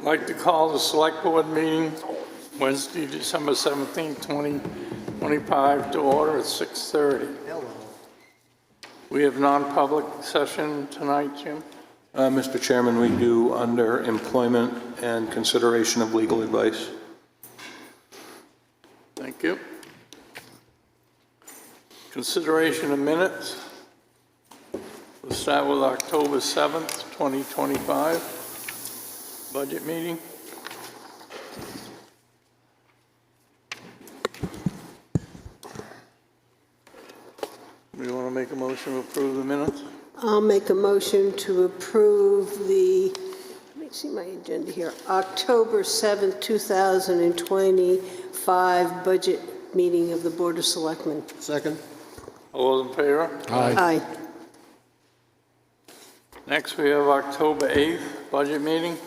I'd like to call the Select Board meeting Wednesday, December 17, 2025 to order at 6:30. Hello. We have non-public session tonight, Jim? Mr. Chairman, we do under employment and consideration of legal advice. Thank you. Consideration of minutes. We'll start with October 7th, 2025, budget meeting. Do you want to make a motion to approve the minutes? I'll make a motion to approve the, let me see my agenda here, October 7th, 2025 budget meeting of the Board of Selectmen. Second. All those in favor? Aye. Next, we have October 8th, budget meeting.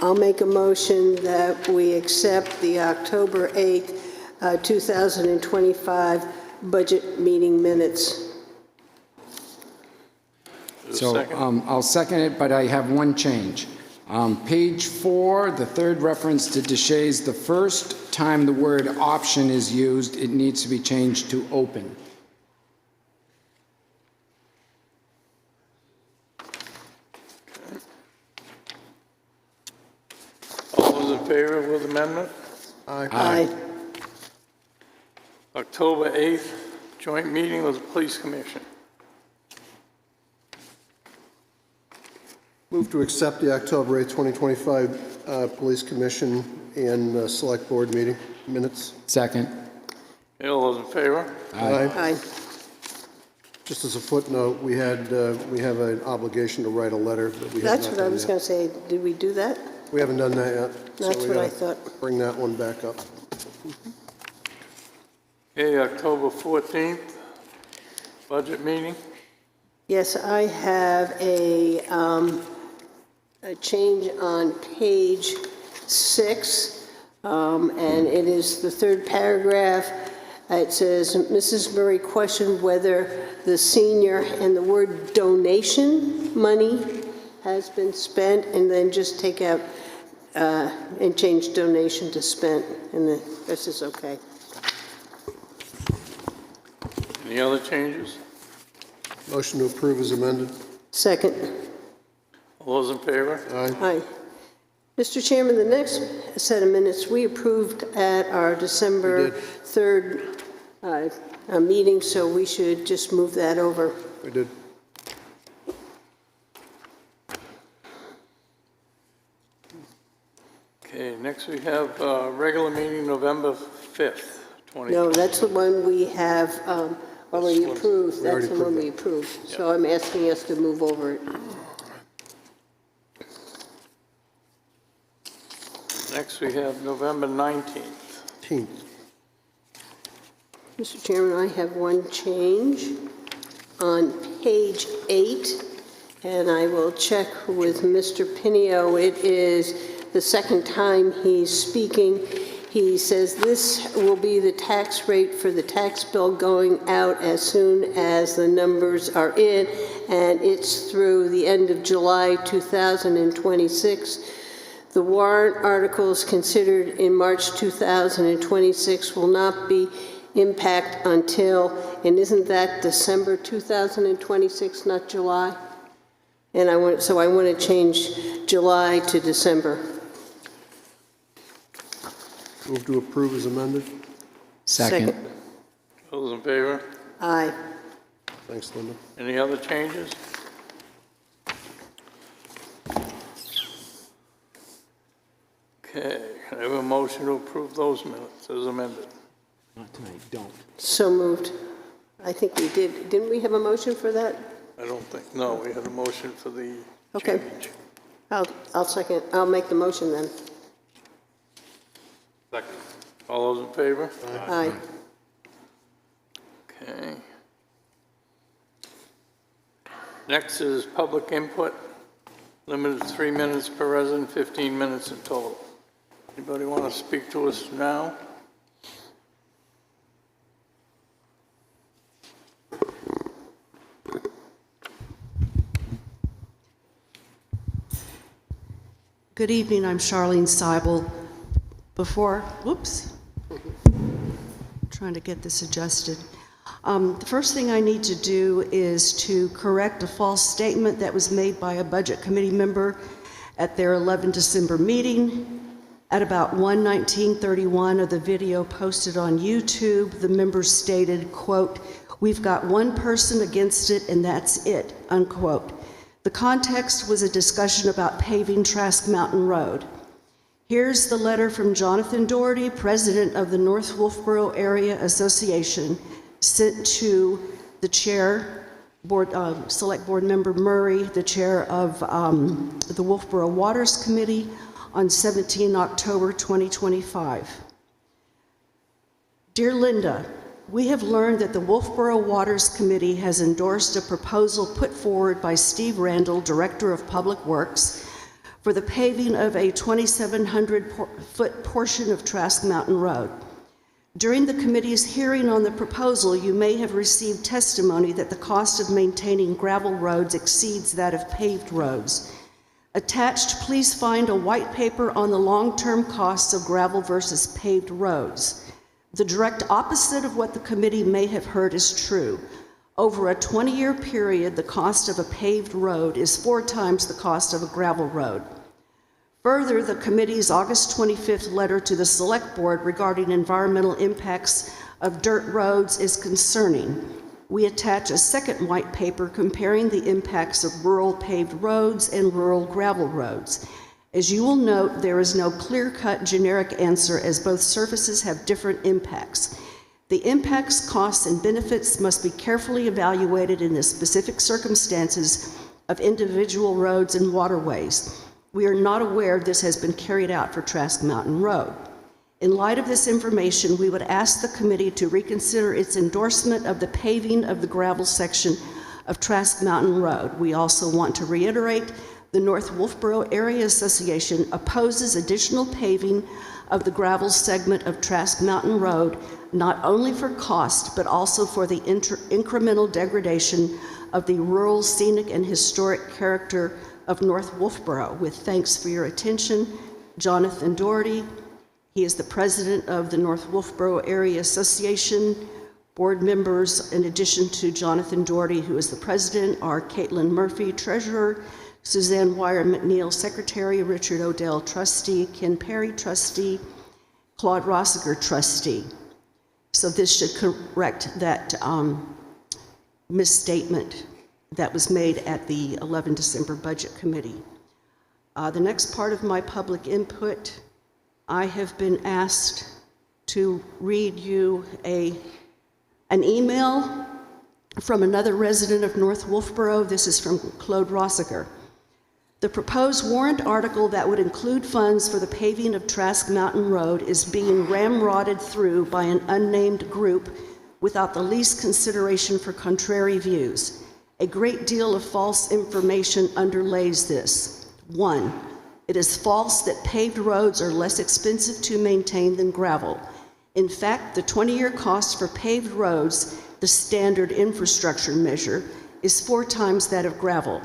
I'll make a motion that we accept the October 8th, 2025 budget meeting minutes. Is there a second? I'll second it, but I have one change. Page 4, the third reference to Deshays, the first time the word option is used, it needs to be changed to open. All those in favor with amendment? Aye. October 8th, joint meeting with the Police Commission. Move to accept the October 8, 2025 Police Commission and Select Board meeting minutes. Second. Okay, all those in favor? Aye. Just as a footnote, we have an obligation to write a letter, but we have That's not what I done was yet. going to say. Did we do that? We haven't done that yet. so That's we what I gotta thought. Bring that one back up. Okay, October 14th, budget meeting. Yes, I have a change on page 6, and it is the third paragraph. It says, Mrs. Murray questioned whether the senior and the word donation money has been spent, and then just take out and change donation to spent, and the rest is okay. Any other changes? Motion to approve is amended. Second. All those in favor? Aye. Aye. Mr. Chairman, the next set of minutes we approved at our December 3rd meeting, so we should just move that over. We did. Okay, next we have regular meeting November 5th, 20. No, that's the one we have already This one. approved. We That's already the one approved we approved. So I'm asking us to move over it. Next we have November 19th. 18th. Mr. Chairman, I have one change on page 8, and I will check with Mr. Pinio. It is the second time he's speaking. He says this will be the tax rate for the tax bill going out as soon as the numbers are in, and it's through the end of July 2026. The warrant articles considered in March 2026 will not be impact until, and isn't that December 2026, not July? And I want to change July to December. Move to approve is amended. Second. All those in favor? Aye. Thanks, Linda. Any other changes? Okay, I have a motion to approve those minutes as amended. Not tonight, don't. So moved. I think we did. Didn't we have a motion for that? I don't think, no, we had a motion for the Okay. change. I'll second. I'll make the motion then. Second. All those in favor? Aye. Okay. Next is public input, limited to 3 minutes per resident, 15 minutes in total. Anybody want to speak to us now? Good evening, I'm Charlene Seibel. Trying to get this adjusted. The first thing I need to do is to correct a false statement that was made by a Budget Committee member at their 11 December meeting. At about 1:19:31 of the video posted on YouTube, the member stated, quote, "We've got one person against it and that's it," unquote. The context was a discussion about paving Trask Mountain Road. Here's the letter from Jonathan Doherty, president of the North Wolfeboro Area Association, sent to the chair, Select Board Member Murray, the chair of the Wolfeboro Waters Committee, on 17 October 2025. Dear Linda, we have learned that the Wolfeboro Waters Committee has endorsed a proposal put forward by Steve Randall, Director of Public Works, for the paving of a 2,700-foot portion of Trask Mountain Road. During the committee's hearing on the proposal, you may have received testimony that the cost of maintaining gravel roads exceeds that of paved roads. Attached, please find a white paper on the long-term costs of gravel versus paved roads. The direct opposite of what the committee may have heard is true. Over a 20-year period, the cost of a paved road is 4 times the cost of a gravel road. Further, the committee's August 25th letter to the Select Board regarding environmental impacts of dirt roads is concerning. We attach a second white paper comparing the impacts of rural paved roads and rural gravel roads. As you will note, there is no clear-cut generic answer as both surfaces have different impacts. The impacts, costs, and benefits must be carefully evaluated in the specific circumstances of individual roads and waterways. We are not aware this has been carried out for Trask Mountain Road. In light of this information, we would ask the committee to reconsider its endorsement of the paving of the gravel section of Trask Mountain Road. We also want to reiterate the North Wolfeboro Area Association opposes additional paving of the gravel segment of Trask Mountain Road, not only for cost, but also for the incremental degradation of the rural, scenic, and historic character of North Wolfeboro. With thanks for your attention, Jonathan Doherty. He is the president of the North Wolfeboro Area Association. Board members, in addition to Jonathan Doherty, who is the president, are Caitlin Murphy, treasurer, Suzanne Wire McNeil, secretary, Richard Odell, trustee, Ken Perry, trustee, Claude Rossiger, trustee. So this should correct that misstatement that was made at the 11 December Budget Committee. The next part of my public input, I have been asked to read you an email from another resident of North Wolfeboro. This is from Claude Rossiger. The proposed warrant article that would include funds for the paving of Trask Mountain Road is being ramrodded through by an unnamed group without the least consideration for contrary views. A great deal of false information underlays this. 1, it is false that paved roads are less expensive to maintain than gravel. In fact, the 20-year cost for paved roads, the standard infrastructure measure, is 4 times that of gravel.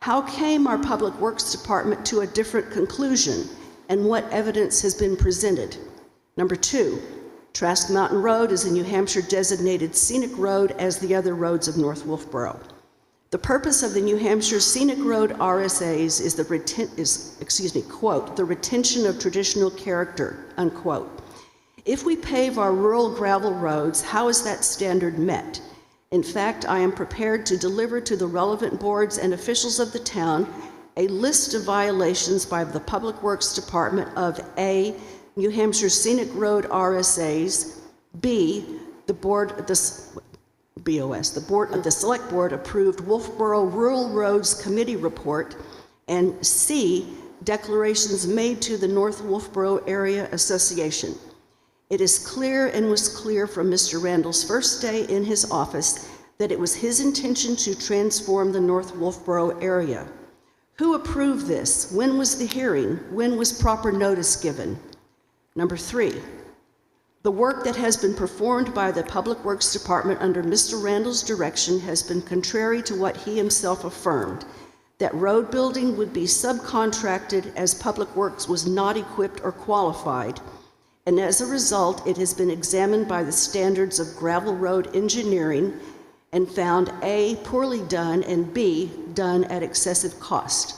How came our Public Works Department to a different conclusion, and what evidence has been presented? Number 2, Trask Mountain Road is a New Hampshire designated scenic road as the other roads of North Wolfeboro. The purpose of the New Hampshire Scenic Road RSAs is quote, the retention of traditional character, unquote. If we pave our rural gravel roads, how is that standard met? In fact, I am prepared to deliver to the relevant boards and officials of the town a list of violations by the Public Works Department of A, New Hampshire Scenic Road RSAs, B, the Select Board approved Wolfeboro Rural Roads Committee report, and C, declarations made to the North Wolfeboro Area Association. It is clear and was clear from Mr. Randall's first day in his office that it was his intention to transform the North Wolfeboro area. Who approved this? When was the hearing? When was proper notice given? Number 3, the work that has been performed by the Public Works Department under Mr. Randall's direction has been contrary to what he himself affirmed. that road building would be subcontracted as Public Works was not equipped or qualified, and as a result, it has been examined by the standards of gravel road engineering and found A, poorly done, and B, done at excessive cost.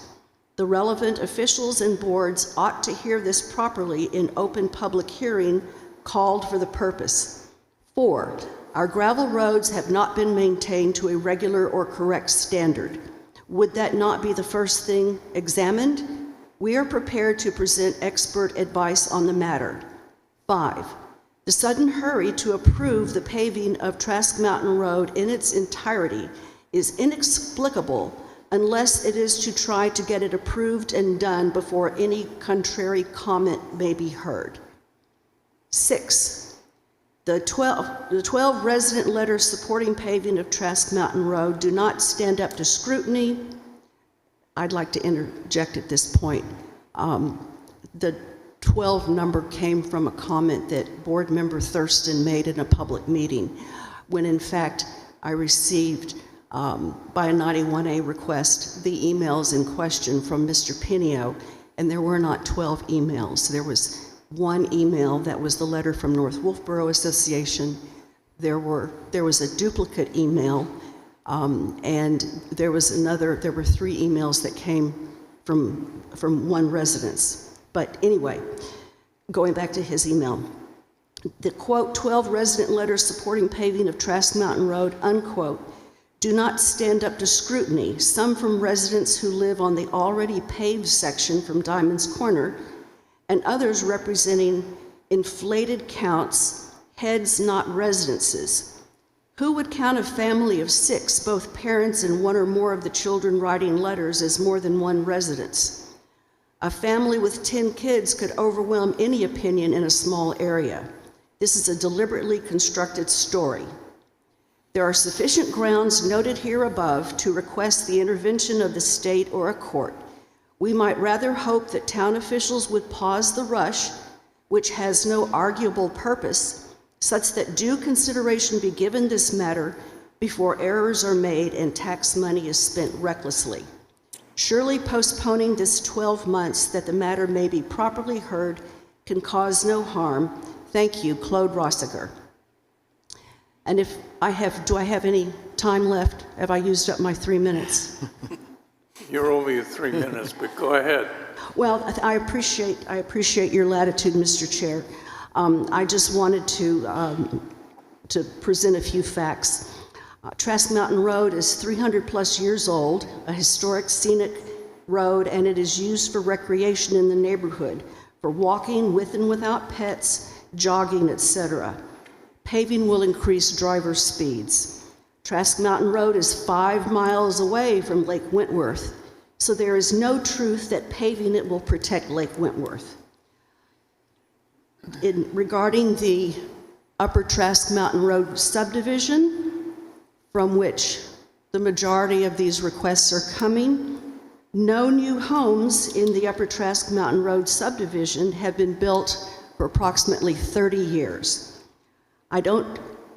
The relevant officials and boards ought to hear this properly in open public hearing called for the purpose. 4, our gravel roads have not been maintained to a regular or correct standard. Would that not be the first thing examined? We are prepared to present expert advice on the matter. 5, the sudden hurry to approve the paving of Trask Mountain Road in its entirety is inexplicable unless it is to try to get it approved and done before any contrary comment may be heard. 6, the 12 resident letters supporting paving of Trask Mountain Road do not stand up to scrutiny. I'd like to interject at this point. The 12 number came from a comment that Board Member Thurston made in a public meeting, when in fact I received, by a 91A request, the emails in question from Mr. Pinio, and there were not 12 emails. There was one email that was the letter from North Wolfeboro Association. There was a duplicate email, and there were 3 emails that came from one residence. But anyway, going back to his email, the quote, 12 resident letters supporting paving of Trask Mountain Road, unquote, do not stand up to scrutiny, some from residents who live on the already paved section from Diamond's Corner, and others representing inflated counts, heads, not residences. Who would count a family of 6, both parents and one or more of the children writing letters, as more than one residence? A family with 10 kids could overwhelm any opinion in a small area. This is a deliberately constructed story. There are sufficient grounds noted here above to request the intervention of the state or a court. We might rather hope that town officials would pause the rush, which has no arguable purpose, such that due consideration be given this matter before errors are made and tax money is spent recklessly. Surely postponing this 12 months that the matter may be properly heard can cause no harm. Thank you, Claude Rossiger. And do I have any time left? Have I used up my 3 minutes? You're over your 3 minutes, but go ahead. Well, I appreciate your latitude, Mr. Chair. I just wanted to present a few facts. Trask Mountain Road is 300 plus years old, a historic scenic road, and it is used for recreation in the neighborhood, for walking with and without pets, jogging, etc. Paving will increase driver speeds. Trask Mountain Road is 5 miles away from Lake Wentworth, so there is no truth that paving it will protect Lake Wentworth. Regarding the Upper Trask Mountain Road subdivision, from which the majority of these requests are coming, no new homes in the Upper Trask Mountain Road subdivision have been built for approximately 30 years. I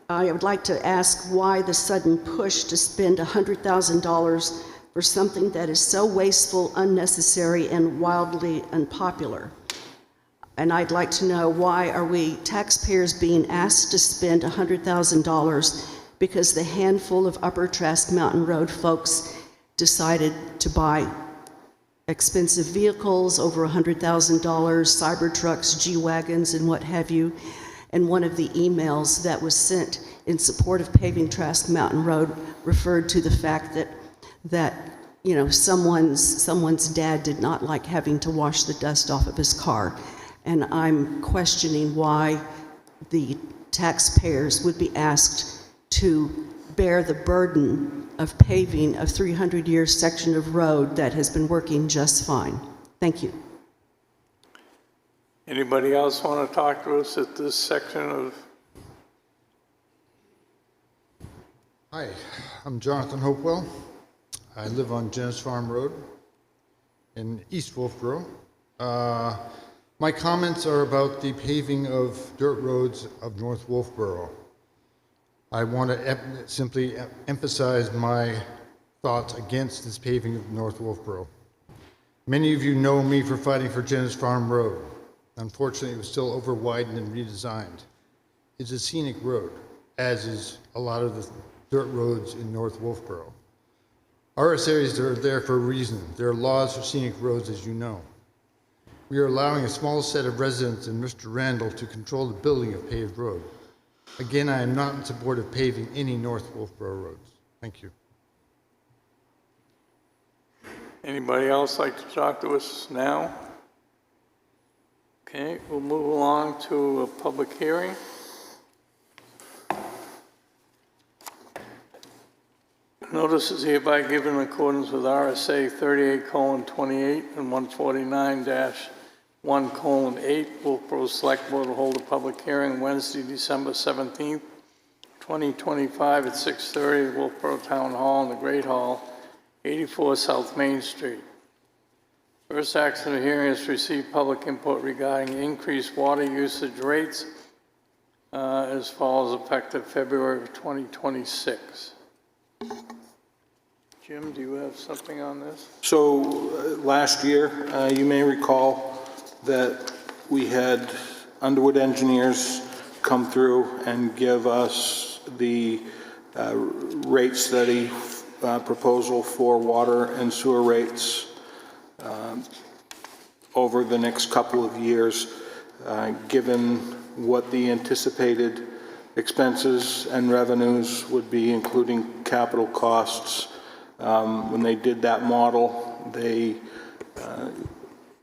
would like to ask why the sudden push to spend $100,000 for something that is so wasteful, unnecessary, and wildly unpopular. And I'd like to know, why are we taxpayers being asked to spend $100,000 because the handful of Upper Trask Mountain Road folks decided to buy expensive vehicles, over $100,000, Cybertrucks, G-Wagons, and what have you. And one of the emails that was sent in support of paving Trask Mountain Road referred to the fact that someone's dad did not like having to wash the dust off of his car. And I'm questioning why the taxpayers would be asked to bear the burden of paving a 300-year section of road that has been working just fine. Thank you. Anybody else want to talk to us at this section of? Hi, I'm Jonathan Hopewell. I live on Jennis Farm Road in East Wolfeboro. My comments are about the paving of dirt roads of North Wolfeboro. I want to simply emphasize my thoughts against this paving of North Wolfeboro. Many of you know me for fighting for Jennings Farm Road. Unfortunately, it was still over-widened and redesigned. It's a scenic road, as is a lot of the dirt roads in North Wolfeboro. RS areas are there for a reason. There are laws for scenic roads, as you know. We are allowing a small set of residents and Mr. Randall to control the building of paved road. Again, I am not in support of paving any North Wolfeboro roads. Thank you. Anybody else like to talk to us now? Okay, we'll move along to a public hearing. Notice is hereby given in accordance with RSA 38:28 and 149-1:8. Wolfeboro Select Board will hold a public hearing Wednesday, December 17th, 2025 at 6:30 at Wolfeboro Town Hall in the Great Hall, 84 South Main Street. First action of the hearing is to receive public input regarding increased water usage rates as follows, effective February of 2026. Jim, do you have something on this? So last year, you may recall that we had Underwood engineers come through and give us the rate study proposal for water and sewer rates over the next couple of years, given what the anticipated expenses and revenues would be, including capital costs. When they did that model, they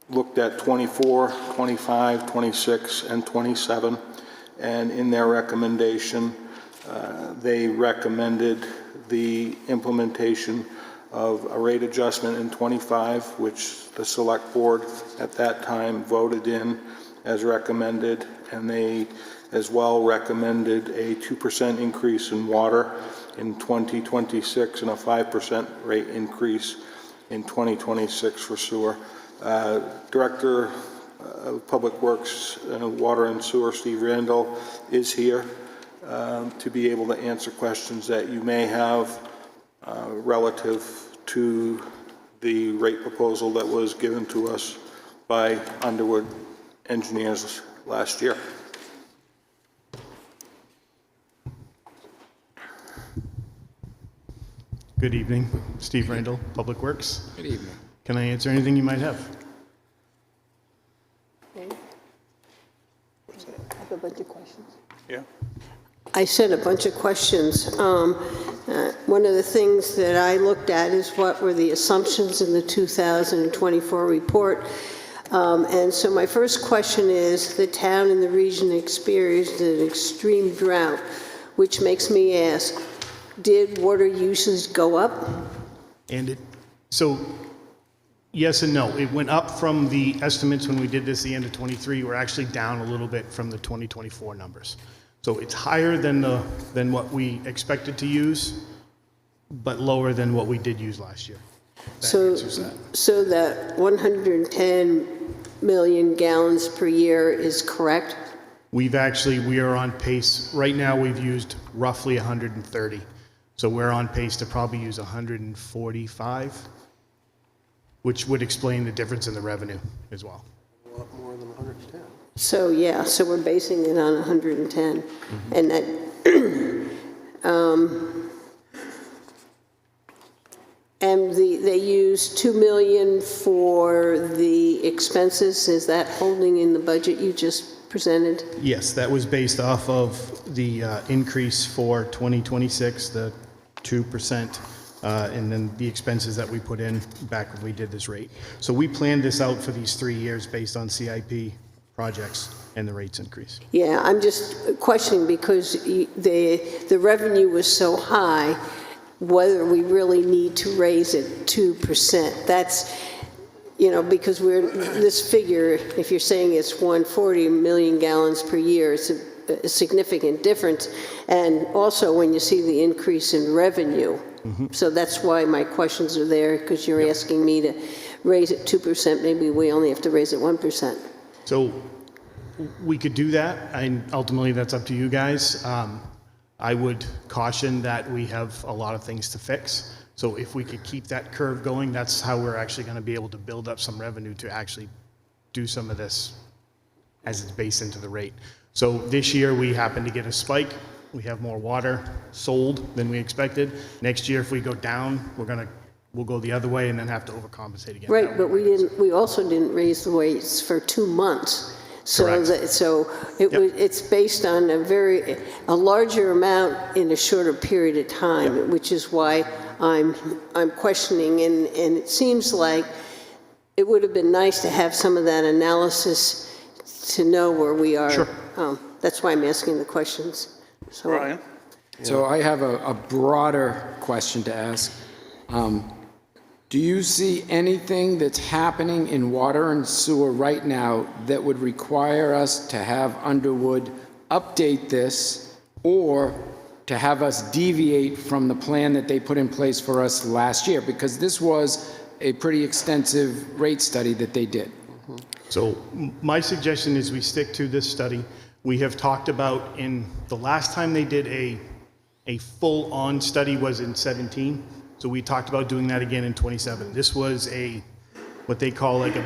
looked at 24, 25, 26, and 27, and in their recommendation, they recommended the implementation of a rate adjustment in 25, which the select board at that time voted in as recommended, and they as well recommended a 2% increase in water in 2026 and a 5% rate increase in 2026 for sewer. Director of Public Works, Water and Sewer, Steve Randall, is here to be able to answer questions that you may have relative to the rate proposal that was given to us by Underwood engineers last year. Good evening, Steve Randall, Public Works. Good evening. Can I answer anything you might have? Okay. I have a bunch of questions. Yeah. I said a bunch of questions. One of the things that I looked at is what were the assumptions in the 2024 report. And so my first question is, the town and the region experienced an extreme drought, which makes me ask, did water usage go up? So yes and no. It went up from the estimates when we did this the end of 23. We're actually down a little bit from the 2024 numbers. So it's higher than what we expected to use, but lower than what we did use last year. So that 110 million gallons per year is correct? We are on pace. Right now we've used roughly 130. So we're on pace to probably use 145, which would explain the difference in the revenue as well. A lot more than 110. So, yeah, so we're basing it on 110. Mm-hmm. And that, and they use 2 million for the expenses. Is that holding in the budget you just presented? Yes, that was based off of the increase for 2026, the 2%, and then the expenses that we put in back when we did this rate. So we planned this out for these 3 years based on CIP projects and the rates increase. Yeah, I'm just questioning because the revenue was so high, whether we really need to raise it 2%. That's, because this figure, if you're saying it's 140 million gallons per year, it's a significant difference. And also when you see the increase in revenue. Mm-hmm. So that's why my questions are there, because you're asking me to raise it 2%. Maybe we only have to raise it 1%. So we could do that, and ultimately that's up to you guys. I would caution that we have a lot of things to fix. So if we could keep that curve going, that's how we're actually going to be able to build up some revenue to actually do some of this as it's based into the rate. So this year we happen to get a spike. We have more water sold than we expected. Next year, if we go down, we'll go the other way and then have to overcompensate again. Right, but we also didn't raise the rates for 2 months. So Correct. It's based on a larger amount in a shorter period of time, which is why I'm questioning, and it seems like it would have been nice to have some of that analysis to know where we are. Sure. That's why I'm asking the questions. So, Brian? So I have a broader question to ask. Do you see anything that's happening in water and sewer right now that would require us to have Underwood update this or to have us deviate from the plan that they put in place for us last year? Because this was a pretty extensive rate study that they did. So my suggestion is we stick to this study. We have talked about in the last time they did a full-on study was in 17. So we talked about doing that again in 27. This was what they call like a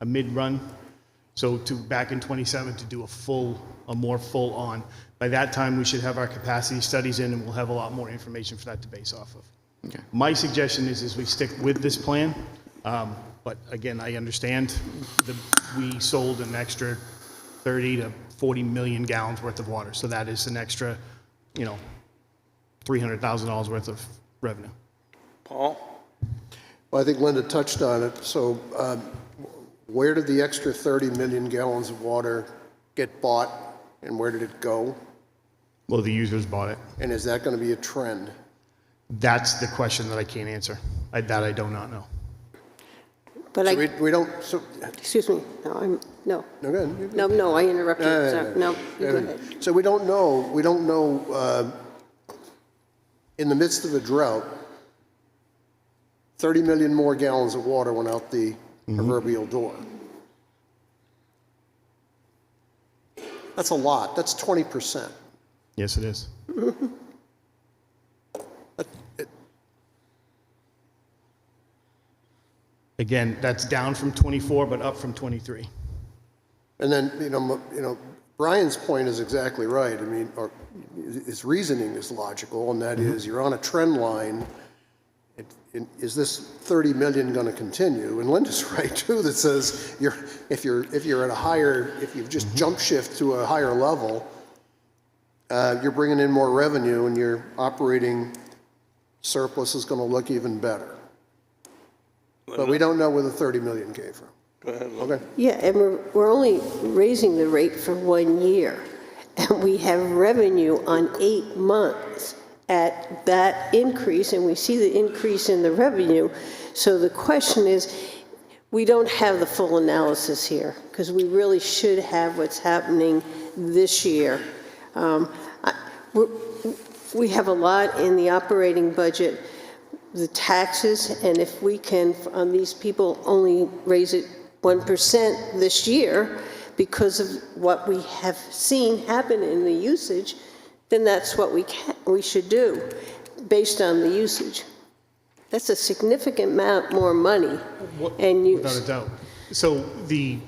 mid-run. So back in 27 to do a more full-on. By that time, we should have our capacity studies in, and we'll have a lot more information for that to base off of. Okay. My suggestion is we stick with this plan. But again, I understand that we sold an extra 30 to 40 million gallons worth of water. So that is an extra, $300,000 worth of revenue. Paul? Well, I think Linda touched on it. So where did the extra 30 million gallons of water get bought, and where did it go? Well, the users bought it. And is that going to be a trend? That's the question that I can't answer. That I do not know. but So we don't, excuse me, no, no, go ahead. no, I interrupted. No, Sorry. No, you go ahead. So we don't know, in the midst of a drought, 30 million more gallons of water went out the proverbial door. That's a lot. That's 20%. Yes, it is. Again, that's down from 24, but up from 23. And then, Brian's point is exactly right. I mean, or his reasoning is logical, and that is you're on a trend line. Is this 30 million going to continue? And Linda's right too. That says if you're at a higher, if you've just jump shift to a higher level, you're bringing in more revenue, and your operating surplus is going to look even better. But we don't know where the 30 million came from. Go ahead. Okay. Yeah, and we're only raising the rate for 1 year, and we have revenue on 8 months at that increase, and we see the increase in the revenue. So the question is, we don't have the full analysis here, because we really should have what's happening this year. We have a lot in the operating budget, the taxes, and if we can, on these people, only raise it 1% this year because of what we have seen happen in the usage, then that's what we should do based on the usage. That's a significant amount more money and use. Without a doubt. So the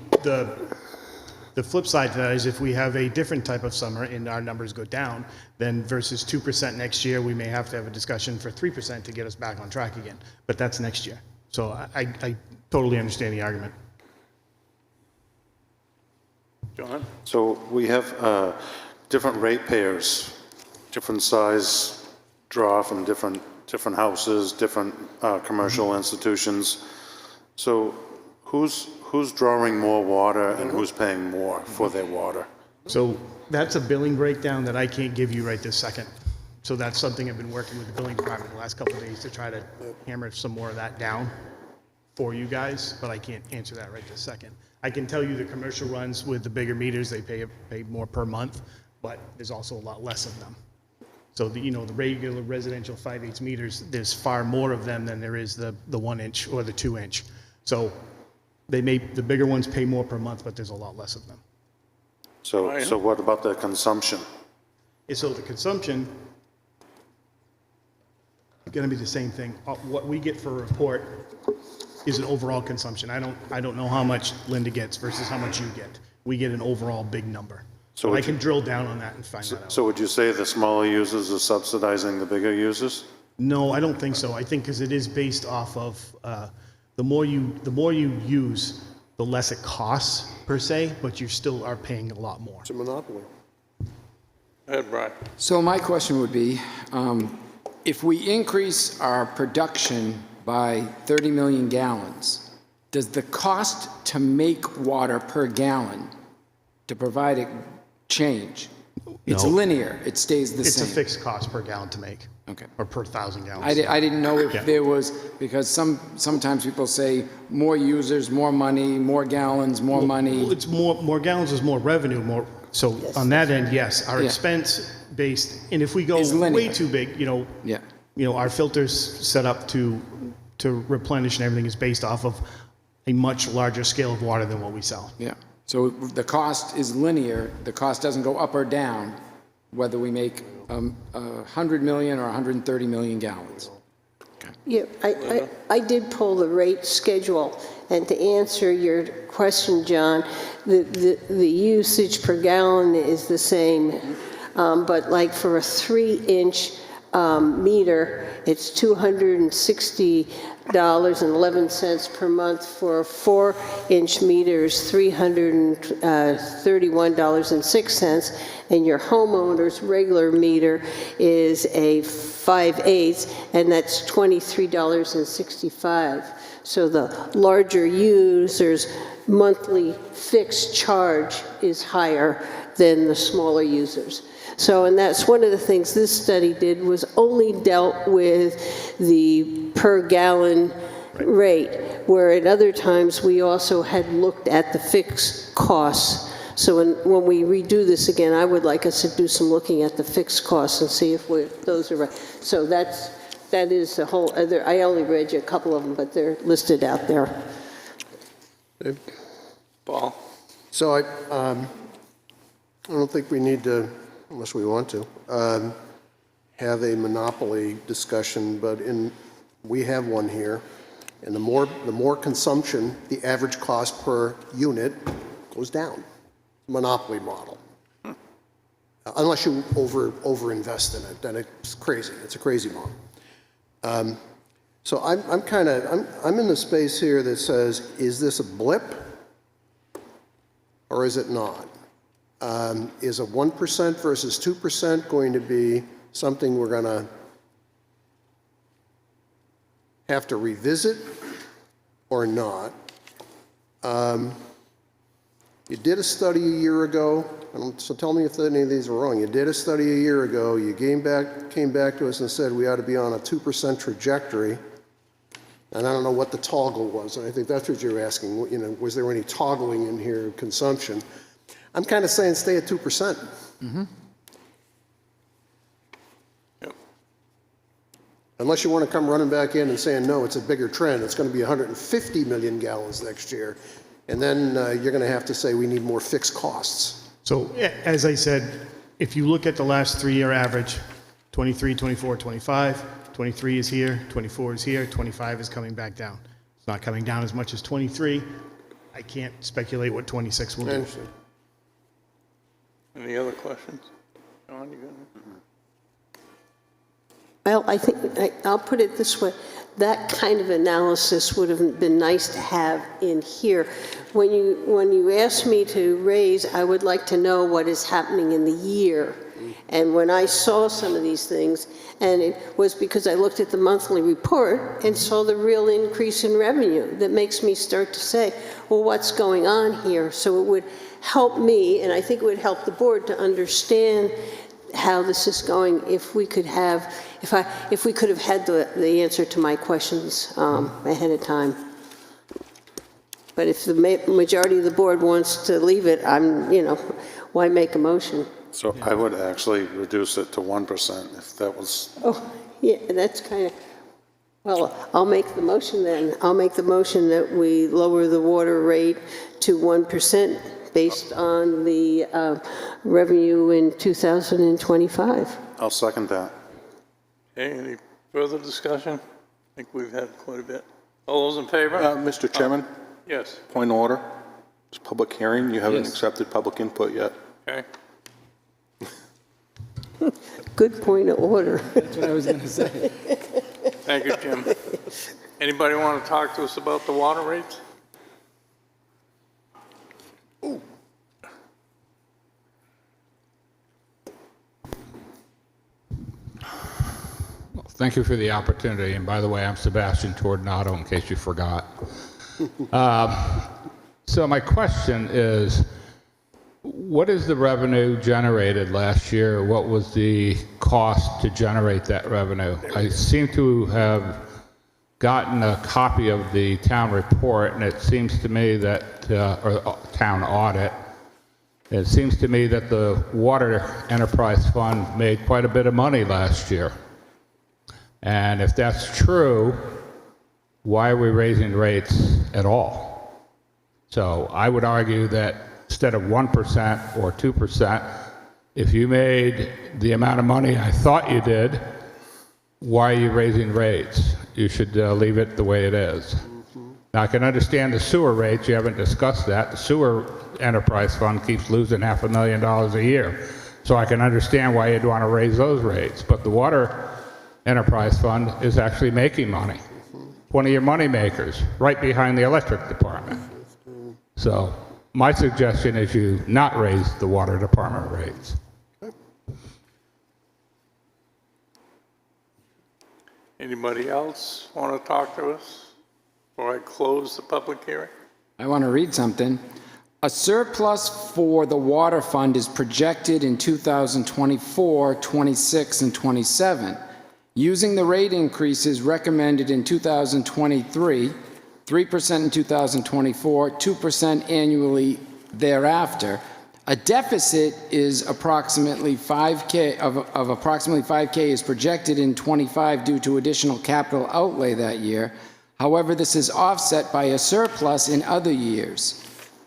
flip side to that is if we have a different type of summer and our numbers go down, then versus 2% next year, we may have to have a discussion for 3% to get us back on track again. But that's next year. So I totally understand the argument. John? So we have different ratepayers, different size draw from different houses, different commercial institutions. So who's drawing more water and who's paying more for their water? So that's a billing breakdown that I can't give you right this second. So that's something I've been working with the billing department the last couple of days to try to hammer some more of that down for you guys, but I can't answer that right this second. I can tell you the commercial runs with the bigger meters, they pay more per month, but there's also a lot less of them. So the regular residential 5/8 meters, there's far more of them than there is the 1 inch or the 2 inch. So the bigger ones pay more per month, but there's a lot less of them. So what about the consumption? And so the consumption is going to be the same thing. What we get for a report is an overall consumption. I don't know how much Linda gets versus how much you get. We get an overall big number. So So I can drill down on that and find that out. So would you say the smaller users are subsidizing the bigger users? No, I don't think so. I think because it is based off of the more you use, the less it costs per se, but you still are paying a lot more. It's a monopoly. Go ahead, Brian. So my question would be, if we increase our production by 30 million gallons, does the cost to make water per gallon to provide it change? It's No. linear, it stays the It's a same? fixed cost per gallon to make. Okay. Or per 1,000 gallons. I didn't know if Yeah. there was, because sometimes people say more users, more money, more gallons, more Well, money. it's more gallons is more revenue, more, so on that end, yes, our Yeah. expense based, and if we go Is linear. way too big, Yeah. our filters set up to replenish and everything is based off of a much larger scale of water than what we sell. Yeah, so the cost is linear, the cost doesn't go up or down, whether we make 100 million or 130 million gallons. Yeah, I did pull the rate schedule, and to answer your question, John, the usage per gallon is the same, but like for a 3-inch meter, it's $260.11 per month. For 4-inch meters, $331.06, and your homeowner's regular meter is a 5/8, and that's $23.65. So the larger users' monthly fixed charge is higher than the smaller users. So, and that's one of the things this study did, was only dealt with the per gallon rate, where at other times we also had looked at the fixed costs. So when we redo this again, I would like us to do some looking at the fixed costs and see if those are right. So that is the whole other, I only read you a couple of them, but they're listed out there. Paul? So I don't think we need to, unless we want to, have a monopoly discussion, but we have one here. And the more consumption, the average cost per unit goes down. Monopoly model. Unless you over-invest in it, then it's crazy. It's a crazy model. So I'm in the space here that says, is this a blip or is it not? Is a 1% versus 2% going to be something we're going to have to revisit or not? You did a study a year ago, so tell me if any of these are wrong. You did a study a year ago, you came back to us and said we ought to be on a 2% trajectory. And I don't know what the toggle was, and I think that's what you're asking. Was there any toggling in here, consumption? I'm kind of saying stay at 2%. Mm-hmm. Yep. Unless you want to come running back in and saying, no, it's a bigger trend. It's going to be 150 million gallons next year. And then you're going to have to say we need more fixed costs. So as I said, if you look at the last 3-year average, 23, 24, 25, 23 is here, 24 is here, 25 is coming back down. It's not coming down as much as 23. I can't speculate what 26 will I do. understand. Any other questions? John, you got it? Well, I think, I'll put it this way, that kind of analysis would have been nice to have in here. When you asked me to raise, I would like to know what is happening in the year. And when I saw some of these things, and it was because I looked at the monthly report and saw the real increase in revenue, that makes me start to say, well, what's going on here? So it would help me, and I think it would help the board to understand how this is going, if we could have, if we could have had the answer to my questions ahead of time. But if the majority of the board wants to leave it, why make a motion? So I would actually reduce it to 1% if that was, Oh, yeah, that's kind of, Well, I'll make the motion then. I'll make the motion that we lower the water rate to 1% based on the revenue in 2025. I'll second that. Okay, any further discussion? I think we've had quite a bit. All those in favor? Mr. Chairman, Yes, point of order. It's a public hearing. You haven't Yes. accepted public input yet. okay. Good point of order. That's what I was going to say. Thank you, Jim. Anybody want to talk to us about the water rates? Thank you for the opportunity. And by the way, I'm Sebastian Tornato, in case you forgot. So my question is, what is the revenue generated last year? What was the cost to generate that revenue? I seem to have gotten a copy of the town report, and it seems to me that, or town audit, it seems to me that the Water Enterprise Fund made quite a bit of money last year. And if that's true, why are we raising rates at all? So I would argue that instead of 1% or 2%, if you made the amount of money I thought you did, why are you raising rates? You should leave it the way it is. Now, I can understand the sewer rates. You haven't discussed that. The sewer enterprise fund keeps losing $500,000 a year. So I can understand why you'd want to raise those rates. But the water enterprise fund is actually making money. One of your money makers, right behind the electric department. So my suggestion is you not raise the water department rates. Anybody else want to talk to us before I close the public hearing? I want to read something. A surplus for the water fund is projected in 2024, 26, and 27. Using the rate increases recommended in 2023, 3% in 2024, 2% annually thereafter, a deficit is approximately 5K of approximately 5K is projected in 25 due to additional capital outlay that year. However, this is offset by a surplus in other years.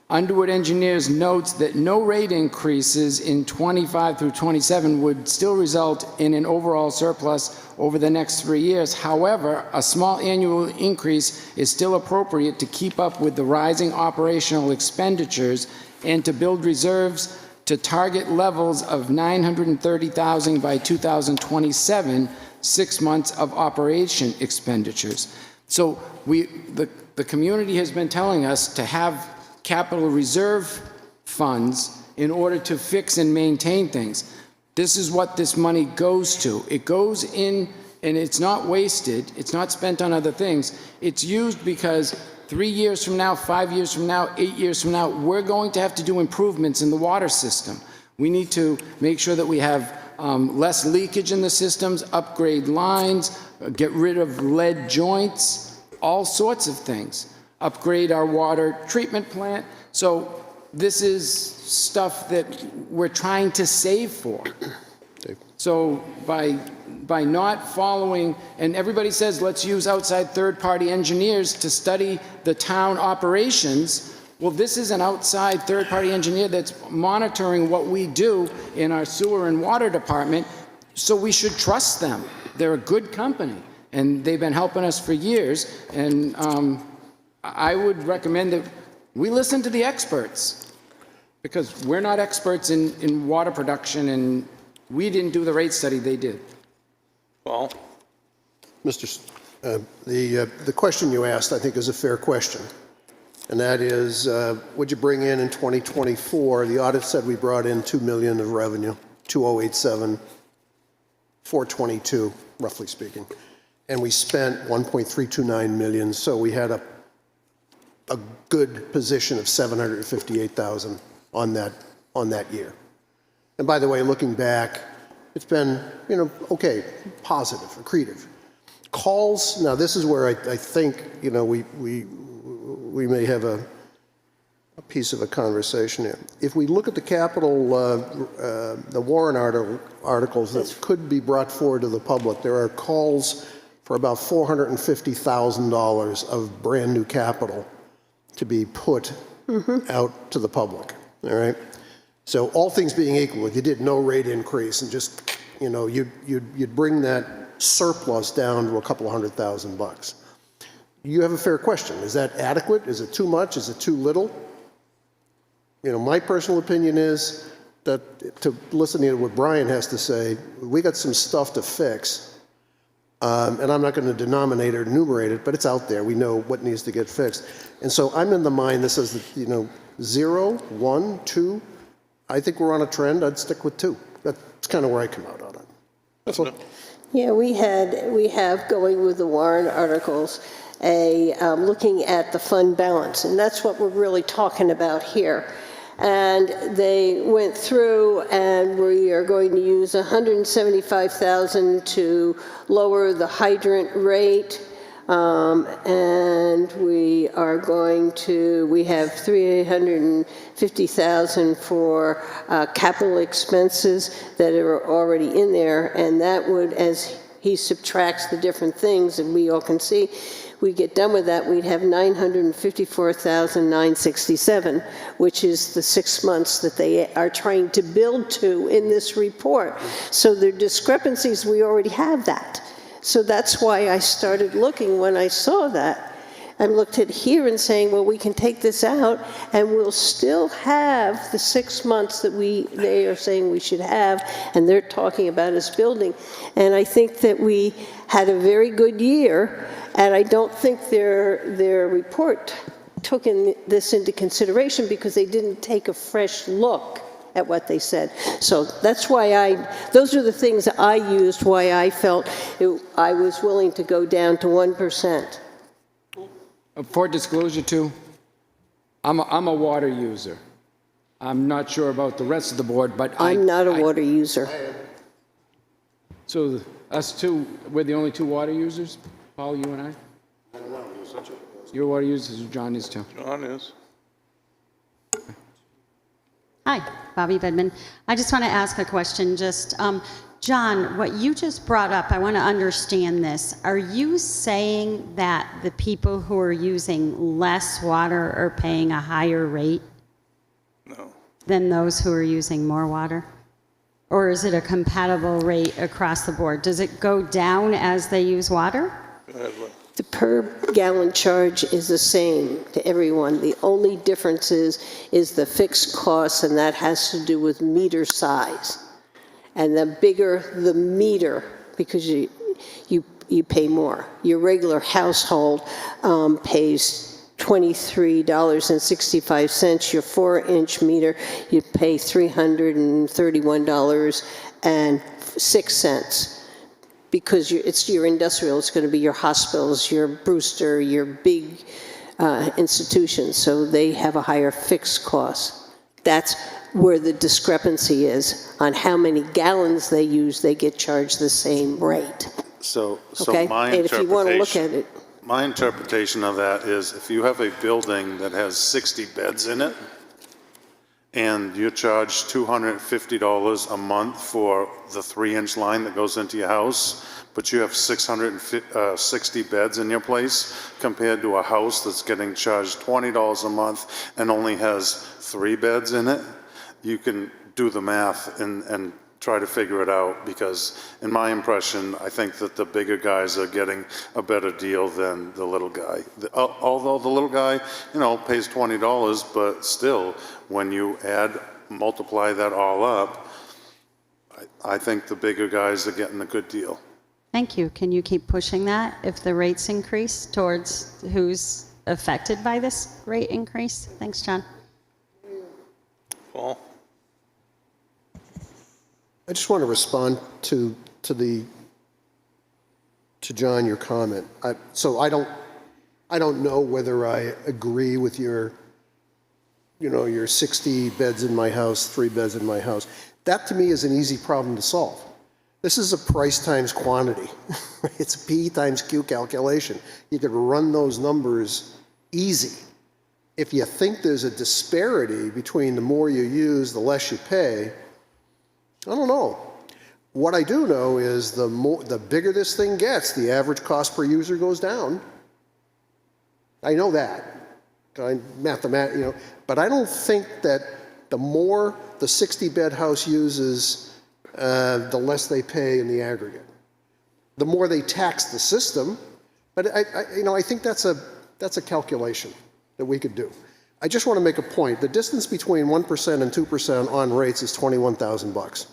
Underwood Engineers notes that no rate increases in 25 through 27 would still result in an overall surplus over the next 3 years. However, a small annual increase is still appropriate to keep up with the rising operational expenditures and to build reserves to target levels of $930,000 by 2027, 6 months of operation expenditures. So the community has been telling us to have capital reserve funds in order to fix and maintain things. This is what this money goes to. It goes in, and it's not wasted. It's not spent on other things. It's used because 3 years from now, 5 years from now, 8 years from now, we're going to have to do improvements in the water system. We need to make sure that we have less leakage in the systems, upgrade lines, get rid of lead joints, all sorts of things. Upgrade our water treatment plant. So this is stuff that we're trying to save for. So by not following, and everybody says, let's use outside third-party engineers to study the town operations. Well, this is an outside third-party engineer that's monitoring what we do in our sewer and water department, so we should trust them. They're a good company, and they've been helping us for years, and I would recommend that we listen to the experts, because we're not experts in water production, and we didn't do the rate study, they did. Well, The question you asked, I think, is a fair question. And that is, what'd you bring in 2024? The audit said we brought in $2 million of revenue, 2087, 422, roughly speaking. And we spent 1.329 million, so we had a good position of 758,000 on that year. And by the way, looking back, it's been, okay, positive, accretive. Calls, now this is where I think, we may have a piece of a conversation here. If we look at the capital, the warrant articles that could be brought forward to the public, there are calls for about $450,000 of brand-new capital to be put out to the public, all right? So all things being equal, if you did no rate increase and just, you know, you'd bring that surplus down to a couple of $100,000. You have a fair question. Is that adequate? Is it too much? Is it too little? You know, my personal opinion is that, to listen to what Brian has to say, we got some stuff to fix. And I'm not going to denominate or enumerate it, but it's out there. We know what needs to get fixed. And so I'm in the mind that says that, you know, 0, 1, 2, I think we're on a trend. I'd stick with 2. That's kind of where I come out on it. That's what. Yeah, we have, going with the warrant articles, looking at the fund balance, and that's what we're really talking about here. And they went through, and we are going to use $175,000 to lower the hydrant rate, and we have $350,000 for capital expenses that are already in there, and that would, as he subtracts the different things, and we all can see, we get done with that, we'd have $954,967, which is the 6 months that they are trying to build to in this report. So there are discrepancies, we already have that. So that's why I started looking when I saw that. I looked at here and saying, well, we can take this out and we'll still have the 6 months that they are saying we should have, and they're talking about us building. And I think that we had a very good year, and I don't think their report took this into consideration because they didn't take a fresh look at what they said. So that's why those are the things that I used, why I felt I was willing to go down to 1%. For disclosure too, I'm a water user. I'm not sure about the rest of the board, but I'm not a water user. So us two, we're the only 2 water users? Paul, you and I? I don't know. You're a water user, John is too. John is. Hi, Bobby Vedman. I just want to ask a question. John, what you just brought up, I want to understand this. Are you saying that the people who are using less water are paying a higher rate? No. Than those who are using more water? Or is it a compatible rate across the board? Does it go down as they use water? Go ahead, Lou. The per gallon charge is the same to everyone. The only difference is the fixed cost, and that has to do with meter size. And the bigger the meter, because you pay more. Your regular household pays $23.65. Your 4-inch meter, you pay $331.06. Because it's your industrial, it's going to be your hospitals, your Brewster, your big institutions, so they have a higher fixed cost. That's where the discrepancy is. On how many gallons they use, they get charged the same rate. So Okay? my And if you want to look at it, my interpretation of that is if you have a building that has 60 beds in it, and you charge $250 a month for the 3-inch line that goes into your house, but you have 660 beds in your place, compared to a house that's getting charged $20 a month and only has 3 beds in it, you can do the math and try to figure it out, because in my impression, I think that the bigger guys are getting a better deal than the little guy. Although the little guy, you know, pays $20, but still, when you multiply that all up, I think the bigger guys are getting a good deal. Thank you. Can you keep pushing that if the rates increase towards who's affected by this rate increase? Thanks, John. Paul? I just want to respond to John, your comment. So I don't know whether I agree with your 60 beds in my house, 3 beds in my house. That to me is an easy problem to solve. This is a price times quantity. It's a P times Q calculation. You could run those numbers easy. If you think there's a disparity between the more you use, the less you pay, I don't know. What I do know is the bigger this thing gets, the average cost per user goes down. I know that, but I don't think that the more the 60-bed house uses, the less they pay in the aggregate. The more they tax the system, but I think that's a calculation that we could do. I just want to make a point. The distance between 1% and 2% on rates is $21,000.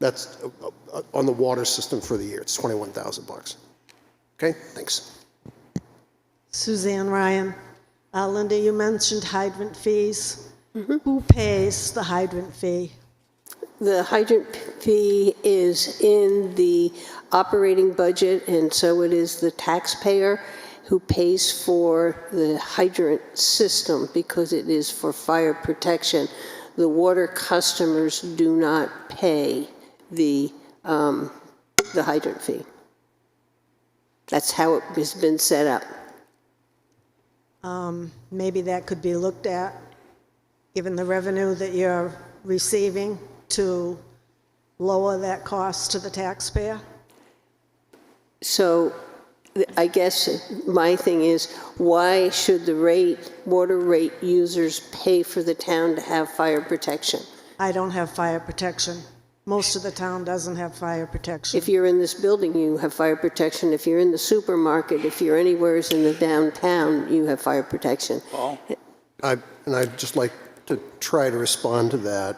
That's on the water system for the year. It's $21,000. Okay, thanks. Suzanne Ryan. Linda, you mentioned hydrant fees. Who pays the hydrant fee? The hydrant fee is in the operating budget, and so it is the taxpayer who pays for the hydrant system because it is for fire protection. The water customers do not pay the hydrant fee. That's how it has been set up. Maybe that could be looked at, given the revenue that you're receiving, to lower that cost to the taxpayer? So I guess my thing is, why should the water rate users pay for the town to have fire protection? I don't have fire protection. Most of the town doesn't have fire protection. If you're in this building, you have fire protection. If you're in the supermarket, if you're anywhere in the downtown, you have fire protection. Paul? And I'd just like to try to respond to that.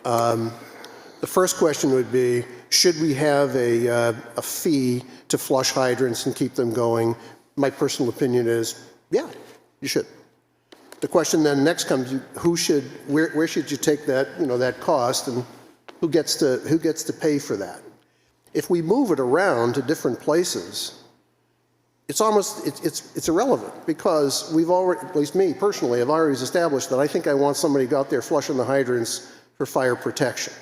The first question would be, should we have a fee to flush hydrants and keep them going? My personal opinion is, yeah, you should. The question then next comes, where should you take that, that cost, and who gets to pay for that? If we move it around to different places, it's irrelevant, because we've already, at least me personally, I've already established that I think I want somebody to go out there flushing the hydrants for fire protection.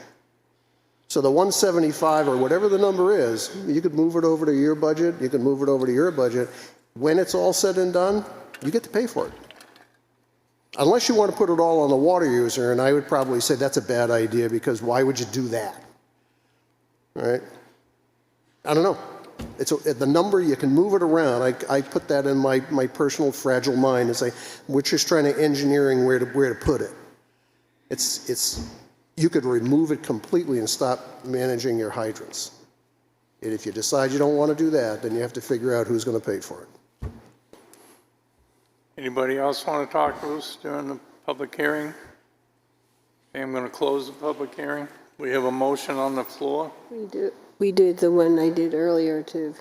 So the 175 or whatever the number is, you could move it over to your budget, you can move it over to your budget. When it's all said and done, you get to pay for it. Unless you want to put it all on the water user, and I would probably say that's a bad idea, because why would you do that? All right? I don't know. It's the number, you can move it around. I put that in my personal fragile mind and say, we're just trying to engineering where to put it. You could remove it completely and stop managing your hydrants. And if you decide you don't want to do that, then you have to figure out who's going to pay for it. Anybody else want to talk to us during the public hearing? Okay, I'm going to close the public hearing. We have a motion on the floor. We did the one I did earlier to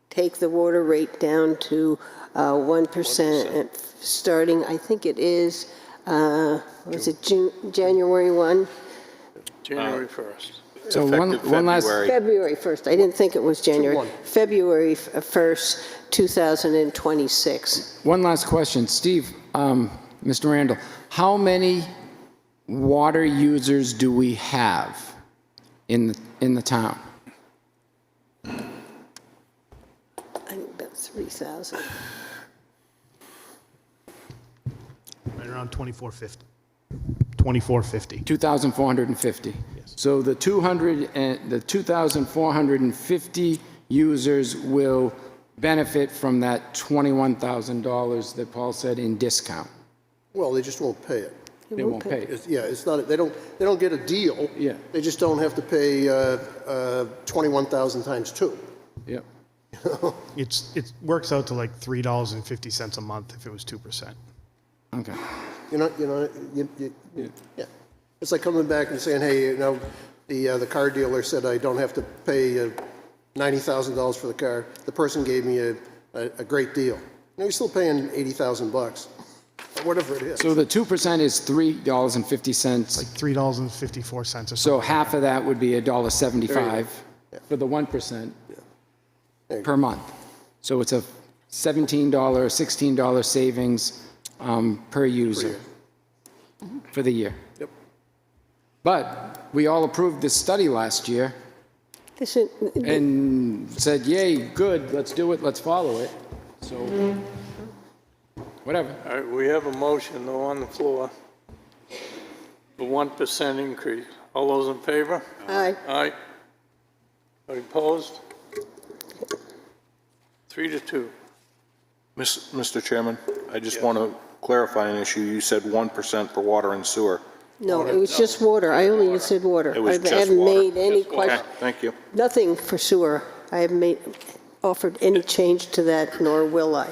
take the water rate down to 1%, starting, I think it is, was it January 1? January 1st. So one last, February 1st. I didn't think it was January. 2/1. February 1st, 2026. one last question. Steve, Mr. Randall, how many water users do we have in the town? I think about 3,000. Right around 2450. 2450. 2,450. Yes. So the 2,450 users will benefit from that $21,000 that Paul said in discount. Well, they just won't pay it. They won't pay it. It's not. They don't get a deal. Yeah. They just don't have to pay 21,000 times 2. Yep. It works out to like $3.50 a month if it was 2%. Okay. Yeah. It's like coming back and saying, hey, the car dealer said I don't have to pay $90,000 for the car. The person gave me a great deal. You're still paying $80,000, whatever it is. So the 2% is $3.50. Like $3.54 or something. So half of that would be $1.75 for the 1% per month. So it's a $17, $16 savings per user for the year. Yep. But we all approved this study last year and said, yay, good, let's do it, let's follow it. So, whatever. All right, we have a motion, though, on the floor for 1% increase All those in favor? Aye. Aye. Any opposed? 3-2. Mr. Chairman, I just want to clarify an issue. You said 1% for water and sewer. No, it was just water. I only said water. It was I just haven't water. made any Just water. question, Thank you. nothing for sewer. I haven't offered any change to that, nor will I.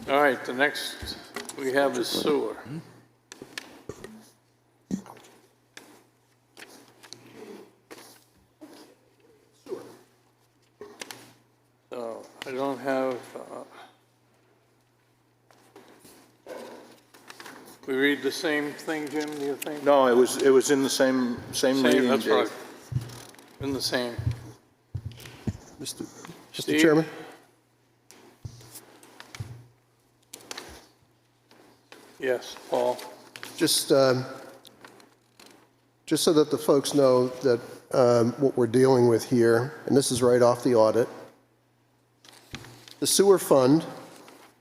All right, the next we have is sewer. So I don't have, we read the same thing, Jim, do you think? No, it was in the same Same, reading, that's Dave. right. In the same. Mr. Steve? Chairman? Yes, Paul? Just so that the folks know that what we're dealing with here, and this is right off the audit, the sewer fund,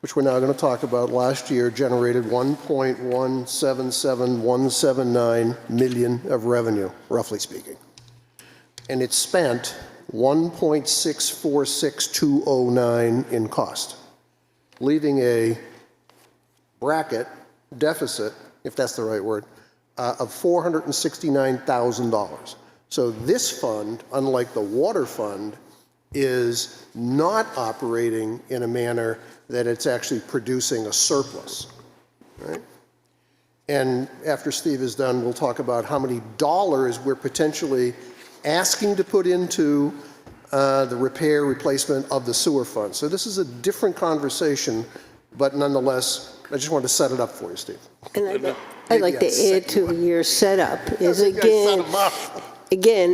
which we're now going to talk about, last year generated 1.177179 million of revenue, roughly speaking. And it spent 1.646209 in cost, leaving a bracket deficit, if that's the right word, of $469,000. So this fund, unlike the water fund, is not operating in a manner that it's actually producing a surplus, right? And after Steve is done, we'll talk about how many dollars we're potentially asking to put into the repair, replacement of the sewer fund. So this is a different conversation, but nonetheless, I just wanted to set it up for you, Steve. And I'd like to add to your setup is again,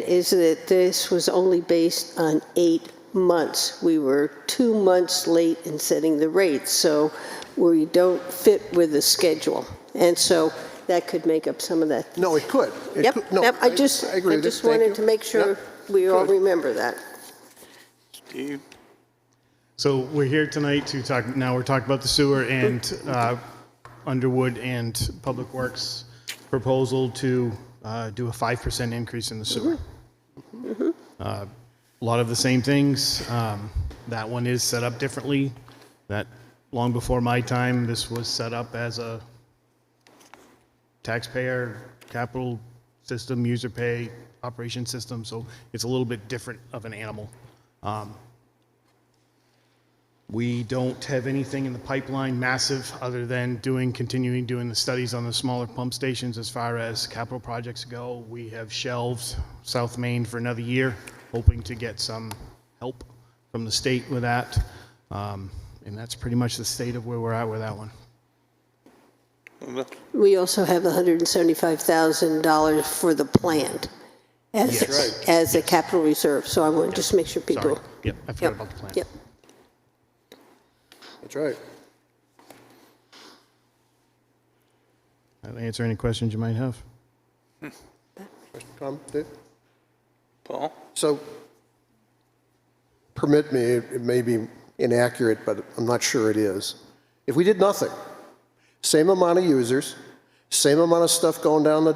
is that this was only based on 8 months. We were 2 months late in setting the rates, so we don't fit with the schedule. And so that could make up some of that. No, it could. It Yep, could. No, yep, I agree just with you. Thank wanted you. to make sure Yep. we all Good. remember that. Steve? So we're here tonight to talk, now we're talking about the sewer and Underwood and Public Works proposal to do a 5% increase in the sewer. A lot of the same things. That one is set up differently. That long before my time, this was set up as a taxpayer capital system, user pay operation system, so it's a little bit different of an animal. We don't have anything in the pipeline massive other than continuing doing the studies on the smaller pump stations as far as capital projects go. We have shelved South Main for another year, hoping to get some help from the state with that. And that's pretty much the state of where we're at with that one. We also have the $175,000 for the plant as a capital reserve. So I want to just make sure people. Sorry. Yep, I forgot about the plan. Yep. That's right. I'll answer any questions you might have. Tom, Dave? Paul? So, permit me, it may be inaccurate, but I'm not sure it is. If we did nothing, same amount of users, same amount of stuff going down the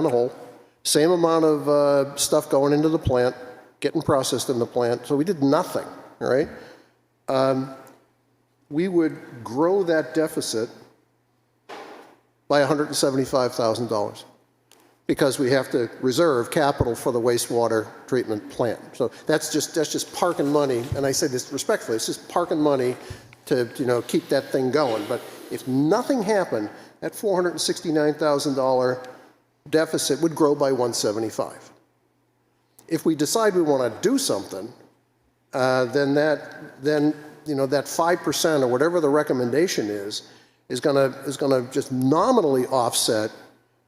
hole, same amount of stuff going into the plant, getting processed in the plant, so we did nothing, all right? We would grow that deficit by $175,000 because we have to reserve capital for the wastewater treatment plant. So that's just parking money, and I say this respectfully, it's just parking money to keep that thing going. But if nothing happened, that $469,000 deficit would grow by $175,000. If we decide we want to do something, then that 5% or whatever the recommendation is going to just nominally offset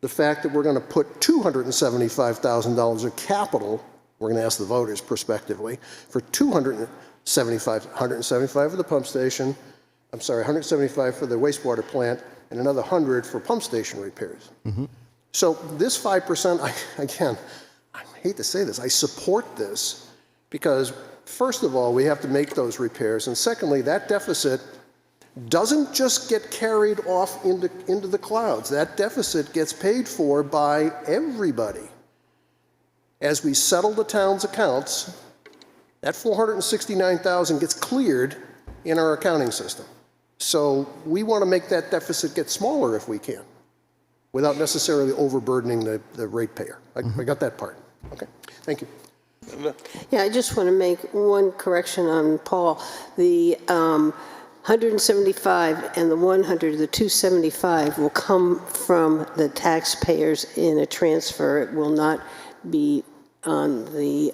the fact that we're going to put $275,000 of capital. We're going to ask the voters prospectively for $175 for the pump station. I'm sorry, $175 for the wastewater plant, and another $100 for pump station repairs. So this 5%, I hate to say this, I support this because, first of all, we have to make those repairs, and secondly, that deficit doesn't just get carried off into the clouds. That deficit gets paid for by everybody. As we settle the town's accounts, that $469,000 gets cleared in our accounting system. So we want to make that deficit get smaller if we can, without necessarily overburdening the ratepayer. I got that part. Okay, thank you. Yeah, I just want to make one correction on Paul. The 175 and the 100, the 275 will come from the taxpayers in a transfer. It will not be on the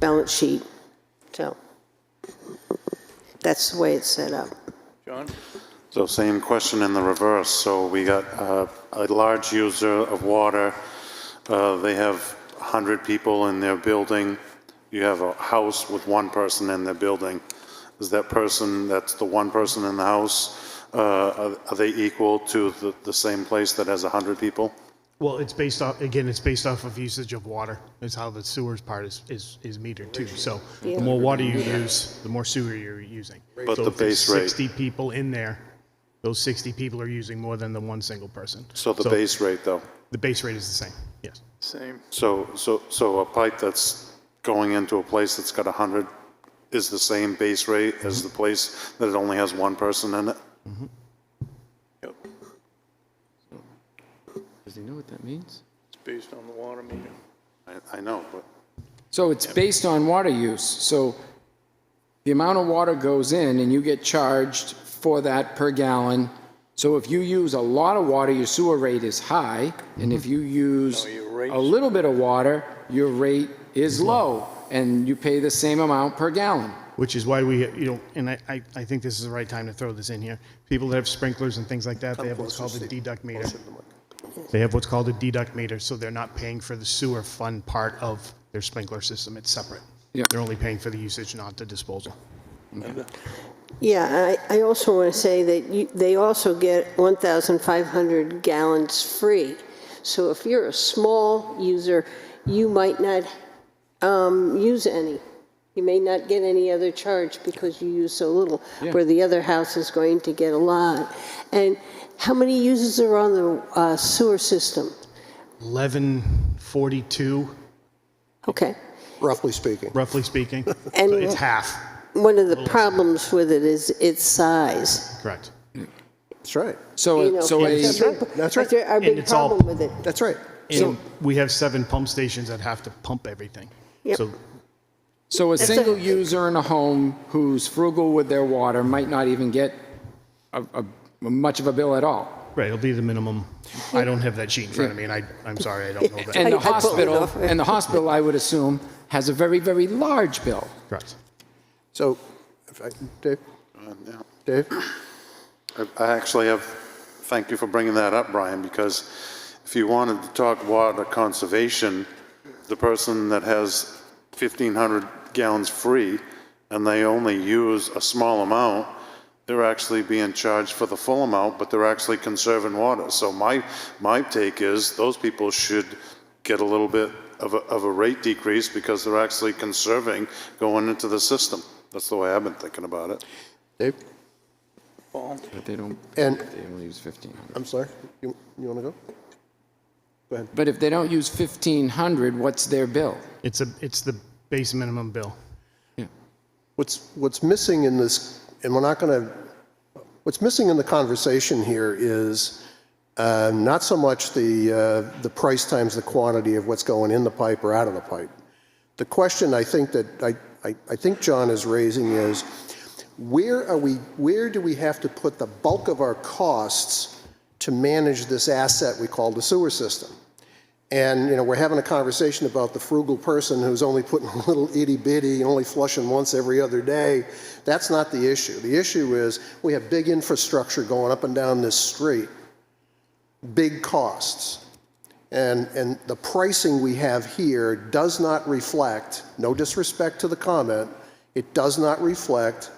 balance sheet. So that's the way it's set up. John? So same question in the reverse. So we got a large user of water. They have 100 people in their building. You have a house with one person in their building. Is that person, that's the one person in the house, are they equal to the same place that has 100 people? Well, it's based off, again, it's based off of usage of water. It's how the sewers part is metered too. So the more water you use, the more sewer you're using. But so the if there's base rate. 60 people in there, those 60 people are using more than the one single person. So the base rate though? The base rate is the same, yes. Same. So a pipe that's going into a place that's got 100 is the same base rate as the place that it only has one person in it? Yep. Does he know what that means? It's based on the water meter. I know, but So it's based on water use. So the amount of water goes in and you get charged for that per gallon. So if you use a lot of water, your sewer rate is high. And if you use No, your rate's- a little bit of water, your rate is low. And you pay the same amount per gallon. Which is why we, and I think this is the right time to throw this in here. People that have sprinklers and things like that, they have what's called a deduct meter. They have what's called a deduct meter, so they're not paying for the sewer fund part of their sprinkler system. It's separate. Yeah. They're only paying for the usage, not the disposal. Yeah, I also want to say that they also get 1,500 gallons free. So if you're a small user, you might not use any. You may not get any other charge because you use so little, where the other house is going to get a lot. And how many users are on the sewer system? 1142, Okay. Roughly speaking. roughly speaking. And- So it's half, One of the problems with it is its size. correct. That's right. So, You know, so that's a, our big- That's right. Our big it's all- problem with it. That's right. And we have 7 pump stations that have to pump everything. Yep. So a single user in a home who's frugal with their water might not even get much of a bill at all. right, it'll be the minimum. I don't have that sheet in front of me, and I'm sorry, I don't know that. And the I pulled it hospital, off. and the hospital, I would assume, has a very, very large bill. Correct. So, Dave? yeah. Dave? I actually have, thank you for bringing that up, Brian, because if you wanted to talk water conservation, the person that has 1,500 gallons free and they only use a small amount, they're actually being charged for the full amount, but they're actually conserving water. So my take is those people should get a little bit of a rate decrease because they're actually conserving going into the system. That's the way I've been thinking about it. Dave? Paul? But they don't, And, they only use 1,500. I'm sorry, you want to go? Go ahead. But if they don't use 1,500, what's their bill? It's the base minimum bill. What's missing in this, and we're not going to, what's missing in the conversation here is not so much the price times the quantity of what's going in the pipe or out of the pipe. The question I think that I think John is raising is, where do we have to put the bulk of our costs to manage this asset we call the sewer system? And, we're having a conversation about the frugal person who's only putting a little itty bitty and only flushing once every other day. That's not the issue. The issue is we have big infrastructure going up and down this street, big costs. And the pricing we have here does not reflect, no disrespect to the comment, it does not reflect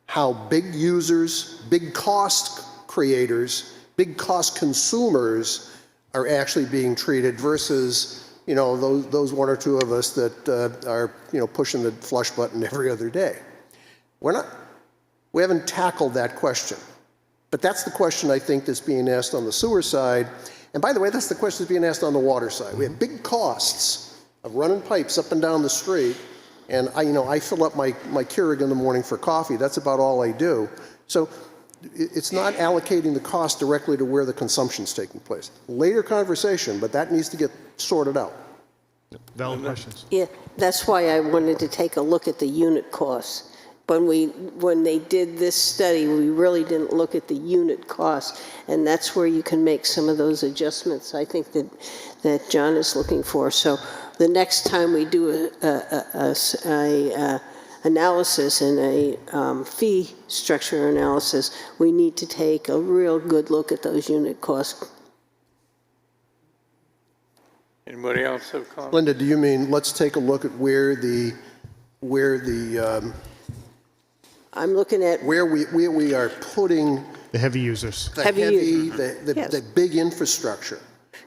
how big users, big cost creators, big cost consumers are actually being treated versus, those one or two of us that are, pushing the flush button every other day. We're We haven't tackled that question. But that's the question I think that's being asked on the sewer side. And by the way, that's the question that's being asked on the water side. We have big costs of running pipes up and down the street. And I fill up my Keurig in the morning for coffee. That's about all I do. So it's not allocating the cost directly to where the consumption's taking place. Later conversation, but that needs to get sorted out. Valid questions. Yeah, that's why I wanted to take a look at the unit costs. When they did this study, we really didn't look at the unit cost, and that's where you can make some of those adjustments, I think, that John is looking for. So the next time we do a analysis and a fee structure analysis, we need to take a real good look at those unit costs. Anybody else have comments? Linda, do you mean let's take a look at where I'm looking at where we are putting The heavy users. the Heavy yes. the big infrastructure,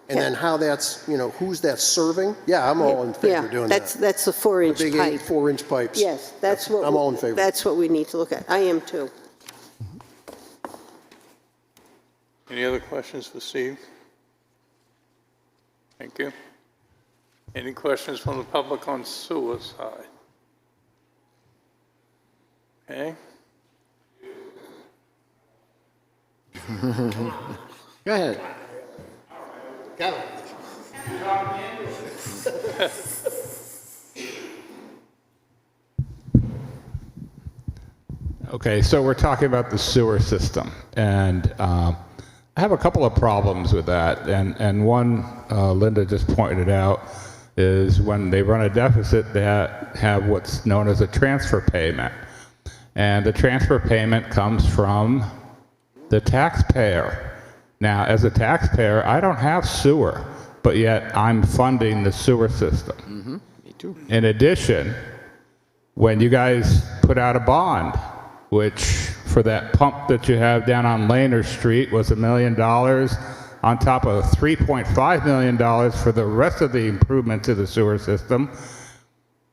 and then how that's, who's that serving? Yeah, I'm all in favor of doing that. That's the 4-inch Big pipe. 4-inch pipes. Yes, that's what. I'm all in favor. That's what we need to look at. I am too. Any other questions for Steve? Thank you. Any questions from the public on sewer side? Okay. Go ahead. Okay, so we're talking about the sewer system, and I have a couple of problems with that, and one Linda just pointed out is when they run a deficit, they have what's known as a transfer payment, and the transfer payment comes from the taxpayer. Now, as a taxpayer, I don't have sewer, but yet I'm funding the sewer system. Me too. In addition, when you guys put out a bond, which for that pump that you have down on Laner Street was $1 million, on top of $3.5 million for the rest of the improvement to the sewer system,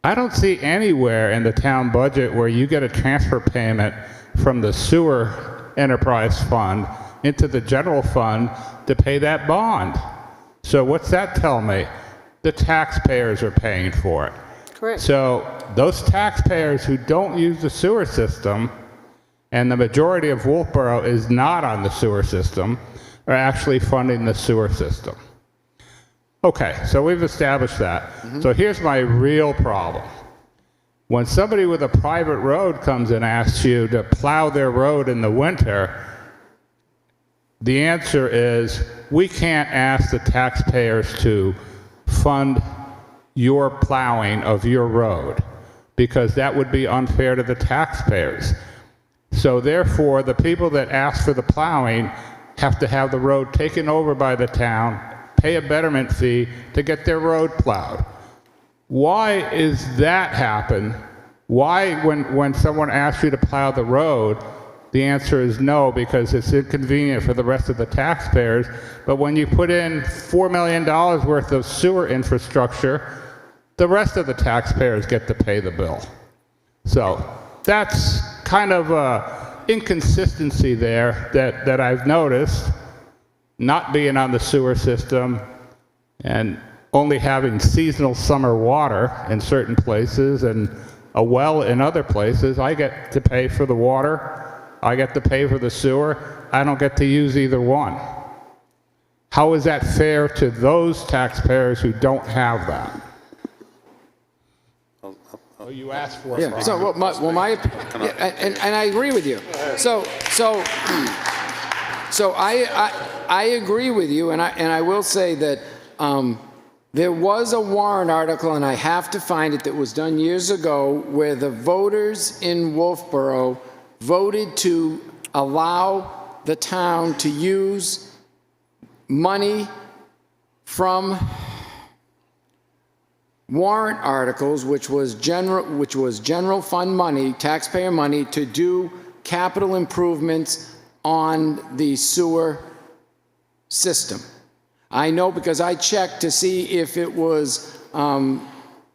I don't see anywhere in the town budget where you get a transfer payment from the sewer enterprise fund into the general fund to pay that bond. So what's that tell me? The taxpayers are paying for it. Correct. So those taxpayers who don't use the sewer system, and the majority of Wolfeboro is not on the sewer system, are actually funding the sewer system. Okay, so we've established that. So here's my real problem. When somebody with a private road comes and asks you to plow their road in the winter, the answer is, we can't ask the taxpayers to fund your plowing of your road, because that would be unfair to the taxpayers. So therefore, the people that ask for the plowing have to have the road taken over by the town, pay a betterment fee to get their road plowed. Why is that happen? Why, when someone asks you to plow the road, the answer is no, because it's inconvenient for the rest of the taxpayers. But when you put in $4 million worth of sewer infrastructure, the rest of the taxpayers get to pay the bill. So that's kind of a inconsistency there that I've noticed, not being on the sewer system and only having seasonal summer water in certain places and a well in other places. I get to pay for the water, I get to pay for the sewer, I don't get to use either one. How is that fair to those taxpayers who don't have that? Oh, you asked for it. Yeah. So, and I agree with you. So I agree with you, and I will say that there was a warrant article, and I have to find it, that was done years ago, where the voters in Wolfeboro voted to allow the town to use money from warrant articles, which was general fund money, taxpayer money, to do capital improvements on the sewer system. I know because I checked to see if it was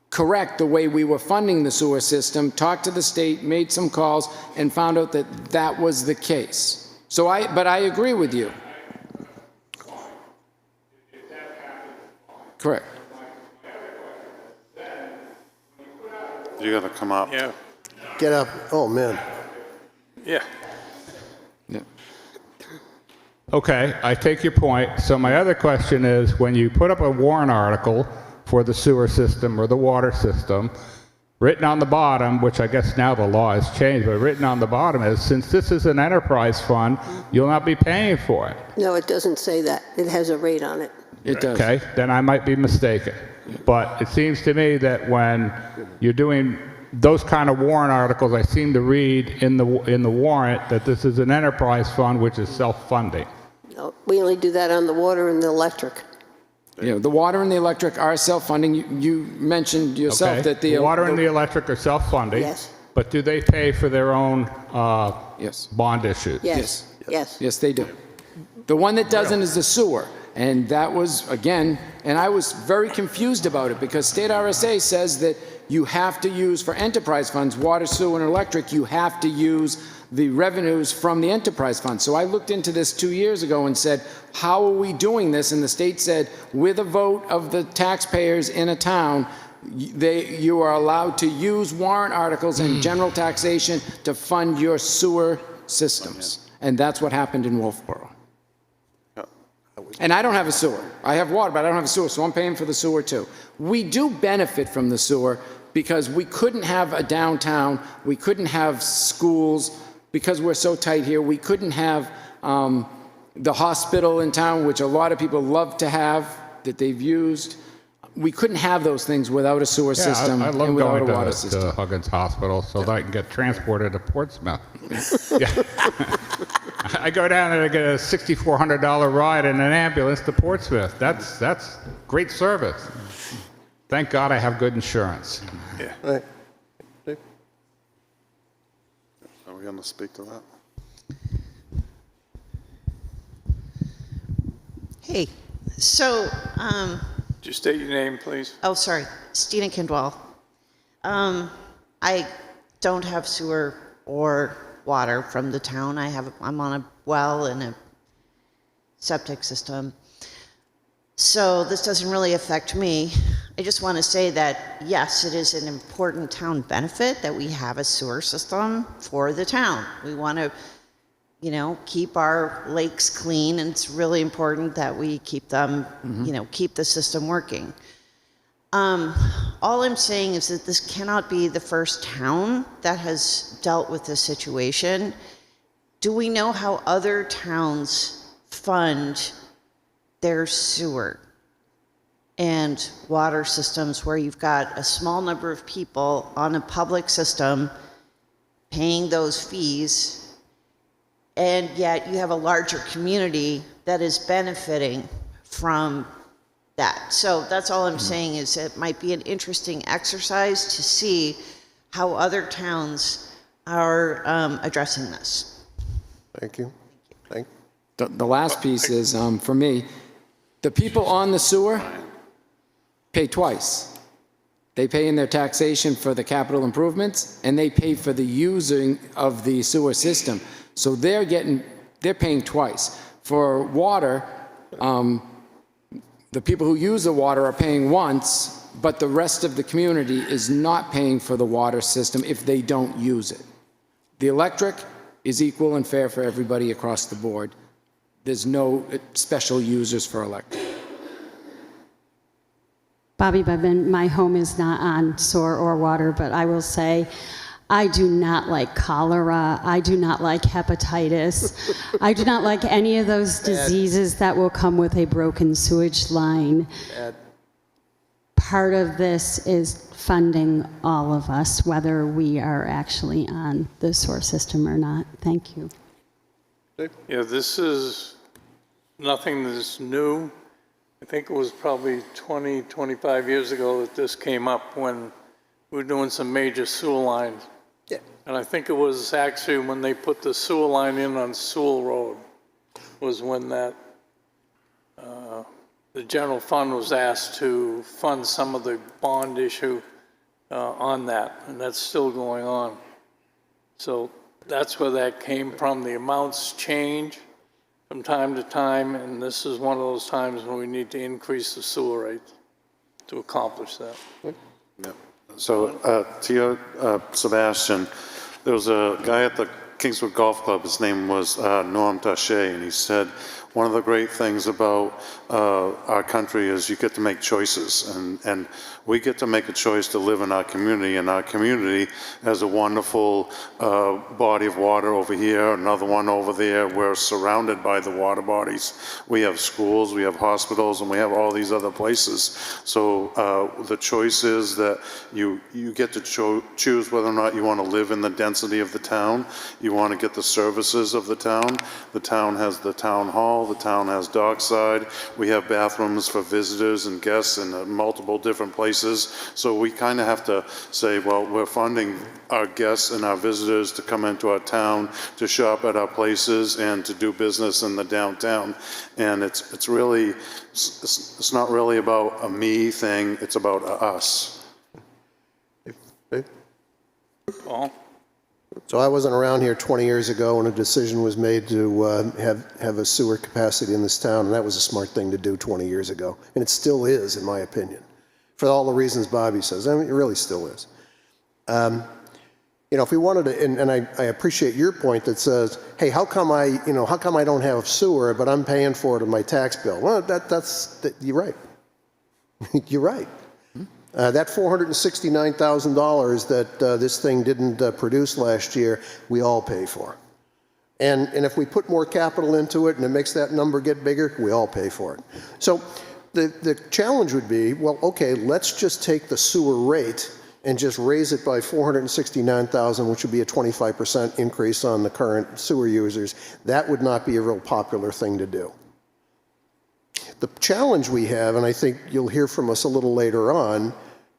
correct the way we were funding the sewer system, talked to the state, made some calls, and found out that that was the case. But I agree with you. Correct. You gotta come up. Yeah, Get up, oh, man. yeah. Yeah. Okay, I take your point. So my other question is, when you put up a warrant article for the sewer system or the water system, written on the bottom, which I guess now the law has changed, but written on the bottom is, since this is an enterprise fund, you'll not be paying for it. No, it doesn't say that. It has a rate on it. It does. Okay, then I might be mistaken. But it seems to me that when you're doing those kind of warrant articles, I seem to read in the warrant that this is an enterprise fund which is self-funding. No, we only do that on the water and the electric. You know, the water and the electric are self-funding. You mentioned yourself Okay, that the water and the electric are self-funding. Yes. But do they pay for their own Yes. bond issues? Yes, yes. Yes, they do. The one that doesn't is the sewer. And that was, again, and I was very confused about it because state RSA says that you have to use, for enterprise funds, water, sewer, and electric, you have to use the revenues from the enterprise fund. So I looked into this 2 years ago and said, how are we doing this? And the state said, with a vote of the taxpayers in a town, you are allowed to use warrant articles and general taxation to fund your sewer systems. And that's what happened in Wolfeboro. And I don't have a sewer. I have water, but I don't have a sewer, so I'm paying for the sewer too. We do benefit from the sewer because we couldn't have a downtown, we couldn't have schools, because we're so tight here, we couldn't have the hospital in town, which a lot of people love to have, that they've used. We couldn't have those things without a sewer system I love and without going a water to system. Huggins Hospital so that I can get transported to Portsmouth. Yeah. I go down and I get a $6,400 ride in an ambulance to Portsmouth. That's great service. Thank God I have good insurance. Yeah. Right. Are we gonna speak to that? Hey, so, Just state your name, please. oh, sorry, Stina Kindwall. I don't have sewer or water from the town. I'm on a well and a septic system. So this doesn't really affect me. I just want to say that, yes, it is an important town benefit that we have a sewer system for the town. We want to, keep our lakes clean, and it's really important that we keep them, keep the system working. All I'm saying is that this cannot be the first town that has dealt with this situation. Do we know how other towns fund their sewer and water systems where you've got a small number of people on a public system paying those fees, and yet you have a larger community that is benefiting from that? So that's all I'm saying, is it might be an interesting exercise to see how other towns are addressing this. Thank you. The last piece is, for me, the people on the sewer pay twice. They pay in their taxation for the capital improvements, and they pay for the using of the sewer system. So they're paying twice. For water, the people who use the water are paying once, but the rest of the community is not paying for the water system if they don't use it. The electric is equal and fair for everybody across the board. There's no special users for electric. Bobby Budman, my home is not on sewer or water, but I will say I do not like cholera. I do not like hepatitis. I do not like any of those diseases that will come with a broken sewage line. Part of this is funding all of us, whether we are actually on the sewer system or not. Thank you. Yeah, this is nothing that's new. I think it was probably 20, 25 years ago that this came up when we were doing some major sewer lines. Yeah. And I think it was actually when they put the sewer line in on Sewell Road was when that, the general fund was asked to fund some of the bond issue on that, and that's still going on. So that's where that came from. The amounts change from time to time, and this is one of those times when we need to increase the sewer rate to accomplish that. Yep. So to your, Sebastian, there was a guy at the Kingswood Golf Club, his name was Norm Taché, and he said, one of the great things about our country is you get to make choices, and we get to make a choice to live in our community, and our community has a wonderful body of water over here, another one over there. We're surrounded by the water bodies. We have schools, we have hospitals, and we have all these other places. So the choice is that you get to choose whether or not you want to live in the density of the town. You want to get the services of the town. The town has the town hall, the town has dockside. We have bathrooms for visitors and guests in multiple different places. So we kind of have to say, well, we're funding our guests and our visitors to come into our town, to shop at our places, and to do business in the downtown. And it's really, it's not really about a me thing, it's about a us. Paul? So I wasn't around here 20 years ago when a decision was made to have a sewer capacity in this town, and that was a smart thing to do 20 years ago. And it still is, in my opinion, for all the reasons Bobby says. I mean, it really still is. You know, if we wanted to, and I appreciate your point that says, hey, how come I don't have sewer, but I'm paying for it in my tax bill? Well, you're right. You're right. That $469,000 that this thing didn't produce last year, we all pay for. And if we put more capital into it and it makes that number get bigger, we all pay for it. So the challenge would be, well, okay, let's just take the sewer rate and just raise it by $469,000, which would be a 25% increase on the current sewer users. That would not be a real popular thing to do. The challenge we have, and I think you'll hear from us a little later on,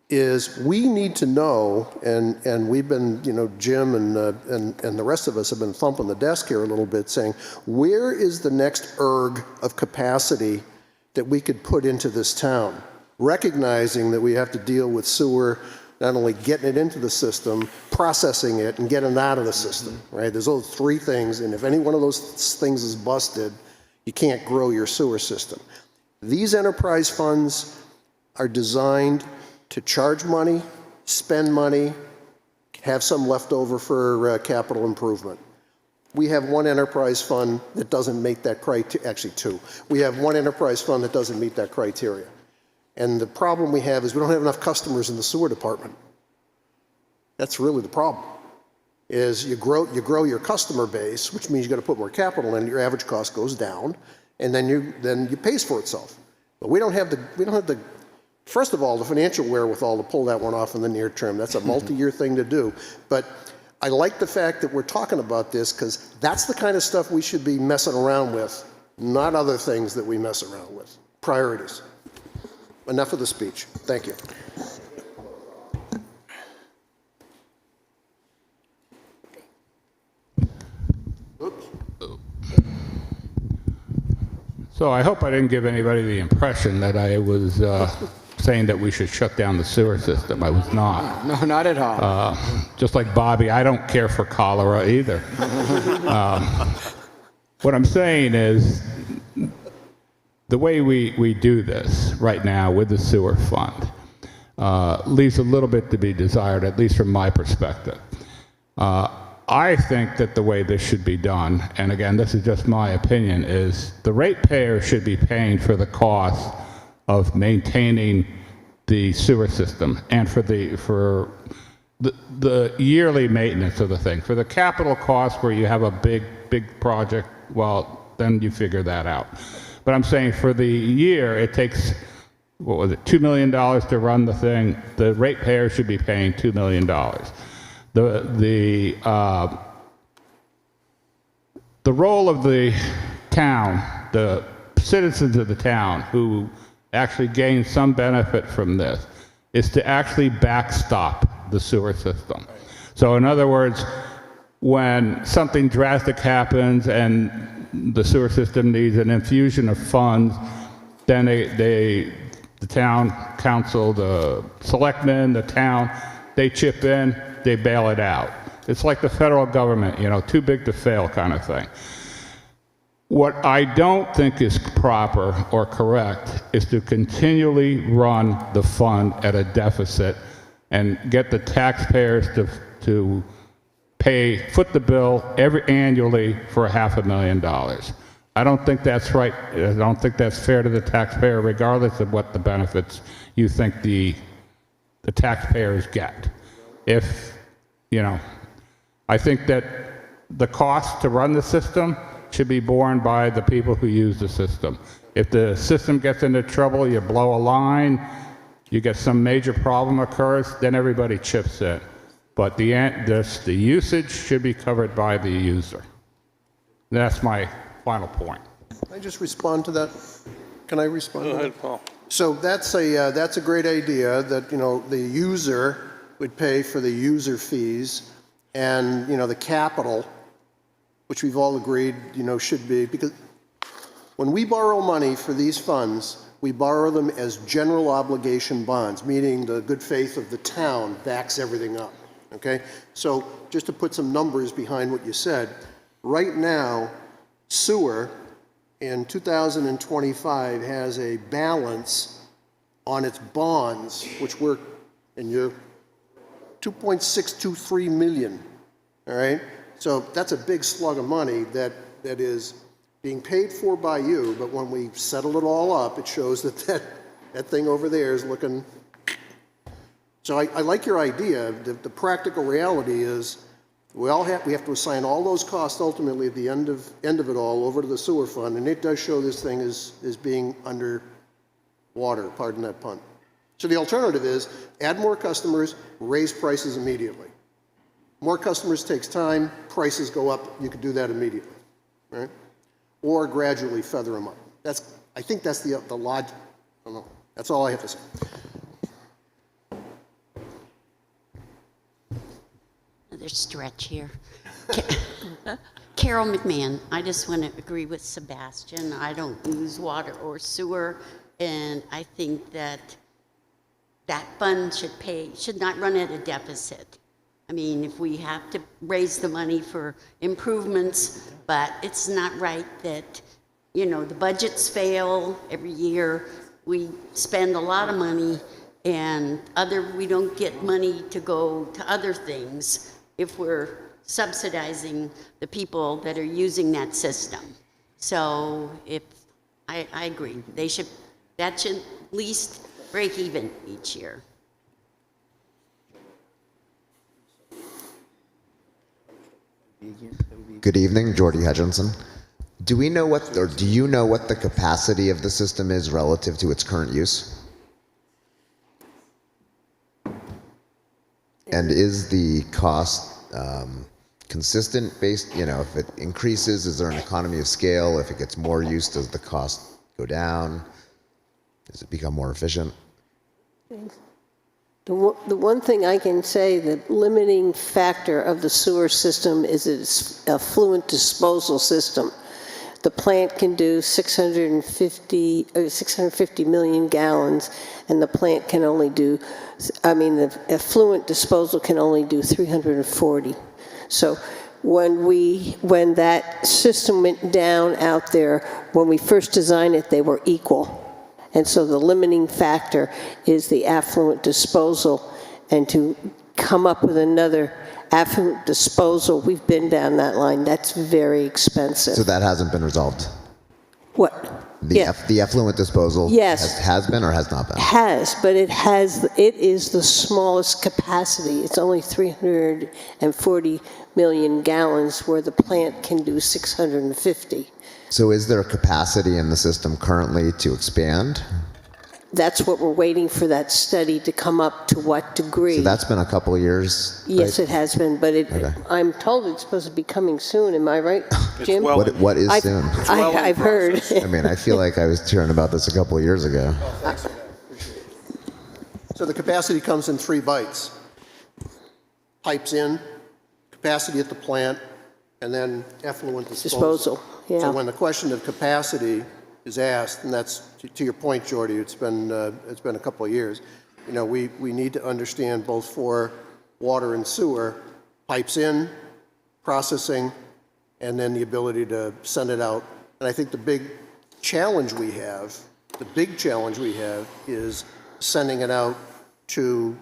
is we need to know, and we've been, you know, Jim and the rest of us have been thumping the desk here a little bit saying, where is the next erg of capacity that we could put into this town? Recognizing that we have to deal with sewer, not only getting it into the system, processing it, and getting it out of the system, right? There's those three things, and if any one of those things is busted, you can't grow your sewer system. These enterprise funds are designed to charge money, spend money, have some left over for capital improvement. We have one enterprise fund that doesn't meet that criteria, actually two. We have one enterprise fund that doesn't meet that criteria. And the problem we have is we don't have enough customers in the sewer department. That's really the problem. Is you grow your customer base, which means you got to put more capital in, your average cost goes down, and then it pays for itself. But we don't have the first of all, the financial wherewithal to pull that one off in the near term. That's a multi-year thing to do. But I like the fact that we're talking about this because that's the kind of stuff we should be messing around with, not other things that we mess around with. Priorities. Enough of the speech. Thank you. So I hope I didn't give anybody the impression that I was saying that we should shut down the sewer system. I was not. No, not at all. Just like Bobby, I don't care for cholera either. What I'm saying is the way we do this right now with the sewer fund leaves a little bit to be desired, at least from my perspective. I think that the way this should be done, and again, this is just my opinion, is the ratepayer should be paying for the cost of maintaining the sewer system and for the yearly maintenance of the thing. For the capital cost where you have a big project, well, then you figure that out. But I'm saying for the year, it takes, what was it, $2 million to run the thing. The ratepayer should be paying $2 million. The role of the town, the citizens of the town who actually gain some benefit from this, is to actually backstop the sewer system. So in other words, when something drastic happens and the sewer system needs an infusion of funds, then the town council, the selectmen, the town they chip in, they bail it out. It's like the federal government, too big to fail kind of thing. What I don't think is proper or correct is to continually run the fund at a deficit and get the taxpayers to foot the bill annually for $500,000. I don't think that's right. I don't think that's fair to the taxpayer, regardless of what the benefits you think the taxpayers get. I think that the cost to run the system should be borne by the people who use the system. If the system gets into trouble, you blow a line, you get some major problem occurs, then everybody chips in. But the usage should be covered by the user. That's my final point. Can I just respond to that? Can I respond to Go that? ahead, Paul. So that's a great idea that, the user would pay for the user fees and, the capital, which we've all agreed, should be, because when we borrow money for these funds, we borrow them as general obligation bonds, meaning the good faith of the town backs everything up, okay? So just to put some numbers behind what you said, right now, sewer in 2025 has a balance on its bonds, which were in your 2.623 million, all right? So that's a big slug of money that is being paid for by you, but when we settle it all up, it shows that thing over there is looking. So I like your idea. The practical reality is we have to assign all those costs ultimately at the end of it all over to the sewer fund, and it does show this thing is being under water, pardon that pun. So the alternative is add more customers, raise prices immediately. More customers takes time, prices go up, you could do that immediately, right? Or gradually feather them up. I think that's the logic. I don't know. That's all I have to say. Another stretch here. Carol McMahon, I just want to agree with Sebastian. I don't use water or sewer, and I think that fund should not run at a deficit. I mean, if we have to raise the money for improvements, but it's not right that, the budgets fail every year. We spend a lot of money and we don't get money to go to other things if we're subsidizing the people that are using that system. So I agree, that should at least break even each year. Good evening, Jordy Hutchinson. Do you know what the capacity of the system is relative to its current use? And is the cost consistent based, if it increases, is there an economy of scale? If it gets more use, does the cost go down? Does it become more efficient? The one thing I can say, the limiting factor of the sewer system is its effluent disposal system. The plant can do 650 million gallons, and the plant can only the effluent disposal can only do 340. So when that system went down out there, when we first designed it, they were equal. And so the limiting factor is the affluent disposal, and to come up with another affluent disposal, we've been down that line, that's very expensive. So that hasn't been resolved? What? The effluent disposal Yes. has been or has not been? Has, but it is the smallest capacity. It's only 340 million gallons where the plant can do 650. So is there a capacity in the system currently to expand? That's what we're waiting for, that study to come up, to what degree. So that's been a couple of years? Yes, right? it has been, but Okay. I'm told it's supposed to be coming soon. Am I right, Jim? What is soon? I've heard. I mean, I feel like I was hearing about this a couple of years ago. So the capacity comes in 3 bites. Pipes in, capacity at the plant, and then effluent disposal. Yeah. So when the question of capacity is asked, and that's to your point, Jordy, it's been a couple of years. We need to understand both for water and sewer, pipes in, processing, and then the ability to send it out. And I think the big challenge we have is sending it out to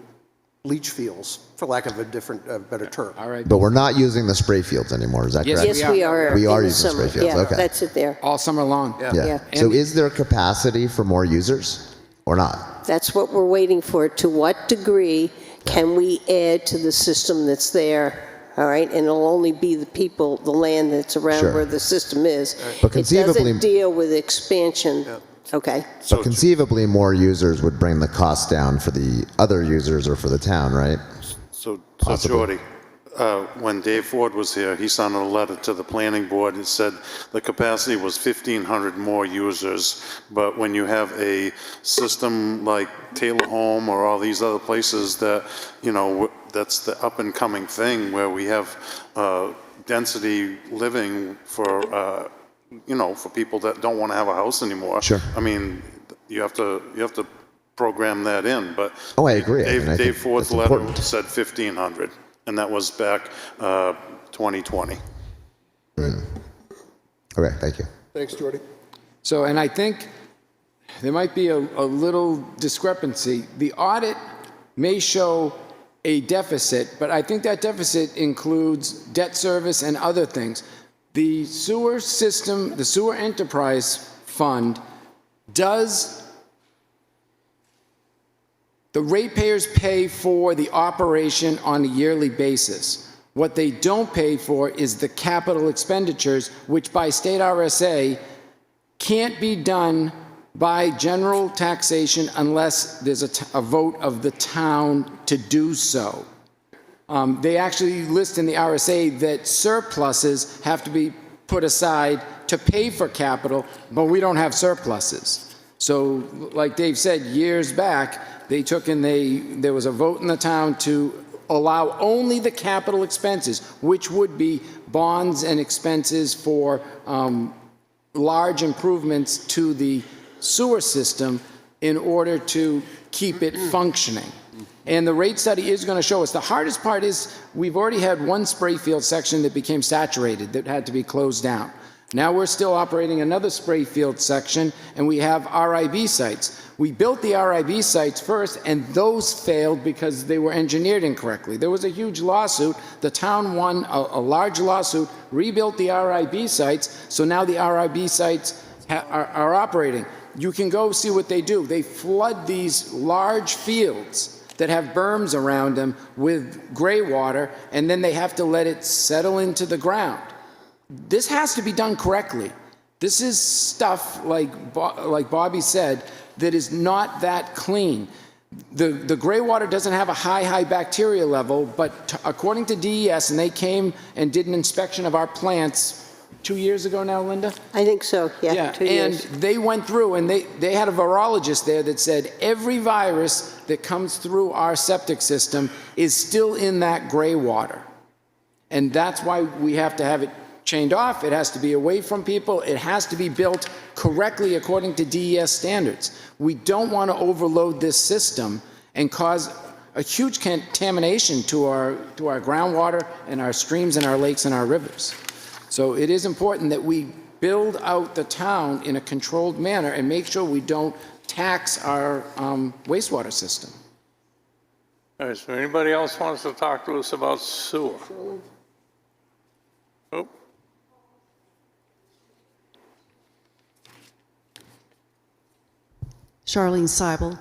leach fields, for lack of a better term. All right. But we're not using the spray fields anymore, is that Yes, correct? Yes, we are. We are in the using spray summer. fields, Yeah, okay. that's it there. All summer long. Yeah. So is there capacity for more users or not? That's what we're waiting for. To what degree can we add to the system that's there? All right, and it'll only be the people, the land that's around Sure. where the system is. But It conceivably- doesn't deal with expansion. Okay. But conceivably, more users would bring the cost down for the other users or for the town, right? So Possibly. Jordy, when Dave Ford was here, he sent a letter to the planning board. It said the capacity was 1,500 more users, but when you have a system like Taylor Home or all these other places that, you know, that's the up and coming thing where we have density living for, you know, for people that don't want to have a house anymore. Sure. I mean, you have to program that in, but. Oh, I agree. I mean, I Dave think Ford's that's letter important. said 1,500, and that was back 2020. Okay, thank you. Thanks, Jordy. So, and I think there might be a little discrepancy. The audit may show a deficit, but I think that deficit includes debt service and other things. The sewer system, the sewer enterprise fund does, the ratepayers pay for the operation on a yearly basis. What they don't pay for is the capital expenditures, which by state RSA can't be done by general taxation unless there's a vote of the town to do so. They actually list in the RSA that surpluses have to be put aside to pay for capital, but we don't have surpluses. So like Dave said, years back, they took and there was a vote in the town to allow only the capital expenses, which would be bonds and expenses for large improvements to the sewer system in order to keep it functioning. And the rate study is going to show us. The hardest part is we've already had one spray field section that became saturated that had to be closed down. Now we're still operating another spray field section, and we have RIB sites. We built the RIB sites first, and those failed because they were engineered incorrectly. There was a huge lawsuit. The town won a large lawsuit, rebuilt the RIB sites, so now the RIB sites are operating. You can go see what they do. They flood these large fields that have berms around them with gray water, and then they have to let it settle into the ground. This has to be done correctly. This is stuff, like Bobby said, that is not that clean. The gray water doesn't have a high bacteria level, but according to DES, and they came and did an inspection of our plants 2 years ago now, Linda? I think so, yeah, 2 years. And they went through and they had a virologist there that said every virus that comes through our septic system is still in that gray water. And that's why we have to have it chained off. It has to be away from people. It has to be built correctly according to DES standards. We don't want to overload this system and cause a huge contamination to our groundwater and our streams and our lakes and our rivers. So it is important that we build out the town in a controlled manner and make sure we don't tax our wastewater system. All right, so anybody else wants to talk to us about sewer? Oh. Charlene Seibel.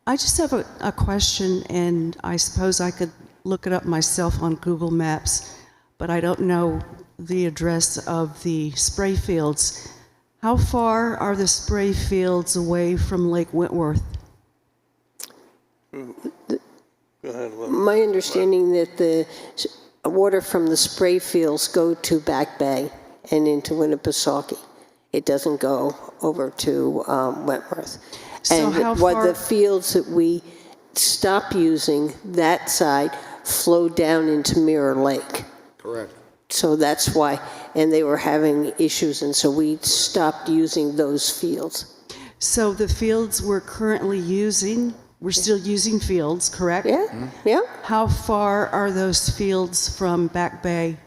I just have a question, and I suppose I could look it up myself on Google Maps, but I don't know the address of the spray fields. How far are the spray fields away from Lake Wentworth? Go ahead, Lynn. My understanding that the water from the spray fields go to Back Bay and into Winnipesaukee. It doesn't go over to Wentworth. So And how what far- the fields that we stop using, that side, flow down into Mirror Lake. Correct. So that's why, and they were having issues, and so we stopped using those fields. So the fields we're currently using We're still using fields, correct? Yeah, yeah. How far are those fields from Back Bay?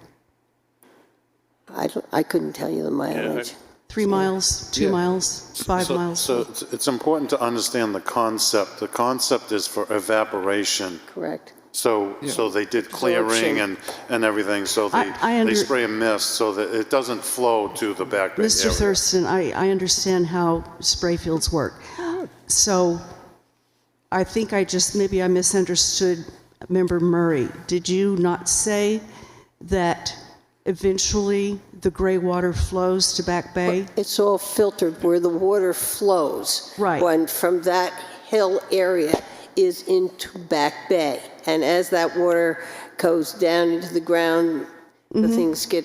I couldn't tell you the mileage. 3 miles, 2 miles, 5 miles? So it's important to understand the concept. The concept is for evaporation. Correct. So they did clearing and everything, so they spray a mist so that it doesn't flow to the Back Bay area. Mr. Thurston, I understand how spray fields work. So I think maybe I misunderstood Member Murray. Did you not say that eventually the gray water flows to Back Bay? It's all filtered where the water flows. Right. When from that hill area is into Back Bay. And as that water goes down into the ground, the things get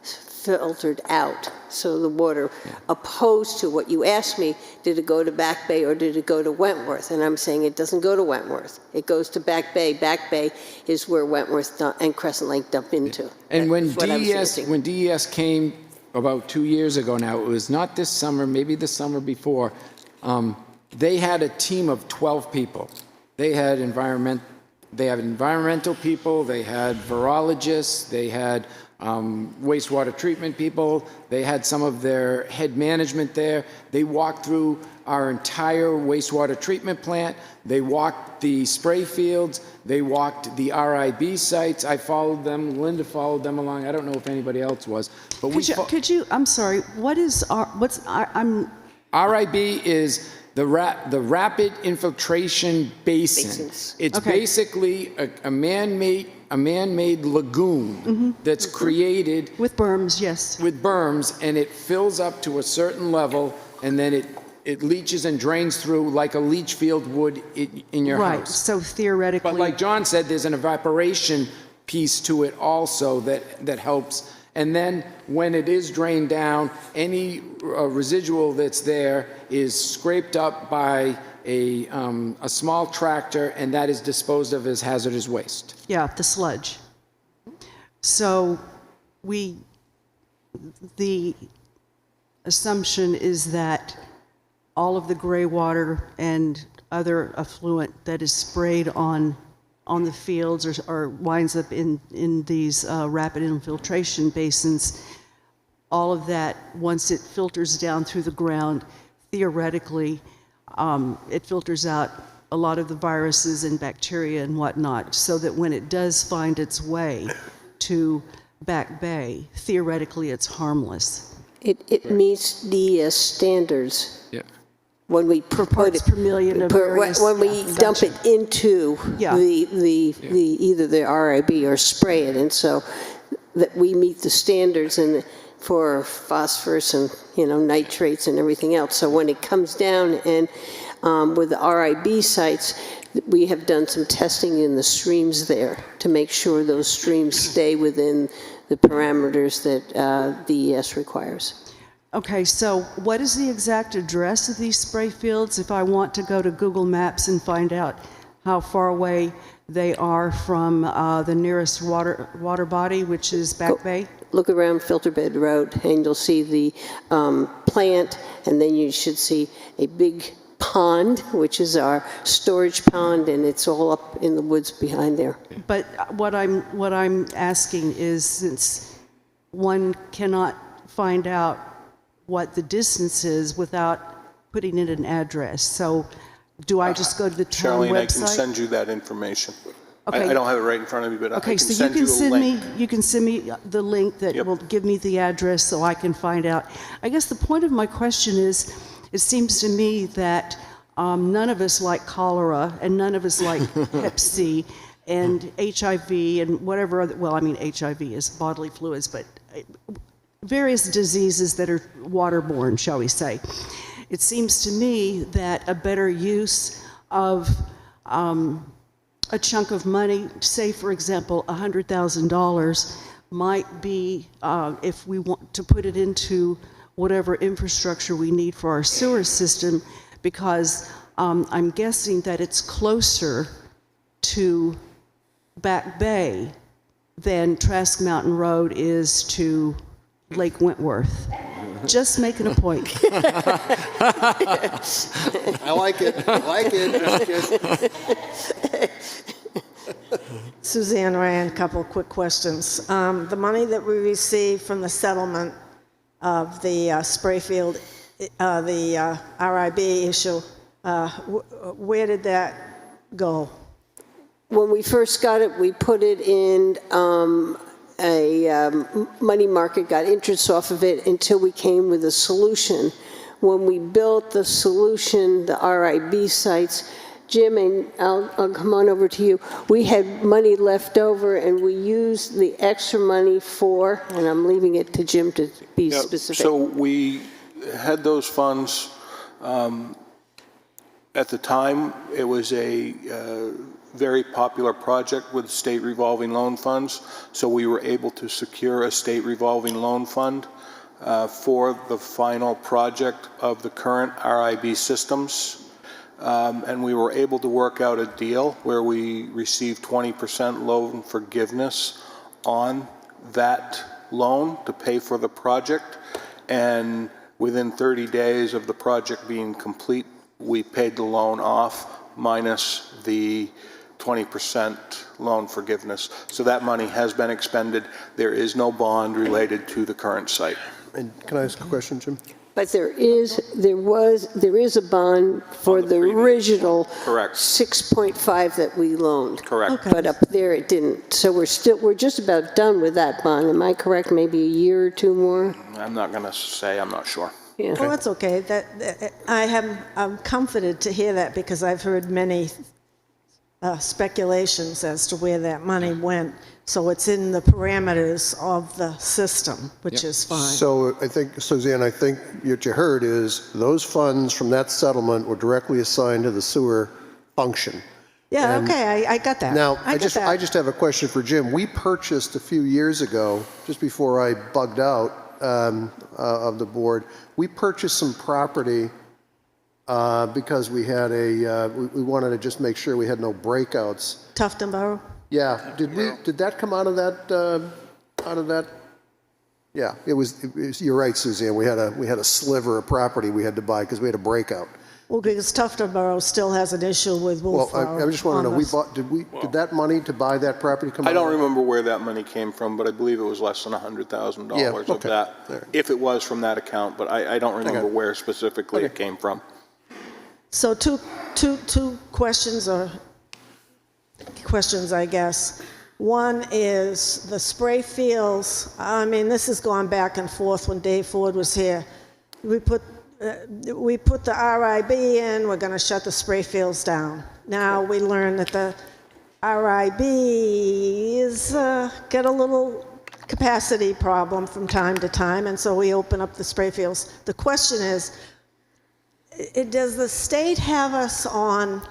filtered out. So the water, opposed to what you asked me, did it go to Back Bay or did it go to Wentworth? And I'm saying it doesn't go to Wentworth. It goes to Back Bay. Back Bay is where Wentworth and Crescent Lake dump into. And when That's what I was thinking. DES came about 2 years ago now, it was not this summer, maybe the summer before, they had a team of 12 people. They had environmental people, they had virologists, they had wastewater treatment people, they had some of their head management there. They walked through our entire wastewater treatment plant. They walked the spray fields. They walked the RIB sites. I followed them. Linda followed them along. I don't know if anybody else was, but I'm sorry, RIB is the rapid infiltration basin. It's basically a man-made lagoon that's created with berms, yes. With berms, and it fills up to a certain level, and then it leaches and drains through like a leach field would in your house. Right. So theoretically, but like John said, there's an evaporation piece to it also that helps. And then when it is drained down, any residual that's there is scraped up by a small tractor, and that is disposed of as hazardous waste. Yeah, the sludge. So the assumption is that all of the gray water and other effluent that is sprayed on the fields or winds up in these rapid infiltration basins, all of that, once it filters down through the ground, theoretically, it filters out a lot of the viruses and bacteria and whatnot, so that when it does find its way to Back Bay, theoretically it's harmless. It meets DES standards. Yeah. When we put it, per million of various, when we dump it into either the RIB or spray it, and so that we meet the standards and for phosphorus and nitrates and everything else. So when it comes down and with the RIB sites, we have done some testing in the streams there to make sure those streams stay within the parameters that DES requires. Okay, so what is the exact address of these spray fields if I want to go to Google Maps and find out how far away they are from the nearest water body, which is Back Bay? Look around Filter Bed Road and you'll see the plant, and then you should see a big pond, which is our storage pond, and it's all up in the woods behind there. But what I'm asking is, since one cannot find out what the distance is without putting in an address, so do I just go to the town Charlene, website? I can send you that information. Okay. I don't have it right in front of me, but I can so send you a link. You can send me the link that will give me the address so I can find out. I guess the point of my question is, it seems to me that none of us like cholera, and none of us like Hep C, and HIV, and whatever other, well, I mean, HIV is bodily fluids, but various diseases that are waterborne, shall we say. It seems to me that a better use of a chunk of money, say for example $100,000, might be, if we want to put it into whatever infrastructure we need for our sewer system, because I'm guessing that it's closer to Back Bay than Trask Mountain Road is to Lake Wentworth. Just making a point. I like it, I like it. Suzanne Ryan, couple quick questions. The money that we received from the settlement of the Sprayfield, the RIB issue, where did that go? When we first got it, we put it in a money market, got interest off of it until we came with a solution. When we built the solution, the RIB sites, Jim, and I'll come on over to you, we had money left over and we used the extra money for, and I'm leaving it to Jim to be specific. So we had those funds. At the time, it was a very popular project with state revolving loan funds, so we were able to secure a state revolving loan fund for the final project of the current RIB systems. And we were able to work out a deal where we received 20% loan forgiveness on that loan to pay for the project. And within 30 days of the project being complete, we paid the loan off minus the 20% loan forgiveness. So that money has been expended. There is no bond related to the current site. And can I ask a question, Jim? But there is a bond for the original Correct. 6.5 that we loaned. Correct. Okay. But up there it didn't. So we're just about done with that bond. Am I correct? Maybe a year or two more? I'm not going to say, I'm not sure. Yeah. Well, that's okay. I'm comforted to hear that because I've heard many speculations as to where that money went. So it's in the parameters of the system, which is fine. So I think, Suzanne, I think what you heard is those funds from that settlement were directly assigned to the sewer function. Yeah, And okay, I got that. Now, I get that. just have a question for Jim. We purchased a few years ago, just before I bugged out of the board, we purchased some property because we had we wanted to just make sure we had no breakouts. Tuftonboro? Yeah, did that come out of that? Yeah, it was, you're right, Suzanne, we had a sliver of property we had to buy because we had a breakout. Well, because Tuftonboro still has an issue with Wolfeboro. Well, I just want to know, did that money to buy that property come out? I don't remember where that money came from, but I believe it was less than $100,000 Yeah, of okay. that, There. if it was from that account, but I don't remember where specifically it came from. So two questions, I guess. One is the spray fields. I mean, this has gone back and forth when Dave Ford was here. We put the RIB in, we're going to shut the spray fields down. Now we learn that the RIB is get a little capacity problem from time to time, and so we open up the spray fields. The question is, does the state have us on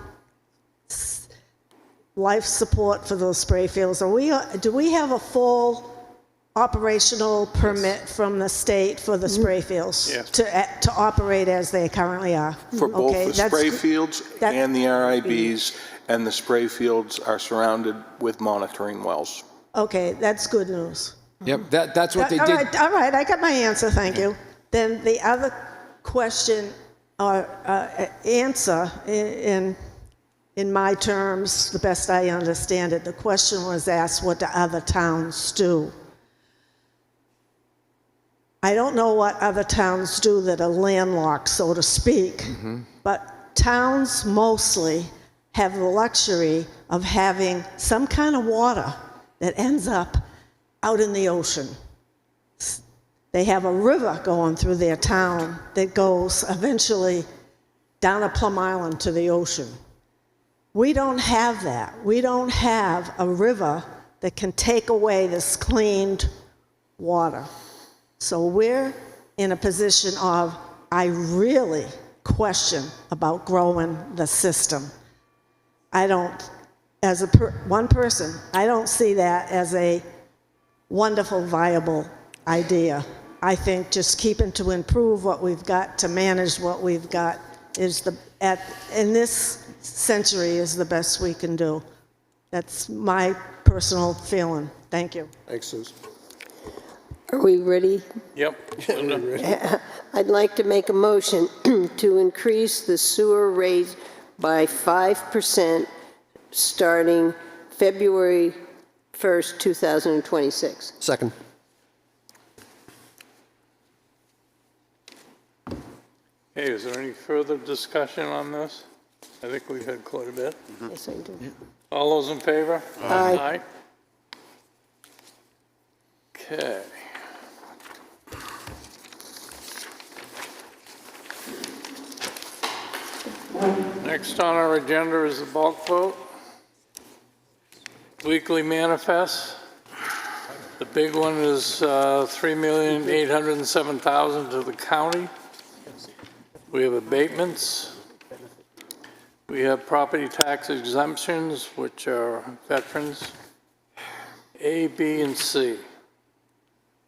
life support for those spray fields? Do we have a full operational permit from the state for the spray fields to operate as they currently are? For both the spray fields that- and the RIBs, and the spray fields are surrounded with monitoring wells. Okay, that's good news. Yep, that's what they All did. right, I got my answer, thank you. Then the other question or answer in my terms, the best I understand it, the question was asked, what do other towns do? I don't know what other towns do that are landlocked, so to speak, but towns mostly have the luxury of having some kind of water that ends up out in the ocean. They have a river going through their town that goes eventually down a Plum Island to the ocean. We don't have that. We don't have a river that can take away this cleaned water. So we're in a position of, I really question about growing the system. I don't, as one person, I don't see that as a wonderful, viable idea. I think just keeping to improve what we've got, to manage what we've got, is in this century is the best we can do. That's my personal feeling. Thank you. Thanks, Suze. Are we ready? Yep. I'd like to make a motion to increase the sewer rate by 5% starting February 1st, 2026. Second. Hey, is there any further discussion on this? I think we've had quite a bit. Yes, I do. All those in favor? Aye. Okay. Next on our agenda is the bulk vote. Weekly manifest. The big one is $3,807,000 to the county. We have abatements. We have property tax exemptions, which are veterans, A, B, and C.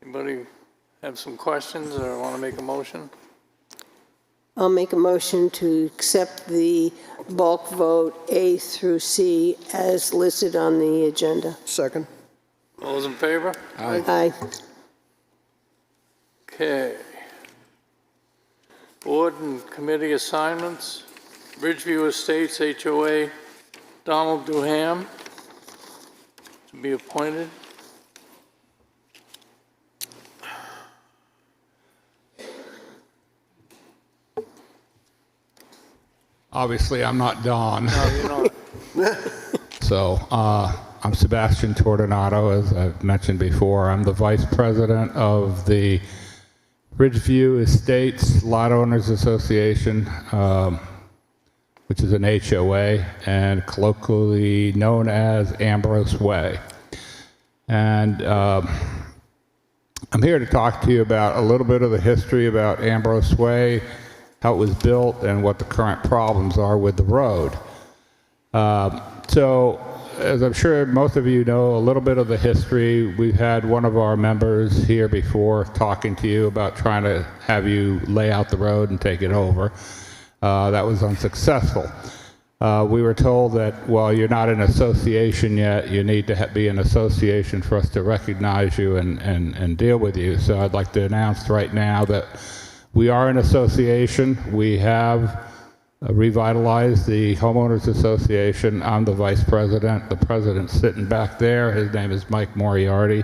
Anybody have some questions or want to make a motion? I'll make a motion to accept the bulk vote A through C as listed on the agenda. Second. All those in favor? Aye. Okay. Board and committee assignments. Ridgeview Estates HOA, Donald Duham to be appointed. Obviously, I'm not Don. No, you're not. So I'm Sebastian Tordonato, as I've mentioned before. I'm the vice president of the Ridgeview Estates Lot Owners Association, which is an HOA and colloquially known as Ambrose Way. And I'm here to talk to you about a little bit of the history about Ambrose Way, how it was built, and what the current problems are with the road. So, as I'm sure most of you know, a little bit of the history. We've had one of our members here before talking to you about trying to have you lay out the road and take it over. That was unsuccessful. We were told that, well, you're not an association yet. You need to be an association for us to recognize you and deal with you. So I'd like to announce right now that we are an association. We have revitalized the Homeowners Association. I'm the vice president. The president's sitting back there. His name is Mike Moriarty.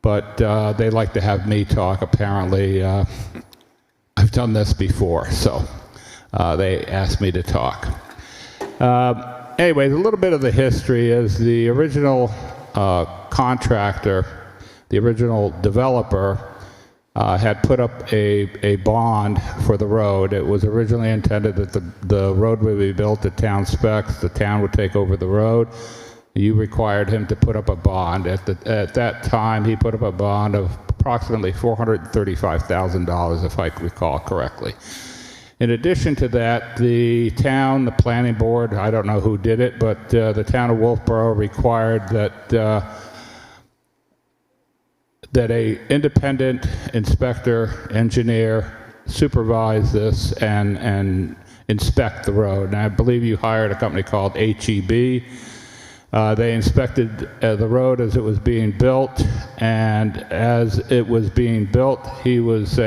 But they like to have me talk, apparently. I've done this before, so they asked me to talk. Anyways, a little bit of the history is the original contractor, the original developer, had put up a bond for the road. It was originally intended that the road would be built to town specs. The town would take over the road. You required him to put up a bond. At that time, he put up a bond of approximately $435,000, if I recall correctly. In addition to that, the town, the planning board, I don't know who did it, but the town of Wolfeboro required that a independent inspector, engineer, supervise this and inspect the road. And I believe you hired a company called HEB. They inspected the road as it was being built, and as it was being built, he was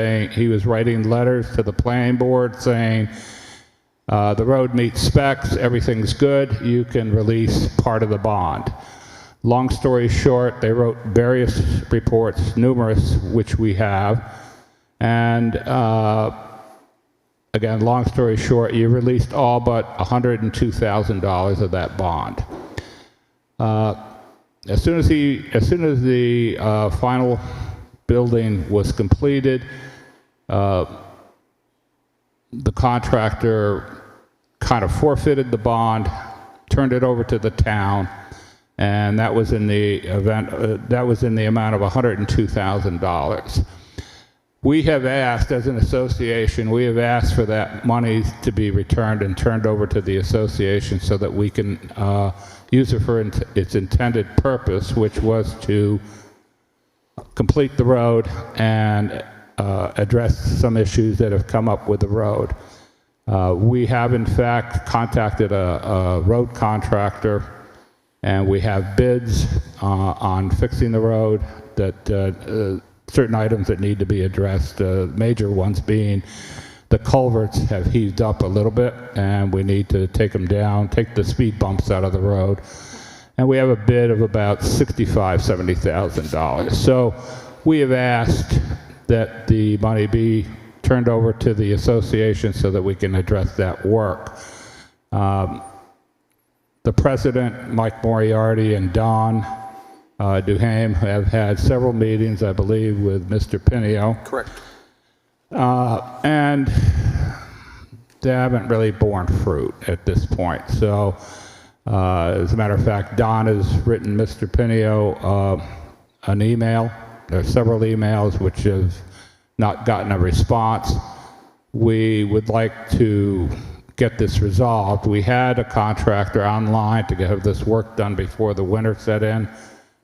writing letters to the planning board saying, the road meets specs, everything's good, you can release part of the bond. Long story short, they wrote various reports, numerous, which we have, and again, long story short, you released all but $102,000 of that bond. As soon as the final building was completed, the contractor kind of forfeited the bond, turned it over to the town, and that was in the amount of $102,000. We have asked, as an association, we have asked for that money to be returned and turned over to the association so that we can use it for its intended purpose, which was to complete the road and address some issues that have come up with the road. We have, in fact, contacted a road contractor, and we have bids on fixing the road that certain items that need to be addressed, major ones being the culverts have heaved up a little bit, and we need to take them down, take the speed bumps out of the road. And we have a bid of about $70,000. So we have asked that the money be turned over to the association so that we can address that work. The president, Mike Moriarty, and Don Duhame have had several meetings, I believe, with Mr. Pinio. Correct. And they haven't really borne fruit at this point. So, as a matter of fact, Don has written Mr. Pinio an email. There are several emails which have not gotten a response. We would like to get this resolved. We had a contractor online to have this work done before the winter set in,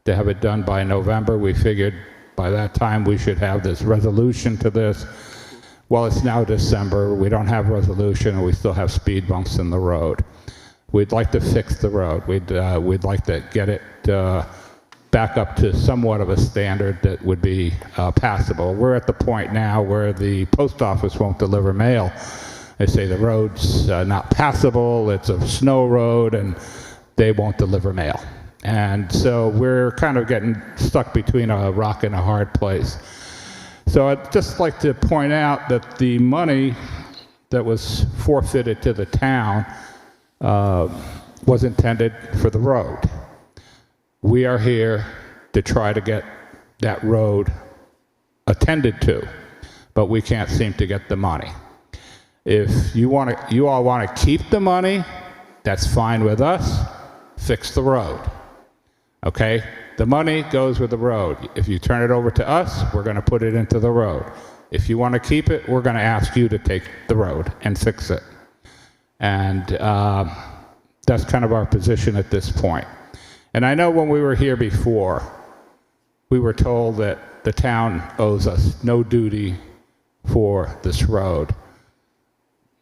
to have it done by November. We figured by that time we should have this resolution to this. Well, it's now December. We don't have resolution, and we still have speed bumps in the road. We'd like to fix the road. We'd like to get it back up to somewhat of a standard that would be passable. We're at the point now where the post office won't deliver mail. They say the road's not passable, it's a snow road, and they won't deliver mail. And so we're kind of getting stuck between a rock and a hard place. So I'd just like to point out that the money that was forfeited to the town was intended for the road. We are here to try to get that road attended to, but we can't seem to get the money. If you all want to keep the money, that's fine with us. Fix the road. Okay? The money goes with the road. If you turn it over to us, we're going to put it into the road. If you want to keep it, we're going to ask you to take the road and fix it. And that's kind of our position at this point. And I know when we were here before, we were told that the town owes us no duty for this road.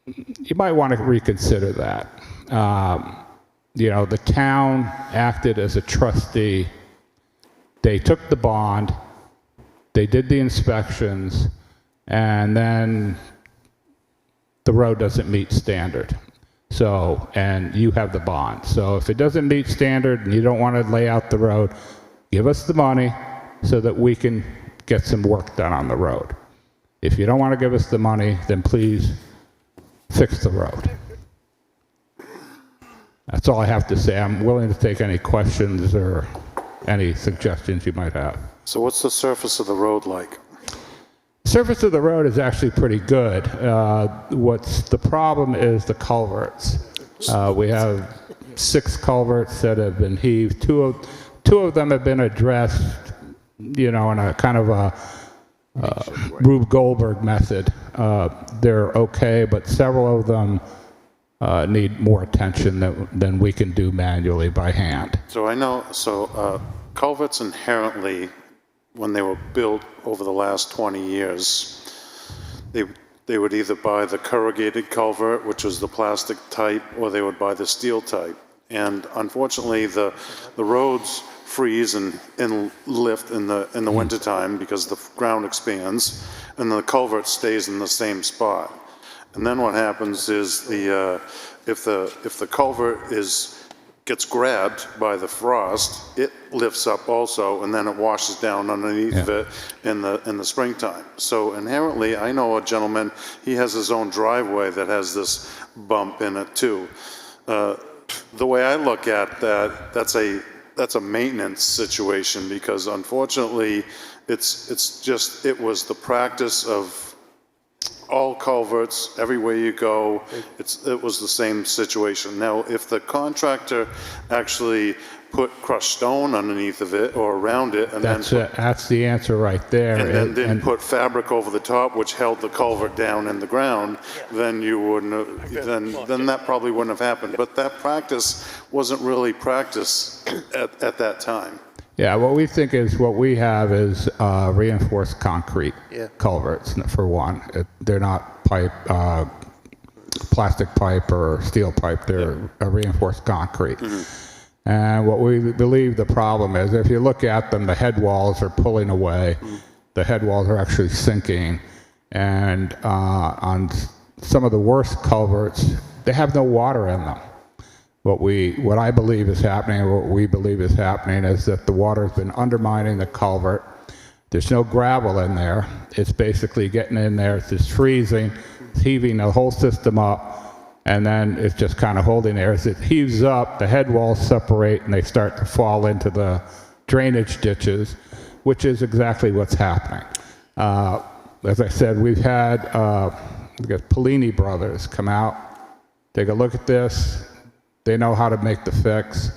You might want to reconsider that. You know, the town acted as a trustee. They took the bond, they did the inspections, and then the road doesn't meet standard. So, and you have the bond. So if it doesn't meet standard and you don't want to lay out the road, give us the money so that we can get some work done on the road. If you don't want to give us the money, then please fix the road. That's all I have to say. I'm willing to take any questions or any suggestions you might have. So what's the surface of the road like? Surface of the road is actually pretty good. What's the problem is the culverts. We have 6 culverts that have been heaved. Two of them have been addressed, you know, in a kind of a Rube Goldberg method. They're okay, but several of them need more attention than we can do manually by hand. So I know, culverts inherently, when they were built over the last 20 years, they would either buy the corrugated culvert, which was the plastic type, or they would buy the steel type. And unfortunately, the roads freeze and lift in the wintertime because the ground expands, and the culvert stays in the same spot. And then what happens is if the culvert gets grabbed by the frost, it lifts up also, and then it washes down underneath of it in the springtime. So inherently, I know a gentleman, he has his own driveway that has this bump in it too. The way I look at that, that's a maintenance situation, because unfortunately, it was the practice of all culverts, everywhere you go, it was the same situation. Now, if the contractor actually put crushed stone underneath of it or around it, and that's the answer right there. And then didn't put fabric over the top, which held the culvert down in the ground, then you wouldn't have, then that probably wouldn't have happened. But that practice wasn't really practiced at that time. Yeah, what we have is reinforced concrete culverts, for one. They're not plastic pipe or steel pipe, they're a reinforced concrete. Mm-hmm. And what we believe the problem is, if you look at them, the head walls are pulling away, the head walls are actually sinking. And on some of the worst culverts, they have no water in them. What I believe is happening, or what we believe is happening, is that the water has been undermining the culvert. There's no gravel in there. It's basically getting in there. It's just freezing, it's heaving the whole system up, and then it's just kind of holding there. As it heaves up, the head walls separate, and they start to fall into the drainage ditches, which is exactly what's happening. As I said, we've had the Pellini brothers come out, take a look at this. They know how to make the fix.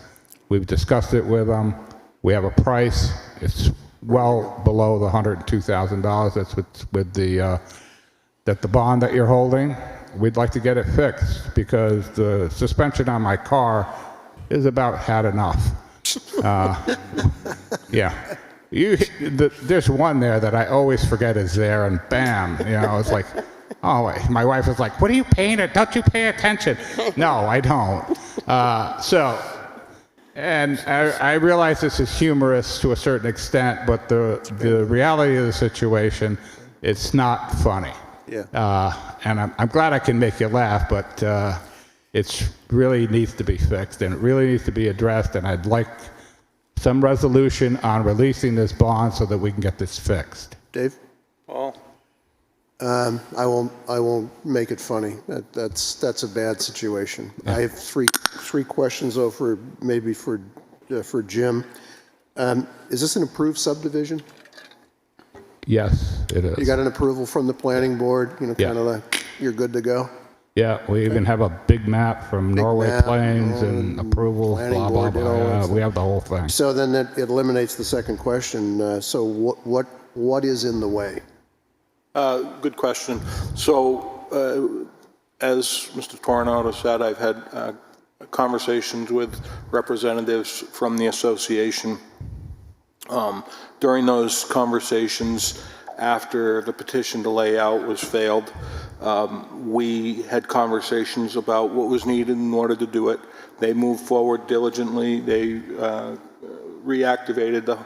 We've discussed it with them. We have a price. It's well below the $102,000 that's with the bond that you're holding. We'd like to get it fixed because the suspension on my car is about had enough. Yeah. There's one there that I always forget is there, and bam, it's like, oh, my wife was like, what are you paying it? Don't you pay attention? No, I don't. And I realize this is humorous to a certain extent, but the reality of the situation, it's not funny. Yeah. And I'm glad I can make you laugh, but it really needs to be fixed, and it really needs to be addressed, and I'd like some resolution on releasing this bond so that we can get this fixed. Dave? Paul? I won't make it funny. That's a bad situation. Yeah. I have three questions though for Jim. Is this an approved subdivision? Yes, it is. You got an approval from the planning board? Yeah. Kind of like you're good to go. Yeah, we even have a big map from Norway map, Plains and approval, planning blah, blah, board, blah. Yeah, it's- we have the whole thing. So then it eliminates the second question. So what is in the way? Good question. So, as Mr. Tornado said, I've had conversations with representatives from the association. During those conversations, after the petition to lay out was failed, we had conversations about what was needed in order to do it. They moved forward diligently. They reactivated the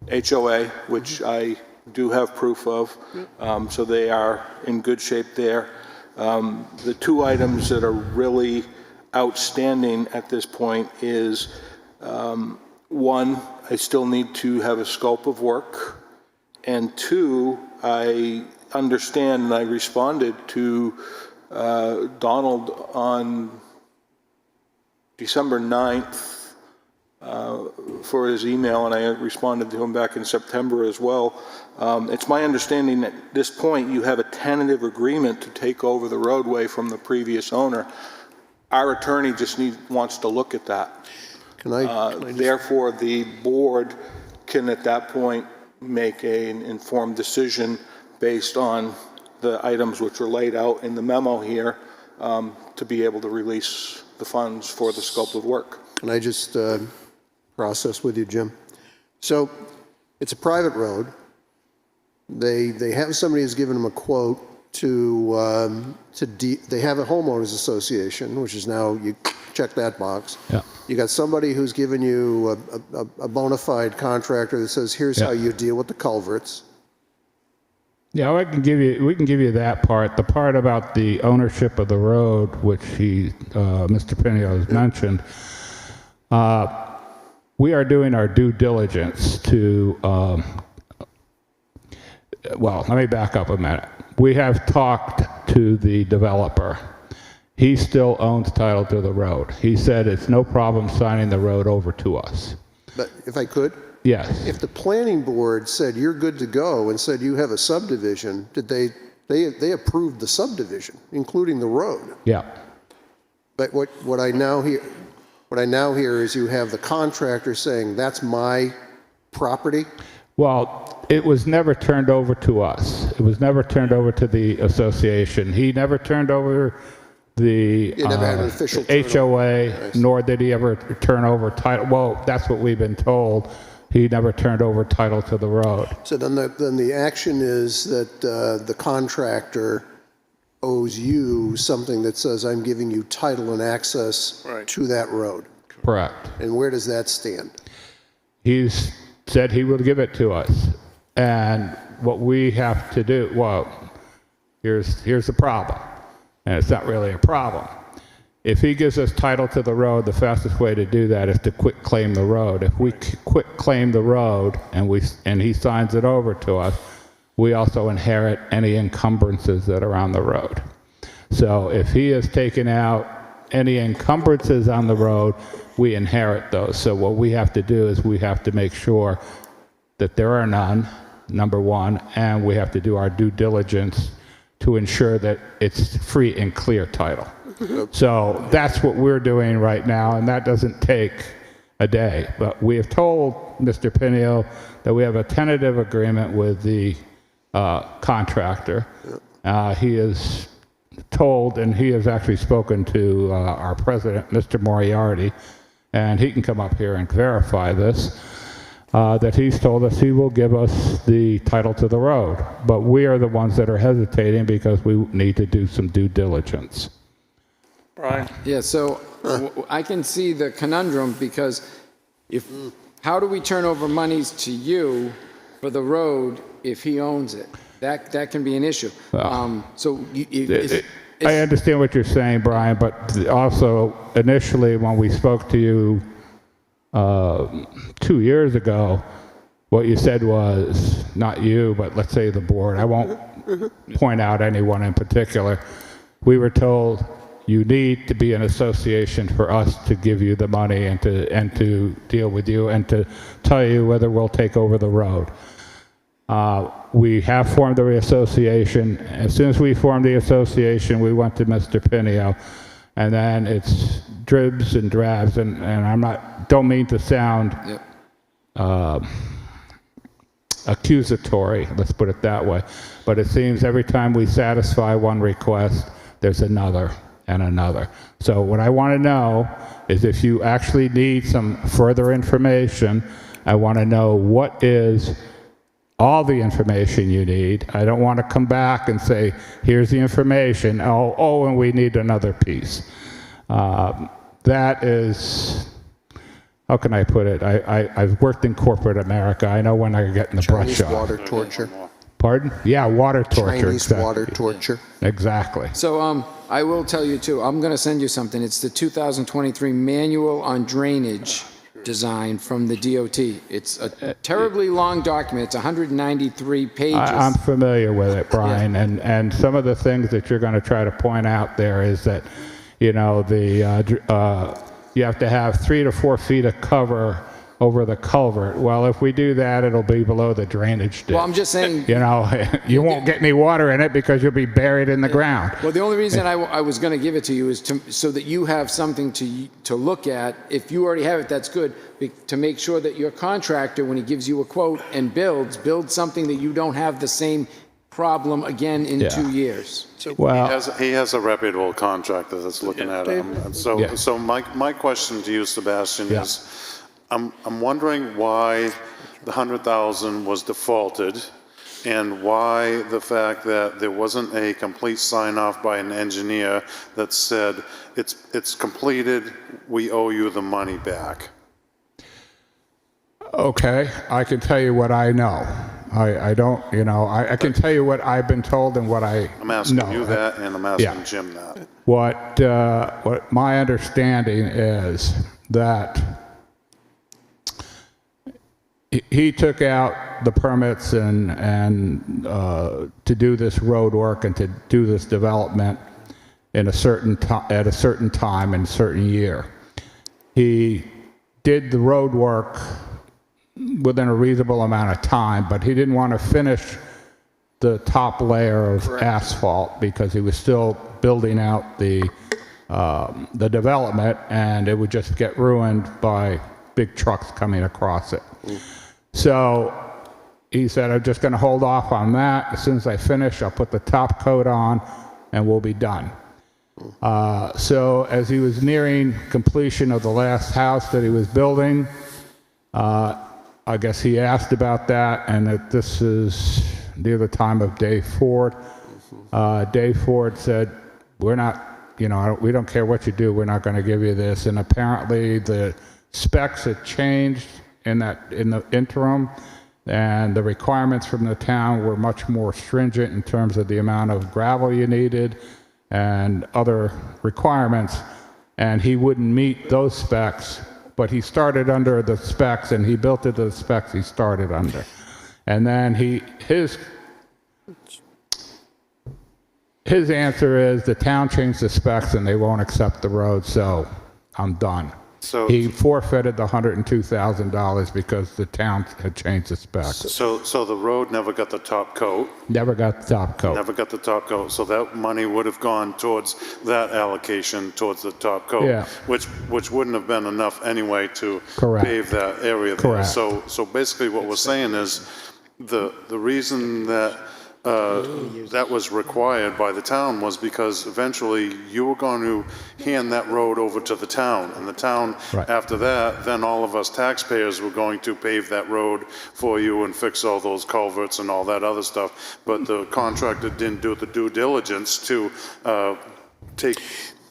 HOA, which I do have proof of, so they are in good shape there. The two items that are really outstanding at this point is, one, I still need to have a scope of work, and two, I understand, and I responded to Donald on December 9th for his email, and I responded to him back in September as well. It's my understanding that at this point you have a tentative agreement to take over the roadway from the previous owner. Our attorney just wants to look at that. Can I just- Therefore, the board can at that point make an informed decision based on the items which are laid out in the memo here to be able to release the funds for the scope of work. Can I just process with you, Jim? So it's a private road. They have somebody who's given them a quote they have a homeowners association, which is now, you check that box. Yeah. You got somebody who's given you a bona fide contractor that says, here's Yeah. how you deal with the culverts. Yeah, we can give you that part. The part about the ownership of the road, which Mr. Pinio has mentioned, we are doing our due diligence to, well, let me back up a minute. We have talked to the developer. He still owns title to the road. He said it's no problem signing the road over to us. But if I could? Yes. If the planning board said you're good to go and said you have a subdivision, did they approved the subdivision, including the road? Yeah. But what I now hear is you have the contractor saying that's my property. Well, it was never turned over to us. It was never turned over to the association. He never turned over the You never had an official turnover. HOA, nor did he ever turn over title. Well, that's what we've been told. He never turned over title to the road. So then the action is that the contractor owes you something that says I'm giving you title and access to that road. Correct. And where does that stand? He's said he will give it to us. And what we have to do, well, here's the problem, and it's not really a problem. If he gives us title to the road, the fastest way to do that is to quit claim the road. If we quit claim the road and he signs it over to us, we also inherit any encumbrances that are on the road. So if he has taken out any encumbrances on the road, we inherit those. So what we have to do is we have to make sure that there are none, number one, and we have to do our due diligence to ensure that it's free and clear title. So that's what we're doing right now, and that doesn't take a day. But we have told Mr. Pinio that we have a tentative agreement with the contractor. He is told, and he has actually spoken to our president, Mr. Moriarty, and he can come up here and verify this, that he's told us he will give us the title to the road. But we are the ones that are hesitating because we need to do some due diligence. Brian? Yeah, so I can see the conundrum because how do we turn over monies to you for the road if he owns it? That can be an issue. I understand what you're saying, Brian, but also initially when we spoke to you 2 years ago, what you said was, not you, but let's say the board, I won't point out anyone in particular, we were told you need to be an association for us to give you the money and to deal with you and to tell you whether we'll take over the road. We have formed the association. As soon as we formed the association, we went to Mr. Pinio, and then it's dribs and drabs, and don't mean to sound accusatory, let's put it that way, but it seems every time we satisfy one request, there's another and another. So what I want to know is if you actually need some further information, I want to know what is all the information you need. I don't want to come back and say, here's the information, and we need another piece. That is, how can I put it? I've worked in corporate America. I know when I get in the brush Chinese off. water torture. Pardon? Yeah, water torture. Chinese exactly. water torture. Exactly. So I will tell you too, I'm going to send you something. It's the 2023 Manual on Drainage Design from the DOT. It's a terribly long document. It's 193 pages. I'm familiar with it, Brian, and some of the things that you're going to try to point out there is that, you know, you have to have 3 to 4 feet of cover over the culvert. Well, if we do that, it'll be below the drainage ditch. Well, I'm just saying, you know, you won't get any water in it because you'll be buried in the ground. well, the only reason I was going to give it to you is so that you have something to look at. If you already have it, that's good, to make sure that your contractor, when he gives you a quote and builds something that you don't have the same problem again in 2 years. Well, He has a reputable contractor that's looking at him. And so my question to you, Sebastian, is I'm wondering why the 100,000 was defaulted and why the fact that there wasn't a complete sign off by an engineer that said it's completed, we owe you the money back. okay, I can tell you what I know. I don't, you know, I can tell you what I've been told and what I know. I'm asking you that, and I'm asking Jim that. What my understanding is that he took out the permits and to do this road work and to do this development in at a certain time and a certain year. He did the road work within a reasonable amount of time, but he didn't want to finish the top layer of asphalt because he was still building out the development, and it would just get ruined by big trucks coming across it. So he said, I'm just going to hold off on that. As soon as I finish, I'll put the top coat on and we'll be done. So as he was nearing completion of the last house that he was building, I guess he asked about that, and that this is near the time of Dave Ford. Dave Ford said, we're not, you know, we don't care what you do, we're not going to give you this. And apparently the specs had changed in the interim, and the requirements from the town were much more stringent in terms of the amount of gravel you needed and other requirements, and he wouldn't meet those specs, but he started under the specs and he built it to the specs he started under. And then his answer is the town changed the specs and they won't accept the road, so I'm done. So He forfeited the $102,000 because the town had changed the specs. So the road never got the top coat. Never got the top coat. Never got the top coat. So that money would have gone towards that allocation, towards the top coat. Yeah. Which wouldn't have been enough anyway to Correct. pave that area there. Correct. So basically what we're saying is the reason that that was required by the town was because eventually you were going to hand that road over to the town, and the town, Right. after that, then all of us taxpayers were going to pave that road for you and fix all those culverts and all that other stuff. But the contractor didn't do the due diligence to take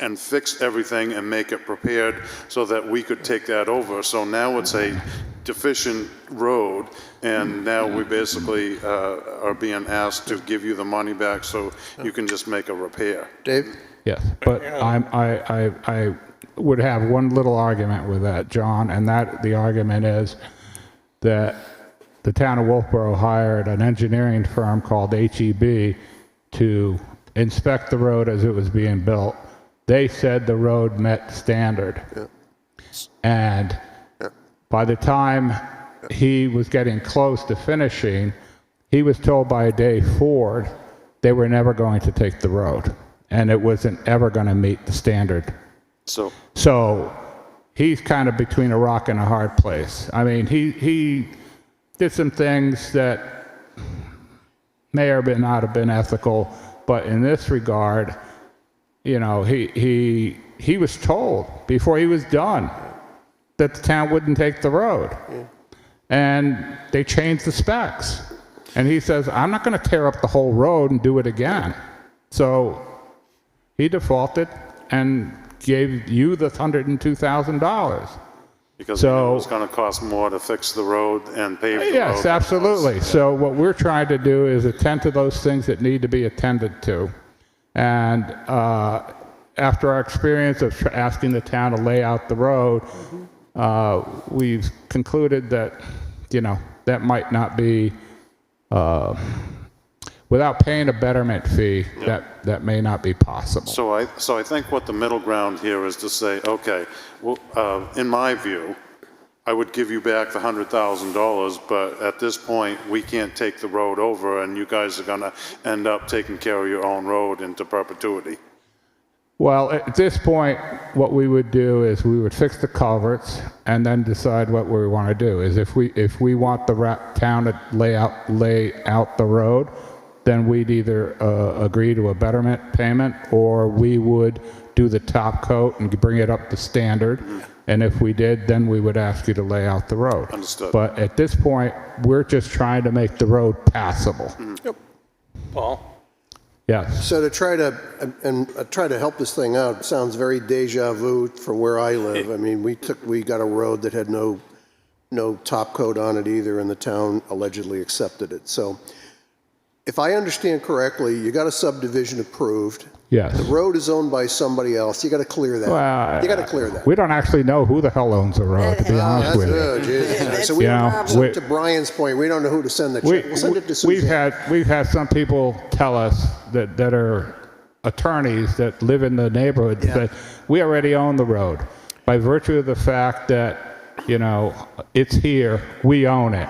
and fix everything and make it prepared so that we could take that over. So now it's a deficient road, and now we basically are being asked to give you the money back so you can just make a repair. Dave? Yes, but I would have one little argument with that, John, and that the argument is that the town of Wolfeboro hired an engineering firm called HEB to inspect the road as it was being built. They said the road met standard. Yeah. And by the time he was getting close to finishing, he was told by Dave Ford they were never going to take the road, and it wasn't ever going to meet the standard. So he's kind of between a rock and a hard place. I mean, he did some things that may or may not have been ethical, but in this regard, you know, he was told before he was done that the town wouldn't take the road. Yeah. And they changed the specs. And he says, I'm not going to tear up the whole road and do it again. So he defaulted and gave you the $102,000. Because it was going to cost more to fix the road and pave the road. Yes, absolutely. So what we're trying to do is attend to those things that need to be attended to. And after our experience of asking the town to lay out the road, we've concluded that, you know, that might not be, without paying a betterment fee, that may not be possible. So I think what the middle ground here is to say, okay, well, in my view, I would give you back the $100,000, but at this point, we can't take the road over, and you guys are going to end up taking care of your own road into perpetuity. Well, at this point, what we would do is we would fix the culverts and then decide what we want to do. Is if we want the town to lay out the road, then we'd either agree to a betterment payment, or we would do the top coat and bring it up to standard. And if we did, then we would ask you to lay out the road. Understood. But at this point, we're just trying to make the road passable. Yep. Paul? Yes. So to try to help this thing out, it sounds very deja vu from where I live. I mean, we got a road that had no top coat on it either, and the town allegedly accepted it. So if I understand correctly, you got a subdivision approved. Yes. The road is owned by somebody else. You got to clear that. Well, You got to clear that. We don't actually know who the hell owns the road, to be honest with you. That's good. So to Brian's point, we don't know who to send the check. We'll send it to Suzanne. We've had some people tell us that are attorneys that live in the neighborhood that we already own the road by virtue of the fact that, you know, it's here, we own it.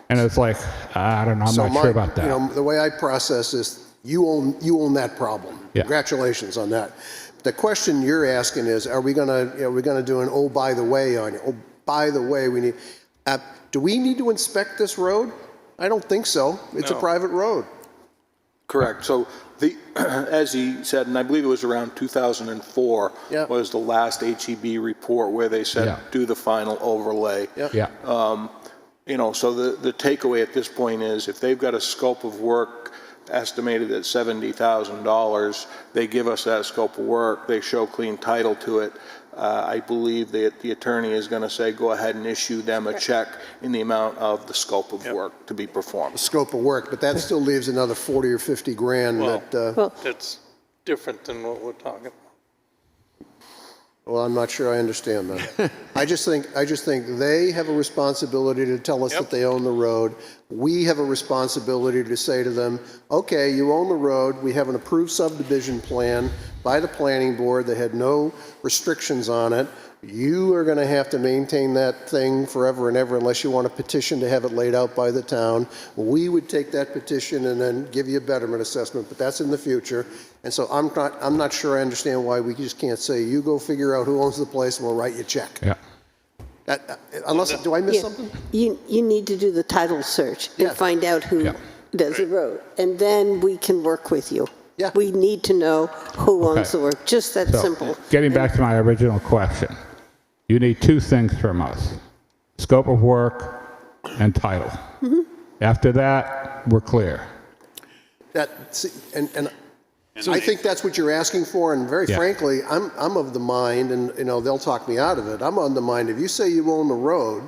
And it's like, I don't know, I'm not sure about that. You know, the way I process this, you own that problem. Yeah. Congratulations on that. The question you're asking is, are we gonna do an oh by the way on you? Oh, by the way, we need. Do we need to inspect this road? I don't think so. It's a private road. Correct. So as he said, and I believe it was around 2004, was the last HEB report where they said do the final overlay. You know, so the takeaway at this point is if they've got a scope of work estimated at $70,000, they give us that scope of work, they show clean title to it, I believe that the attorney is going to say, go ahead and issue them a check in the amount of the scope of work to be performed. Scope of work, but that still leaves another 40 or 50 grand that, Well, That's different than what we're talking about. well, I'm not sure I understand that. I just think they have a responsibility to tell us that they own the road. We have a responsibility to say to them, okay, you own the road, we have an approved subdivision plan by the planning board that had no restrictions on it. You are going to have to maintain that thing forever and ever unless you want a petition to have it laid out by the town. We would take that petition and then give you a betterment assessment, but that's in the future. And so I'm not sure I understand why we just can't say, you go figure out who owns the place and we'll write you a check. Yeah. Do I miss something? You need to do the title search and find out who does the road, and then we can work with you. Yeah. We need to know who owns the Okay. work, just that So, simple. getting back to my original question, you need two things from us: scope of work and title. After that, we're clear. I think that's what you're asking for, and very frankly, I'm of the mind, and they'll talk me out of it. I'm on the mind, if you say you own the road,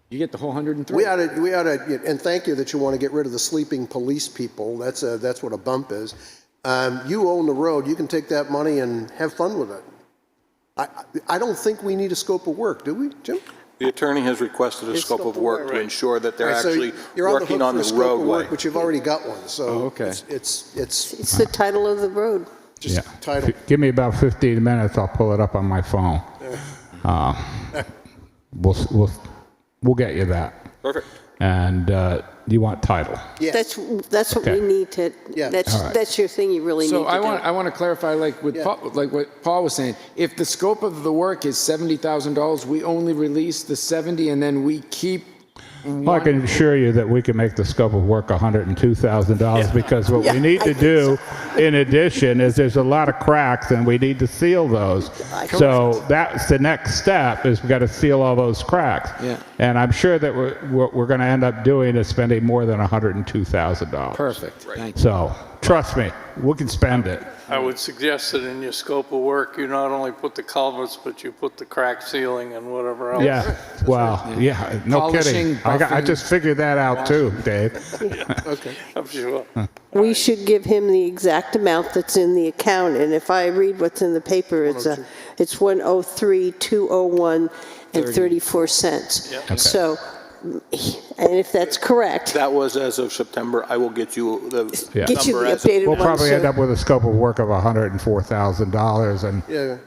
You get the whole 103. we ought to, and thank you that you want to get rid of the sleeping police people. That's what a bump is. You own the road, you can take that money and have fun with it. I don't think we need a scope of work, do we, Jim? The attorney has requested a scope of work to ensure that they're All right, so actually you're on the working hook on for a the scope of roadway. work, but you've already got one, so okay. it's It's the title of the road. just title. Give me about 15 minutes. I'll pull it up on my phone. We'll get you that. Perfect. And you want title. Yes. That's what we need to. Yeah. That's your thing. You really So need to I want to clarify, like what Paul was saying. If the scope of the work is $70,000, we only release the 70, and then we keep. Well, I can assure you that we can make the scope of work $102,000 because what we need to do in addition is there's a lot of cracks and we need to seal those. So that's the next step is we've got to seal all those cracks. Yeah. And I'm sure that what we're going to end up doing is spending more than $102,000. Perfect. Thank you. So trust me, we can spend it. I would suggest that in your scope of work, you not only put the culverts, but you put the crack ceiling and whatever else. Yeah, well, yeah, no Polishing, kidding. I buffing. just figured that out too, Dave. Okay. I'm sure. We should give him the exact amount that's in the account, and if I read what's in the paper, it's 103,201 and 34 cents. So, and if that's correct, That was as of September. I will get you the Yeah. get you number the as of updated We'll one. probably end so- up with a scope of work of $104,000 and Yeah.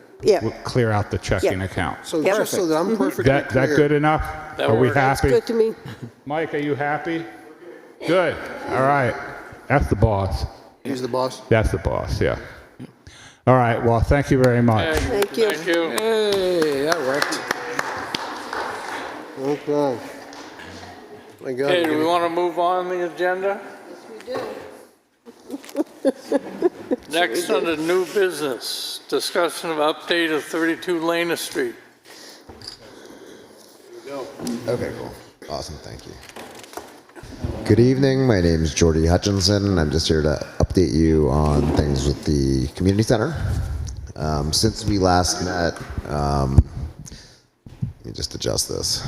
we'll clear out the checking account. So just so that I'm perfectly That clear. good enough? That Are we works. That's happy? good to me. Mike, are you happy? Good. All right. That's the boss. He's the boss. That's the boss, yeah. All right, well, thank you very much. Thank you. Thank you. Hey, that worked. Okay. My God. Okay, do we want to move on the agenda? Next, under new business, discussion of update of 32 Lana Street. Okay, cool. Awesome, thank you. Good evening, my name is Jordy Hutchinson. I'm just here to update you on things with the community center. Since we last met, let me just adjust this.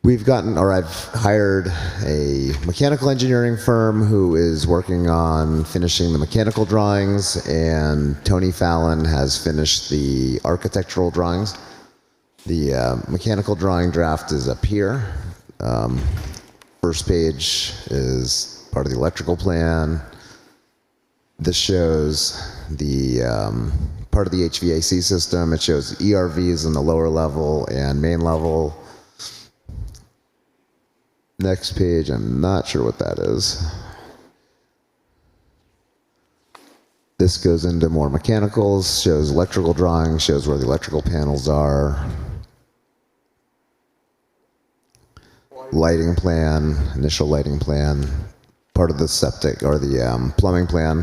I've hired a mechanical engineering firm who is working on finishing the mechanical drawings, and Tony Fallon has finished the architectural drawings. The mechanical drawing draft is up here. First page is part of the electrical plan. This shows the part of the HVAC system. It shows ERVs in the lower level and main level. Next page, I'm not sure what that is. This goes into more mechanicals, shows electrical drawings, shows where the electrical panels are. Lighting plan, initial lighting plan, part of the septic or the plumbing plan.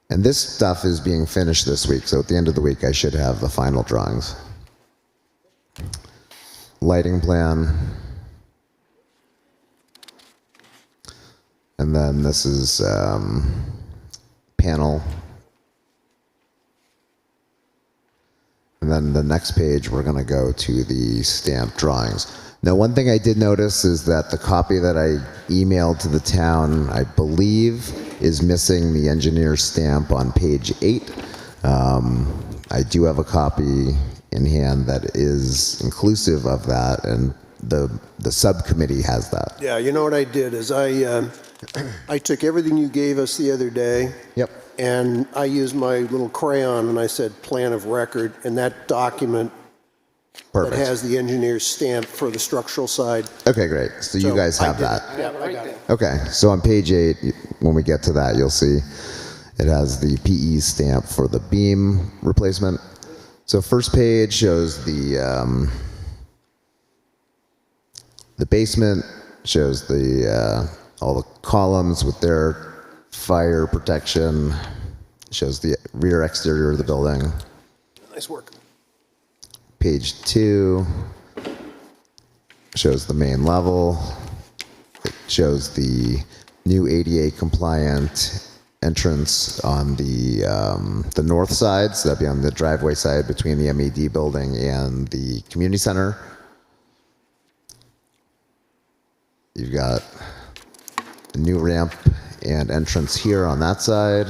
And this stuff is being finished this week, so at the end of the week I should have the final drawings. Lighting plan. And then this is panel. and then the next page, we're going to go to the stamped drawings. Now, one thing I did notice is that the copy that I emailed to the town, I believe, is missing the engineer's stamp on page 8. I do have a copy in hand that is inclusive of that, and the subcommittee has that. Yeah, you know what I did is I took everything you gave us the other day. Yep. And I used my little crayon and I said plan of record, and that document Perfect. that has the engineer's stamp for the structural side. Okay, great. So you guys have that. Yeah, I got it. Okay, so on page 8, when we get to that, you'll see it has the PE stamp for the beam replacement. So first page shows the basement, shows the all the columns with their fire protection, shows the rear exterior of the building. Nice work. Page 2 shows the main level. It shows the new ADA compliant entrance on the north side, so that'd be on the driveway side between the MED building and the community center. You've got a new ramp and entrance here on that side,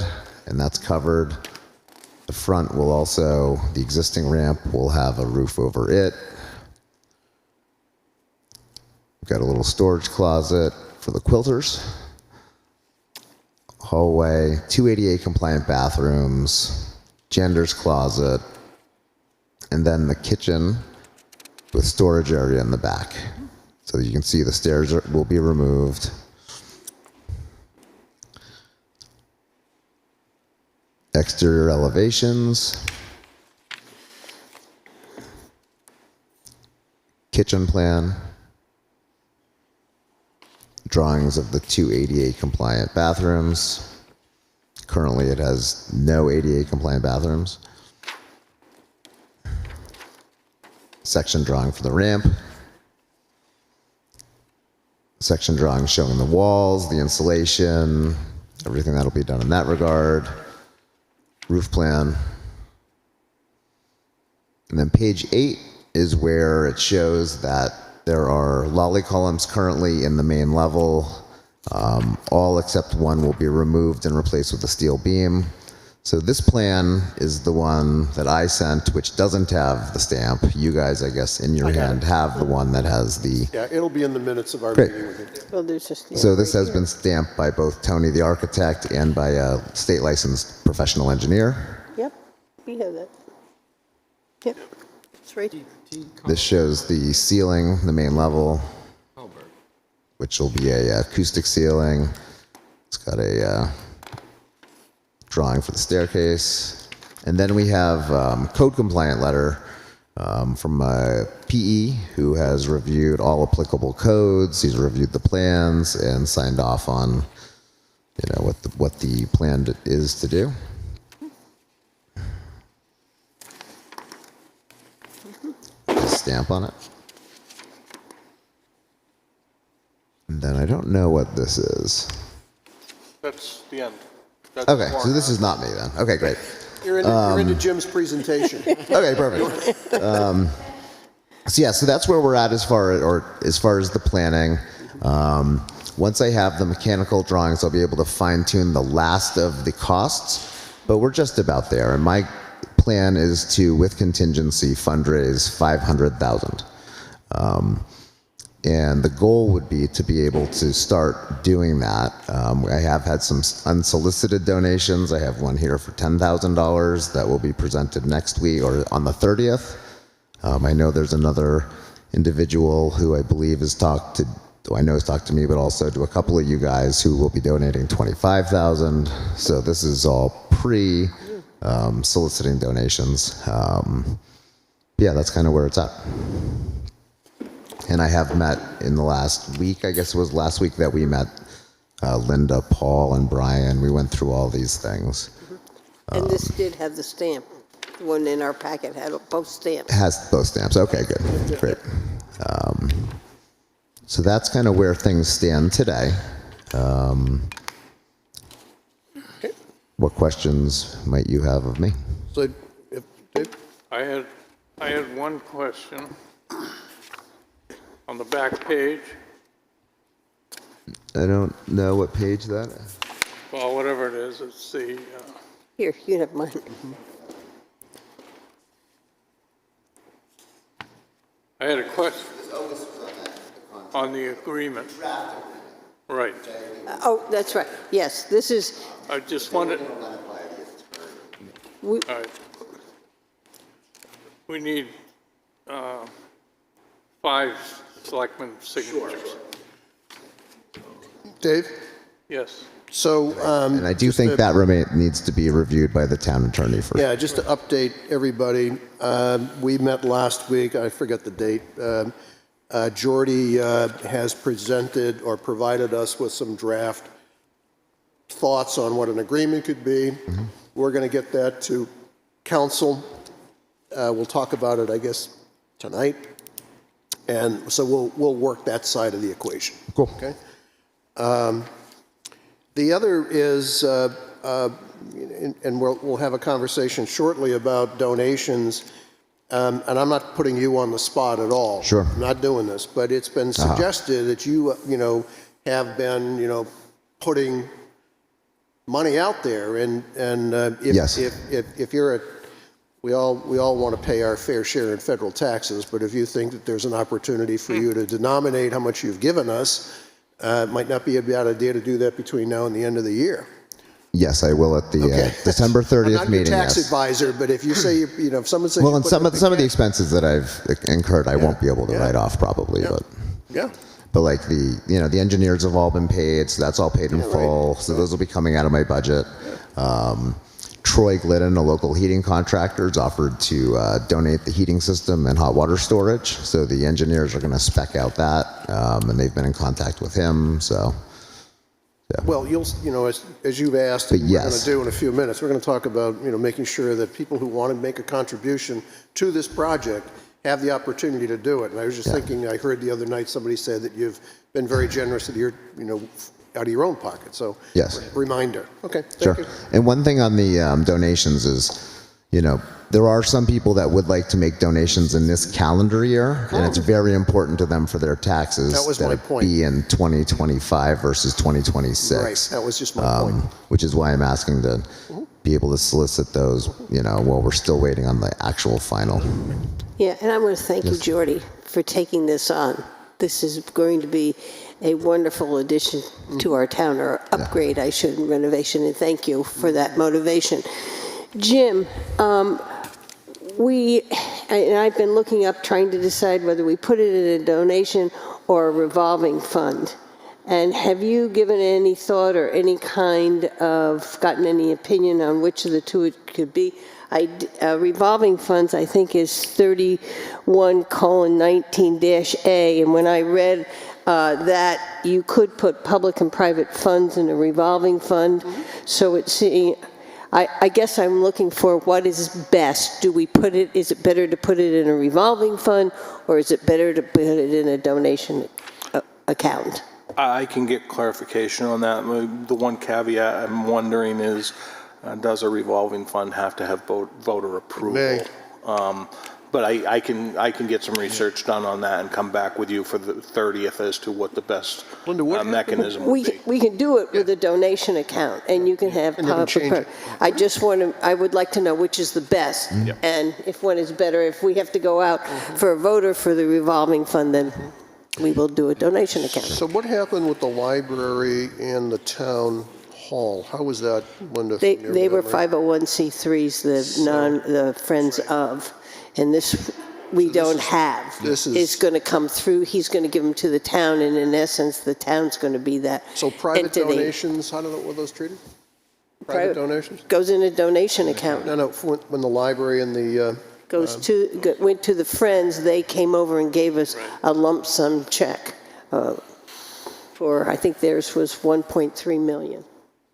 and that's covered. The front will also, the existing ramp will have a roof over it. We've got a little storage closet for the quilters. Hallway, 2 ADA compliant bathrooms, gender's closet, and then the kitchen with storage area in the back. So you can see the stairs will be removed. Exterior elevations. Kitchen plan. Drawings of the 2 ADA compliant bathrooms. Currently it has no ADA compliant bathrooms. Section drawing for the ramp. Section drawing showing the walls, the insulation, everything that'll be done in that regard. Roof plan. And then page 8 is where it shows that there are lolly columns currently in the main level. All except one will be removed and replaced with a steel beam. So this plan is the one that I sent, which doesn't have the stamp. You guys, I guess, in your hand have the one that has the... Yeah, it'll be in the minutes of our Great. meeting with you. Well, there's a stamp So this right has here. been stamped by both Tony the architect and by a state licensed professional engineer. Yep, we have that. Yep, it's right. This shows the ceiling, the main level, which will be a acoustic ceiling. It's got a drawing for the staircase. And then we have code compliant letter from PE, who has reviewed all applicable codes. He's reviewed the plans and signed off on, what the plan is to do. Stamp on it. And then I don't know what this is. That's the end. That's Okay, the so this is not me then. Okay, great. You're into Jim's presentation. Okay, perfect. So that's where we're at as far as the planning. Once I have the mechanical drawings, I'll be able to fine tune the last of the costs, but we're just about there. And my plan is to, with contingency, fundraise $500,000. And the goal would be to be able to start doing that. I have had some unsolicited donations. I have one here for $10,000 that will be presented next week or on the 30th. I know there's another individual who I believe has talked to me, but also to a couple of you guys who will be donating $25,000. So this is all soliciting donations. Yeah, that's kind of where it's at. And I have met in the last week, I guess it was last week that we met Linda, Paul, and Brian. We went through all these things. And this did have the stamp. The one in our packet had both stamps. Has both stamps. Okay, good. Great. So that's kind of where things stand today. What questions might you have of me? So, Dave? I had I had one question on the back page. I don't know what page that is. Well, whatever it is, it's the, Here, you have mine. I had a question on the agreement. Right. Oh, that's right. Yes, this is, I just wanted, we, all right. We need 5 selectmen signatures. Dave? Yes. So, And I do think that needs to be reviewed by the town attorney first. yeah, just to update everybody, we met last week, I forget the date. Jordy has presented or provided us with some draft thoughts on what an agreement could be. Mm-hmm. We're going to get that to council. We'll talk about it, I guess, tonight. And so we'll work that side of the equation. Cool. Okay. The other is, and we'll have a conversation shortly about donations. And I'm not putting you on the spot at all. Sure. I'm not doing this, but it's been suggested that you have been, putting money out there, and if, Yes. if you're a, we all want to pay our fair share in federal taxes, but if you think that there's an opportunity for you to denominate how much you've given us, it might not be a bad idea to do that between now and the end of the year. Yes, I will at the December 30th I'm not meeting. your tax yes. advisor, but if you say, if someone says. Well, you and put some it of the expenses that I've incurred, I won't be able to Yeah. write off probably, Yeah. but. Yeah. But like the engineers have all been paid, so that's all paid in full. So those will be coming out of my budget. Troy Glidden, a local heating contractor, has offered to donate the heating system and hot water storage. So the engineers are going to spec out that, and they've been in contact with him. So. Yeah. Well, as you've asked, But and we're going yes. to do in a few minutes, we're going to talk about, making sure that people who want to make a contribution to this project have the opportunity to do it. And I was just thinking, I heard the other night somebody said that you've been very generous at your, out of your own pocket. So, Yes. reminder. Okay, Sure. thank you. And one thing on the donations is, there are some people that would like to make donations in this calendar year, and it's very important to them for their taxes. That was my it point. be in 2025 versus 2026. Right, that was just my point. Which is why I'm asking to be able to solicit those, while we're still waiting on the actual final. yeah, and I want to thank you, Jordy, for taking this on. This is going to be a wonderful addition to our town, or upgrade, I should, renovation, and thank you for that motivation. Jim, I've been looking up, trying to decide whether we put it in a donation or a revolving fund. And have you given any thought or any kind of, gotten any opinion on which of the two it could be? Revolving funds, I think, is 31:19-A, and when I read that you could put public and private funds in a revolving fund, so it's, I guess I'm looking for what is best. Do we put it, is it better to put it in a revolving fund, or is it better to put it in a donation account? I can get clarification on that. The one caveat I'm wondering is, does a revolving fund have to have voter approval? May. But I can get some research done on that and come back with you for the 30th as to what the best Linda, what mechanism would be. We can do it with a donation account, and you can have. And you can change it. I would like to know which is the best, and if one is better. If we have to go out for a voter for the revolving fund, then we will do a donation account. So what happened with the library and the town hall? How was that, Linda? They from your were memory? 501c3s, the friends of, and this we don't have. this is- It's going to come through. He's going to give them to the town, and in essence, the town's going to be that So private entity. donations, how were those treated? Private donations? Goes in a donation account. No, when the library and the, Went to the Friends, they came over and gave us a lump sum check for, I think theirs was 1.3 million,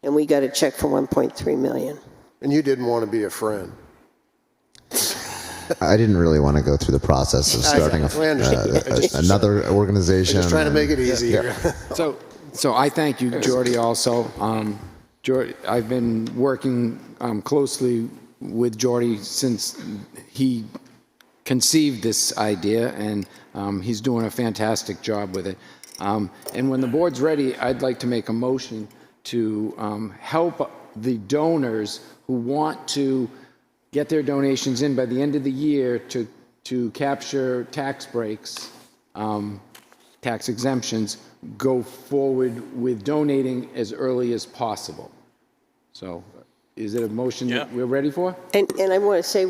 and we got a check for 1.3 million. and you didn't want to be a friend. I didn't really want to go through the process of starting I understand. another organization. Just trying to make it easy here. So I thank you, Jordy, also. Jordy, I've been working closely with Jordy since he conceived this idea, and he's doing a fantastic job with it. And when the board's ready, I'd like to make a motion to help the donors who want to get their donations in by the end of the year to capture tax breaks, tax exemptions, go forward with donating as early as possible. So is it a motion that we're ready for? And I want to say,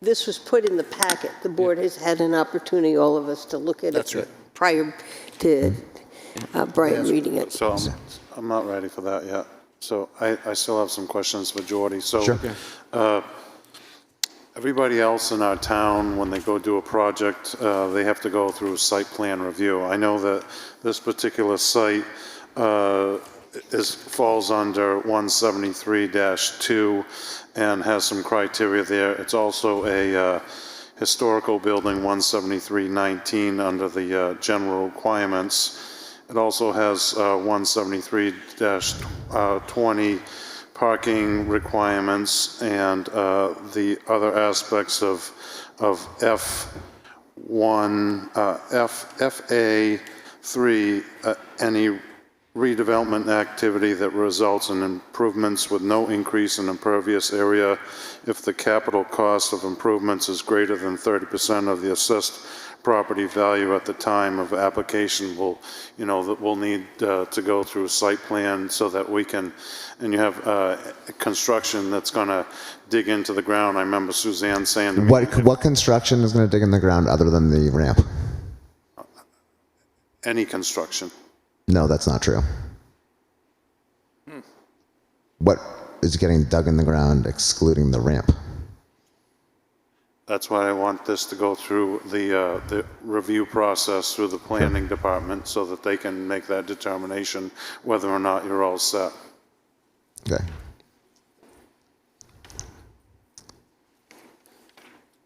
this was put in the packet. The board has had an opportunity, all of us, to look at it prior to Brian reading it. So I'm not ready for that yet. So I still have some questions for Jordy. So everybody else in our town, when they go do a project, they have to go through site plan review. I know that this particular site falls under 173-2 and has some criteria there. It's also a historical building, 173-19, under the general requirements. It also has 173-20 parking requirements, and the other aspects of F1, FA3, any redevelopment activity that results in improvements with no increase in impervious area if the capital cost of improvements is greater than 30% of the assessed property value at the time of application. Will, that we'll need to go through a site plan so that we can, and you have construction that's going to dig into the ground. I remember Suzanne saying to me, What construction is going to dig in the ground other than the ramp? any construction. No, that's not true. What is getting dug in the ground excluding the ramp? That's why I want this to go through the review process through the planning department so that they can make that determination whether or not you're all set. Okay.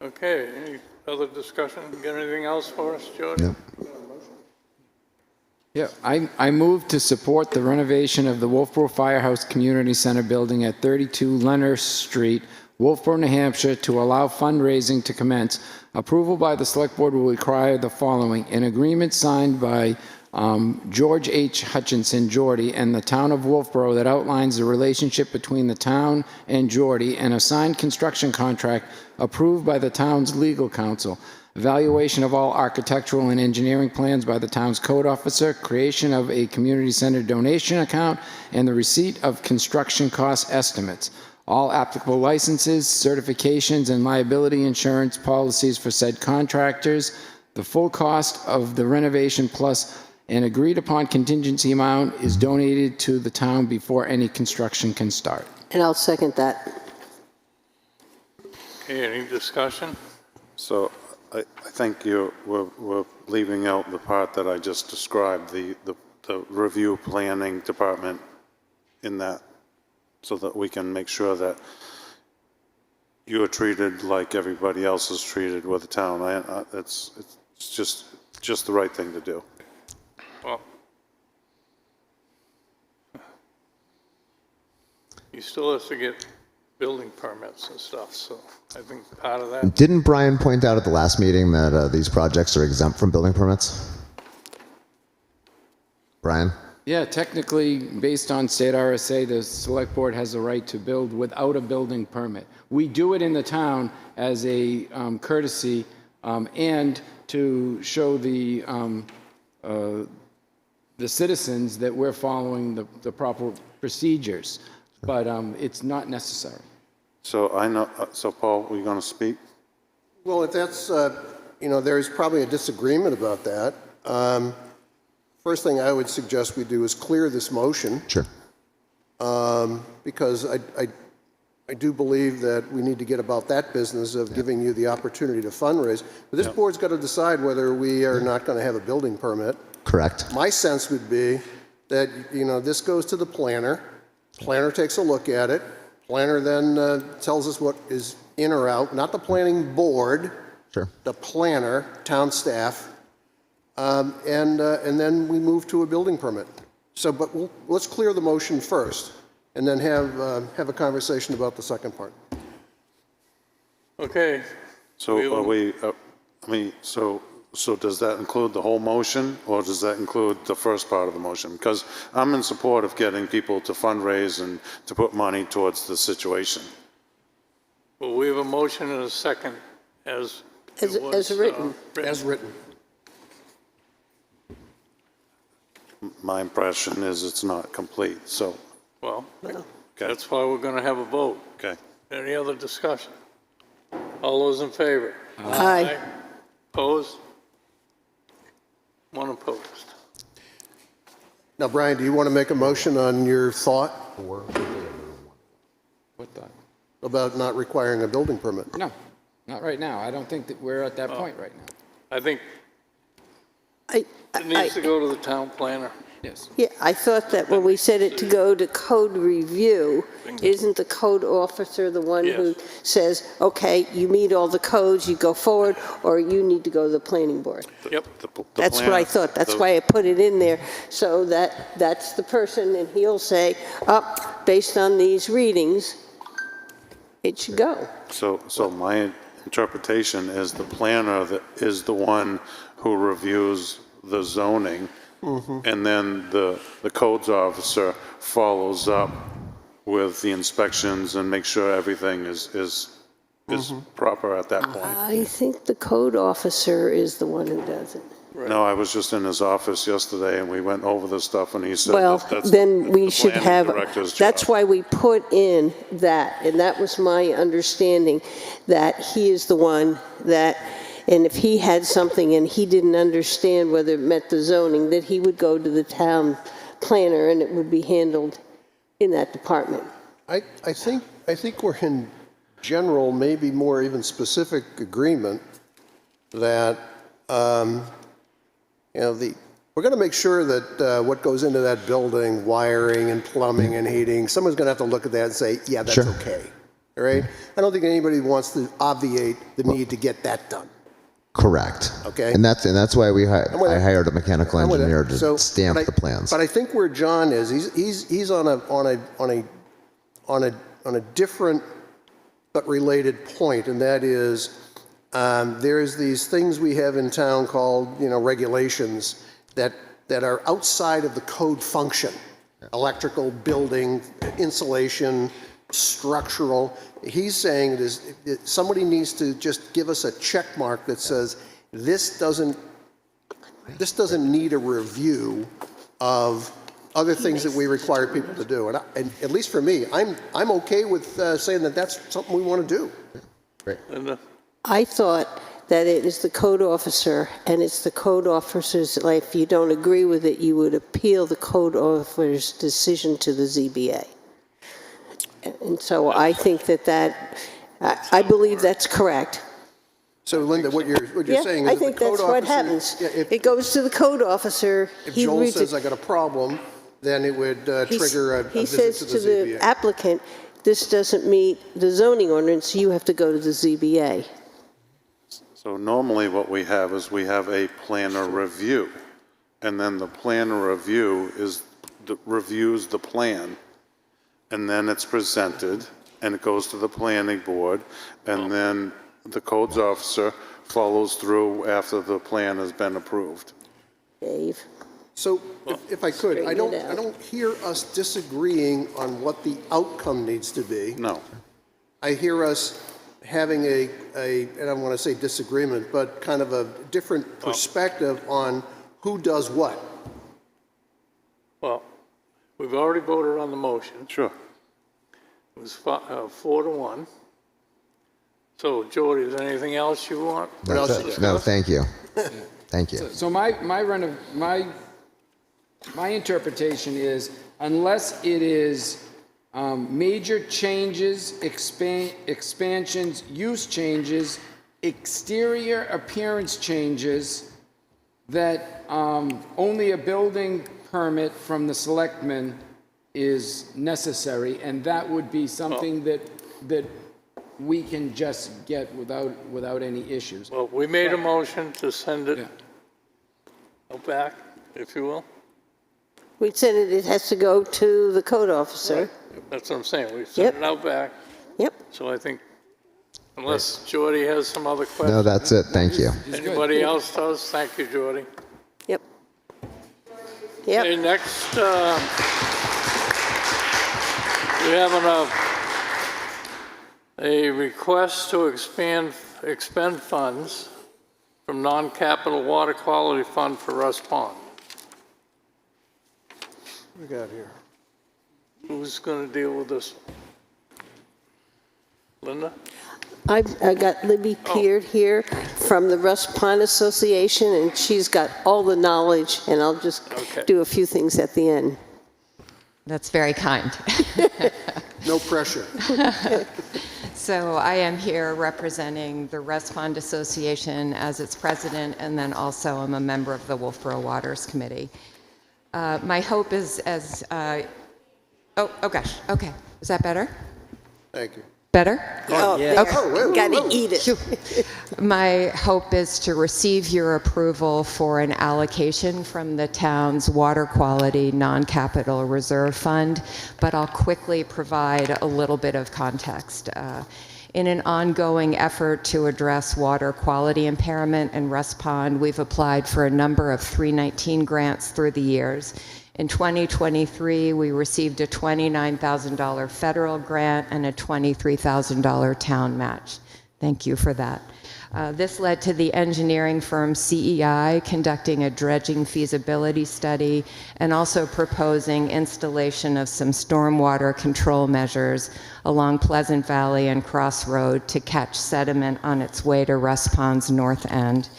Okay, any other discussion? Got anything else for us, Jody? Nope. Yeah, I move to support the renovation of the Wolfeboro Firehouse Community Center building at 32 Leonard Street, Wolfeboro, New Hampshire, to allow fundraising to commence. Approval by the Select Board will require the following: an agreement signed by George H. Hutchinson, Geordie, and the town of Wolfeboro that outlines the relationship between the town and Geordie, and a signed construction contract approved by the town's legal counsel. Evaluation of all architectural and engineering plans by the town's code officer, creation of a community center donation account, and the receipt of construction cost estimates. All applicable licenses, certifications, and liability insurance policies for said contractors. The full cost of the renovation plus an agreed upon contingency amount is donated to the town before any construction can start. And I'll second that. Okay, any discussion? So I think we're leaving out the part that I just described, the review planning department in that, so that we can make sure that you are treated like everybody else is treated with the town. It's just the right thing to do. Well, you still have to get building permits and stuff, so I think part of that. Didn't Brian point out at the last meeting that these projects are exempt from building permits? Brian? Yeah, technically, based on state RSA, the select board has the right to build without a building permit. We do it in the town as a courtesy and to show the citizens that we're following the proper procedures, but it's not necessary. So I know. So Paul, were you going to speak? Well, if that's, there's probably a disagreement about that. First thing I would suggest we do is clear this motion. Sure. Because I do believe that we need to get about that business of giving you the opportunity to fundraise. But this board's got to decide whether we are not going to have a building permit. Correct. My sense would be that, this goes to the planner. Planner takes a look at it. Planner then tells us what is in or out, not the planning board. Sure. The planner, town staff. And then we move to a building permit. So, but let's clear the motion first, and then have a conversation about the second part. Okay, So are we, so does that include the whole motion, or does that include the first part of the motion? Because I'm in support of getting people to fundraise and to put money towards the situation. Well, we have a motion and a second as it was, As written. As written. My impression is it's not complete, so, Well, okay, that's why we're going to have a vote. okay. Any other discussion? All those in favor? Aye. Opposed? One opposed. Now, Brian, do you want to make a motion on your thought What thought? about not requiring a building permit? No, not right now. I don't think that we're at that point right now. I think I, it needs to go to the town planner. Yes. yeah, I thought that when we said it to go to code review, isn't the code officer the one who Yes. says, okay, you meet all the codes, you go forward, or you need to go to the planning board? Yep. That's what I thought. That's why I put it in there, so that that's the person, and he'll say, based on these readings, it should go. So my interpretation is the planner that is the one who reviews the zoning, and then the codes officer follows up with the inspections and make sure everything is proper at that point. I think the code officer is the one who does it. No, I was just in his office yesterday, and we went over the stuff, and he said Well, that's then we the should planning have, director's that's job. why we put in that, and that was my understanding, that he is the one that, and if he had something and he didn't understand whether it met the zoning, that he would go to the town planner and it would be handled in that department. I think we're in general, maybe more even specific agreement that, we're going to make sure that what goes into that building, wiring and plumbing and heating, someone's going to have to look at that and say, yeah, that's okay. All right? I don't think anybody wants to obviate the need to get that done. Correct. Okay. And that's why I hired a mechanical engineer to stamp but the plans. But I think where John is, he's on a different but related point, and that is there's these things we have in town called regulations that are outside of the code function, electrical, building, insulation, structural. He's saying somebody needs to just give us a check mark that says this doesn't need a review of other things that we require people to do. And at least for me, I'm okay with saying that that's something we want to do. Great. I thought that it is the code officer, and it's the code officer's, like, if you don't agree with it, you would appeal the code officer's decision to the ZBA. And so I think I believe that's correct. So Linda, what you're saying is I that think the code that's what officer, happens. if It goes to the code officer. He Joel reads says it. I got a problem, then it would trigger a He visit says to to the the ZBA. applicant, this doesn't meet the zoning ordinance, you have to go to the ZBA. So normally what we have is we have a planner review, and then the planner review reviews the plan, and then it's presented, and it goes to the planning board, and then the codes officer follows through after the plan has been approved. Dave? So if I could, I Straighten it out. don't hear us disagreeing on what the outcome needs to be. No. I hear us having and I don't want to say disagreement, but kind of a different perspective on who does what. Well, we've already voted on the motion. Sure. It was 4-1. So, Jody, is there anything else you want? No, thank you. Thank you. So my interpretation is, unless it is major changes, expansions, use changes, exterior appearance changes, that only a building permit from the selectmen is necessary, and that would be something that we can just get without any issues. Well, we made a motion to send it back, if you will. We said it has to go to the code officer. That's what I'm saying. We sent it out back. Yep. So I think Unless Jordy has some other questions. No, that's it. Thank you. Anybody else does? Thank you, Jordy. Yep. Okay, next, we have a request to expend funds from non-capital water quality fund for Russ Pond. What we got here? Who's going to deal with this? Linda? I got Libby Peard here from the Russ Pond Association, and she's got all the knowledge, and I'll just do a few things at the end. That's very kind. No pressure. So I am here representing the Russ Pond Association as its president, and then also I'm a member of the Wolfeboro Waters Committee. My hope is oh gosh, okay. Is that better? Thank you. Better? Oh, yeah. Okay. Gotta eat it. My hope is to receive your approval for an allocation from the town's water quality non-capital reserve fund, but I'll quickly provide a little bit of context. In an ongoing effort to address water quality impairment in Russ Pond, we've applied for a number of 319 grants through the years. In 2023, we received a $29,000 federal grant and a $23,000 town match. Thank you for that. This led to the engineering firm CEI conducting a dredging feasibility study and also proposing installation of some stormwater control measures along Pleasant Valley and Cross Road to catch sediment on its way to Russ Pond's north end.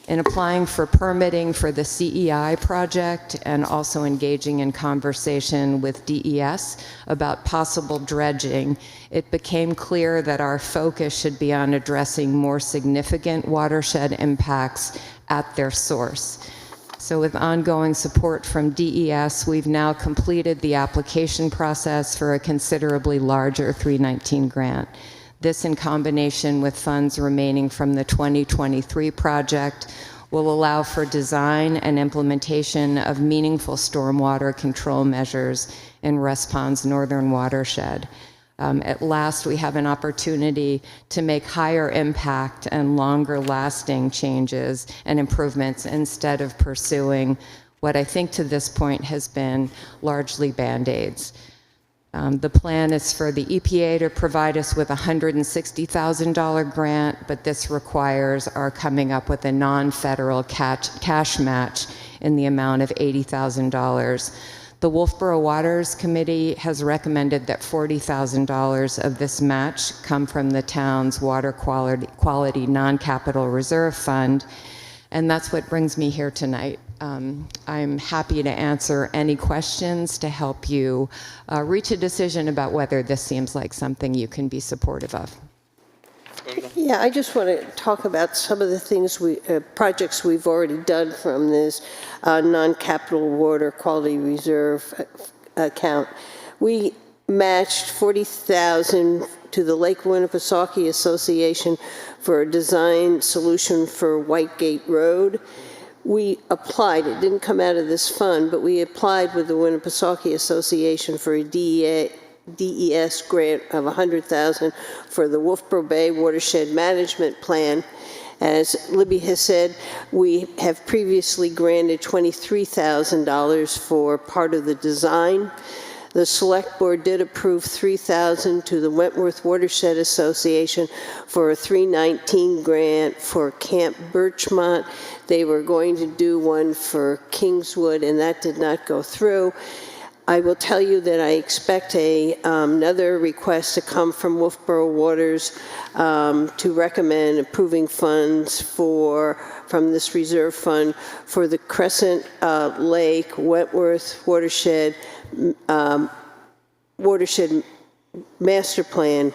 In applying for permitting for the CEI project and also engaging in conversation with DES about possible dredging, it became clear that our focus should be on addressing more significant watershed impacts at their source. So with ongoing support from DES, we've now completed the application process for a considerably larger 319 grant. This, in combination with funds remaining from the 2023 project, will allow for design and implementation of meaningful stormwater control measures in Russ Pond's northern watershed. At last, we have an opportunity to make higher impact and longer lasting changes and improvements instead of pursuing what I think to this point has been largely Band-Aids. The plan is for the EPA to provide us with a $160,000 grant, but this requires our coming up with a non-federal cash match in the amount of $80,000. The Wolfeboro Waters Committee has recommended that $40,000 of this match come from the town's water quality non-capital reserve fund, and that's what brings me here tonight. I'm happy to answer any questions to help you reach a decision about whether this seems like something you can be supportive of. Yeah, I just want to talk about some of the things projects we've already done from this non-capital water quality reserve account. We matched $40,000 to the Lake Winnipesaukee Association for a design solution for Whitegate Road. We applied, it didn't come out of this fund, but we applied with the Winnipesaukee Association for a DES grant of $100,000 for the Wolfeboro Bay Watershed Management Plan. As Libby has said, we have previously granted $23,000 for part of the design. The Select Board did approve $3,000 to the Wentworth Watershed Association for a 319 grant for Camp Birchmont. They were going to do one for Kingswood, and that did not go through. I will tell you that I expect another request to come from Wolfeboro Waters to recommend approving funds from this reserve fund for the Crescent Lake Wentworth Watershed Master Plan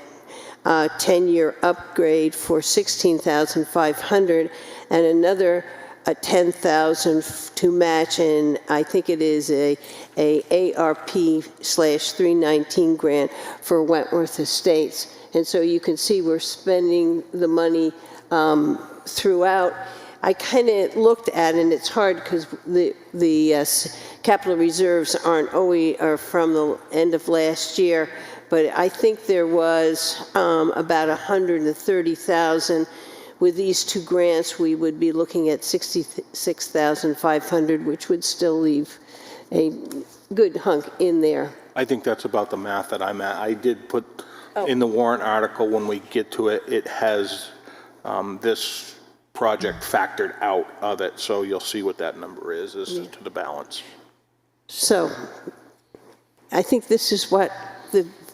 10-year upgrade for $16,500 and another $10,000 to match, and I think it is a ARP/319 grant for Wentworth Estates. And so you can see we're spending the money throughout. I kind of looked at it, and it's hard because the capital reserves are from the end of last year, but I think there was about 130,000. With these two grants, we would be looking at 66,500, which would still leave a good hunk in there. I think that's about the math that I'm at. I did put in the warrant article, when we get to it, it has this project factored out of it, so you'll see what that number is to the balance. So I think this is what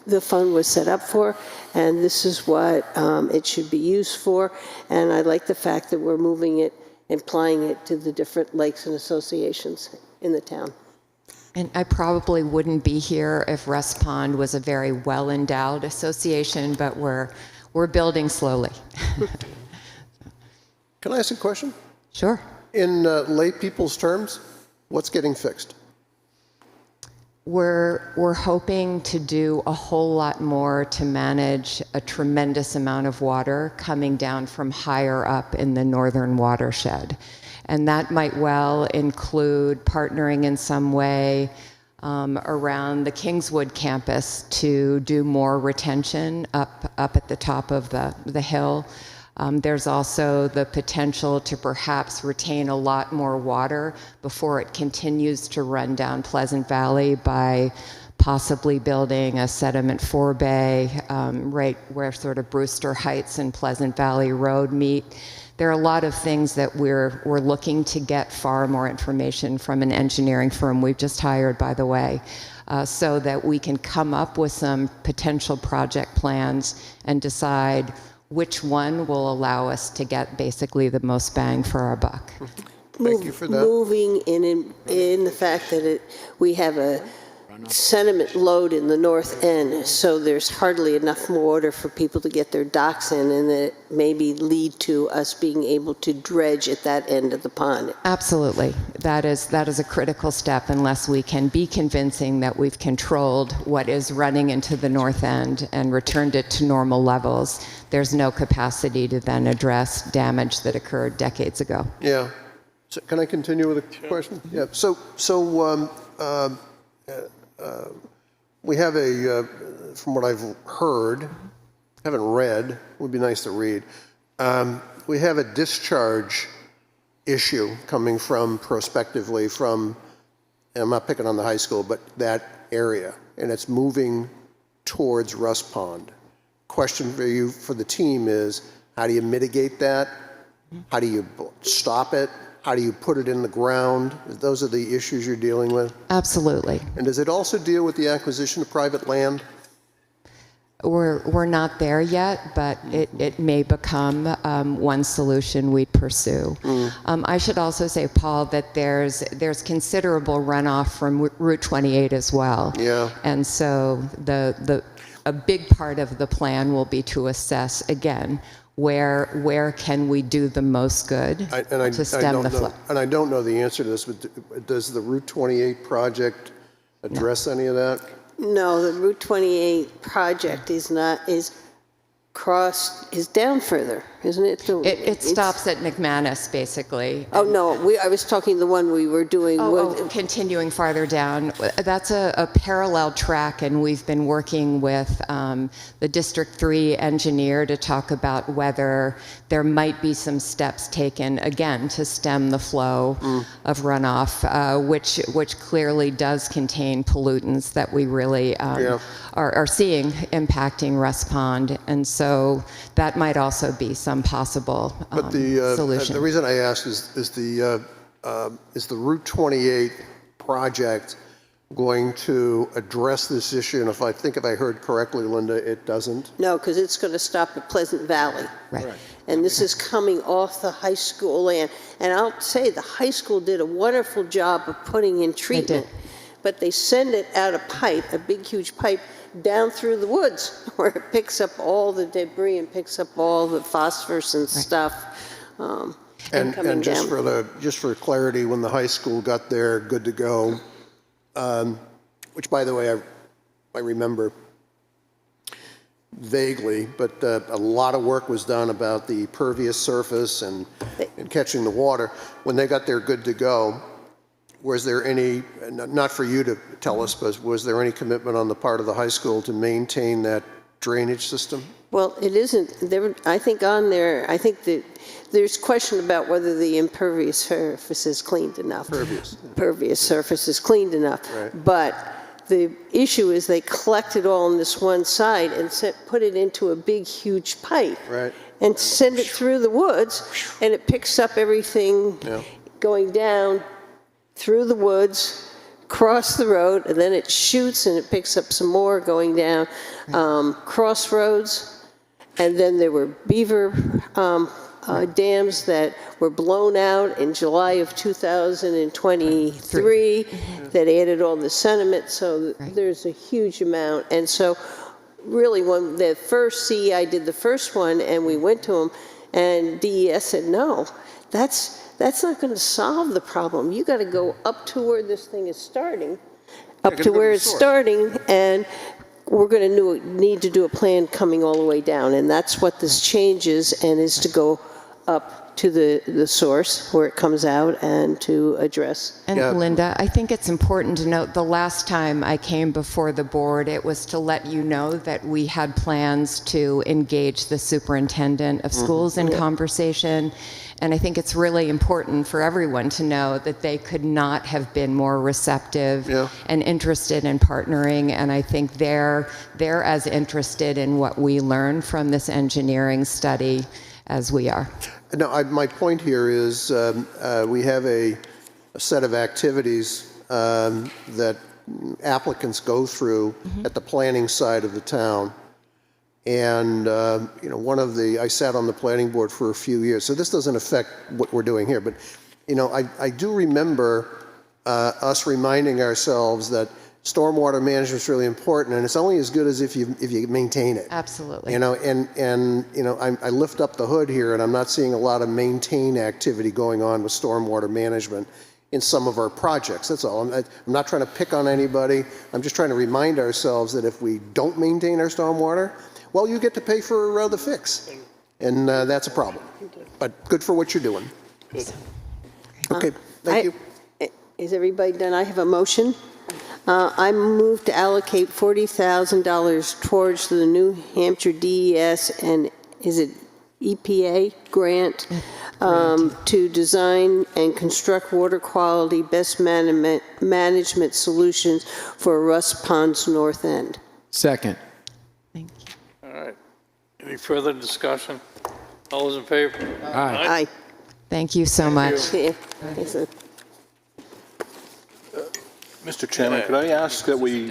the fund was set up for, and this is what it should be used for. And I like the fact that we're moving it and applying it to the different lakes and associations in the town. And I probably wouldn't be here if Russ Pond was a very well-endowed association, but we're building slowly. Can I ask a question? Sure. In lay people's terms, what's getting fixed? We're hoping to do a whole lot more to manage a tremendous amount of water coming down from higher up in the northern watershed. And that might well include partnering in some way around the Kingswood campus to do more retention up at the top of the hill. There's also the potential to perhaps retain a lot more water before it continues to run down Pleasant Valley by possibly building a sediment forebay right where sort of Brewster Heights and Pleasant Valley Road meet. There are a lot of things that we're looking to get far more information from an engineering firm we've just hired, by the way, so that we can come up with some potential project plans and decide which one will allow us to get basically the most bang for our buck. Thank you for that. Moving in the fact that we have a sediment load in the north end, so there's hardly enough water for people to get their docks in, and that maybe lead to us being able to dredge at that end of the pond. Absolutely. That is a critical step unless we can be convincing that we've controlled what is running into the north end and returned it to normal levels. There's no capacity to then address damage that occurred decades ago. Yeah. So can I continue with a question? Yeah. So we have from what I've heard, haven't read, would be nice to read, we have a discharge issue coming from prospectively from, and I'm not picking on the high school, but that area, and it's moving towards Russ Pond. Question for you, for the team is, how do you mitigate that? How do you stop it? How do you put it in the ground? Those are the issues you're dealing with? Absolutely. And does it also deal with the acquisition of private land? We're not there yet, but it may become one solution we'd pursue. I should also say, Paul, that there's considerable runoff from Route 28 as well. Yeah. And so a big part of the plan will be to assess again where can we do the most good to stem the flow. And I don't know the answer to this, but does the Route 28 project address any of that? No, the Route 28 project is down further, isn't it? It stops at McManus, basically. Oh, no, I was talking the one we were doing. Continuing farther down. That's a parallel track, and we've been working with the District 3 engineer to talk about whether there might be some steps taken, again, to stem the flow of runoff, which clearly does contain pollutants that we really are seeing impacting Russ Pond. And so that might also be some possible solution. The reason I ask is the Route 28 project going to address this issue? And if I heard correctly, Linda, it doesn't? No, because it's going to stop at Pleasant Valley. Right. And this is coming off the high school land. And I'll say the high school did a wonderful job of putting in treatment. But they send it out a pipe, a big, huge pipe, down through the woods where it picks up all the debris and picks up all the phosphorus and stuff. And just for clarity, when the high school got there, good to go, which, by the way, I remember vaguely, but a lot of work was done about the pervious surface and catching the water. When they got there good to go, was there any, not for you to tell us, but was there any commitment on the part of the high school to maintain that drainage system? Well, it isn't, there, I think on there, I think that there's question about whether the impervious surface is cleaned enough. Pervious surface is cleaned enough. Right. But the issue is they collect it all on this one side and put it into a big, huge pipe. Right. And send it through the woods, and it picks up everything going down through the woods, across the road, and then it shoots and it picks up some more going down crossroads. And then there were beaver dams that were blown out in July of 2023 that added all the sediment, so there's a huge amount. And so really, when the first CEI did the first one, and we went to them, and DES said, no, that's not going to solve the problem. You got to go up to where this thing is starting, up to where it's starting, and we're going to need to do a plan coming all the way down, and that's what this changes, and is to go up to the source where it comes out and to address. And Linda, I think it's important to note the last time I came before the board, it was to let you know that we had plans to engage the superintendent of schools in conversation. And I think it's really important for everyone to know that they could not have been more receptive and interested in partnering. And I think they're as interested in what we learned from this engineering study as we are. No, my point here is we have a set of activities that applicants go through at the planning side of the town. And, you know, I sat on the planning board for a few years, so this doesn't affect what we're doing here. But, you know, I do remember us reminding ourselves that stormwater management is really important, and it's only as good as if you maintain it. Absolutely. You know, and you know, I lift up the hood here, and I'm not seeing a lot of maintain activity going on with stormwater management in some of our projects. That's all. I'm not trying to pick on anybody. I'm just trying to remind ourselves that if we don't maintain our stormwater, well, you get to pay for the fix, and that's a problem. But good for what you're doing. Okay, thank you. Is everybody done? I have a motion. I move to allocate $40,000 towards the New Hampshire DES and is it EPA grant to design and construct water quality best management solutions for Russ Pond's north end. Second. Thank you. All right. Any further discussion? All those in favor? Aye. Thank you so much. Yeah. Mr. Chairman, could I ask that we...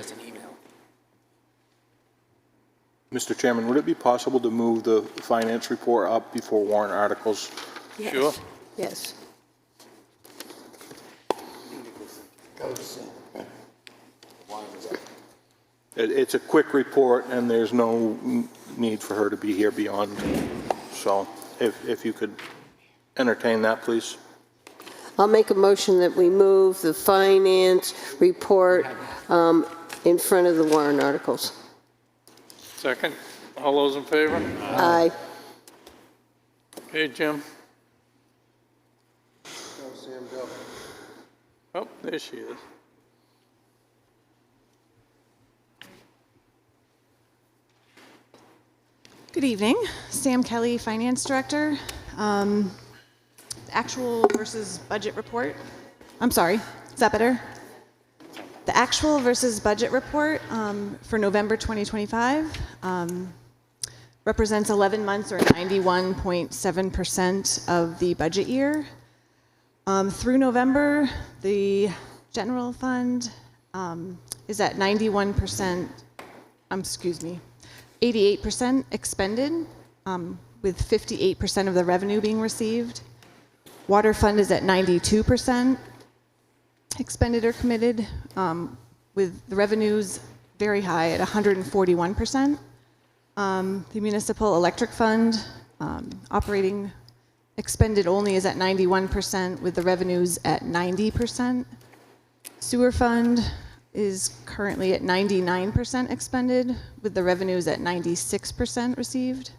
Mr. Chairman, would it be possible to move the finance report up before warrant articles? Yes. Sure. Yes. It's a quick report, and there's no need for her to be here beyond. So if you could entertain that, please. I'll make a motion that we move the finance report in front of the warrant articles. Second. All those in favor? Aye. Okay, Jim. Oh, there she is. Good evening, Sam Kelly, Finance Director. Actual versus budget report. I'm sorry, is that better? The actual versus budget report for November 2025 represents 11 months or 91.7% of the budget year. Through November, the general fund is at 91%, 88% expended, with 58% of the revenue being received. Water fund is at 92% expended or committed, with the revenues very high at 141%. The municipal electric fund, operating expended only is at 91%, with the revenues at 90%. Sewer fund is currently at 99% expended, with the revenues at 96% received.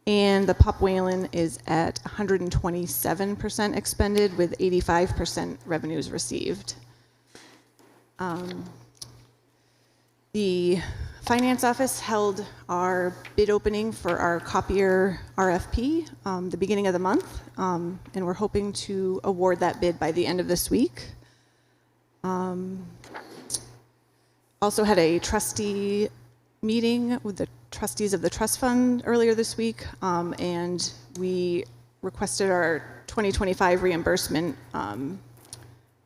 and the Pop Whalen is at 127% expended with 85% revenues received. The Finance Office held our bid opening for our copier RFP the beginning of the month, and we're hoping to award that bid by the end of this week. Also had a trustee meeting with the trustees of the trust fund earlier this week, and we requested our 2025 reimbursement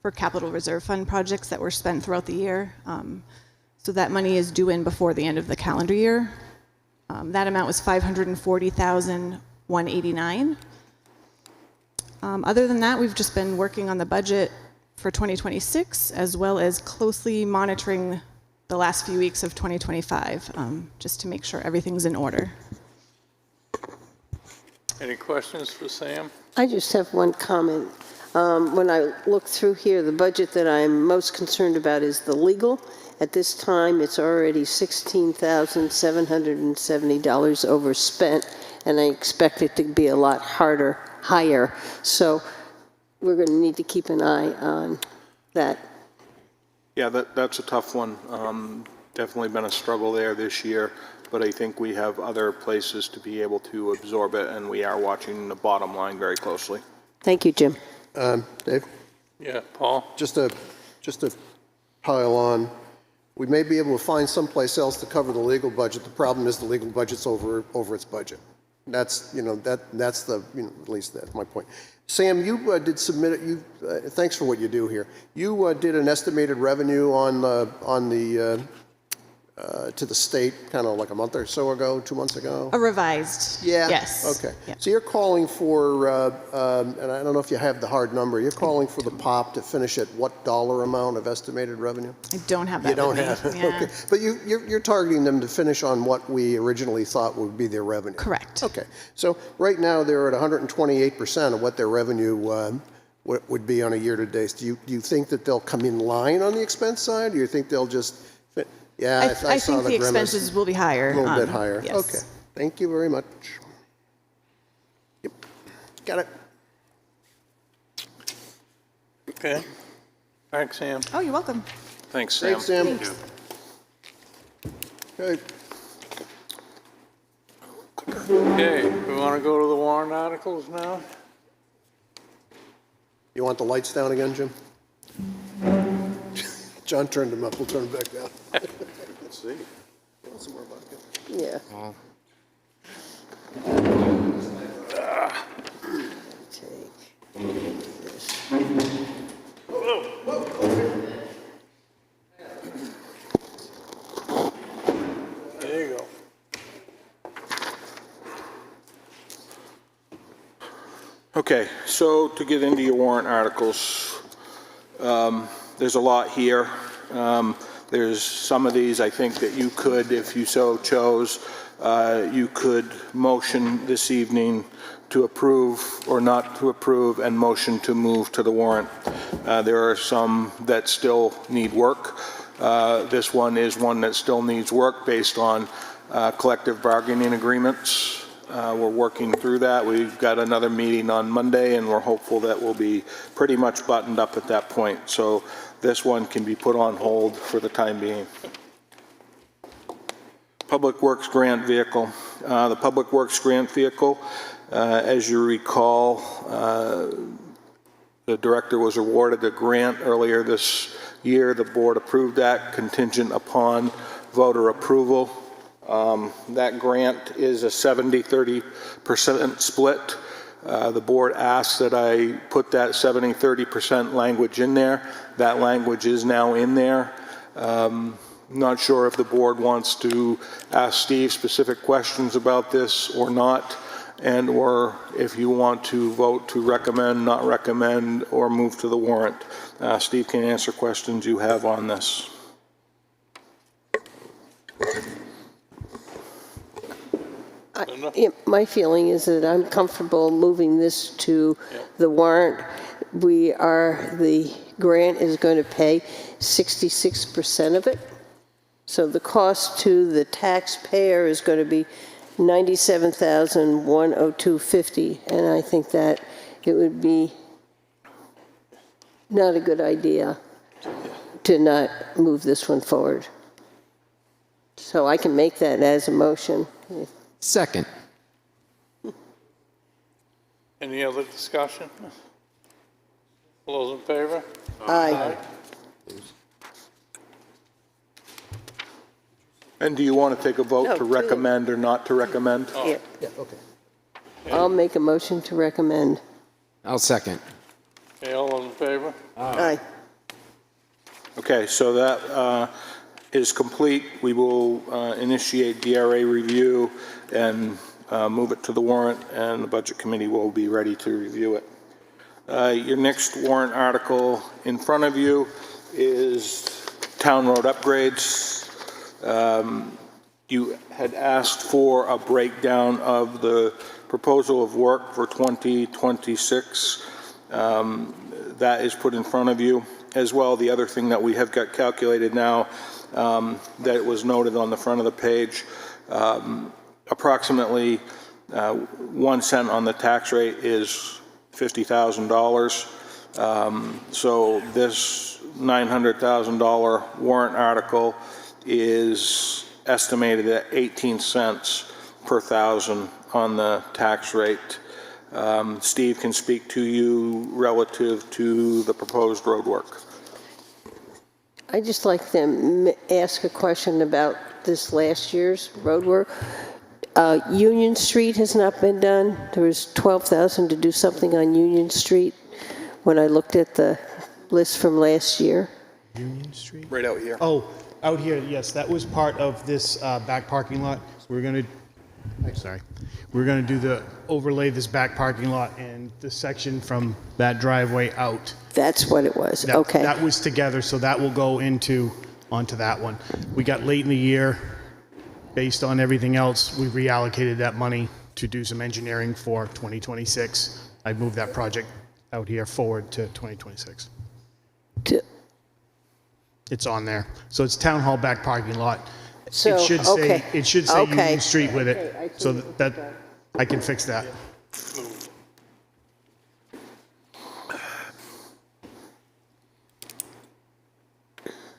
for capital reserve fund projects that were spent throughout the year. So that money is due in before the end of the calendar year. That amount was $540,189. Other than that, we've just been working on the budget for 2026, as well as closely monitoring the last few weeks of 2025, just to make sure everything's in order. Any questions for Sam? I just have one comment. When I look through here, the budget that I'm most concerned about is the legal. At this time, it's already $16,770 overspent, and I expect it to be a lot higher. So we're going to need to keep an eye on that. Yeah, that's a tough one. Definitely been a struggle there this year, but I think we have other places to be able to absorb it, and we are watching the bottom line very closely. Thank you, Jim. Dave? Yeah, Paul? Just to pile on, we may be able to find someplace else to cover the legal budget. The problem is the legal budget's over its budget. That's, that's the, at least that's my point. Sam, you did submit it. Thanks for what you do here. You did an estimated revenue to the state kind of like a month or so ago, 2 months ago? A revised. Yeah? Yes. Okay. Yep. So you're calling for, and I don't know if you have the hard number, you're calling for the POP to finish at what dollar amount of estimated revenue? I don't have that. You don't with me. have it? Yeah. Okay. But you're targeting them to finish on what we originally thought would be their revenue? Correct. Okay. So right now, they're at 128% of what their revenue would be on a year-to-date. Do you think that they'll come in line on the expense side, or do you think they'll just... Yeah, I think the expenses will be higher. A little bit higher. Yes. Okay. Thank you very much. Yep. Got it. Okay. Thanks, Sam. Oh, you're welcome. Thanks, Sam. Thanks, Sam. Thanks. Okay. Okay, we want to go to the warrant articles now? You want the lights down again, Jim? John turned them up. We'll turn them back down. Let's see. Want some more vodka? Yeah. Take this. There you go. Okay, so to get into your warrant articles, there's a lot here. There's some of these I think that you could, if you so chose, you could motion this evening to approve or not to approve and motion to move to the warrant. There are some that still need work. This one is one that still needs work based on collective bargaining agreements. We're working through that. We've got another meeting on Monday, and we're hopeful that we'll be pretty much buttoned up at that point. So this one can be put on hold for the time being. Public Works Grant Vehicle. The Public Works Grant Vehicle, as you recall, the director was awarded a grant earlier this year. The board approved that contingent upon voter approval. That grant is a 70-30% split. The board asked that I put that 70-30% language in there. That language is now in there. Not sure if the board wants to ask Steve specific questions about this or not, and or if you want to vote to recommend, not recommend, or move to the warrant. Steve can answer questions you have on this. My feeling is that I'm comfortable moving this to the warrant. The grant is going to pay 66% of it. So the cost to the taxpayer is going to be $97,102.50, and I think that it would be not a good idea to not move this one forward. So I can make that as a motion. Second. Any other discussion? All those in favor? Aye. And do you want to take a vote No, to two. recommend or not to recommend? Yeah. Yeah, okay. I'll make a motion to recommend. I'll second. Okay, all those in favor? Aye. Okay, so that is complete. We will initiate DRA review and move it to the warrant, and the Budget Committee will be ready to review it. Your next warrant article in front of you is town road upgrades. You had asked for a breakdown of the proposal of work for 2026. That is put in front of you. As well, the other thing that we have got calculated now, that was noted on the front of the page, approximately 1 cent on the tax rate is $50,000. So this $900,000 warrant article is estimated at 18 cents per thousand on the tax rate. Steve can speak to you relative to the proposed road work. I'd just like to ask a question about this last year's road work. Union Street has not been done. There was $12,000 to do something on Union Street when I looked at the list from last year. Union Street? Right out here. Oh, out here, yes, that was part of this back parking lot. So we're going to, we're going to do the overlay this back parking lot and the section from that driveway out. That's what it was, That- okay. That was together, so that will go onto that one. We got late in the year, based on everything else, we reallocated that money to do some engineering for 2026. I moved that project out here forward to 2026. It's on there. So it's Town Hall back parking lot. So, It should okay. say, it should say Okay. Union Street with Okay, I it, so see. that, I can fix that.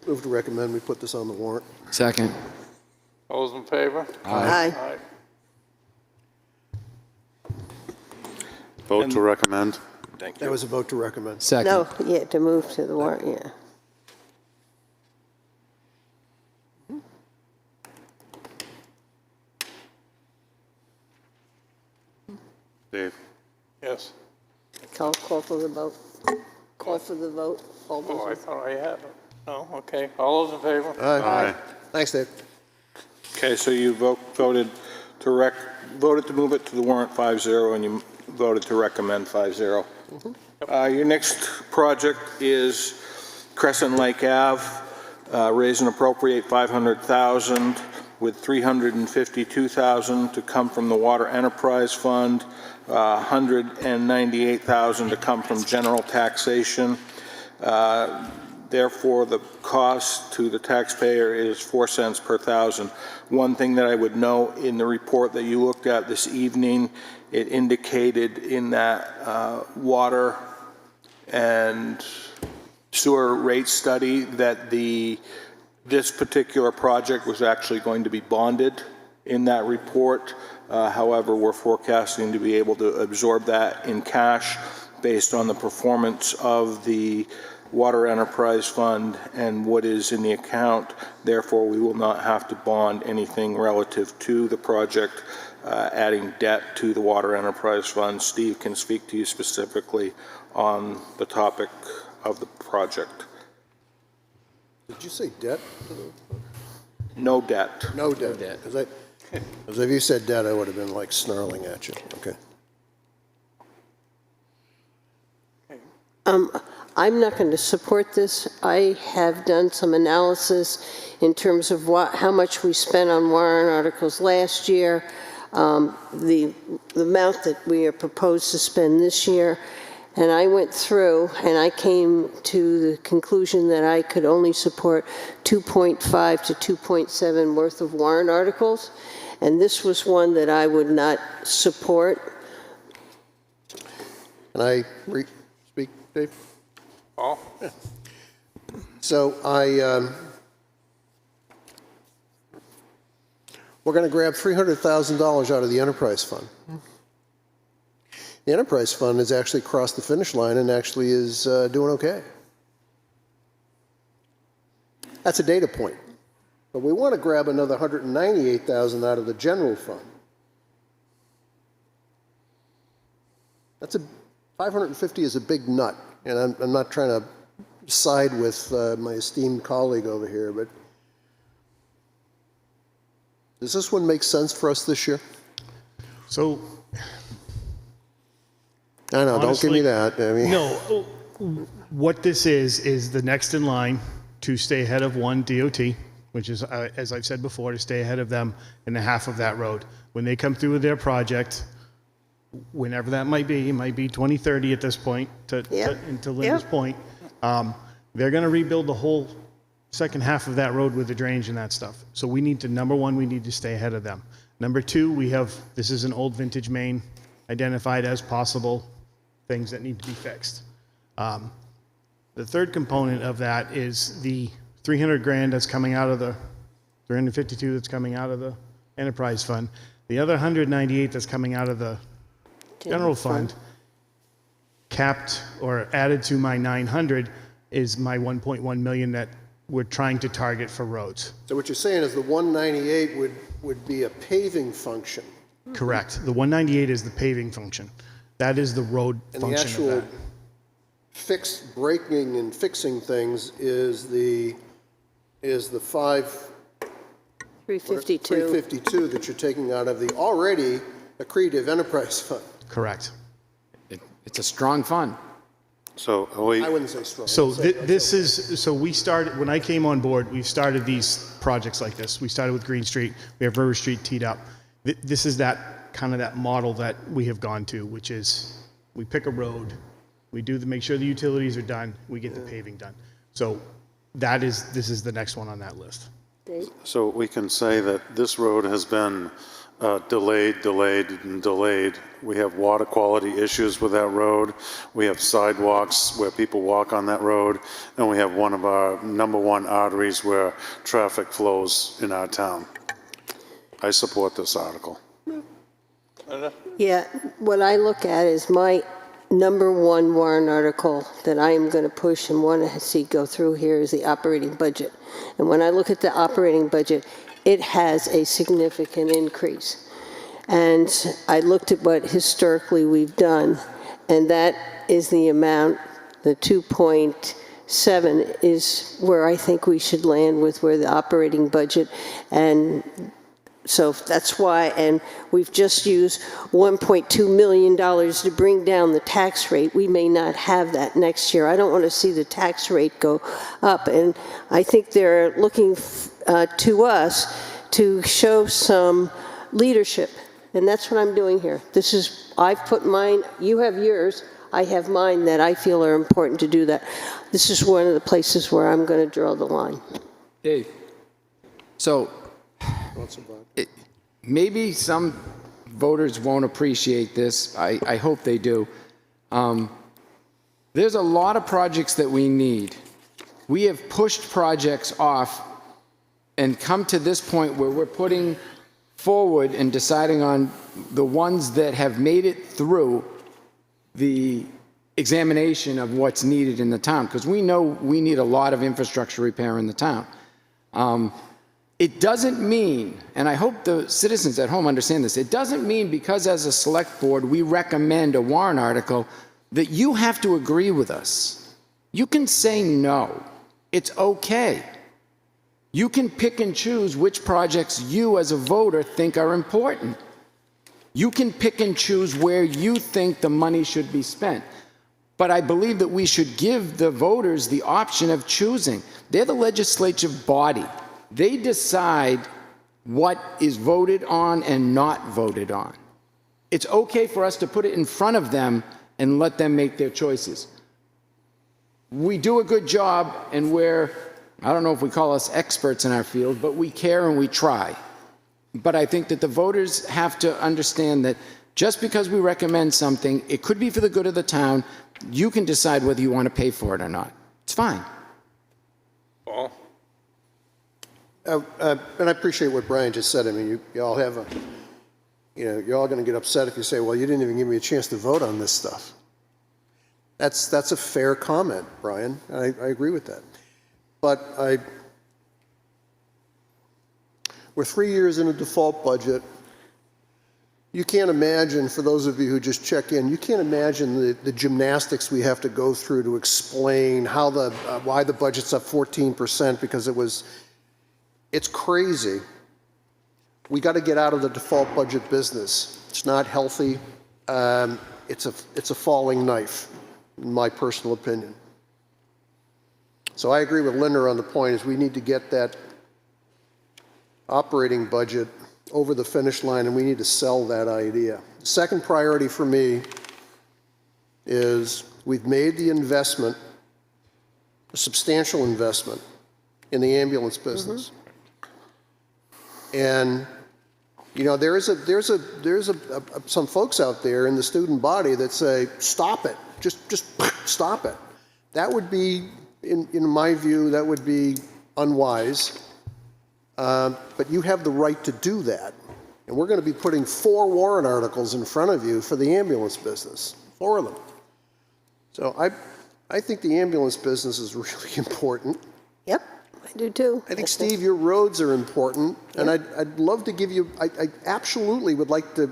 Move to recommend we put this on the warrant. Second. All those in favor? Aye. Aye. Vote to recommend. Thank That you. was a vote to recommend. Second. No, yeah, to move to the warrant, yeah. Dave? Yes. Call for the vote. Call for the vote. All Oh, I those thought I had it. No, okay. All those in favor? Aye. Thanks, Dave. Okay, so you voted to move it to the warrant 5-0, and you voted to recommend 5-0. Your next project is Crescent Lake Ave, raise and appropriate $500,000 with $352,000 to come from the Water Enterprise Fund, $198,000 to come from general taxation. Therefore, the cost to the taxpayer is 4 cents per thousand. One thing that I would note in the report that you looked at this evening, it indicated in that water and sewer rate study that this particular project was actually going to be bonded in that report. However, we're forecasting to be able to absorb that in cash based on the performance of the Water Enterprise Fund and what is in the account. Therefore, we will not have to bond anything relative to the project, adding debt to the Water Enterprise Fund. Steve can speak to you specifically on the topic of the project. Did you say debt? No debt. No debt. Because if you said debt, I would have been like snarling at you. Okay. I'm not going to support this. I have done some analysis in terms of how much we spent on warrant articles last year, the amount that we are proposed to spend this year, and I went through and I came to the conclusion that I could only support 2.5 to 2.7 worth of warrant articles. and this was one that I would not support. Can I speak, Dave? Paul? So we're going to grab $300,000 out of the enterprise fund. The enterprise fund has actually crossed the finish line and actually is doing okay. That's a data point. But we want to grab another $198,000 out of the general fund. That's 550 is a big nut, and I'm not trying to side with my esteemed colleague over here, but does this one make sense for us this year? So, I know, honestly, don't give me that. I mean, no, what this is the next in line to stay ahead of one DOT, which is, as I've said before, to stay ahead of them in the half of that road. When they come through with their project, whenever that might be, it might be 2030 at this point, to Linda's point, they're going to rebuild the whole second half of that road with the drainage and that stuff. So we need to, number one, we need to stay ahead of them. Number two, this is an old vintage main identified as possible things that need to be fixed. The third component of that is the 300 grand that's coming out of the 352 that's coming out of the enterprise fund. The other 198 that's coming out of the general fund, capped or added to my 900, is my 1.1 million that we're trying to target for roads. so what you're saying is the 198 would be a paving function. Correct. The 198 is the paving function. That is the road And the function actual of that. fixed breaking and fixing things is the 352 that you're taking out of the already accretive enterprise fund. Correct. It's a strong fund. So I wouldn't say strong. So we started, when I came on board, we started these projects like this. We started with Green Street. We have River Street teed up. This is that kind of that model that we have gone to, which is we pick a road, we make sure the utilities are done, we get the paving done. So this is the next one on that list. So we can say that this road has been delayed. We have water quality issues with that road. We have sidewalks where people walk on that road. And we have one of our number one arteries where traffic flows in our town. I support this article. Yeah, what I look at is my number one warrant article that I am going to push and want to see go through here is the operating budget. And when I look at the operating budget, it has a significant increase. And I looked at what historically we've done, and that is the amount, the 2.7 is where I think we should land with where the operating budget. And so that's why, and we've just used $1.2 million to bring down the tax rate. We may not have that next year. I don't want to see the tax rate go up. And I think they're looking to us to show some leadership. And that's what I'm doing here. I've put mine, you have yours, I have mine that I feel are important to do that. This is one of the places where I'm going to draw the line. Dave, so maybe some voters won't appreciate this. I hope they do. There's a lot of projects that we need. We have pushed projects off and come to this point where we're putting forward and deciding on the ones that have made it through the examination of what's needed in the town, because we know we need a lot of infrastructure repair in the town. It doesn't mean, and I hope the citizens at home understand this, it doesn't mean because as a select board we recommend a warrant article that you have to agree with us. You can say no. It's okay. You can pick and choose which projects you as a voter think are important. You can pick and choose where you think the money should be spent. But I believe that we should give the voters the option of choosing. They're the legislative body. They decide what is voted on and not voted on. It's okay for us to put it in front of them and let them make their choices. We do a good job, and I don't know if we call us experts in our field, but we care and we try. but I think that the voters have to understand that just because we recommend something, it could be for the good of the town. You can decide whether you want to pay for it or not. It's fine. Paul? And I appreciate what Brian just said. I mean, you all have a, you're all going to get upset if you say, well, you didn't even give me a chance to vote on this stuff. That's a fair comment, Brian. I agree with that. But we're 3 years in a default budget. You can't imagine, for those of you who just check in, you can't imagine the gymnastics we have to go through to explain how why the budget's up 14%, because it's crazy. We got to get out of the default budget business. It's not healthy. It's a falling knife, in my personal opinion. So I agree with Linda on the point is we need to get that operating budget over the finish line, and we need to sell that idea. The second priority for me is we've made the investment, a substantial investment, in the ambulance business. And there's some folks out there in the student body that say, stop it, just stop it. That would be, in my view, that would be unwise. But you have the right to do that. And we're going to be putting 4 warrant articles in front of you for the ambulance business, 4 of them. So I think the ambulance business is really important. Yep, I do too. I think, Steve, your roads are important, and I'd love to give you, I absolutely would like to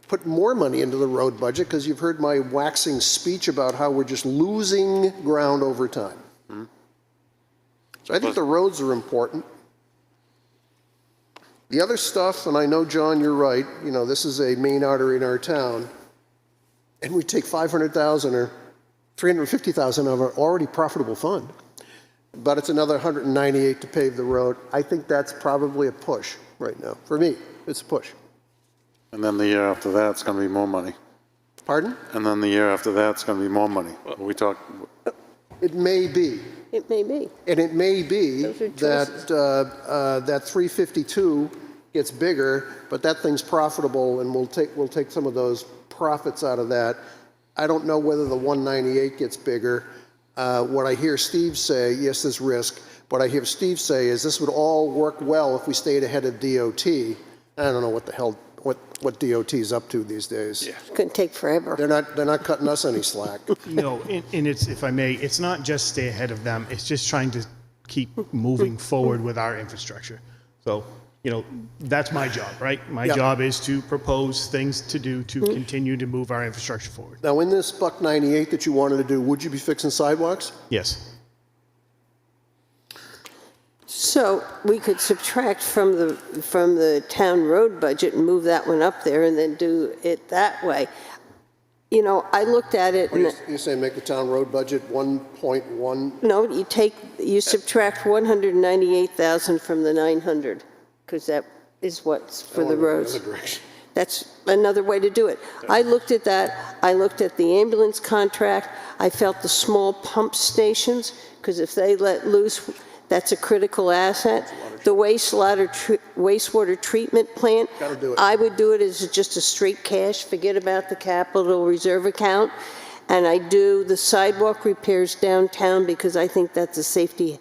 put more money into the road budget, because you've heard my waxing speech about how we're just losing ground over time. So I think the roads are important. The other stuff, and I know, John, you're right, this is a main artery in our town, and we take 500,000 or 350,000 of our already profitable fund, but it's another 198 to pave the road. I think that's probably a push right now. For me, it's a push. And then the year after that, it's going to be more money. Pardon? And then the year after that, it's going to be more money. It may be. It may be. And it may be that 352 gets bigger, but that thing's profitable, and we'll take some of those profits out of that. I don't know whether the 198 gets bigger. What I hear Steve say, yes, there's risk. What I hear Steve say is this would all work well if we stayed ahead of DOT. I don't know what the hell what DOT's up to these days. It's going to take forever. They're not cutting us any slack. No, and it's, if I may, it's not just stay ahead of them. It's just trying to keep moving forward with our infrastructure. So, that's my job, right? My job is to propose things to do to continue to move our infrastructure forward. Now, in this $198 that you wanted to do, would you be fixing sidewalks? Yes. So we could subtract from the town road budget and move that one up there and then do it that way. I looked at it. You say make the town road budget 1.1? No, you subtract 198,000 from the 900, because that is what's for the roads. That's another way to do it. I looked at that. I looked at the ambulance contract. I felt the small pump stations, because if they let loose, that's a critical asset. The wastewater treatment plant, I would do it as just a straight cash, forget about the capital reserve account. And I do the sidewalk repairs downtown because I think that's a safety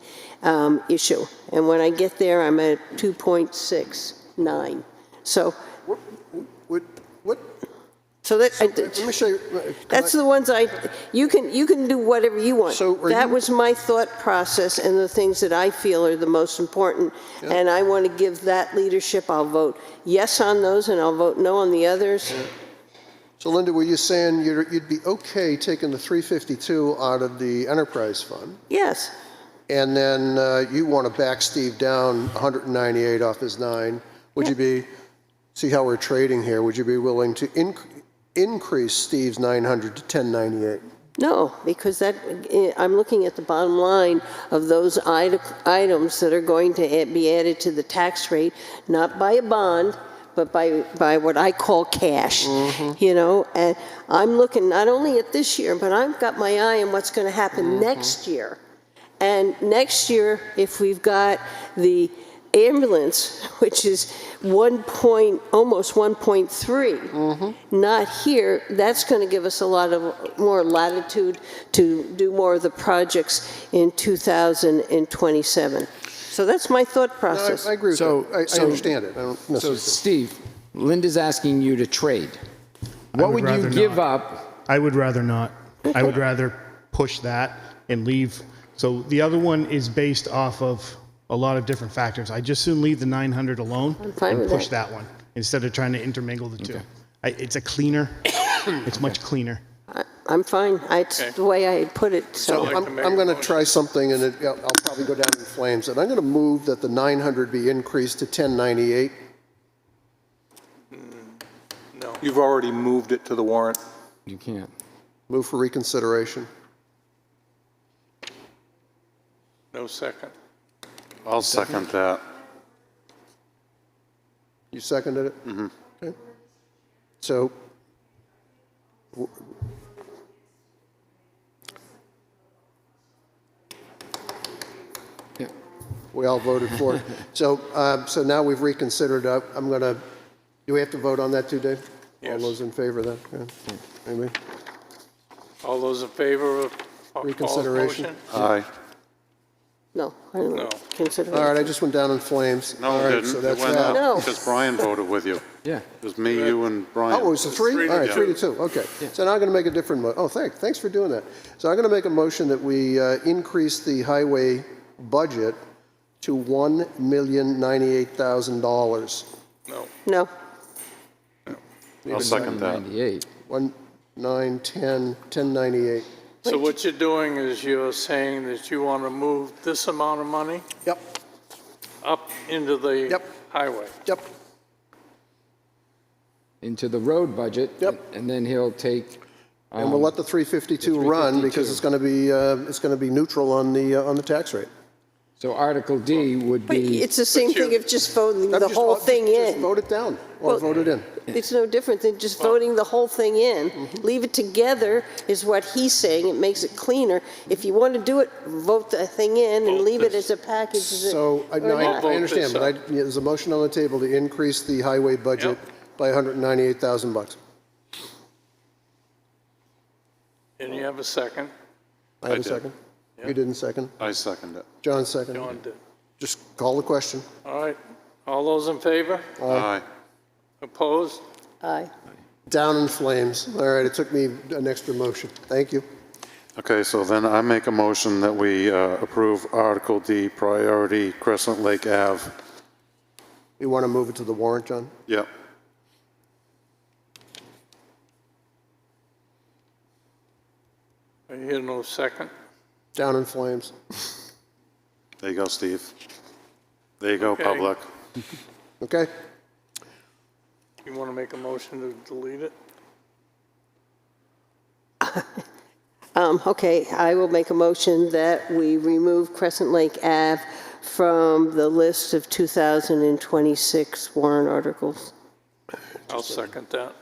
issue. And when I get there, I'm at 2.69. So. What? So that, let me show you. That's the ones you can do whatever you want. So that was my thought process and the things that I feel are the most important. Yeah. And I want to give that leadership. I'll vote yes on those and I'll vote no on the others. Yeah. So Linda, were you saying you'd be okay taking the 352 out of the enterprise fund? Yes. And then you want to back Steve down 198 off his 9. Would you be, see how we're trading here, would you be willing to increase Steve's 900 to 1098? No, because I'm looking at the bottom line of those items that are going to be added to the tax rate, not by a bond, but by what I call cash, and I'm looking not only at this year, but I've got my eye on what's going to happen next year. And next year, if we've got the ambulance, which is almost 1.3, not here, that's going to give us a lot of more latitude to do more of the projects in 2027. So that's my thought No, process. I agree with that. I understand it. I don't So necessarily. Steve, Linda's asking you to trade. What would you rather give not. up? I would rather not. I would rather push that and leave. So the other one is based off of a lot of different factors. I just soon leave the 900 alone fine and with push that. that one instead of trying to intermingle the two. It's a cleaner, it's much cleaner. I'm fine. It's the way I put it, so. I'm going to try something, and I'll probably go down in flames. And I'm going to move that the 900 be increased to 1098. No. You've already moved it to the warrant. You can't. Move for reconsideration. No second. I'll second that. You seconded it? Mm-hmm. Okay. So, Yeah. we all voted for it. So now we've reconsidered. I'm going to, do we have to vote on that too, Dave? Yes. All those in favor of that? Yeah. Anybody? All those in favor of Paul's Reconsideration? motion? Aye. No, I don't No. consider All right, it. I just went down in flames. No, All it right, didn't. so It that's went that. up No. because Brian voted with you. Yeah. It was me, you, and Brian. Oh, it was a three? 3 to All right, 2. 3 to 2, okay. So now I'm going to make a different, thanks for doing that. So I'm going to make a motion that we increase the highway budget to $1,098,000. No. No, I'll second that. 98. 1, 9, 10, 1098. So what you're doing is you're saying that you want to move this amount of money Yep, up into the Yep. highway. yep, Into the road budget. Yep. And then he'll take. and we'll let the 352 run because it's going to be neutral on the tax rate. So Article D would but be. it's the same But you- thing of just voting the Just- whole thing Just in. vote it down or Well- vote it in. It's no different than just voting the whole thing in. Leave it together is what he's saying. It makes it cleaner. If you want to do it, vote the thing in and Vote leave it this. as a package. So, or no, not. I understand, but there's a motion on the table to increase the highway budget by $198,000. And you have a second. I have a did. second. You didn't second? I second it. John seconded. John did. Just call the question. All right. All those in favor? Aye. Opposed? Aye. Down in flames. All right, it took me an extra motion. Thank you. Okay, so then I make a motion that we approve Article D, priority Crescent Lake Ave. You want to move it to the warrant, John? Yep. I hear no second. Down in flames. There you go, Steve. There you go, Okay. public. Okay? You want to make a motion to delete it? Okay, I will make a motion that we remove Crescent Lake Ave from the list of 2026 warrant articles. I'll second that.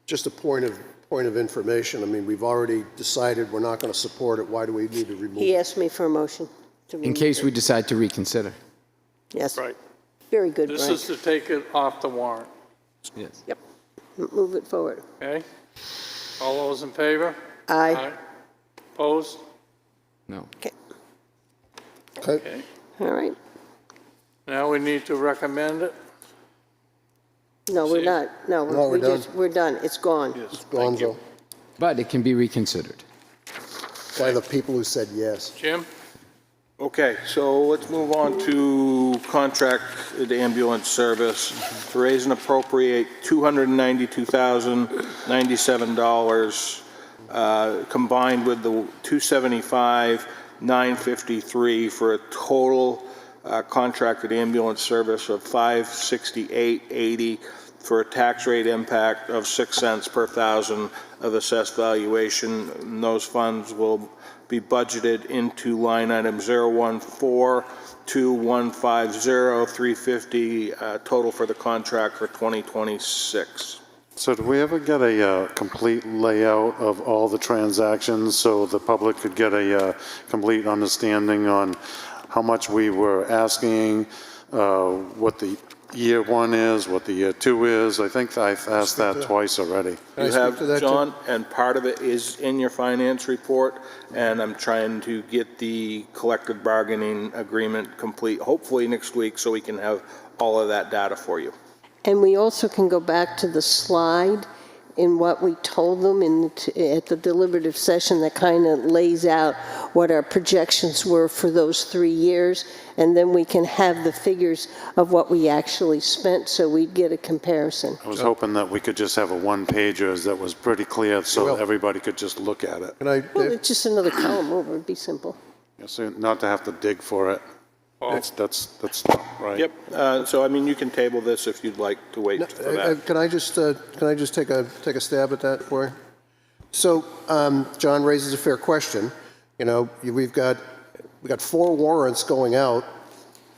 Just a point of information. I mean, we've already decided we're not going to support it. Why do we need to remove He it? asked me for a motion. to In remove case it. we decide to reconsider. Yes, Right. very good, This Brian. is to take it off the warrant, Yes. Yep, move it forward. okay? All those in favor? Aye. Opposed? No. Okay, Okay? Okay. all right. Now we need to recommend it. No, we're See. not. No, No, we we're done. just, we're done. It's gone. Yes. Gonzo. But it can be reconsidered. By the people who said yes. Jim? Okay, so let's move on to contracted ambulance service to raise and appropriate $292,097 combined with the $275,953 for a total contracted ambulance service of $568.80 for a tax rate impact of 6 cents per thousand of assessed valuation. And those funds will be budgeted into line item 0142150 total for the contract for 2026. So do we ever get a complete layout of all the transactions so the public could get a complete understanding on how much we were asking, what the year one is, what the year two is. I think I've asked that twice already. You have, John, and part of it is in your finance report, and I'm trying to get the collective bargaining agreement complete, hopefully next week, so we can have all of that data for you. And we also can go back to the slide in what we told them at the deliberative session that kind of lays out what our projections were for those 3 years, and then we can have the figures of what we actually spent, so we'd get a comparison. I was hoping that we could just have a one-pager that was pretty clear so everybody could just look at it. Well, it's just another column over, it'd be simple. So not to have to dig for it. That's not right. Yep, so I mean, you can table this if you'd like to wait for that. Can I just take a stab at that for you? So, John raises a fair question. You know, we've got 4 warrants going out.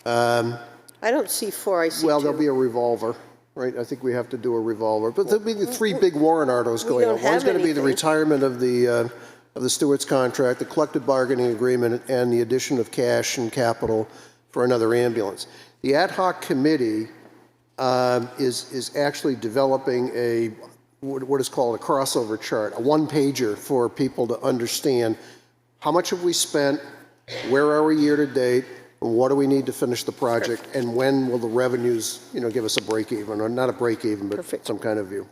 I don't see 4, I see 2. Well, there'll be a revolver, right? I think we have to do a revolver. But there'll be the 3 big warrant articles going out. One's going to be the retirement of the Stewart's contract, the collective bargaining agreement, and the addition of cash and capital for another ambulance. The ad hoc committee is actually developing what is called a crossover chart, a one-pager for people to understand how much have we spent, where are we year to date, and what do we need to finish the project, and when will the revenues, give us a break even, or not a break even, but some kind of view.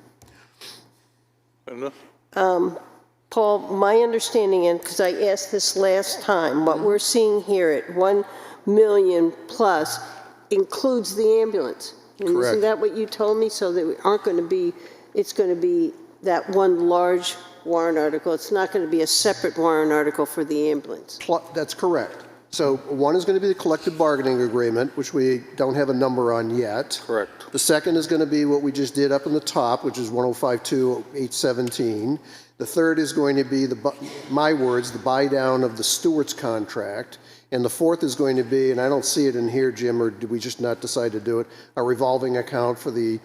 Paul, my understanding, and because I asked this last time, what we're seeing here at 1 million plus includes the ambulance. And Correct. Isn't that what you told me? So that we aren't going to be, it's going to be that one large warrant article. It's not going to be a separate warrant article for the ambulance. That's correct. So one is going to be the collective bargaining agreement, which we don't have a number on yet. Correct. The second is going to be what we just did up in the top, which is 1052817. The third is going to be, my words, the buy down of the Stewart's contract. And the fourth is going to be, and I don't see it in here, Jim, or did we just not decide to do it, a revolving account for the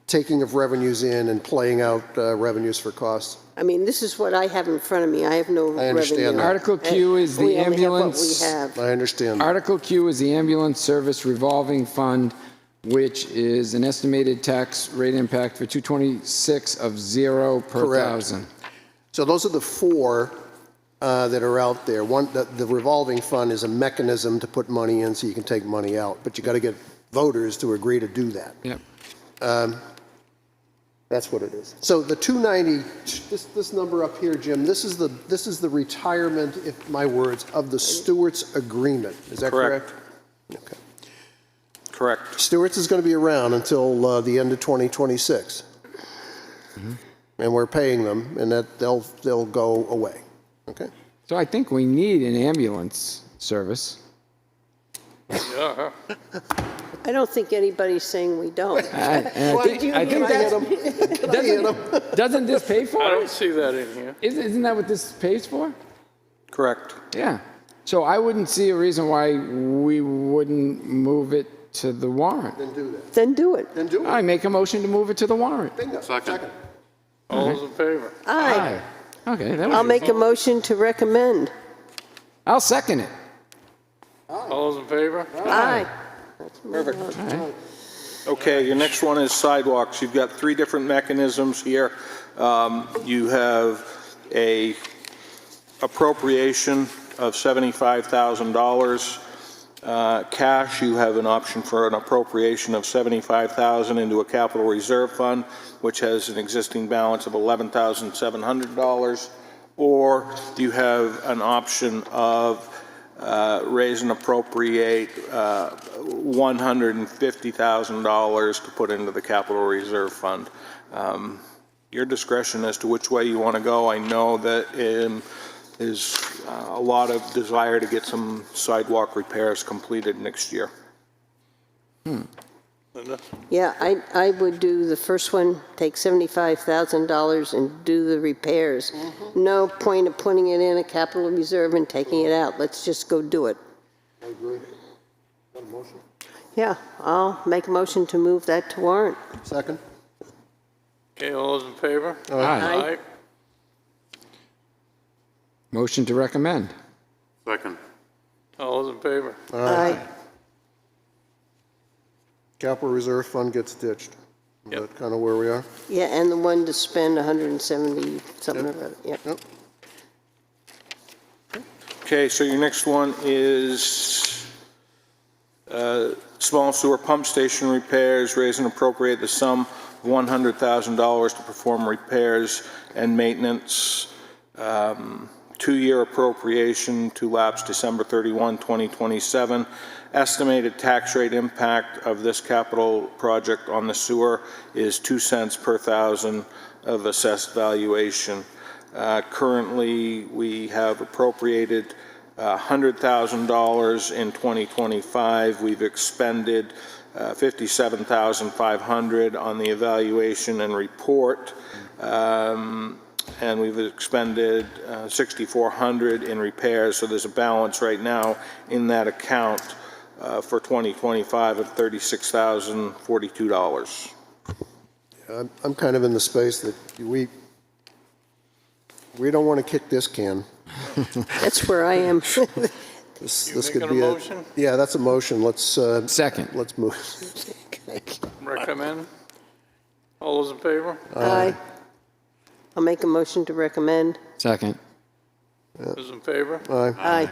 taking of revenues in and playing out revenues for costs. I mean, this is what I have in front of me. I have no I understand revenue. that. Article Q is the We only have what ambulance. we have. I understand. Article Q is the ambulance service revolving fund, which is an estimated tax rate impact for 226 of 0 per Correct. thousand. So those are the 4 that are out there. The revolving fund is a mechanism to put money in so you can take money out, but you got to get voters to agree to do that. Yep. That's what it is. So the 290, this number up here, Jim, this is the retirement, if my words, of the Stewart's agreement. Is that correct? Okay. Correct. Stewart's is going to be around until the end of 2026. Mm-hmm. And we're paying them, and that they'll go away. Okay. So I think we need an ambulance service. Yeah. I don't think anybody's saying we don't. Doesn't this pay for I it? don't see that in here. Isn't that what this pays for? Correct. Yeah. So I wouldn't see a reason why we wouldn't move it to the warrant. Then do that. Then do it. Then do it. I make a motion to move it to the warrant. Bingo. Second. All those in favor? Aye. Okay, that was I'll make a motion to recommend. I'll second it. All those in favor? Aye. Perfect. All right. Okay, your next one is sidewalks. You've got 3 different mechanisms here. You have a appropriation of $75,000. Cash, you have an option for an appropriation of $75,000 into a capital reserve fund, which has an existing balance of $11,700. Or you have an option of raise and appropriate $150,000 to put into the capital reserve fund. Your discretion as to which way you want to go. I know that is a lot of desire to get some sidewalk repairs completed next year. Yeah, I would do the first one, take $75,000 and do the repairs. No point of putting it in a capital reserve and taking it out. Let's just go do it. I agree. Got a motion? Yeah, I'll make a motion to move that to warrant. Second. Okay, all those in favor? Aye. Motion to recommend. Second. All those in favor? Aye. Capital reserve fund gets ditched. Is Yep. that kind of where we are? Yeah, and the one to spend 170 something of it, yep. Yep. Okay, so your next one is small sewer pump station repairs, raise and appropriate the sum of $100,000 to perform repairs and maintenance. 2-year appropriation to lapse December 31, 2027. Estimated tax rate impact of this capital project on the sewer is 2 cents per thousand of assessed valuation. Currently, we have appropriated $100,000 in 2025. We've expended $57,500 on the evaluation and report. And we've expended $6,400 in repairs, so there's a balance right now in that account for 2025 of $36,042. I'm kind of in the space that we don't want to kick this can. That's where I am. This making could a be motion? Yeah, that's a motion. Let's Second. let's move. Recommend? All those in favor? Aye. I'll make a motion to recommend. Second. Those in favor? Aye.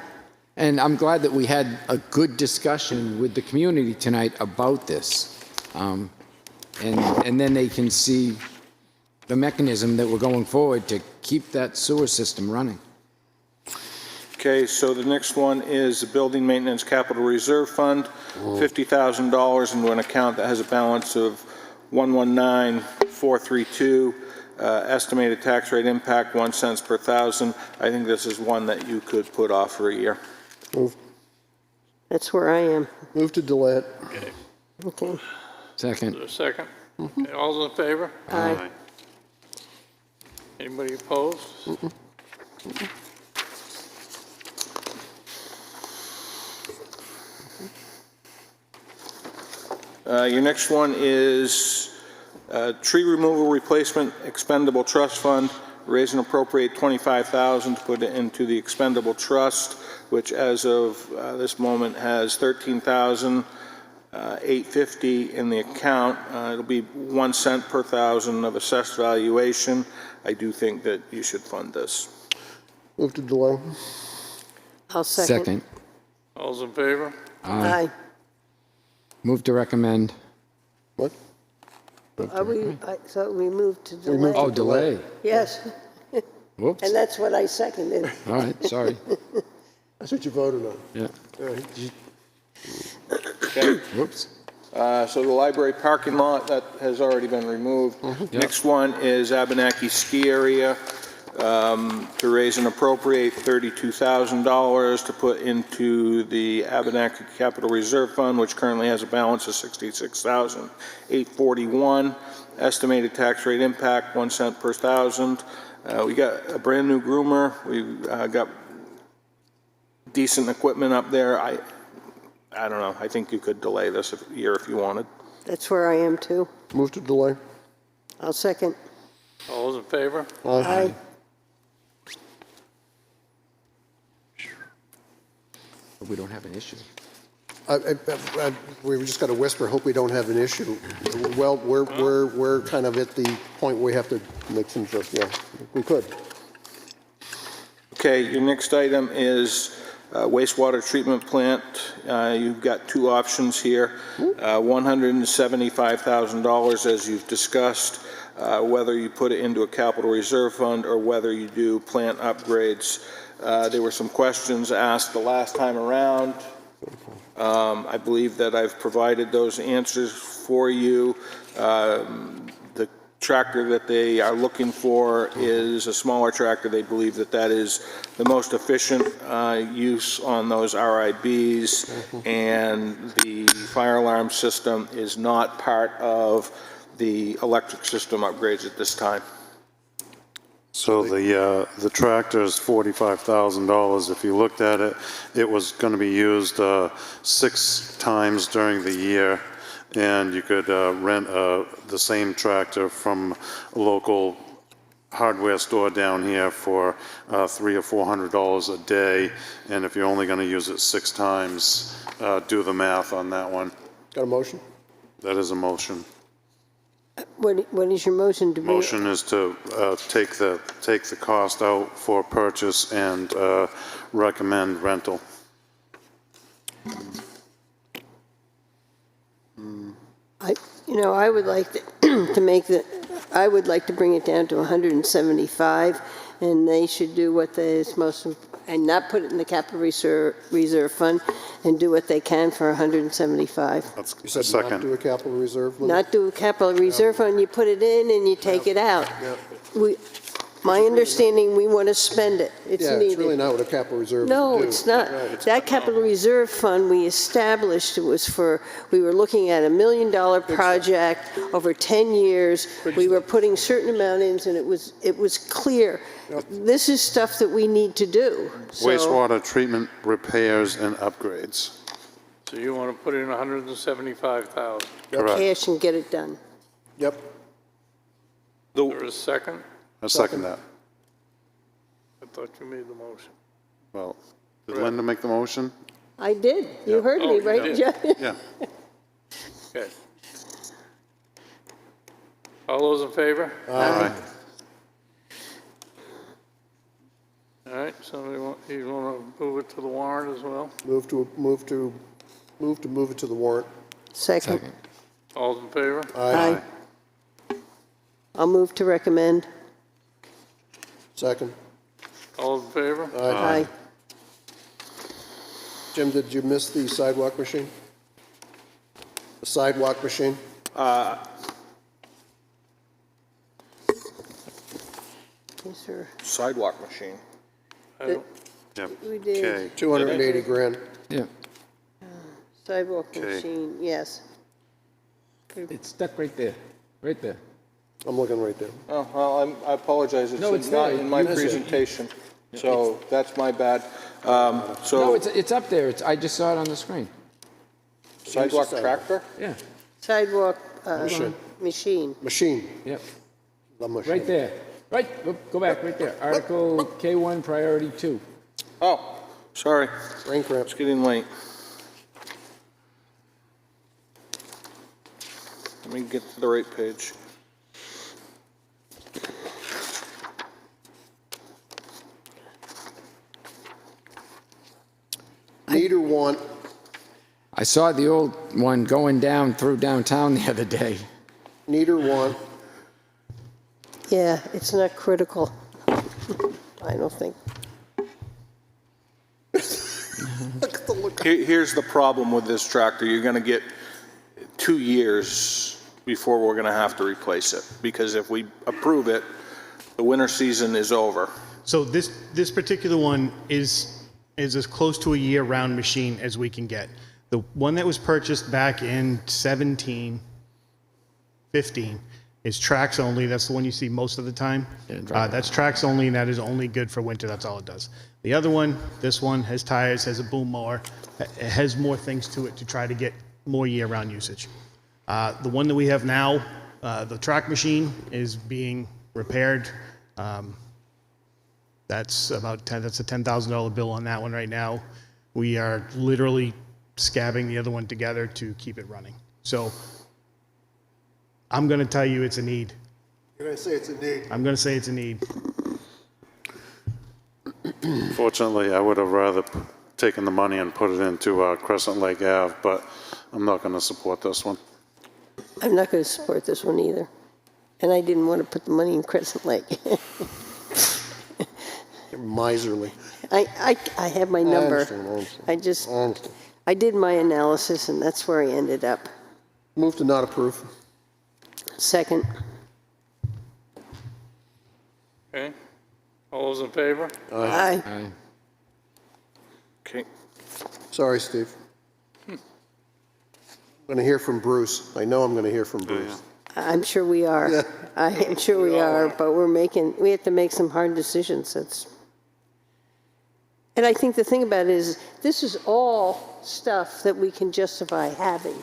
And I'm glad that we had a good discussion with the community tonight about this. And then they can see the mechanism that we're going forward to keep that sewer system running. Okay, so the next one is the Building Maintenance Capital Reserve Fund, $50,000 into an account that has a balance of 119,432. Estimated tax rate impact, 1 cent per thousand. I think this is one that you could put off for a year. Move. That's where I am. Move to delay it. Okay. Okay. Second. Is there a second? Okay, all those in favor? Aye. Anybody opposed? Your next one is tree removal replacement expendable trust fund. Raise and appropriate $25,000 to put it into the expendable trust, which as of this moment has $13,850 in the account. It'll be 1 cent per thousand of assessed valuation. I do think that you should fund this. Move to delay. I'll second. Second. All those in favor? Aye. Move to recommend. What? Are we, I thought we moved to delay. moved to Oh, delay. Yes, Whoops. and that's what I seconded. All right, sorry. That's what you voted on. Yeah. Okay. Whoops. So the library parking lot, that has already been removed. Yep. Next one is Abenaki Ski Area, to raise and appropriate $32,000 to put into the Abenaki Capital Reserve Fund, which currently has a balance of $66,841. Estimated tax rate impact, 1 cent per thousand. We got a brand new groomer. We've got decent equipment up there. I don't know. I think you could delay this a year if you wanted. That's where I am too. Move to delay. I'll second. All those in favor? Aye. We don't have an issue. We just got to whisper, hope we don't have an issue. Well, we're kind of at the point where we have to make some, yeah, we could. Okay, your next item is wastewater treatment plant. You've got two options here. $175,000, as you've discussed, whether you put it into a capital reserve fund or whether you do plant upgrades. There were some questions asked the last time around. I believe that I've provided those answers for you. The tractor that they are looking for is a smaller tractor. They believe that that is the most efficient use on those RIBs, and the fire alarm system is not part of the electric system upgrades at this time. So the tractor is $45,000. If you looked at it, it was going to be used 6 times during the year, and you could rent the same tractor from a local hardware store down here for $300 or $400 a day. And if you're only going to use it 6 times, do the math on that one. Got a motion? That is a motion. What is your motion to be? Motion is to take the cost out for purchase and recommend rental. I would like I would like to bring it down to 175, and they should do what they is most, and not put it in the capital reserve fund, and do what they can for 175. That's You said second. not do a capital reserve limit? Not do a capital reserve fund, you put it in and you take it out. My understanding, we want to spend it. It's Yeah, needed. it's really not what a capital reserve would do. No, it's not. That capital reserve fund we established, it was for, we were looking at $1 million project over 10 years. We were putting certain amount in, and it was clear. This is stuff that we need to do. So- Wastewater treatment repairs and upgrades. So you want to put in 175,000. Correct. Cash and get it done. Yep. There is a second? I second that. I thought you made the motion. Well, did Linda make the motion? I did. You heard Oh, me, you right, did. John? Yeah. Okay. All those in favor? Aye. All right, so you want to move it to the warrant as well? Move to move it to the warrant. Second. All those in favor? Aye. I'll move to recommend. Second. All those in favor? Aye. Jim, did you miss the sidewalk machine? The sidewalk machine? Yes, sir. Sidewalk machine. I don't- Yep. We did. Okay. 280 grand. Yeah, Sidewalk Okay. machine, yes. it's stuck right there, right there. I'm looking right there. Oh, well, I apologize. No, it's not there. in my You missed it. presentation, so that's my bad. No, So it's up there. I just saw it on the screen. sidewalk tractor? Yeah, Sidewalk Machine. machine. Machine. yep, The machine. right there. Right, go back, right there. Article K1, Priority 2. Oh, sorry. Brain cramp. It's getting late. Let me get to the right page. Need or want, I saw the old one going down through downtown the other day. need or want, Yeah, it's not critical. I don't think. Here's the problem with this tractor. You're going to get 2 years before we're going to have to replace it, because if we approve it, the winter season is over. So this particular one is as close to a year-round machine as we can get. The one that was purchased back in 17, 15 is tracks only. That's the one you see most of the time. That's tracks only, and that is only good for winter. That's all it does. The other one, this one has tires, has a boom mower, it has more things to it to try to get more year-round usage. The one that we have now, the track machine is being repaired. That's a $10,000 bill on that one right now. We are literally scabbing the other one together to keep it running. So I'm going to tell you it's a need. you're going to say it's a need. I'm going to say it's a need. Fortunately, I would have rather taken the money and put it into Crescent Lake Ave, but I'm not going to support this one. I'm not going to support this one either. And I didn't want to put the money in Crescent Lake. You're miserly. I have my number. understand. I did my analysis, and that's where I ended up. Move to not approve. Second. Okay. All those in favor? Aye. Aye. Okay. Sorry, Steve. I'm going to hear from Bruce. I know I'm going to hear from Bruce. I'm sure we are. Yeah. I am sure we are, but we have to make some hard decisions. And I think the thing about it is, this is all stuff that we can justify having.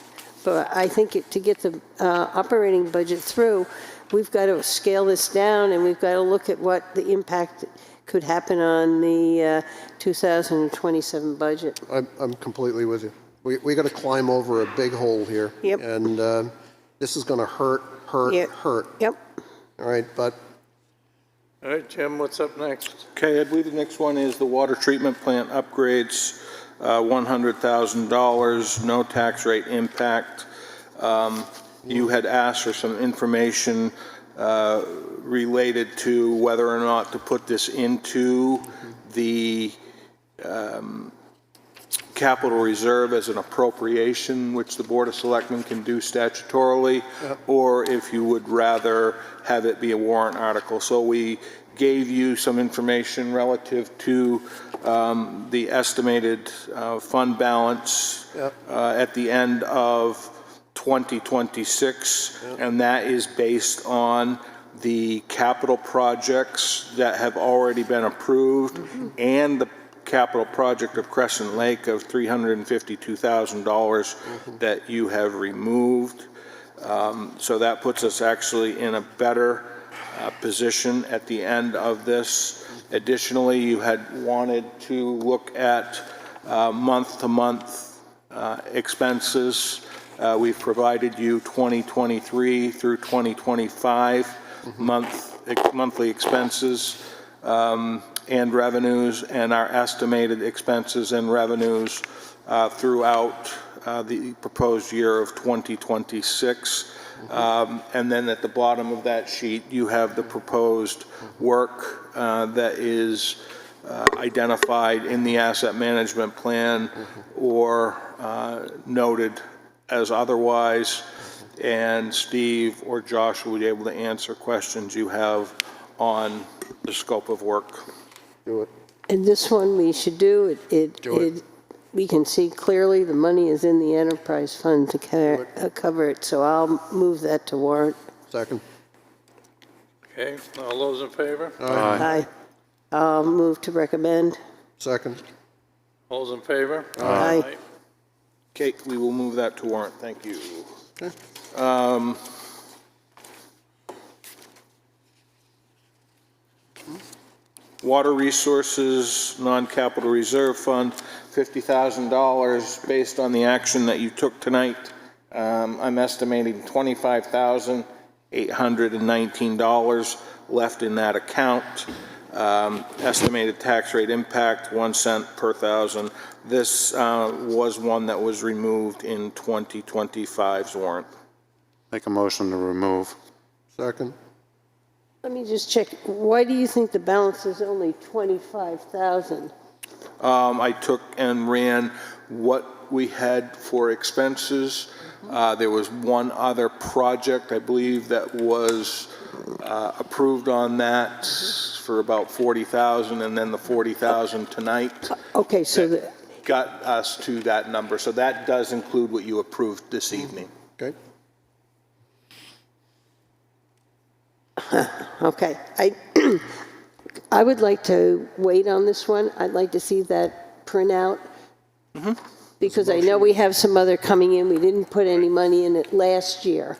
But I think to get the operating budget through, we've got to scale this down, and we've got to look at what the impact could happen on the 2027 budget. I'm completely with you. We got to climb over a big hole here. Yep. And this is going to hurt. Yep. Yep. All right, but All right, Jim, what's up next? Okay, I believe the next one is the water treatment plant upgrades, $100,000, no tax rate impact. You had asked for some information related to whether or not to put this into the capital reserve as an appropriation, which the Board of Selectmen can do statutorily, or if you would rather have it be a warrant article. So we gave you some information relative to the estimated fund balance at the end of 2026, and that is based on the capital projects that have already been approved and the capital project of Crescent Lake of $352,000 that you have removed. So that puts us actually in a better position at the end of this. Additionally, you had wanted to look at month-to-month expenses. We've provided you 2023 through 2025 monthly expenses and revenues, and our estimated expenses and revenues throughout the proposed year of 2026. And then at the bottom of that sheet, you have the proposed work that is identified in the asset management plan or noted as otherwise. And Steve or Josh will be able to answer questions you have on the scope of work. do it. And this one we should do, we can see clearly the money is in the enterprise fund to cover it, so I'll move that to warrant. Second. Okay, all those in favor? Aye. I'll move to recommend. Second. All those in favor? Aye. Okay, we will move that to warrant. Thank you. Okay. Water Resources Non-Capital Reserve Fund, $50,000 based on the action that you took tonight. I'm estimating $25,819 left in that account. Estimated tax rate impact, 1 cent per thousand. This was one that was removed in 2025's warrant. Make a motion to remove. Second. Let me just check. Why do you think the balance is only 25,000? I took and ran what we had for expenses. There was one other project, I believe, that was approved on that for about 40,000, and then the 40,000 tonight. Okay, so got us to that number. So that does include what you approved this evening. Okay. Okay, I would like to wait on this one. I'd like to see that printout. Because I know we have some other coming in. We didn't put any money in it last year.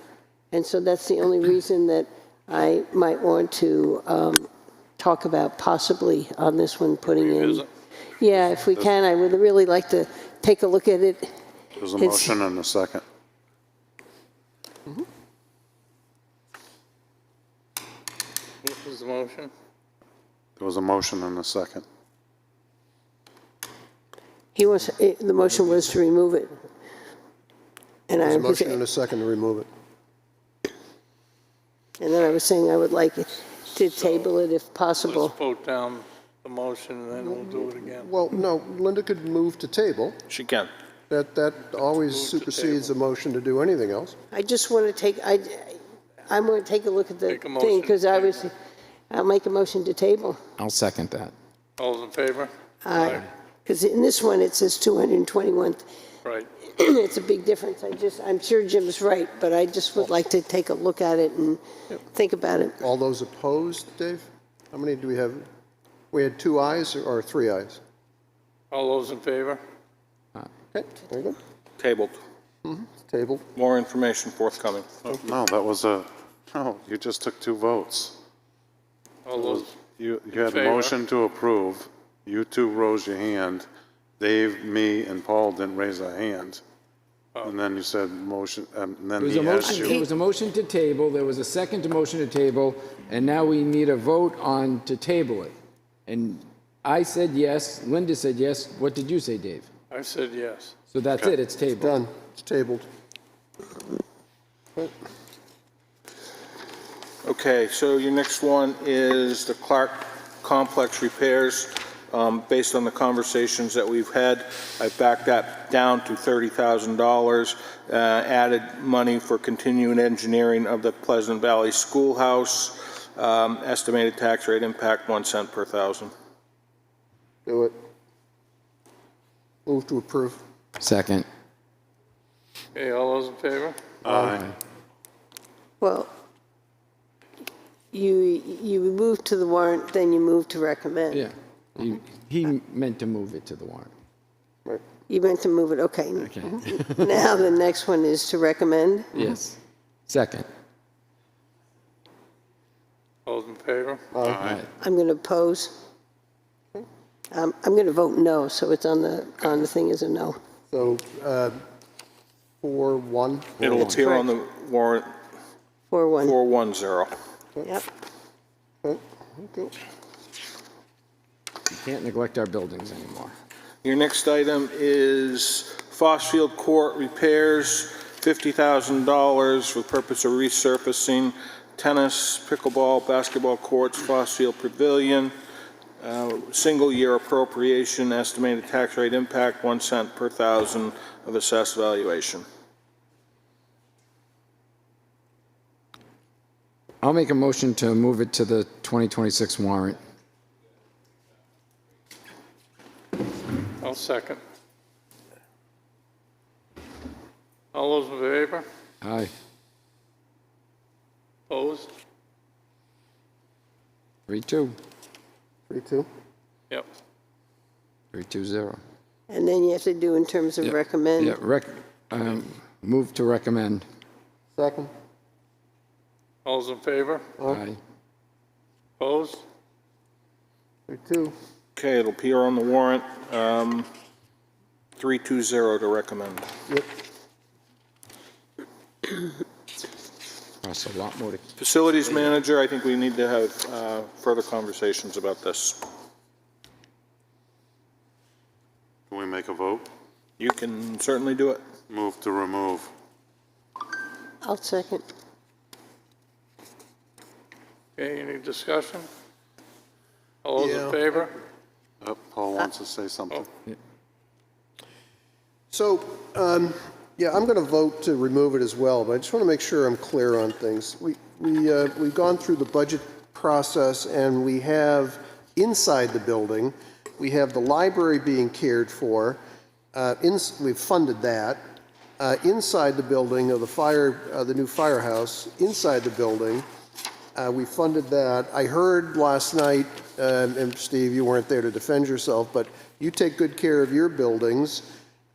And so that's the only reason that I might want to talk about possibly on this one putting in. Yeah, if we can, I would really like to take a look at it. There's a motion and a second. What was the motion? There was a motion and a second. The motion was to remove it. And There's a motion and a second to remove it. And then I was saying I would like to table it if possible. Let's vote down the motion and then we'll do it again. Well, no, Linda could move to table. She can. That always supersedes a motion to do anything else. I just want to take, I'm going to take a look at the Make a thing, motion because I'll make a motion to table. I'll second that. All those in favor? Aye. Because in this one, it says 221. Right. It's a big difference. I'm sure Jim's right, but I just would like to take a look at it and think about it. All those opposed, Dave? How many do we have? We had 2 ayes or 3 ayes? All those in favor? Okay, very good. Tabled. Tabled. More information forthcoming. No, that was no, you just took 2 votes. All those You had a favor? motion to approve. You 2 rose your hand. Dave, me, and Paul didn't raise our hand. And then you said motion, and then There was he a asked motion, you. there was a motion to table, there was a second to motion to table, and now we need a vote on to table it. And I said yes, Linda said yes. What did you say, Dave? I said yes. So that's it, it's tabled. Done. It's tabled. Okay, so your next one is the Clark Complex repairs. Based on the conversations that we've had, I backed that down to $30,000, added money for continuing engineering of the Pleasant Valley Schoolhouse, estimated tax rate impact 1 cent per thousand. Do it. Move to approve. Second. Okay, all those in favor? Aye. Well, you move to the warrant, then you move to recommend. Yeah, he meant to move it to the warrant. You meant to move it, okay. Okay. Now the next one is to recommend. Yes. Second. All those in favor? Aye. I'm going to oppose. I'm going to vote no, so it's on the thing as a no. So, 4-1. It'll appear on the warrant 4-1. 410. Yep. Okay. You can't neglect our buildings anymore. Your next item is Fossfield Court repairs, $50,000 for the purpose of resurfacing tennis, pickleball, basketball courts, Fossfield Pavilion, single-year appropriation, estimated tax rate impact 1 cent per thousand of assessed valuation. I'll make a motion to move it to the 2026 warrant. I'll second. All those in favor? Aye. Opposed? 3-2. 3-2. Yep. 3-2-0. And then you have to do in terms of recommend. Yeah, move to recommend. Second. All those in favor? Aye. Opposed? 3-2. Okay, it'll appear on the warrant, 320 to recommend. Yep. That's a lot more to... Facilities manager, I think we need to have further conversations about this. Can we make a vote? You can certainly do it. Move to remove. I'll second. Okay, any discussion? All those Yeah. in favor? Paul wants to say something. So, yeah, I'm going to vote to remove it as well, but I just want to make sure I'm clear on things. We've gone through the budget process, and we have inside the building, we have the library being cared for. We've funded that. Inside the building of the new firehouse, inside the building, we funded that. I heard last night, and Steve, you weren't there to defend yourself, but you take good care of your buildings.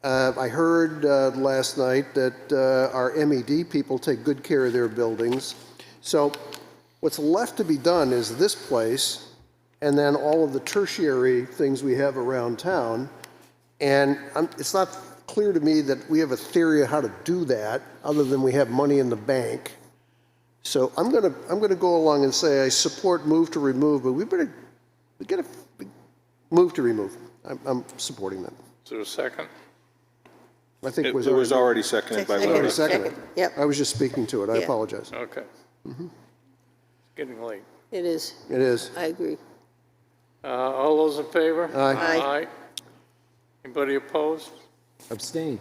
I heard last night that our MED people take good care of their buildings. So what's left to be done is this place, and then all of the tertiary things we have around town. And it's not clear to me that we have a theory of how to do that, other than we have money in the bank. So I'm gonna go along and say I support move to remove, but we gotta move to remove. I'm supporting that. Is there a second? I think It was already seconded by Second. Linda. already seconded. Yep. I was just speaking to it. I Yeah. apologize. Okay. It's getting late. It is. It is. I agree. All those in favor? Aye. Aye. Anybody opposed? Abstain.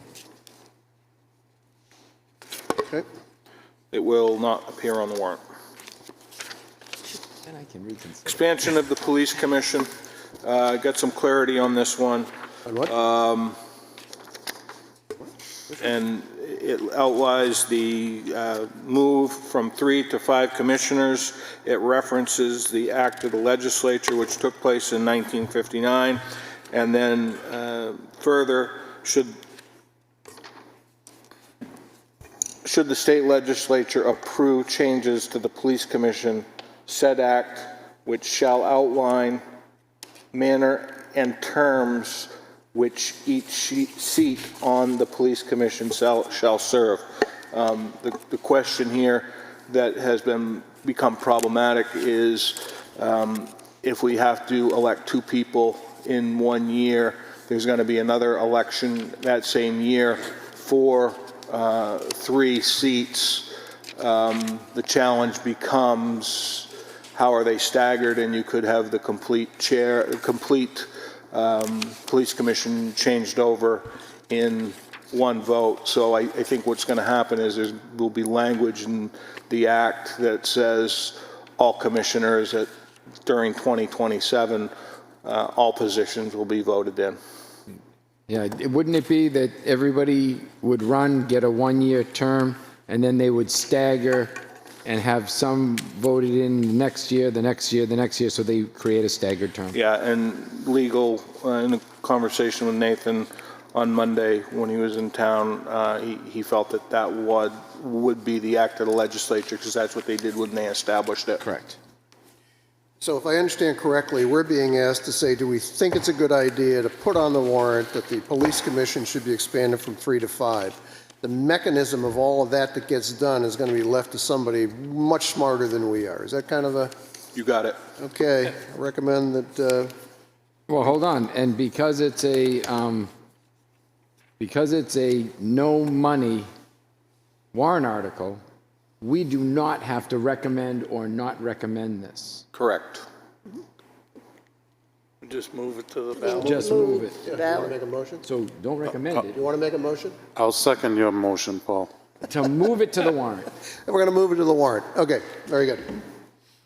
Okay. It will not appear on the warrant. And I can reconsider. Expansion of the police commission, got some clarity on this one. On what? And it outlines the move from 3 to 5 commissioners. It references the act of the legislature, which took place in 1959. And then further, should the state legislature approve changes to the police commission, said act, which shall outline manner and terms which each seat on the police commission shall serve. The question here that has become problematic is if we have to elect 2 people in 1 year, there's going to be another election that same year for 3 seats. The challenge becomes how are they staggered, and you could have the complete police commission changed over in one vote. So I think what's going to happen is there will be language in the act that says all commissioners during 2027, all positions will be voted in. Yeah, wouldn't it be that everybody would run, get a 1-year term, and then they would stagger and have some voted in the next year, the next year, the next year, so they create a staggered term? Yeah, and legal, in a conversation with Nathan on Monday when he was in town, he felt that would be the act of the legislature, because that's what they did when they established it. Correct. So if I understand correctly, we're being asked to say, do we think it's a good idea to put on the warrant that the police commission should be expanded from 3 to 5? The mechanism of all of that gets done is going to be left to somebody much smarter than we are. Is that kind of a... You got it. Okay, I recommend that... Well, hold on, and because it's a no money warrant article, we do not have to recommend or not recommend this. Correct. Just move it to the ballot. Just move it. You want to make a motion? So don't recommend it. You want to make a motion? I'll second your motion, Paul. To move it to the warrant. We're going to move it to the warrant. Okay, very good.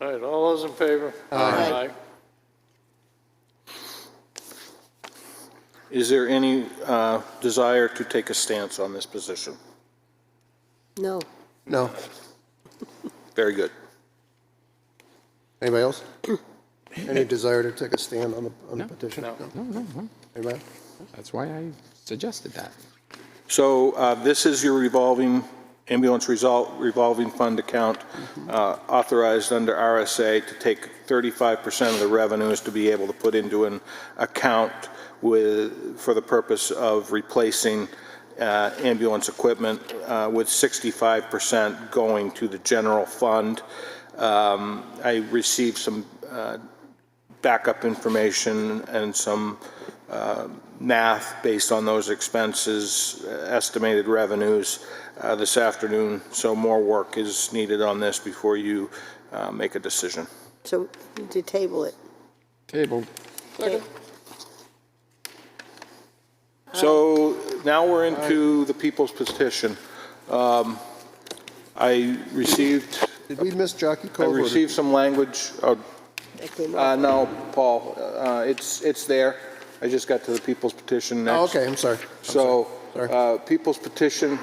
All right, all those in favor? Aye. Is there any desire to take a stance on this position? No. No. Very good. Anybody else? Any desire to take a stand on the petition? No. Anybody? That's why I suggested that. So this is your ambulance revolving fund account authorized under RSA to take 35% of the revenues to be able to put into an account for the purpose of replacing ambulance equipment, with 65% going to the general fund. I received some backup information and some math based on those expenses, estimated revenues this afternoon. So more work is needed on this before you make a decision. So to table it. Table. Okay. So now we're into the people's petition. I received... Did we miss Jockey I Cove? received some language. No, Paul, it's there. I just got to the people's petition next. Oh, okay, I'm sorry. So, people's petition,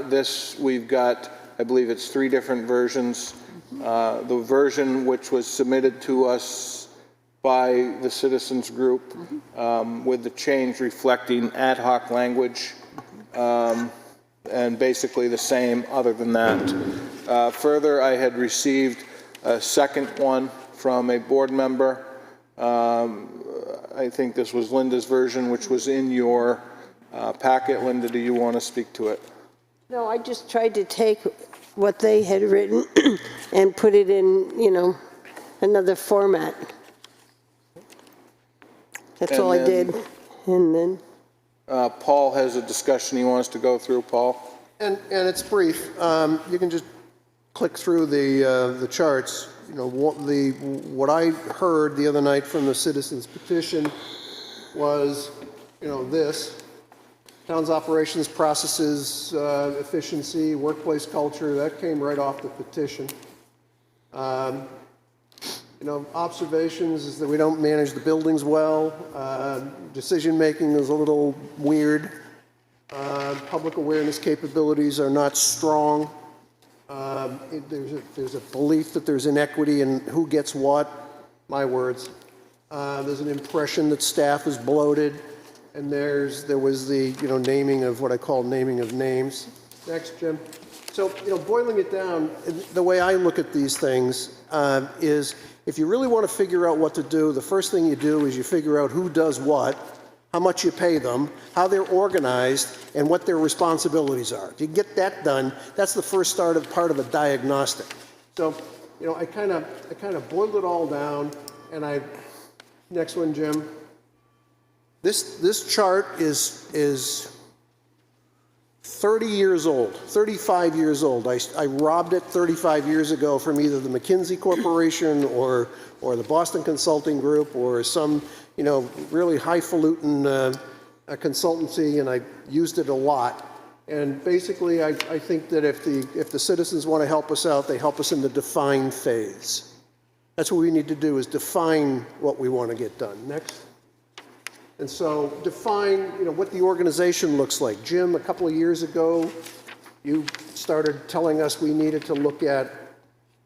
this, we've got, I believe it's 3 different versions. The version which was submitted to us by the citizens group, with the change reflecting ad hoc language, and basically the same other than that. Further, I had received a second one from a board member. I think this was Linda's version, which was in your packet. Linda, do you want to speak to it? No, I just tried to take what they had written and put it in, another format. That's all I did. And then... Paul has a discussion he wants to go through. Paul? And it's brief. You can just click through the charts. What I heard the other night from the citizens petition was, this. Town's operations, processes, efficiency, workplace culture, that came right off the petition. Observations is that we don't manage the buildings well. Decision-making is a little weird. Public awareness capabilities are not strong. There's a belief that there's inequity in who gets what, my words. There's an impression that staff is bloated, and there was the naming of what I call naming of names. Next, Jim. So boiling it down, the way I look at these things is if you really want to figure out what to do, the first thing you do is you figure out who does what, how much you pay them, how they're organized, and what their responsibilities are. If you get that done, that's the first part of a diagnostic. So, I kind of boiled it all down, and next one, Jim. This chart is 30 years old, 35 years old. I robbed it 35 years ago from either the McKinsey Corporation or the Boston Consulting Group or some, really highfalutin consultancy, and I used it a lot. And basically, I think that if the citizens want to help us out, they help us in the define phase. That's what we need to do, is define what we want to get done. Next. And so define, what the organization looks like. Jim, a couple of years ago, you started telling us we needed to look at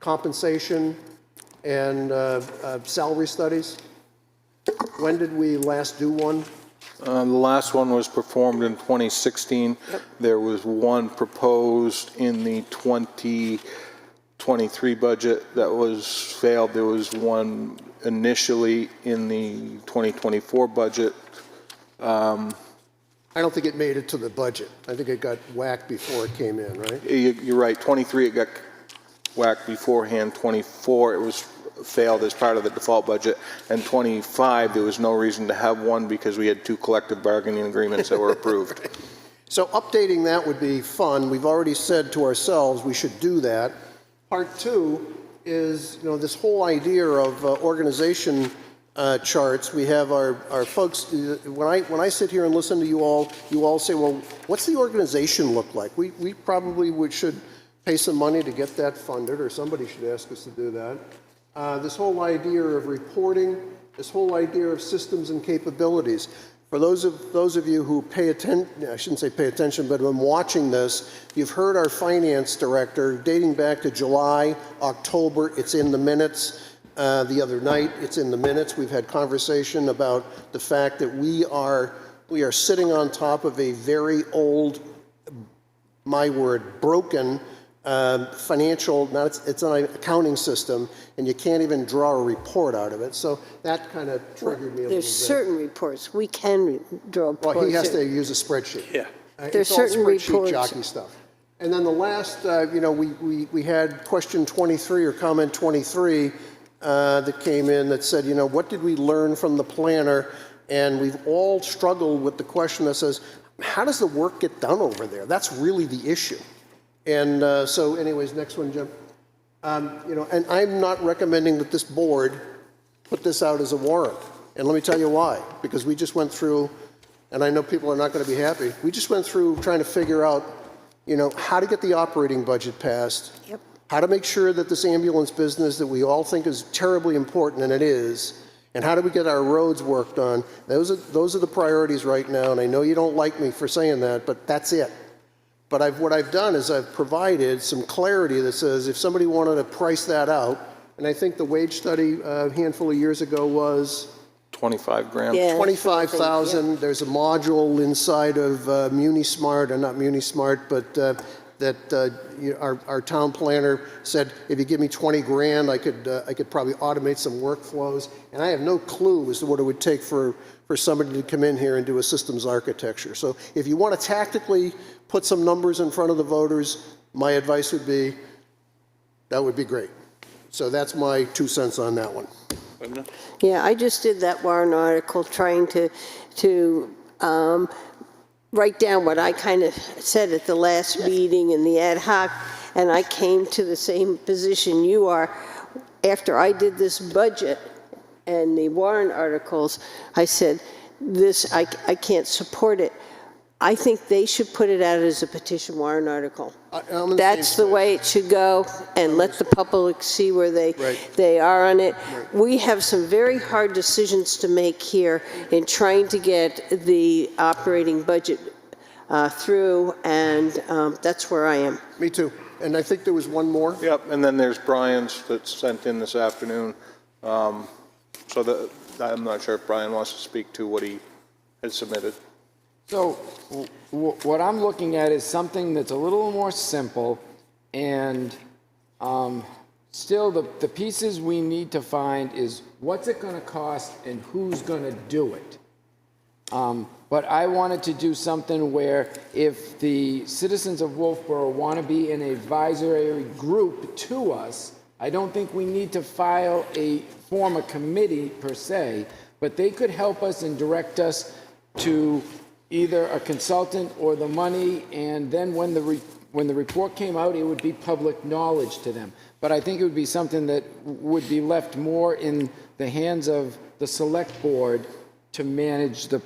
compensation and salary studies. When did we last do one? The last one was performed in 2016. Yep. There was one proposed in the 2023 budget that was failed. There was one initially in the 2024 budget. I don't think it made it to the budget. I think it got whacked before it came in, right? You're right. 23, it got whacked beforehand. 24, it was failed as part of the default budget. And 25, there was no reason to have one because we had 2 collective bargaining agreements that were approved. So updating that would be fun. We've already said to ourselves we should do that. Part 2 is, this whole idea of organization charts. We have our folks, when I sit here and listen to you all say, well, what's the organization look like? We probably should pay some money to get that funded, or somebody should ask us to do that. This whole idea of reporting, this whole idea of systems and capabilities. For those of you who pay attention, I shouldn't say pay attention, but when watching this, you've heard our finance director dating back to July, October, it's in the minutes. The other night, it's in the minutes. We've had conversation about the fact that we are sitting on top of a very old, my word, broken financial, it's an accounting system, and you can't even draw a report out of it. So that kind of triggered me a little bit. There's certain reports we can draw reports. Well, he has to use a spreadsheet. Yeah. There's certain spreadsheet reports. jockey stuff. And then the last, we had question 23 or comment 23 that came in that said, what did we learn from the planner? And we've all struggled with the question that says, how does the work get done over there? That's really the issue. And so anyways, next one, Jim. And I'm not recommending that this board put this out as a warrant. And let me tell you why. Because we just went through, and I know people are not going to be happy, we just went through trying to figure out, how to get the operating budget passed. Yep. How to make sure that this ambulance business that we all think is terribly important, and it is, and how do we get our roads worked on? Those are the priorities right now, and I know you don't like me for saying that, but that's it. But what I've done is I've provided some clarity that says if somebody wanted to price that out, and I think the wage study a handful of years ago was 25 grand. Yeah. 25,000. Yeah. There's a module inside of MuniSmart, or not MuniSmart, but our town planner said, if you give me 20 grand, I could probably automate some workflows. And I have no clue as to what it would take for somebody to come in here and do a systems architecture. So if you want to tactically put some numbers in front of the voters, my advice would be, that would be great. So that's my 2 cents on that one. Yeah, I just did that warrant article trying to write down what I kind of said at the last meeting in the ad hoc, and I came to the same position you are. After I did this budget and the warrant articles, I said, I can't support it. I think they should put it out as a petition warrant article. That's the way it should go, and let the public see where they are on it. Right. We have some very hard decisions to make here in trying to get the operating budget through, and that's where I am. Me too. And I think there was one more. Yep, and then there's Brian's that's sent in this afternoon. I'm not sure if Brian wants to speak to what he had submitted. So what I'm looking at is something that's a little more simple, and still the pieces we need to find is what's it going to cost and who's going to do it. But I wanted to do something where if the citizens of Wolfeboro want to be an advisory group to us, I don't think we need to form a committee per se, but they could help us and direct us to either a consultant or the money, and then when the report came out, it would be public knowledge to them. But I think it would be something that would be left more in the hands of the select board to manage the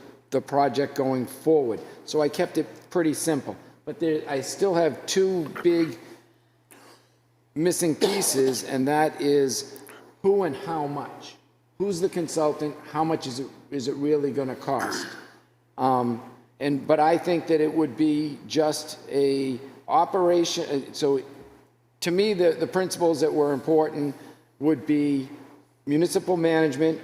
project going forward. So I kept it pretty simple. But I still have two big missing pieces, and that is who and how much. Who's the consultant? How much is it really going to cost? But I think that it would be just a operation. So to me, the principles that were important would be municipal management,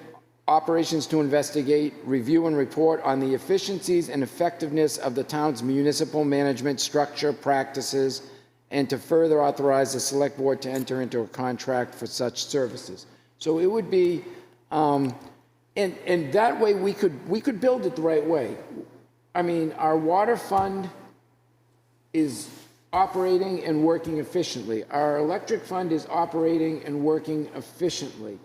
operations to investigate, review and report on the efficiencies and effectiveness of the town's municipal management structure practices, and to further authorize the select board to enter into a contract for such services. So it would be, and that way we could build it the right way. I mean, our water fund is operating and working efficiently. Our electric fund is operating and working efficiently.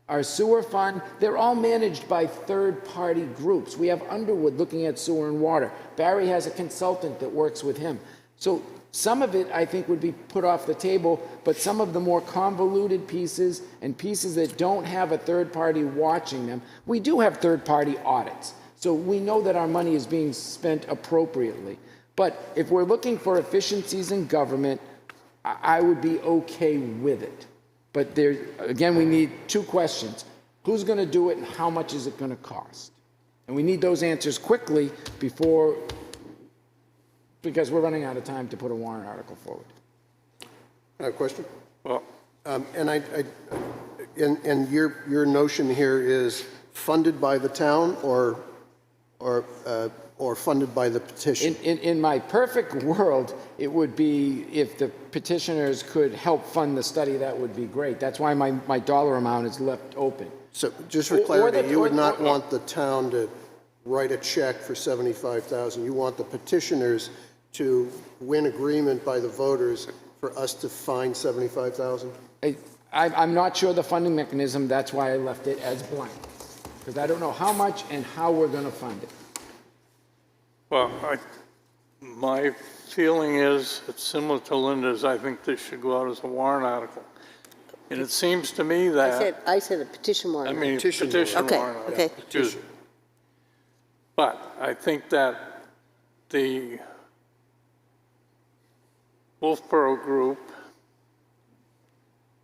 Our sewer fund, they're all managed by third-party groups. We have Underwood looking at sewer and water. Barry has a consultant that works with him. So some of it, I think, would be put off the table, but some of the more convoluted pieces and pieces that don't have a third party watching them, we do have third-party audits. So we know that our money is being spent appropriately. But if we're looking for efficiencies in government, I would be okay with it. But there, again, we need two questions. Who's going to do it and how much is it going to cost? And we need those answers quickly because we're running out of time to put a warrant article forward. A question? Well, And your notion here is funded by the town or funded by the petition? In my perfect world, it would be if the petitioners could help fund the study, that would be great. That's why my dollar amount is left open. So just for clarity, you would not want the town to write a check for $75,000. You want the petitioners to win agreement by the voters for us to find $75,000? I'm not sure the funding mechanism. That's why I left it as blank, because I don't know how much and how we're going to fund it. well, my feeling is, it's similar to Linda's. I think this should go out as a warrant article. And it seems to me that... I said a petition warrant. I mean, petition Okay, warrant article. okay. Excuse me. But I think that the Wolfeboro group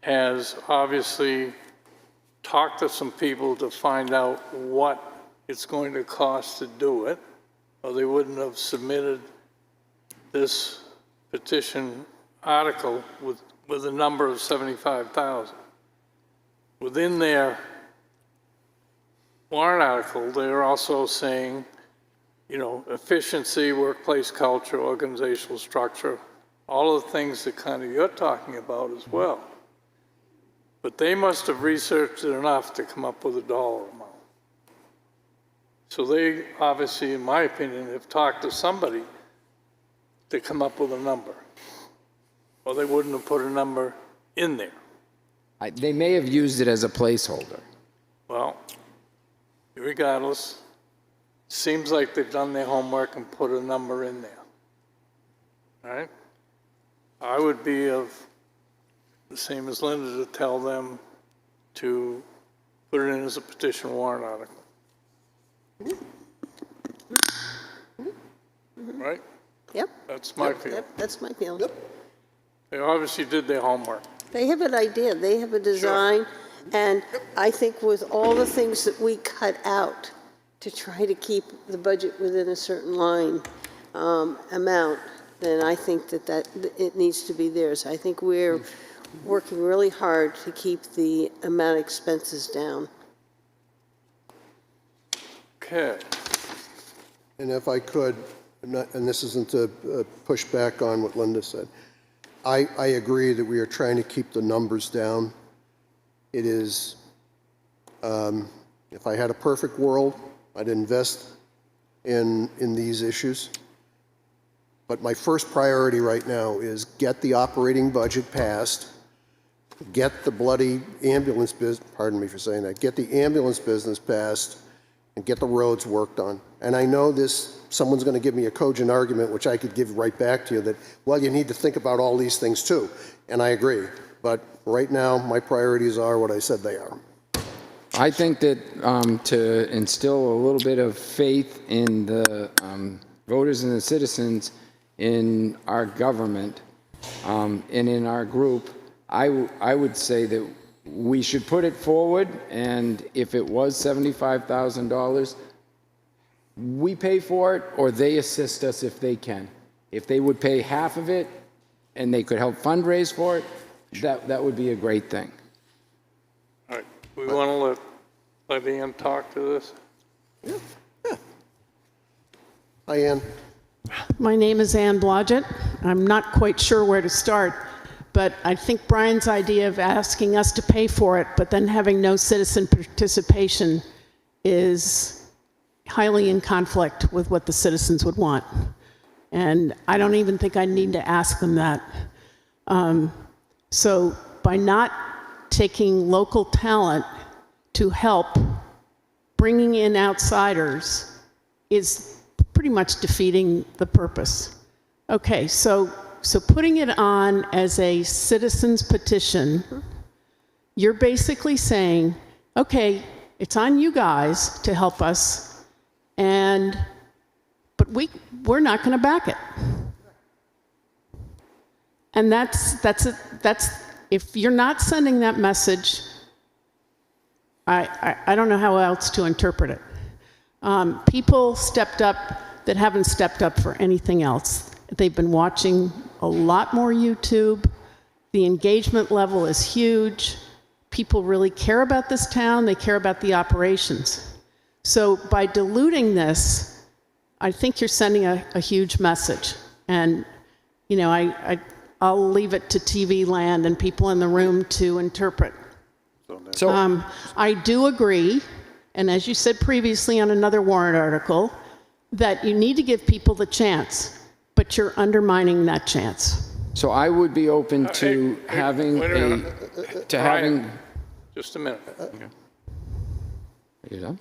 has obviously talked to some people to find out what it's going to cost to do it, or they wouldn't have submitted this petition article with a number of 75,000. Within their warrant article, they're also saying, you know, efficiency, workplace culture, organizational structure, all of the things that kind of you're talking about as well. But they must have researched it enough to come up with a dollar amount. So they obviously, in my opinion, have talked to somebody to come up with a number. Or they wouldn't have put a number in there. They may have used it as a placeholder. Well, regardless, seems like they've done their homework and put a number in there. All right? I would be of the same as Linda to tell them to put it in as a petition warrant article. Right? Yep. That's my feeling. Yep, that's my feeling. They obviously did their homework. They have an idea, they have a design, and I think with all the things that we cut out to try to keep the budget within a certain line amount, then I think that it needs to be theirs. I think we're working really hard to keep the amount of expenses down. Okay. And if I could, and this isn't to push back on what Linda said, I agree that we are trying to keep the numbers down. It is, if I had a perfect world, I'd invest in these issues. But my first priority right now is get the operating budget passed, get the bloody ambulance business, pardon me for saying that, get the ambulance business passed, and get the roads worked on. And I know someone's going to give me a cogent argument, which I could give right back to you, that, well, you need to think about all these things too. And I agree. But right now, my priorities are what I said they are. I think that to instill a little bit of faith in the voters and the citizens in our government and in our group, I would say that we should put it forward, and if it was $75,000, we pay for it, or they assist us if they can. If they would pay half of it and they could help fundraise for it, that would be a great thing. All right, we want to let Ann talk to this? Yeah. Hi, Ann. My name is Ann Blodgett. I'm not quite sure where to start, but I think Brian's idea of asking us to pay for it, but then having no citizen participation is highly in conflict with what the citizens would want. And I don't even think I need to ask them that. So by not taking local talent to help, bringing in outsiders is pretty much defeating the purpose. Okay, so putting it on as a citizen's petition, you're basically saying, okay, it's on you guys to help us, but we're not going to back it. And that's if you're not sending that message, I don't know how else to interpret it. People stepped up that haven't stepped up for anything else. They've been watching a lot more YouTube. The engagement level is huge. People really care about this town. They care about the operations. So by diluting this, I think you're sending a huge message. And, you know, I'll leave it to TV land and people in the room to interpret. So I do agree, and as you said previously on another warrant article, that you need to give people the chance, but you're undermining that chance. So I would be open to having Brian, just a minute. Okay. Are you done?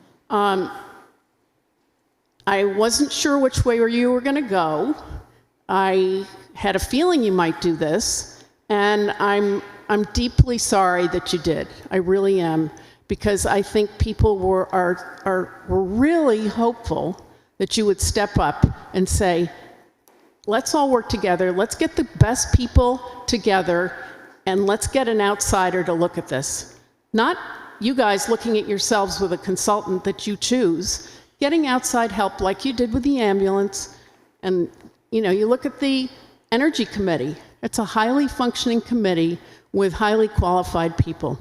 I wasn't sure which way you were going to go. I had a feeling you might do this, and I'm deeply sorry that you did. I really am, because I think people were really hopeful that you would step up and say, let's all work together, let's get the best people together, and let's get an outsider to look at this. Not you guys looking at yourselves with a consultant that you choose, getting outside help like you did with the ambulance. And you know, you look at the Energy Committee. It's a highly functioning committee with highly qualified people.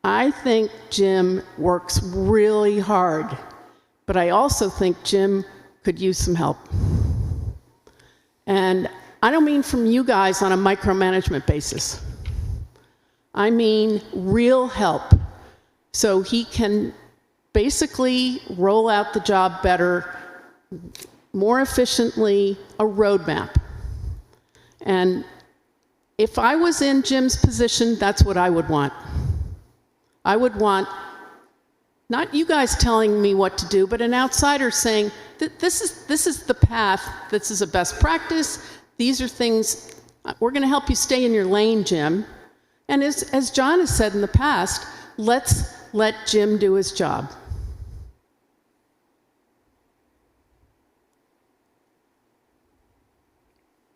I think Jim works really hard, but I also think Jim could use some help. And I don't mean from you guys on a micromanagement basis. I mean real help, so he can basically roll out the job better, more efficiently, a roadmap. And if I was in Jim's position, that's what I would want. I would want not you guys telling me what to do, but an outsider saying, this is the path, this is a best practice, these are things, we're going to help you stay in your lane, Jim. And as John has said in the past, let's let Jim do his job.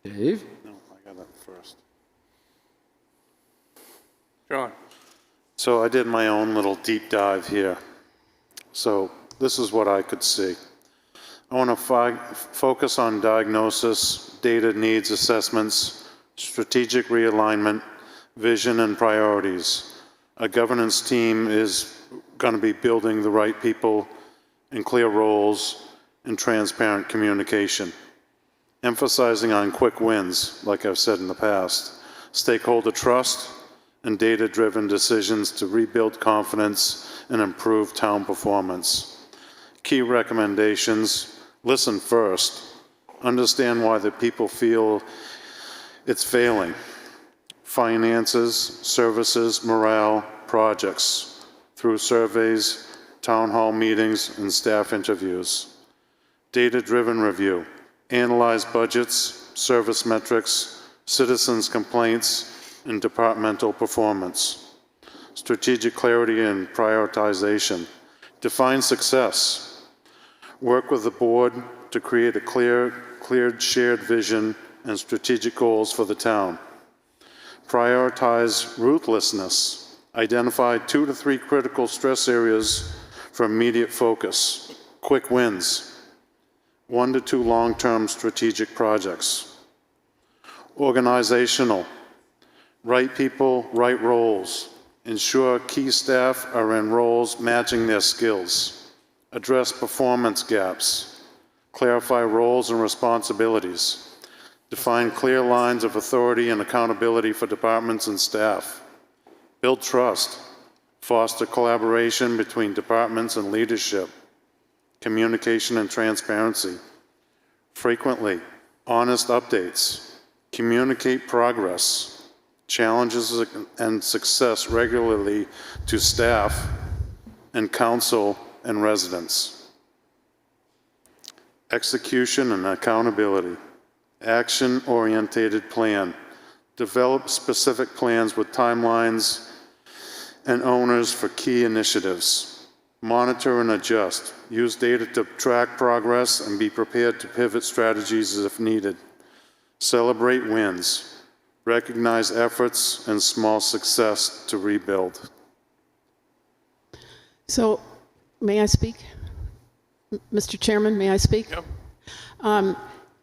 Dave? No, I got that first. John. So I did my own little deep dive here. So this is what I could see. I want to focus on diagnosis, data needs assessments, strategic realignment, vision and priorities. A governance team is going to be building the right people and clear roles and transparent communication. Emphasizing on quick wins, like I've said in the past. Stakeholder trust and data-driven decisions to rebuild confidence and improve town performance. Key recommendations: listen first. Understand why the people feel it's failing. Finances, services, morale, projects, through surveys, town hall meetings, and staff interviews. Data-driven review. Analyze budgets, service metrics, citizens' complaints, and departmental performance. Strategic clarity and prioritization. Define success. Work with the board to create a clear shared vision and strategic goals for the town. Prioritize ruthlessness. Identify 2 to 3 critical stress areas for immediate focus. Quick wins. 1 to 2 long-term strategic projects. Organizational. Right people, right roles. Ensure key staff are in roles matching their skills. Address performance gaps. Clarify roles and responsibilities. Define clear lines of authority and accountability for departments and staff. Build trust. Foster collaboration between departments and leadership. Communication and transparency. Frequently, honest updates. Communicate progress, challenges, and success regularly to staff and council and residents. Execution and accountability. Action-oriented plan. Develop specific plans with timelines and owners for key initiatives. Monitor and adjust. Use data to track progress and be prepared to pivot strategies if needed. Celebrate wins. Recognize efforts and small success to rebuild. So, may I speak? Mr. Chairman, may I speak? Yep.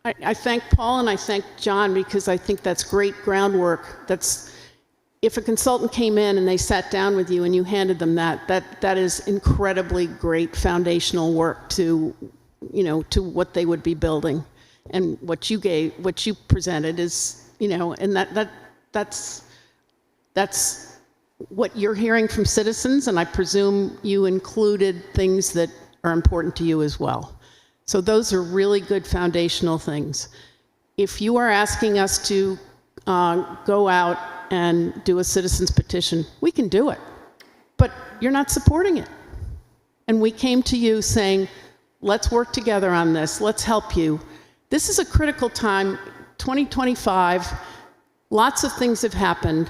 I thank Paul and I thank John because I think that's great groundwork. If a consultant came in and they sat down with you and you handed them that is incredibly great foundational work to what they would be building. And what you presented is, and that's what you're hearing from citizens, and I presume you included things that are important to you as well. So those are really good foundational things. If you are asking us to go out and do a citizen's petition, we can do it, but you're not supporting it. And we came to you saying, let's work together on this, let's help you. This is a critical time, 2025, lots of things have happened.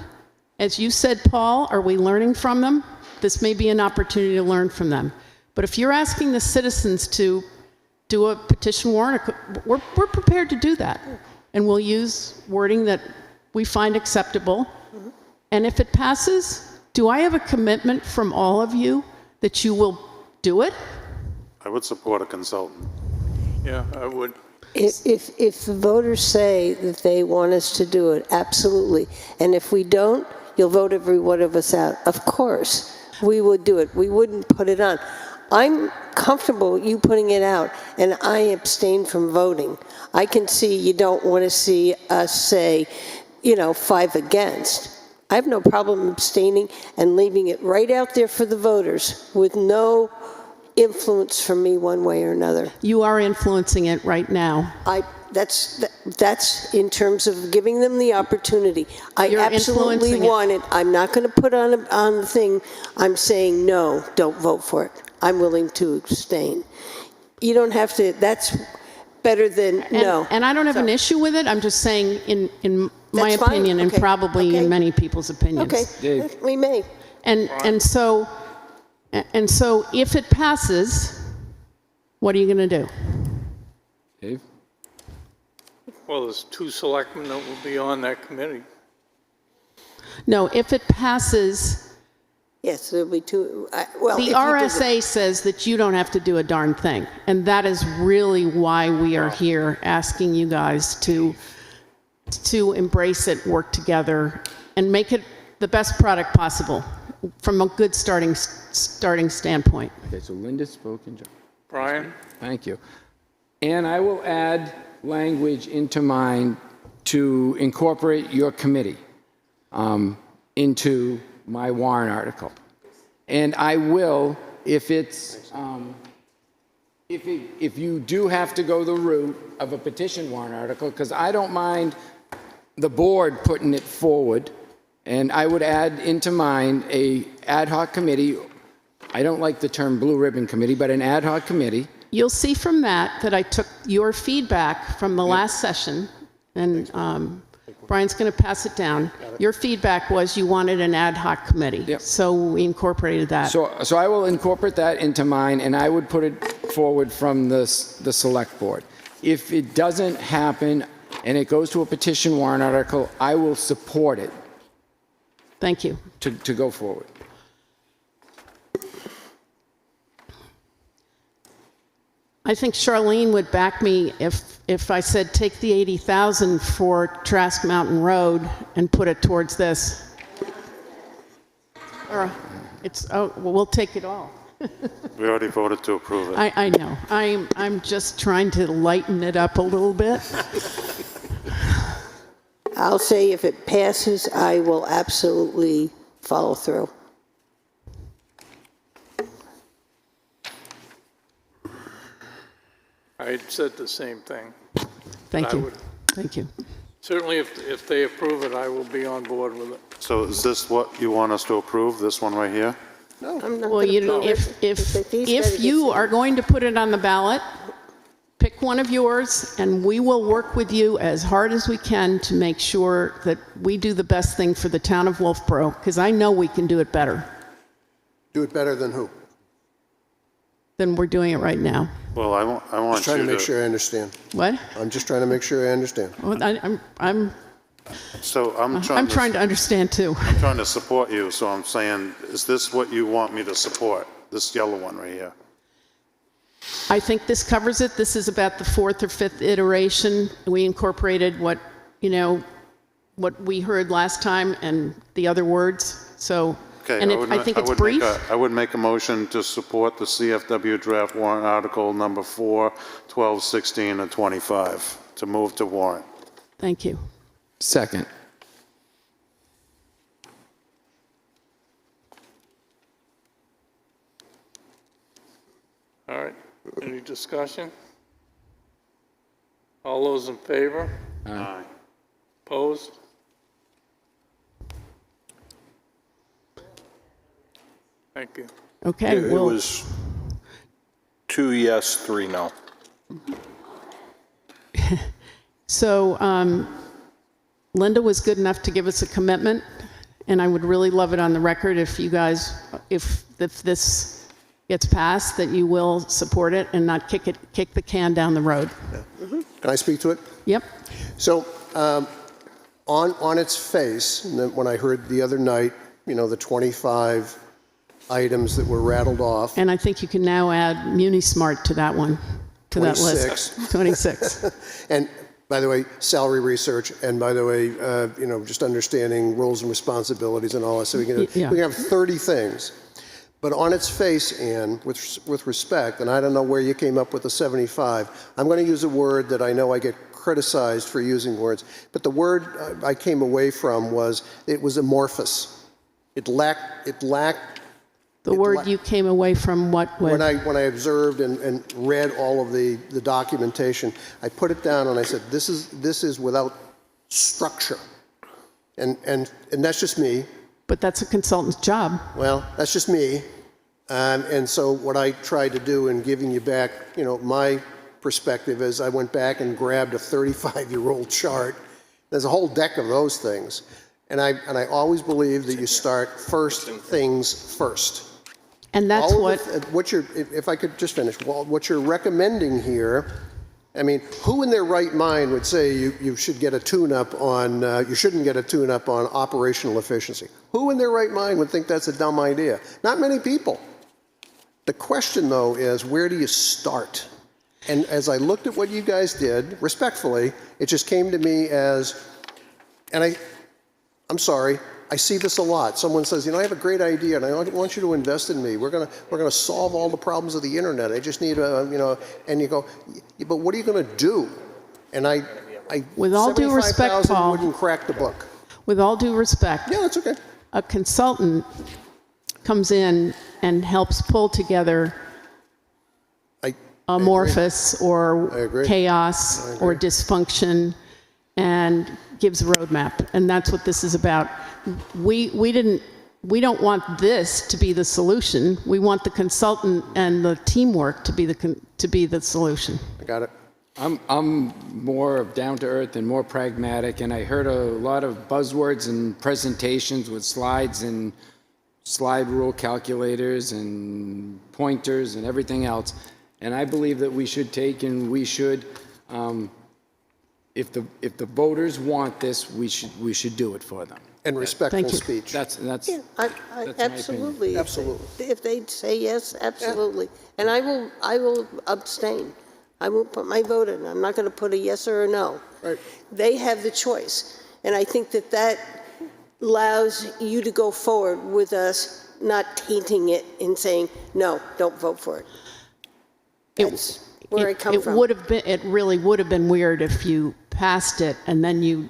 As you said, Paul, are we learning from them? This may be an opportunity to learn from them. But if you're asking the citizens to do a petition warrant, we're prepared to do that. And we'll use wording that we find acceptable. And if it passes, do I have a commitment from all of you that you will do it? I would support a consultant. Yeah, I would. If the voters say that they want us to do it, absolutely. And if we don't, you'll vote every one of us out. Of course, we would do it. We wouldn't put it on. I'm comfortable with you putting it out, and I abstain from voting. I can see you don't want to see us say, 5 against. I have no problem abstaining and leaving it right out there for the voters with no influence from me one way or another. You are influencing it right now. That's in terms of giving them the opportunity. I absolutely want it. I'm not going to put on the thing. I'm saying no, don't vote for it. I'm willing to abstain. You don't have to. That's better than no. And I don't have an issue with it. I'm just saying, in my opinion, and probably in many people's opinions. Okay, we may. And so if it passes, what are you going to do? Dave? Well, there's 2 selectmen that will be on that committee. No, if it passes, yes, there'll be 2. The RSA says that you don't have to do a darn thing. And that is really why we are here asking you guys to embrace it, work together, and make it the best product possible from a good starting standpoint. Okay, so Linda spoke and John. Brian? Thank you. And I will add language into mine to incorporate your committee. into my warrant article. And I will, if it's, if you do have to go the route of a petition warrant article, because I don't mind the board putting it forward, and I would add into mine a ad hoc committee. I don't like the term blue ribbon committee, but an ad hoc committee. You'll see from that I took your feedback from the last session, and Brian's going to pass it down. Your feedback was you wanted an ad hoc committee, so we incorporated that. So I will incorporate that into mine, and I would put it forward from the select board. If it doesn't happen and it goes to a petition warrant article, I will support it. Thank you. To go forward. I think Charlene would back me if I said take the 80,000 for Trask Mountain Road and put it towards this. Or well, we'll take it all. We already voted to approve it. I know. I'm just trying to lighten it up a little bit. I'll say if it passes, I will absolutely follow through. I said the same thing. Thank I you. would- Thank you. Certainly, if they approve it, I will be on board with it. So is this what you want us to approve, this one right here? No, I'm not Well, gonna you know, approve it. if you are going to put it on the ballot, pick one of yours, and we will work with you as hard as we can to make sure that we do the best thing for the town of Wolfeboro, because I know we can do it better Do it better than who? than we're doing it right now. Well, I want Just trying to make sure I understand. What? I'm just trying to make sure I understand. Well, I'm trying to understand too. I'm trying to support you, so I'm saying, is this what you want me to support? This yellow one right here? I think this covers it. This is about the fourth or fifth iteration. We incorporated what we heard last time and the other words. So, Okay, and I think it's brief. I would make a motion to support the CFW draft warrant article number 4, 12, 16, and 25, to move to warrant. Thank you. Second. All right, any discussion? All those in favor? Aye. Opposed? Thank you. Okay, It well, was 2 yes, 3 no. so Linda was good enough to give us a commitment, and I would really love it on the record if you guys, if this gets passed, that you will support it and not kick the can down the road. Can I speak to it? Yep. So on its face, and then when I heard the other night, the 25 items that were rattled off. And I think you can now add MuniSmart to that one, to that 26. list. 26. And by the way, salary research, and by the way, just understanding roles and responsibilities and all that. So we can have 30 things. But on its face, Ann, with respect, and I don't know where you came up with the 75, I'm going to use a word that I know I get criticized for using words, but the word I came away from was, it was amorphous. It lacked. The word you came away from what with? When I observed and read all of the documentation, I put it down and I said, this is without structure. And that's just me. But that's a consultant's job. Well, that's just me. And so what I tried to do in giving you back, my perspective is I went back and grabbed a 35-year-old chart. There's a whole deck of those things. And I always believe that you start first things first. And that's if I could just finish, what you're recommending here, I mean, who in their right mind would say you should get a tune-up on, you shouldn't get a tune-up on operational efficiency? Who in their right mind would think that's a dumb idea? Not many people. The question, though, is where do you start? And as I looked at what you guys did, respectfully, it just came to me as, and I'm sorry, I see this a lot. Someone says, I have a great idea, and I want you to invest in me. We're gonna solve all the problems of the internet. I just need and you go, but what are you going to do? And with all due respect, Paul, wouldn't crack the book. With all due respect. Yeah, that's okay. a consultant comes in and helps pull together amorphous or chaos or dysfunction and gives a roadmap. And that's what this is about. We don't want this to be the solution. We want the consultant and the teamwork to be the solution. I got it. I'm more down to earth and more pragmatic, and I heard a lot of buzzwords and presentations with slides and slide rule calculators and pointers and everything else. And I believe that we should take and we should, if the voters want this, we should do it for them. And respectful speech. That's Yeah, absolutely. Absolutely. If they'd say yes, absolutely. And I will abstain. I won't put my vote in. I'm not going to put a yes or a no. Right. They have the choice. And I think that allows you to go forward with us not tainting it and saying, no, don't vote for it. That's where I come from. It really would have been weird if you passed it and then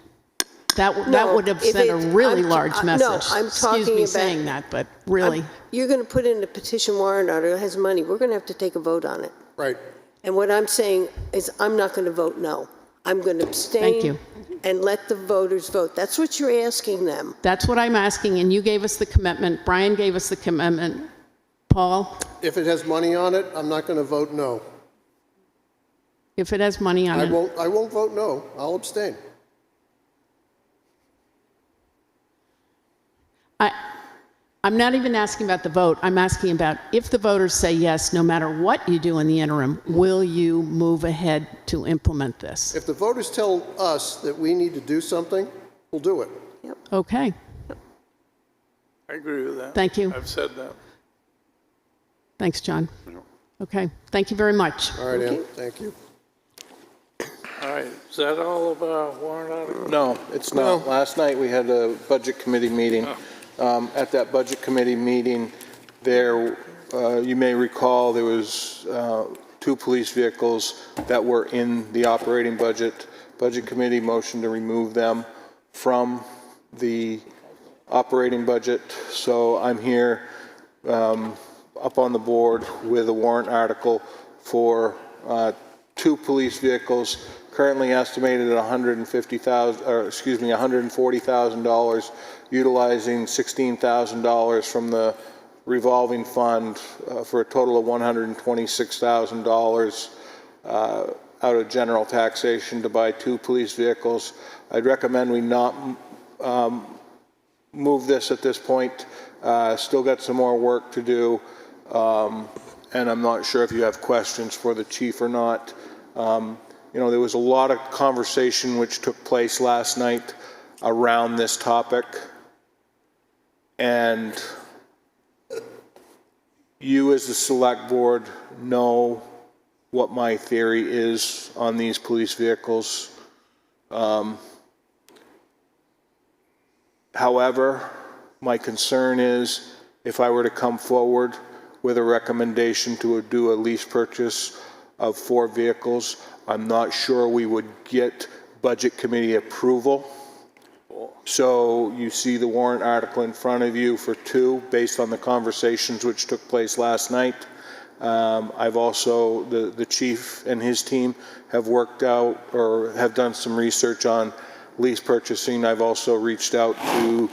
that would have sent a really large message. No, I'm talking Excuse me about saying that, but really. You're going to put in a petition warrant article that has money. We're going to have to take a vote on it. Right. And what I'm saying is I'm not going to vote no. I'm going to abstain. Thank you. And let the voters vote. That's what you're asking them. That's what I'm asking, and you gave us the commitment. Brian gave us the commitment. Paul? If it has money on it, I'm not going to vote no. If it has money on it. I won't vote no. I'll abstain. I'm not even asking about the vote. I'm asking about if the voters say yes, no matter what you do in the interim, will you move ahead to implement this? If the voters tell us that we need to do something, we'll do it. Okay. I agree with that. Thank you. I've said that. Thanks, John. Okay. Thank you very much. All right, Ann. Thank you. All right, is that all of our warrant articles? No, it's not. Last night, we had a Budget Committee meeting. At that Budget Committee meeting, there, you may recall, there was 2 police vehicles that were in the operating budget. Budget Committee motioned to remove them from the operating budget. So I'm here up on the board with a warrant article for 2 police vehicles, currently estimated at $140,000, utilizing $16,000 from the revolving fund for a total of $126,000 out of general taxation to buy 2 police vehicles. I'd recommend we not move this at this point. Still got some more work to do, and I'm not sure if you have questions for the chief or not. You know, there was a lot of conversation which took place last night around this topic, and you as the select board know what my theory is on these police vehicles. However, my concern is if I were to come forward with a recommendation to do a lease purchase of 4 vehicles, I'm not sure we would get Budget Committee approval. So you see the warrant article in front of you for 2 based on the conversations which took place last night. I've also, the chief and his team have worked out or have done some research on lease purchasing. I've also reached out to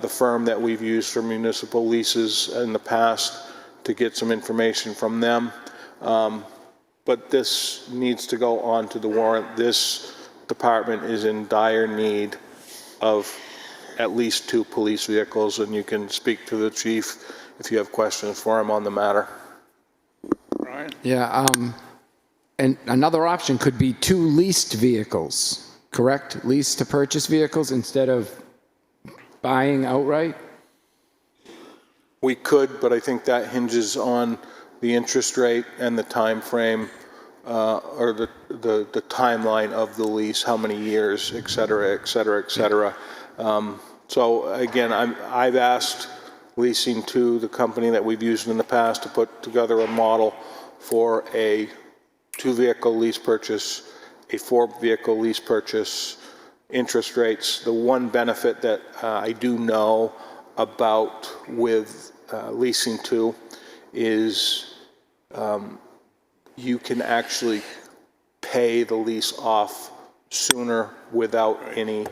the firm that we've used for municipal leases in the past to get some information from them. But this needs to go on to the warrant. This department is in dire need of at least 2 police vehicles, and you can speak to the chief if you have questions for him on the matter. Brian? Yeah, and another option could be 2 leased vehicles, correct? Lease to purchase vehicles instead of buying outright? We could, but I think that hinges on the interest rate and the time frame, or the timeline of the lease, how many years, et cetera, et cetera, et cetera. So again, I've asked leasing to the company that we've used in the past to put together a model for a 2-vehicle lease purchase, a 4-vehicle lease purchase, interest rates. The one benefit that I do know about with leasing two is you can actually pay the lease off sooner without any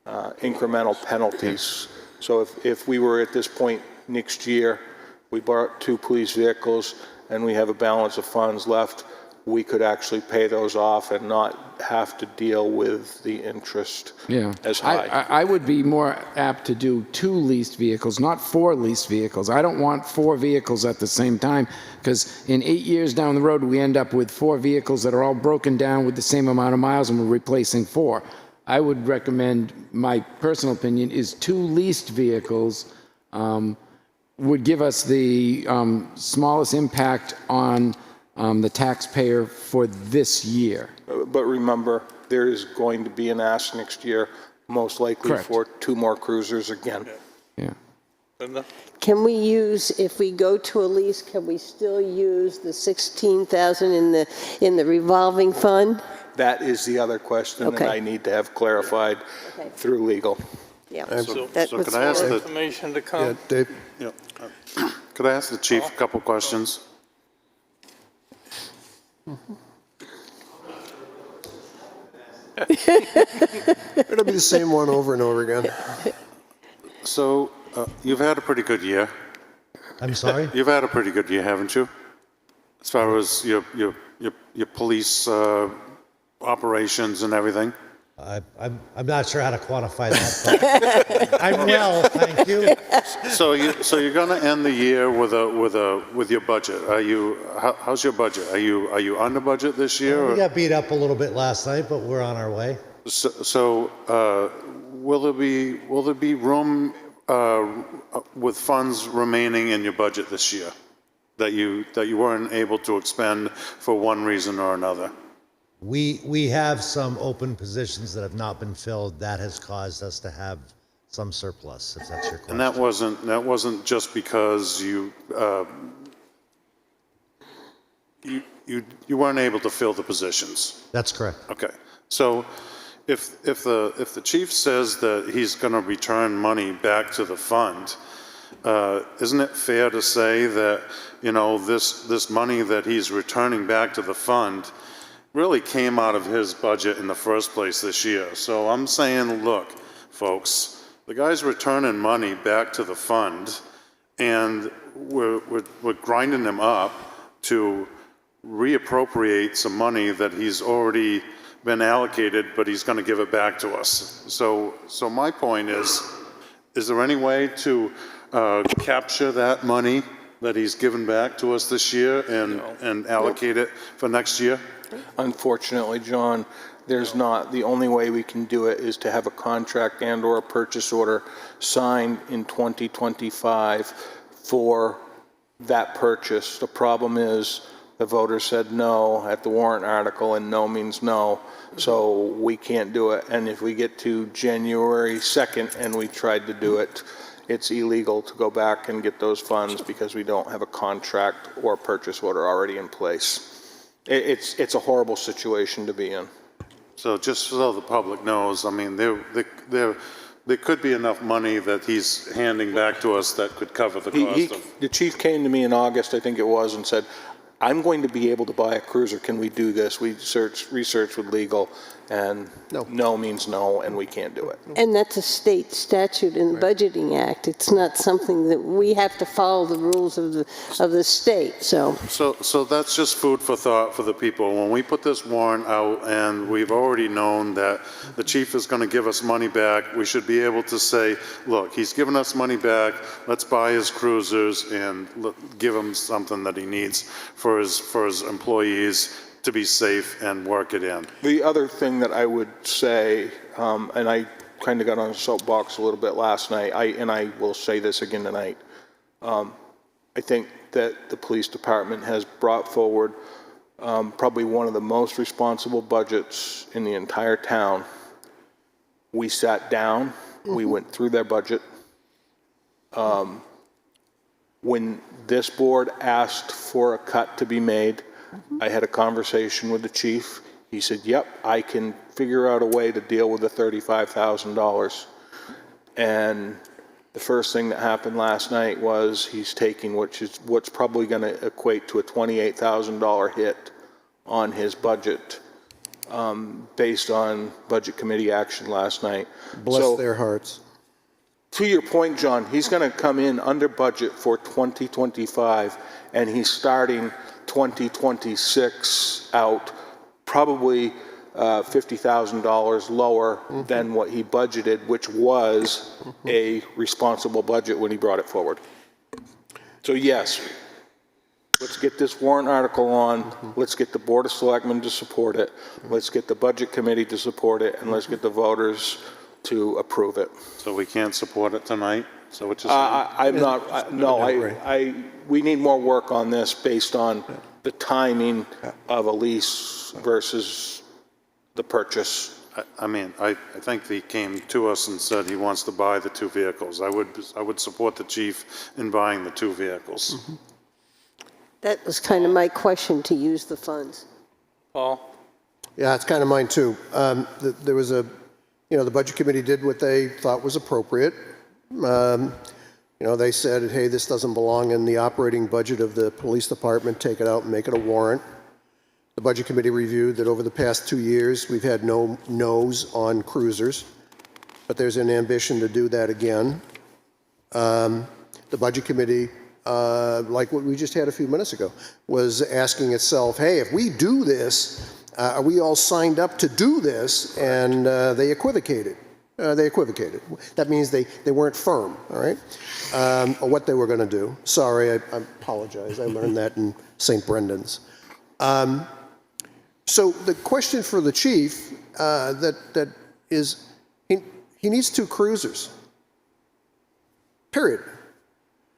incremental penalties. So if we were at this point next year, we bought 2 police vehicles and we have a balance of funds left, we could actually pay those off and not have to deal with the interest as high. I would be more apt to do 2 leased vehicles, not 4 leased vehicles. I don't want 4 vehicles at the same time, because in 8 years down the road, we end up with 4 vehicles that are all broken down with the same amount of miles, and we're replacing 4. I would recommend, my personal opinion, is 2 leased vehicles would give us the smallest impact on the taxpayer for this year. But remember, there is going to be an ask next year, most likely Correct. for 2 more cruisers again. Yeah. Can we use, if we go to a lease, can we still use the 16,000 in the revolving fund? That is the other question that Okay. I need to have clarified through legal. Yeah. So could I ask More the, information to come. Dave? could I ask the chief a couple questions? It'll be the same one over and over again. So you've had a pretty good year. I'm sorry? You've had a pretty good year, haven't you? As far as your police operations and everything. I'm not sure how to quantify that, but I'm well, thank you. So you're going to end the year with your budget. How's your budget? Are you under budget this year? We got beat up a little bit last night, but we're on our way. So will there be room with funds remaining in your budget this year that you weren't able to expend for one reason or another? We have some open positions that have not been filled. That has caused us to have some surplus, if that's your question. And that wasn't just because you weren't able to fill the positions. That's correct. Okay. So if the chief says that he's going to return money back to the fund, isn't it fair to say that, this money that he's returning back to the fund really came out of his budget in the first place this year? So I'm saying, look, folks, the guy's returning money back to the fund, and we're grinding him up to reappropriate some money that he's already been allocated, but he's going to give it back to us. So my point is there any way to capture that money that he's given back to us this year and allocate it for next year? Unfortunately, John, there's not. The only way we can do it is to have a contract and/or a purchase order signed in 2025 for that purchase. The problem is the voters said no at the warrant article, and no means no, so we can't do it. And if we get to January 2nd and we tried to do it, it's illegal to go back and get those funds because we don't have a contract or a purchase order already in place. It's a horrible situation to be in. So just so the public knows, I mean, there could be enough money that he's handing back to us that could cover the cost of... The chief came to me in August, I think it was, and said, I'm going to be able to buy a cruiser. Can we do this? We researched with legal, and no means no, and we can't do it. And that's a state statute in the Budgeting Act. It's not something that we have to follow the rules of the state, so. So that's just food for thought for the people. When we put this warrant out and we've already known that the chief is going to give us money back, we should be able to say, look, he's given us money back, let's buy his cruisers and give him something that he needs for his employees to be safe and work it in. The other thing that I would say, and I kind of got on a soapbox a little bit last night, and I will say this again tonight, I think that the police department has brought forward probably one of the most responsible budgets in the entire town. We sat down, we went through their budget. When this board asked for a cut to be made, I had a conversation with the chief. He said, yep, I can figure out a way to deal with the $35,000. And The first thing that happened last night was he's taking what's probably going to equate to a $28,000 hit on his budget based on Budget Committee action last night. Bless their hearts. To your point, John, he's going to come in under budget for 2025, and he's starting 2026 out probably $50,000 lower than what he budgeted, which was a responsible budget when he brought it forward. So yes, let's get this warrant article on. Let's get the Board of Selectmen to support it. Let's get the Budget Committee to support it, and let's get the voters to approve it. So we can't support it tonight? So what you're saying? I'm not, we need more work on this based on the timing of a lease versus the purchase. I mean, I think he came to us and said he wants to buy the 2 vehicles. I would support the chief in buying the 2 vehicles. That was kind of my question, to use the funds. Paul? Yeah, it's kind of mine too. There was the Budget Committee did what they thought was appropriate. They said, hey, this doesn't belong in the operating budget of the police department, take it out and make it a warrant. The Budget Committee reviewed that over the past 2 years, we've had no no's on cruisers, but there's an ambition to do that again. The Budget Committee, like what we just had a few minutes ago, was asking itself, hey, if we do this, are we all signed up to do this? And they equivocated. That means they weren't firm, all right, or what they were going to do. Sorry, I apologize. I learned that in St. Brendan's. So the question for the chief that is, he needs 2 cruisers, period.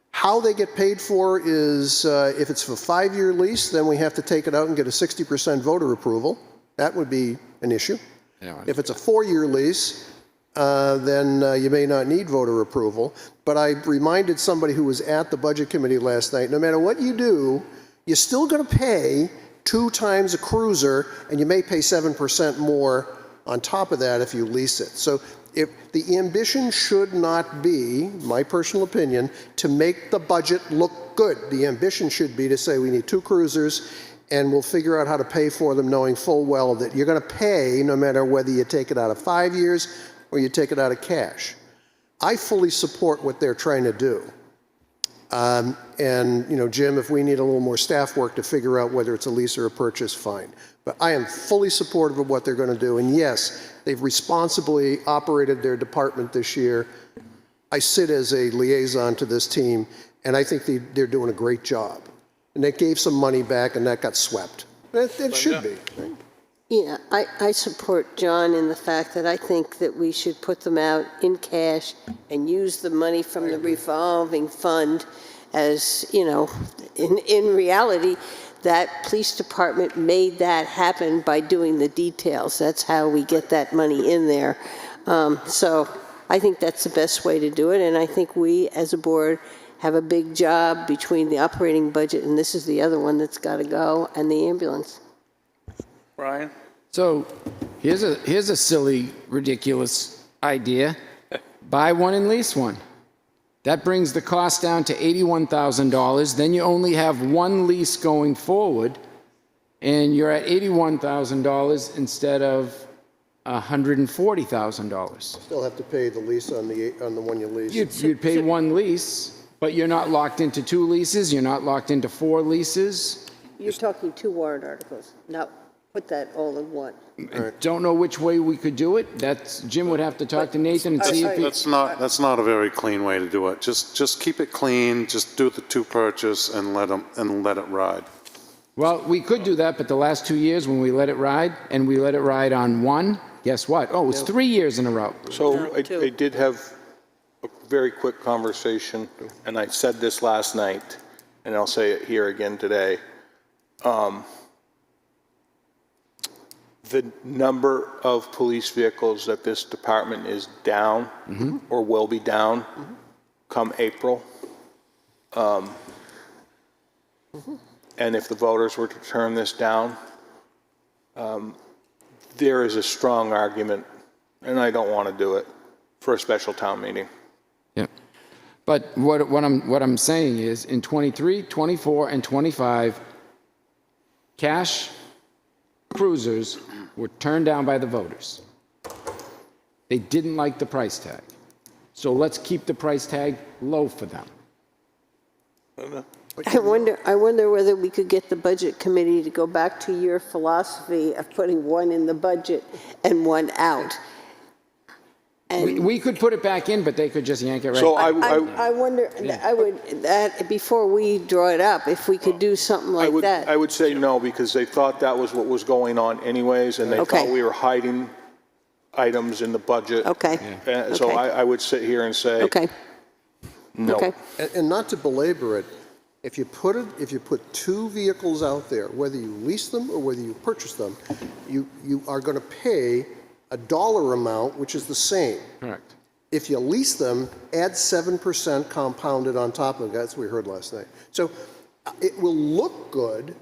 How they get paid for is, if it's a 5-year lease, then we have to take it out and get a 60% voter approval. That would be an issue. Yeah. If it's a 4-year lease, then you may not need voter approval. But I reminded somebody who was at the Budget Committee last night, no matter what you do, you're still going to pay 2 times a cruiser, and you may pay 7% more on top of that if you lease it. So if the ambition should not be, my personal opinion, to make the budget look good. The ambition should be to say we need 2 cruisers, and we'll figure out how to pay for them, knowing full well that you're going to pay no matter whether you take it out of 5 years or you take it out of cash. I fully support what they're trying to do. Jim, if we need a little more staff work to figure out whether it's a lease or a purchase, fine. But I am fully supportive of what they're going to do. And yes, they've responsibly operated their department this year. I sit as a liaison to this team, and I think they're doing a great job. And they gave some money back, and that got swept. It should be. Right? Yeah, I support John in the fact that I think that we should put them out in cash and use the money from the revolving fund as, in reality, that police department made that happen by doing the details. That's how we get that money in there. So I think that's the best way to do it, and I think we, as a board, have a big job between the operating budget, and this is the other one that's got to go, and the ambulance. Brian? So here's a silly, ridiculous idea. Buy one and lease one. That brings the cost down to $81,000. Then you only have 1 lease going forward, and you're at $81,000 instead of $140,000. Still have to pay the lease on the one you lease. You'd pay 1 lease, but you're not locked into 2 leases. You're not locked into 4 leases. You're talking 2 warrant articles. Now, put that all in one. I don't know which way we could do it. Jim would have to talk to Nathan and see if he... That's not a very clean way to do it. Just keep it clean, just do the 2 purchase and let it ride. Well, we could do that, but the last 2 years when we let it ride, and we let it ride on 1, guess what? Oh, it's 3 years in a row. So I did have a very quick conversation, and I said this last night, and I'll say it here again today. The number of police vehicles that this department is down or will be down come April. And if the voters were to turn this down, there is a strong argument, and I don't want to do it, for a special town meeting. Yeah. But what I'm saying is, in 23, 24, and 25, cash cruisers were turned down by the voters. They didn't like the price tag. So let's keep the price tag low for them. I wonder whether we could get the budget committee to go back to your philosophy of putting one in the budget and one out. We could put it back in, but they could just yank it right. So I wonder, I would, that, before we draw it up, if we could do something like that. I would say no, because they thought that was what was going on anyways, and they thought we were hiding items in the budget. Okay. So I would sit here and say, no. Okay. And not to belabor it, if you put two vehicles out there, whether you lease them or whether you purchase them, you are going to pay a dollar amount, which is the same. Correct. If you lease them, add 7% compounded on top of that. That's what we heard last night. So it will look good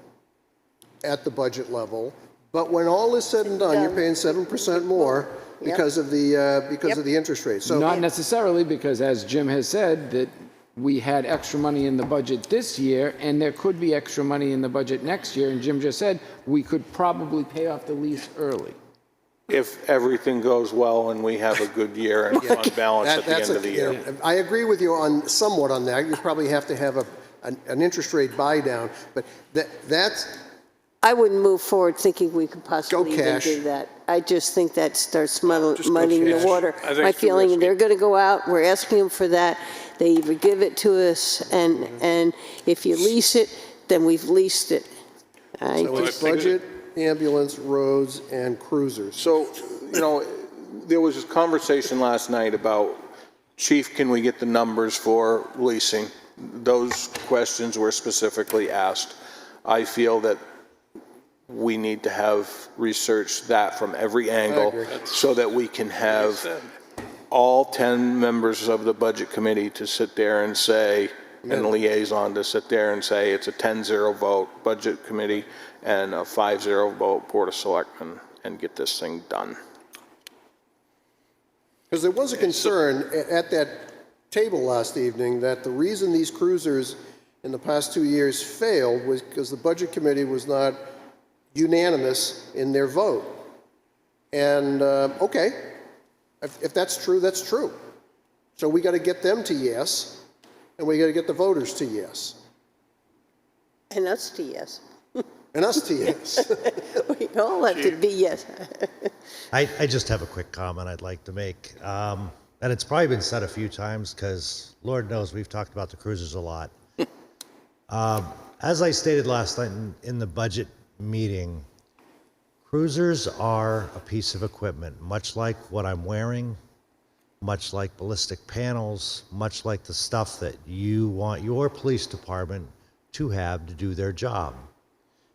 at the budget level, but when all is said and done, you're paying 7% more because of the interest rate. So not necessarily, because as Jim has said, that we had extra money in the budget this year, and there could be extra money in the budget next year. And Jim just said we could probably pay off the lease early. If everything goes well and we have a good year and fund balance at the end of the year. I agree with you somewhat on that. You probably have to have an interest rate buy down, but that's. I wouldn't move forward thinking we could possibly even cash. do that. I just think that starts muddying the water. I think My it's too feeling, risky. they're going to go out, we're asking them for that, they either give it to us, and if you lease it, then we've leased it. So it's budget, ambulance, roads, and cruisers. So, there was this conversation last night about, Chief, can we get the numbers for leasing? Those questions were specifically asked. I feel that we need to have researched that from every angle so that we can have all 10 members of the budget committee to sit there and say, and liaison to sit there and say it's a 10-0 vote budget committee and a 5-0 vote Board of Selectmen, and get this thing done. Because there was a concern at that table last evening that the reason these cruisers in the past 2 years failed was because the budget committee was not unanimous in their vote. And, okay, if that's true, that's true. So we got to get them to yes, and we got to get the voters to yes. And us to yes. And us to yes. We all have to be yes. I just have a quick comment I'd like to make. And it's probably been said a few times because Lord knows we've talked about the cruisers a lot. As I stated last night in the budget meeting, cruisers are a piece of equipment, much like what I'm wearing, much like ballistic panels, much like the stuff that you want your police department to have to do their job.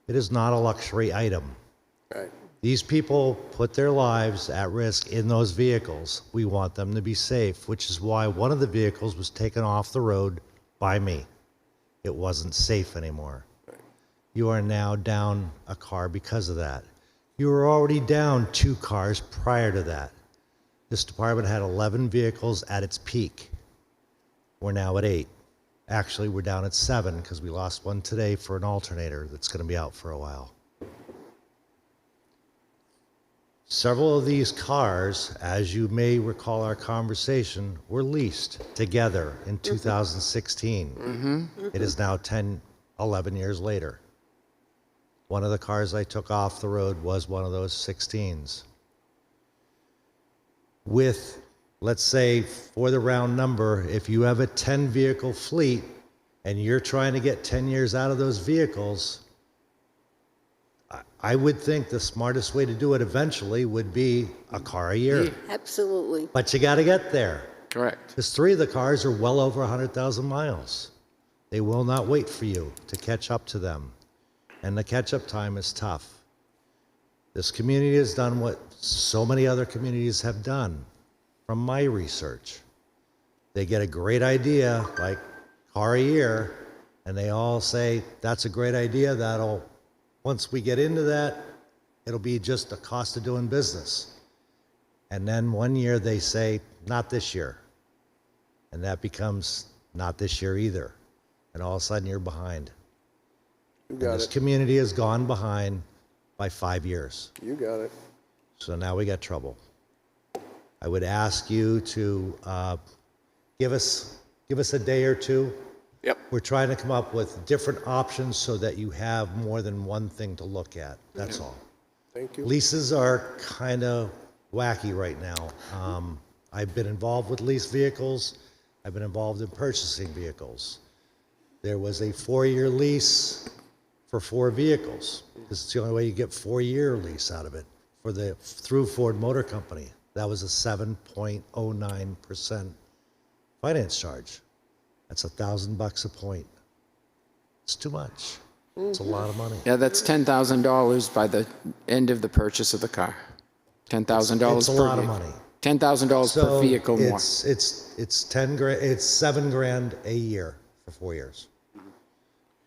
It is not a luxury item. Right. These people put their lives at risk in those vehicles. We want them to be safe, which is why one of the vehicles was taken off the road by me. It wasn't safe anymore. You are now down a car because of that. You were already down 2 cars prior to that. This department had 11 vehicles at its peak. We're now at 8. Actually, we're down at 7 because we lost one today for an alternator that's going to be out for a while. Several of these cars, as you may recall our conversation, were leased together in 2016. It is now 11 years later. One of the cars I took off the road was one of those 16s. With, let's say, for the round number, if you have a 10-vehicle fleet and you're trying to get 10 years out of those vehicles, I would think the smartest way to do it eventually would be a car a year. Absolutely. But you got to get there. Correct. Because 3 of the cars are well over 100,000 miles. They will not wait for you to catch up to them. And the catch-up time is tough. This community has done what so many other communities have done from my research. They get a great idea, like car a year, and they all say, that's a great idea, once we get into that, it'll be just a cost of doing business. And then one year they say, not this year. And that becomes Not this year either. And all of a sudden you're behind. You And got this it. community has gone behind by 5 years. You got it. So now we got trouble. I would ask you to give us a day or two. Yep. We're trying to come up with different options so that you have more than one thing to look at. That's all. Thank you. Leases are kind of wacky right now. I've been involved with leased vehicles. I've been involved in purchasing vehicles. There was a 4-year lease for 4 vehicles. This is the only way you get 4-year lease out of it through Ford Motor Company. That was a 7.09% finance charge. That's $1,000 a point. It's too much. It's a lot of money. Yeah, that's $10,000 by the end of the purchase of the car. $10,000 It's a per lot of vehicle. money. $10,000 per vehicle more. It's 10 grand. It's $7,000 a year for 4 years.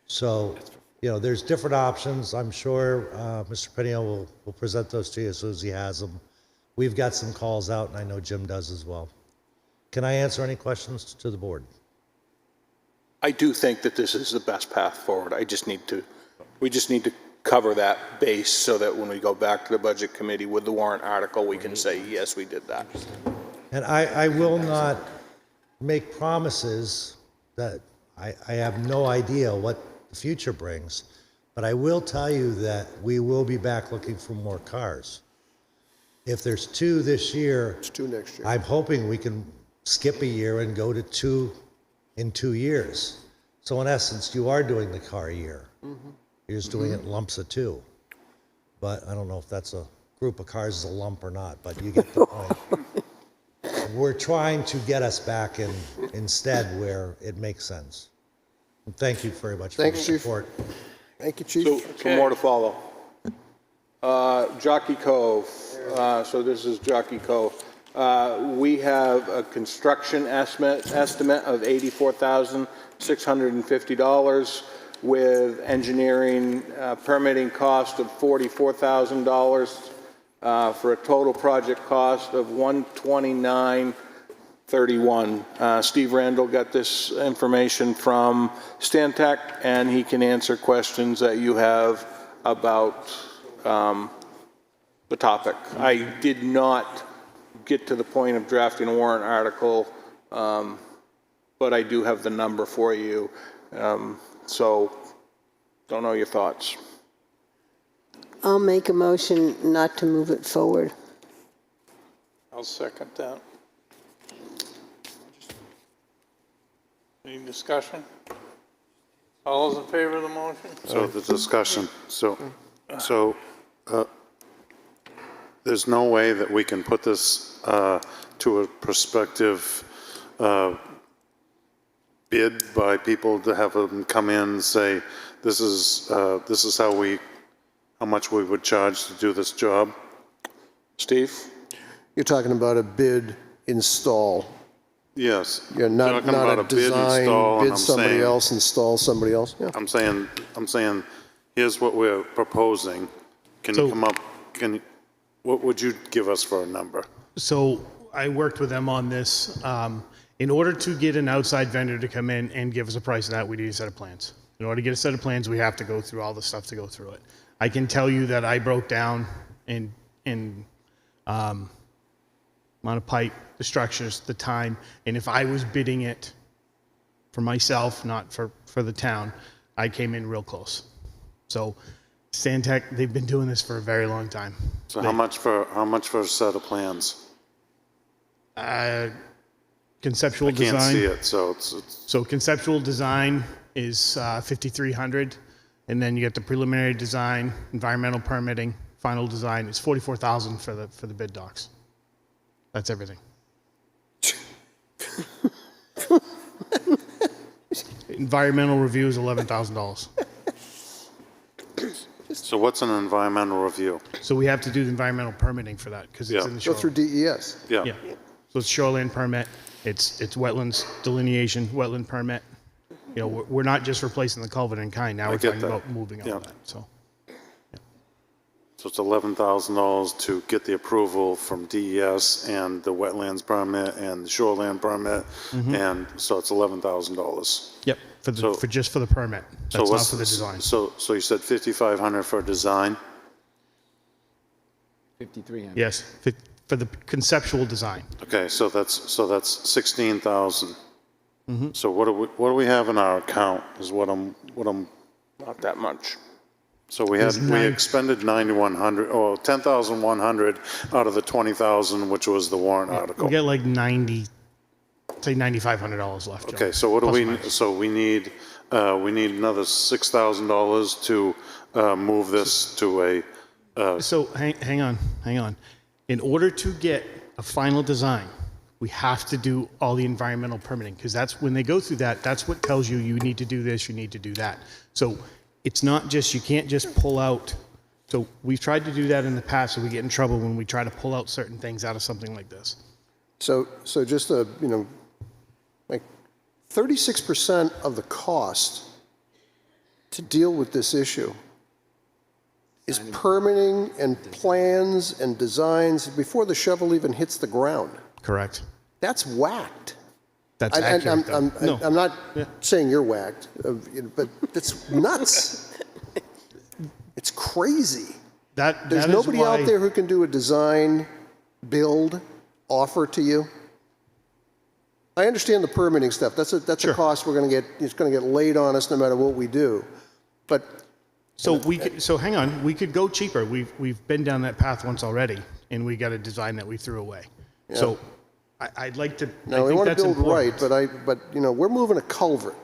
So, there's different options. I'm sure Mr. Pinio will present those to you as soon as he has them. We've got some calls out, and I know Jim does as well. Can I answer any questions to the board? I do think that this is the best path forward. We just need to cover that base so that when we go back to the budget committee with the warrant article, we can say, yes, we did that. And I will not make promises that I have no idea what the future brings, but I will tell you that we will be back looking for more cars. If there's 2 this year, It's 2 next year. I'm hoping we can skip a year and go to 2 in 2 years. So in essence, you are doing the car a year. You're just doing it in lumps of 2. But I don't know if that's a group of cars is a lump or not, but you get the point. We're trying to get us back instead where it makes sense. And thank you very much for your Thanks, Chief. support. Thank you, Chief. So more to follow. Jockey Cove, so this is Jockey Cove. We have a construction estimate of $84,650 with engineering permitting cost of $44,000 for a total project cost of $129,31. Steve Randall got this information from Stantec, and he can answer questions that you have about the topic. I did not get to the point of drafting a warrant article, but I do have the number for you. So don't know your thoughts. I'll make a motion not to move it forward. I'll second that. Any discussion? All those in favor of the motion? So the discussion, there's no way that we can put this to a prospective bid by people to have them come in and say, this is how much we would charge to do this job? Steve? You're talking about a bid install. Yes. You're not Talking about a design, install, and bid I'm somebody saying- else, install somebody else. Yeah. I'm saying, here's what we're proposing. Can you come up, what would you give us for a number? So I worked with them on this. In order to get an outside vendor to come in and give us a price of that, we need a set of plans. In order to get a set of plans, we have to go through all the stuff to go through it. I can tell you that I broke down in amount of pipe, the structures, the time, and if I was bidding it for myself, not for the town, I came in real close. So Stantec, they've been doing this for a very long time. So how much for a set of plans? Conceptual I can't design. see it, so it's So conceptual design is 5,300, and then you get the preliminary design, environmental permitting, final design is 44,000 for the bid docs. That's everything. Environmental review is $11,000. So what's an environmental review? So we have to do the environmental permitting for that because it's Yeah. in the Go shoreline. through DES. Yeah. Yeah. So it's shoreline permit, it's wetlands delineation, wetland permit. You know, we're not just replacing the culvert in kind. Now I we're get talking that. about moving all Yeah. that. So So it's $11,000 to get the approval from DES and the wetlands permit and the shoreland permit, and so it's $11,000. Yep, for just for the permit. That's not for the design. So you said 5,500 for design? 5,300. Yes, for the conceptual design. Okay, so that's 16,000. So what do we have in our account is what I'm Not that much. So we expended 9,100, or 10,100 out of the 20,000, which was the warrant article. We get like say $9,500 left, Joe. Okay, so what do Plus or we, minus. so we need another $6,000 to move this to a, So hang on. In order to get a final design, we have to do all the environmental permitting, because that's when they go through that, that's what tells you you need to do this, you need to do that. So it's not just, you can't just pull out. So we've tried to do that in the past, so we get in trouble when we try to pull out certain things out of something like this. So just like 36% of the cost to deal with this issue is permitting and plans and designs before the shovel even hits the ground. Correct. That's whacked. That's accurate, though. I'm not saying you're whacked, but it's nuts. It's crazy. There's nobody out there who can do a design, build, offer to you. I understand the permitting stuff. That's a cost we're going to get. It's going to get laid on us no matter what we do. But so hang on. We could go cheaper. We've been down that path once already, and we got a design that we threw away. Yeah. So I'd like to. No, we want to build right, but we're moving a culvert.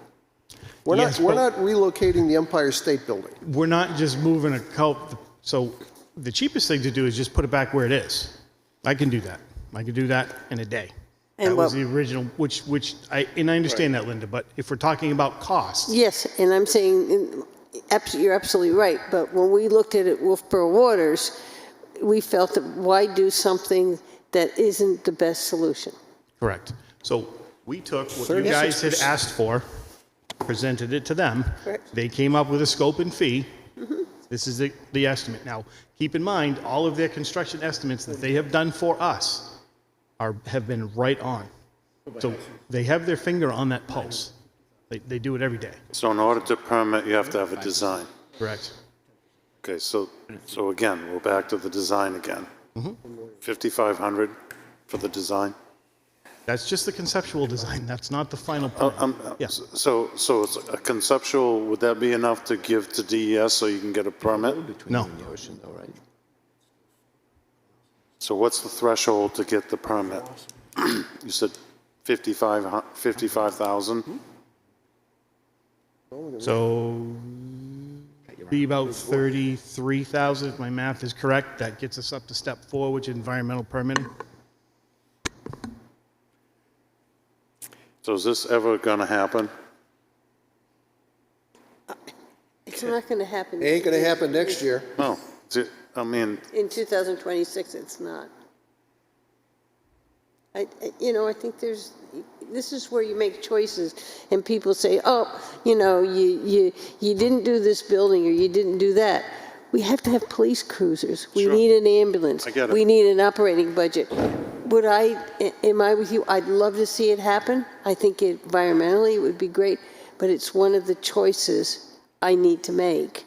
We're not relocating the Empire State Building. We're not just moving a culvert. So the cheapest thing to do is just put it back where it is. I can do that. I can do that in a day. And that was the original, which I understand that, Linda. But if we're talking about costs, Yes, and I'm saying, you're absolutely right, but when we looked at it, Wolfeboro Waters, we felt that why do something that isn't the best solution? correct. So we took what you guys had asked for, presented it to them. Correct. They came up with a scope and fee. This is the estimate. Now, keep in mind, all of their construction estimates that they have done for us have been right on. So they have their finger on that pulse. They do it every day. so in order to permit, you have to have a design. Correct. Okay, so again, we're back to the design again. 5,500 for the design? That's just the conceptual design. That's not the final plan. So it's a conceptual, would that be enough to give to DES so you can get a permit? No. So what's the threshold to get the permit? You said 55,000? So be about 33,000, if my math is correct. That gets us up to step 4, which is environmental permitting. So is this ever going to happen? It's not going to happen. It ain't going to happen next year. No. I mean, In 2026, it's not. I think this is where you make choices, and people say, oh, you didn't do this building, or you didn't do that. We have to have police cruisers. We need an ambulance. I get it. We need an operating budget. Am I with you? I'd love to see it happen. I think environmentally it would be great, but it's one of the choices I need to make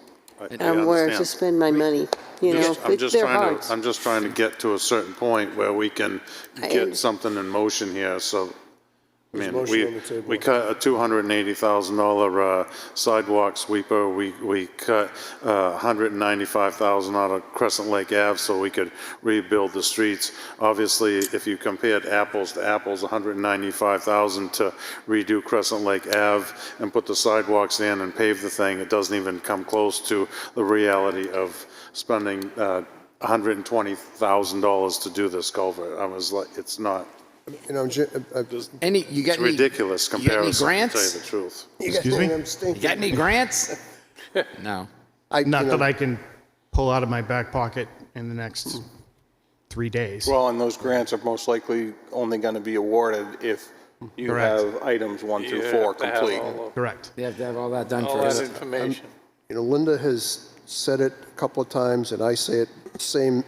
on where to spend my money. I'm just their hearts. I'm just trying to get to a certain point where we can get something in motion here, so, I mean, we cut a $280,000 sidewalk sweeper, we cut $195,000 out of Crescent Lake Ave so we could rebuild the streets. Obviously, if you compared apples to apples, $195,000 to redo Crescent Lake Ave and put the sidewalks in and pave the thing, it doesn't even come close to the reality of spending $120,000 to do this culvert. I was like, it's not. It's Ridiculous comparison, to grants? tell you the truth. Excuse me? You got any grants? No. Not that I can pull out of my back pocket in the next 3 days. Well, and those grants are most likely only going to be awarded if you Correct. have items 1 through You 4 have to have complete. all of- Correct. You have to have all that done all that first. information. Linda has said it a couple of times, and I say it, same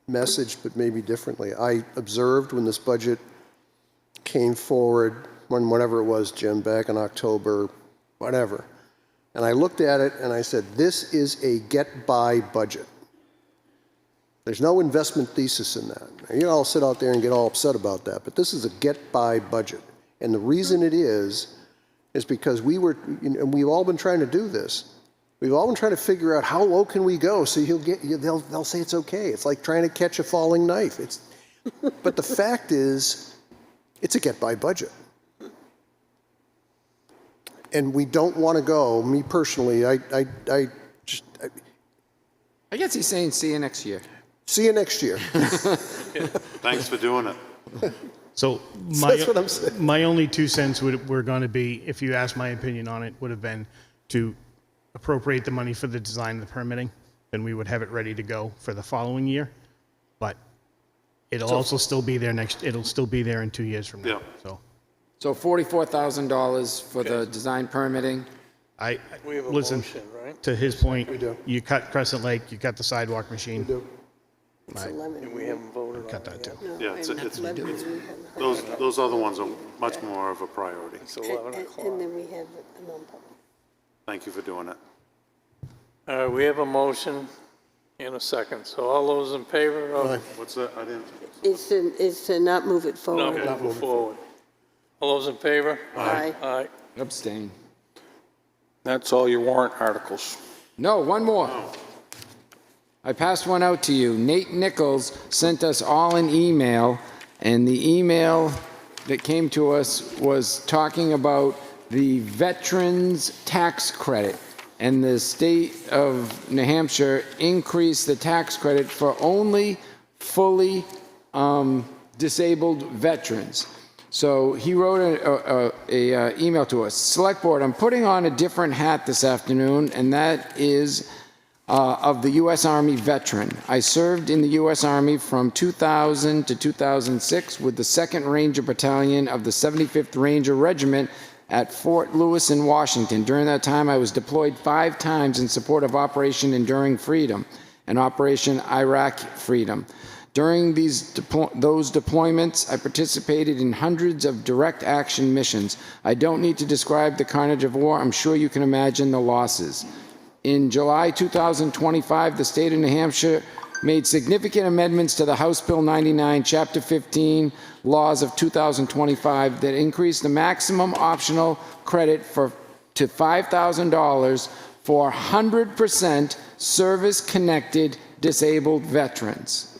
message, but maybe differently. I observed when this budget came forward, whenever it was, Jim, back in October, whatever. And I looked at it and I said, this is a get-by budget. There's no investment thesis in that. Now, you all sit out there and get all upset about that, but this is a get-by budget. And the reason it is because we've all been trying to do this. We've all been trying to figure out how low can we go so they'll say it's okay. It's like trying to catch a falling knife. But the fact is, it's a get-by budget. And we don't want to go, me personally, I guess he's saying see you next year. See you next year. Thanks for doing it. So That's what I'm saying. my only 2 cents were going to be, if you asked my opinion on it, would have been to appropriate the money for the design and the permitting, then we would have it ready to go for the following year. But it'll also still be there it'll still be there in 2 years from now. Yeah. So $44,000 for the design permitting. We have a Listen, motion, right? to his point, We do. you cut Crescent Lake, you cut the sidewalk machine. We do. It's 11. And we haven't voted on Cut it that too. yet. Yeah, it's, And it's, 11, it's, we have- those other ones are much more of a priority. It's 11 and o'clock. then we have a non-public. Thank you for doing it. We have a motion in a second. So all those in favor of What's that? I didn't. It's to not move it forward. not moving forward? All those in favor? Aye. Aye. Abstain. That's all your warrant articles. No, one more. I passed one out to you. Nate Nichols sent us all an email, and the email that came to us was talking about the veterans tax credit. And the state of New Hampshire increased the tax credit for only fully disabled veterans. So he wrote a email to us. Select Board, I'm putting on a different hat this afternoon, and that is of the U.S. Army veteran. I served in the U.S. Army from 2000 to 2006 with the 2nd Ranger Battalion of the 75th Ranger Regiment at Fort Lewis in Washington. During that time, I was deployed 5 times in support of Operation Enduring Freedom and Operation Iraq Freedom. During those deployments, I participated in hundreds of direct action missions. I don't need to describe the carnage of war. I'm sure you can imagine the losses. In July 2025, the state of New Hampshire made significant amendments to the House Bill 99, Chapter 15, laws of 2025 that increased the maximum optional credit to $5,000 for 100% service-connected disabled veterans.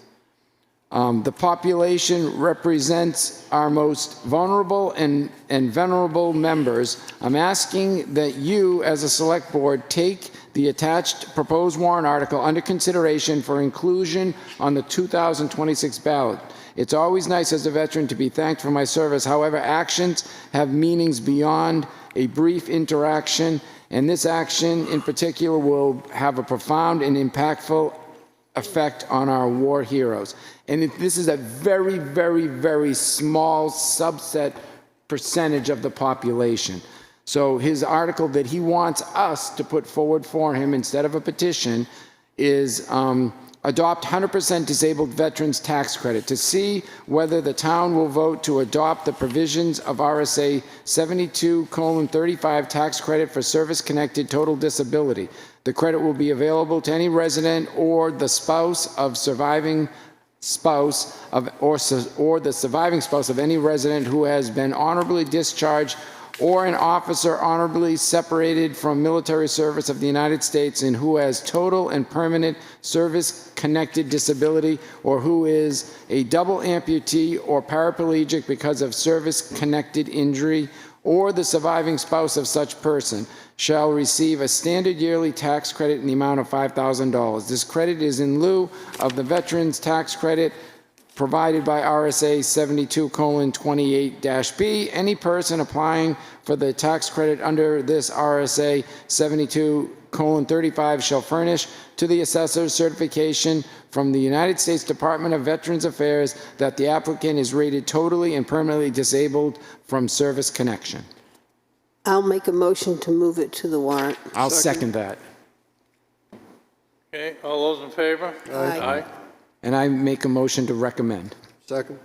The population represents our most vulnerable and venerable members. I'm asking that you, as a select board, take the attached proposed warrant article under consideration for inclusion on the 2026 ballot. It's always nice as a veteran to be thanked for my service. However, actions have meanings beyond a brief interaction, and this action in particular will have a profound and impactful effect on our war heroes. And this is a very, very, very small subset percentage of the population. So his article that he wants us to put forward for him instead of a petition is adopt 100% disabled veterans tax credit, to see whether the town will vote to adopt the provisions of RSA 72:35 tax credit for service-connected total disability. The credit will be available to any resident or the spouse of surviving spouse of, or the surviving spouse of any resident who has been honorably discharged or an officer honorably separated from military service of the United States and who has total and permanent service-connected disability, or who is a double amputee or paraplegic because of service-connected injury, or the surviving spouse of such person, shall receive a standard yearly tax credit in the amount of $5,000. This credit is in lieu of the veterans tax credit provided by RSA 72:28-B. Any person applying for the tax credit under this RSA 72:35 shall furnish to the assessor certification from the United States Department of Veterans Affairs that the applicant is rated totally and permanently disabled from service connection. I'll make a motion to move it to the warrant. I'll second that. Okay, all those in favor? Aye. And I make a motion to recommend. Second?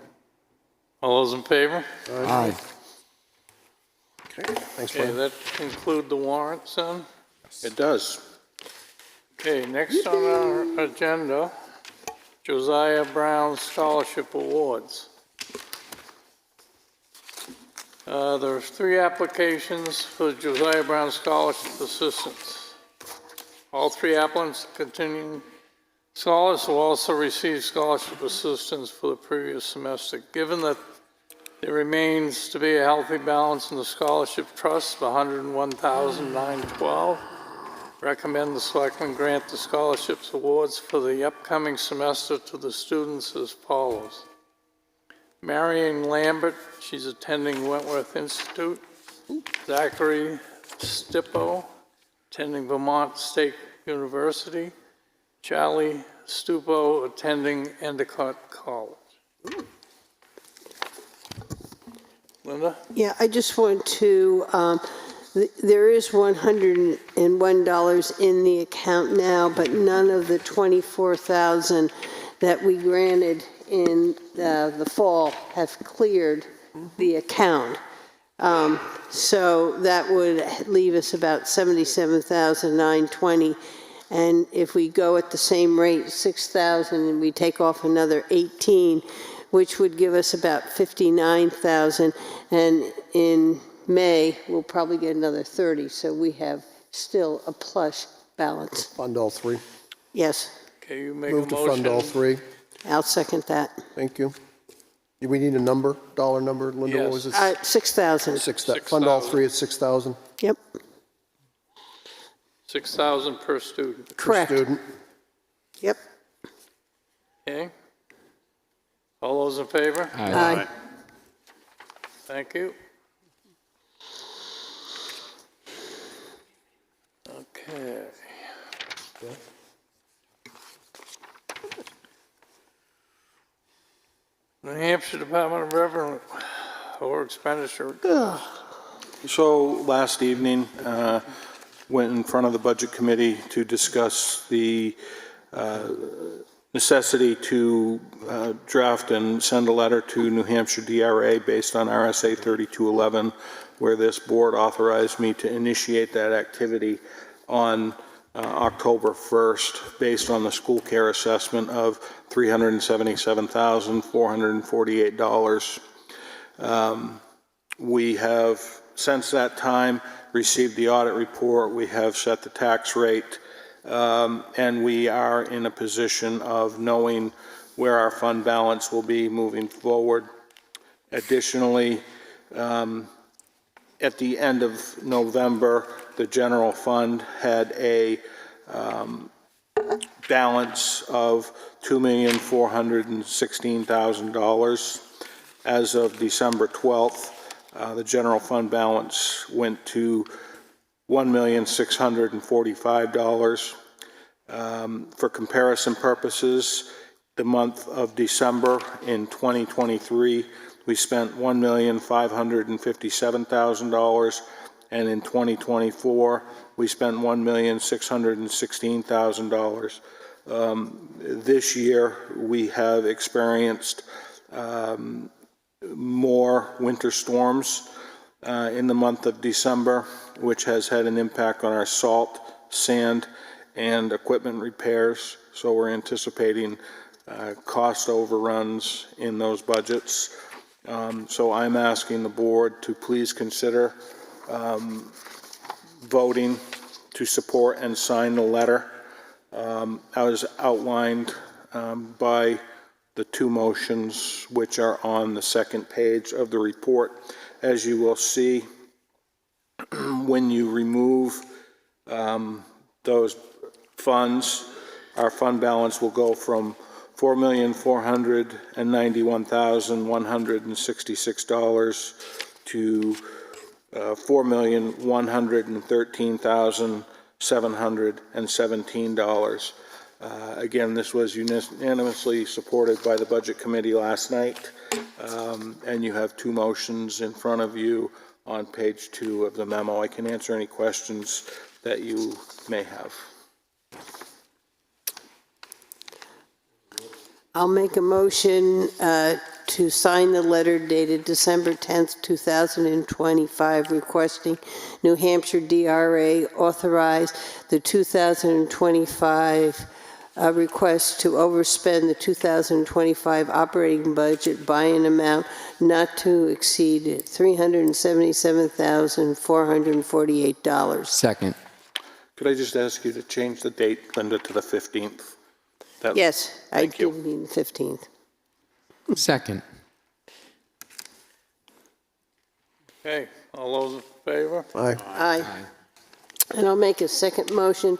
All those in favor? Aye. Okay, thanks, Okay, Brian. that conclude the warrants then? It does. Okay, next on our agenda, Josiah Brown Scholarship Awards. There are 3 applications for Josiah Brown Scholarship Assistance. All 3 applicants continuing scholars will also receive scholarship assistance for the previous semester. Given that there remains to be a healthy balance in the scholarship trust of $101,912, recommend the selectmen grant the scholarships awards for the upcoming semester to the students as follows. Marion Lambert, she's attending Wentworth Institute. Zachary Stippo, attending Vermont State University. Charlie Stupo, attending Endicott College. Linda? Yeah, I just want to, there is $101 in the account now, but none of the $24,000 that we granted in the fall have cleared the account. So that would leave us about $77,920. And if we go at the same rate, 6,000, and we take off another 18, which would give us about 59,000. And in May, we'll probably get another 30. So we have still a plush balance. Fund all 3. Yes, Okay, you make Move a to motion. fund all 3. I'll second that. Thank you. Do we need a number, dollar number, Linda? What was it? 6,000. Fund all 3 at 6,000 Yep, 6,000 per student. per correct. student. Yep. Okay. All those in favor? Aye. Thank you. Okay. New Hampshire Department of Revenue or Expenditure. So last evening, went in front of the Budget Committee to discuss the necessity to draft and send a letter to New Hampshire DRA based on RSA 3211, where this board authorized me to initiate that activity on October 1st, based on the school care assessment of $377,448. We have, since that time, received the audit report. We have set the tax rate, and we are in a position of knowing where our fund balance will be moving forward. Additionally, at the end of November, the general fund had a balance of $2,416,000. As of December 12th, the general fund balance went to $1,645,000. For comparison purposes, the month of December in 2023, we spent $1,557,000, and in 2024, we spent $1,616,000. This year, we have experienced more winter storms in the month of December, which has had an impact on our salt, sand, and equipment repairs. So we're anticipating cost overruns in those budgets. So I'm asking the board to please consider voting to support and sign the letter as outlined by the 2 motions which are on the second page of the report. As you will see, when you remove those funds, our fund balance will go from $4,491,166 to $4,113,717. Again, this was unanimously supported by the Budget Committee last night, and you have 2 motions in front of you on page 2 of the memo. I can answer any questions that you may have. I'll make a motion to sign the letter dated December 10th, 2025, requesting New Hampshire DRA authorize the 2025 request to overspend the 2025 operating budget by an amount not to exceed $377,448. Second. Could I just ask you to change the date, Linda, to the 15th? Yes, I Thank you. did mean the 15th. Second. Okay, all those in favor? Aye. And I'll make a second motion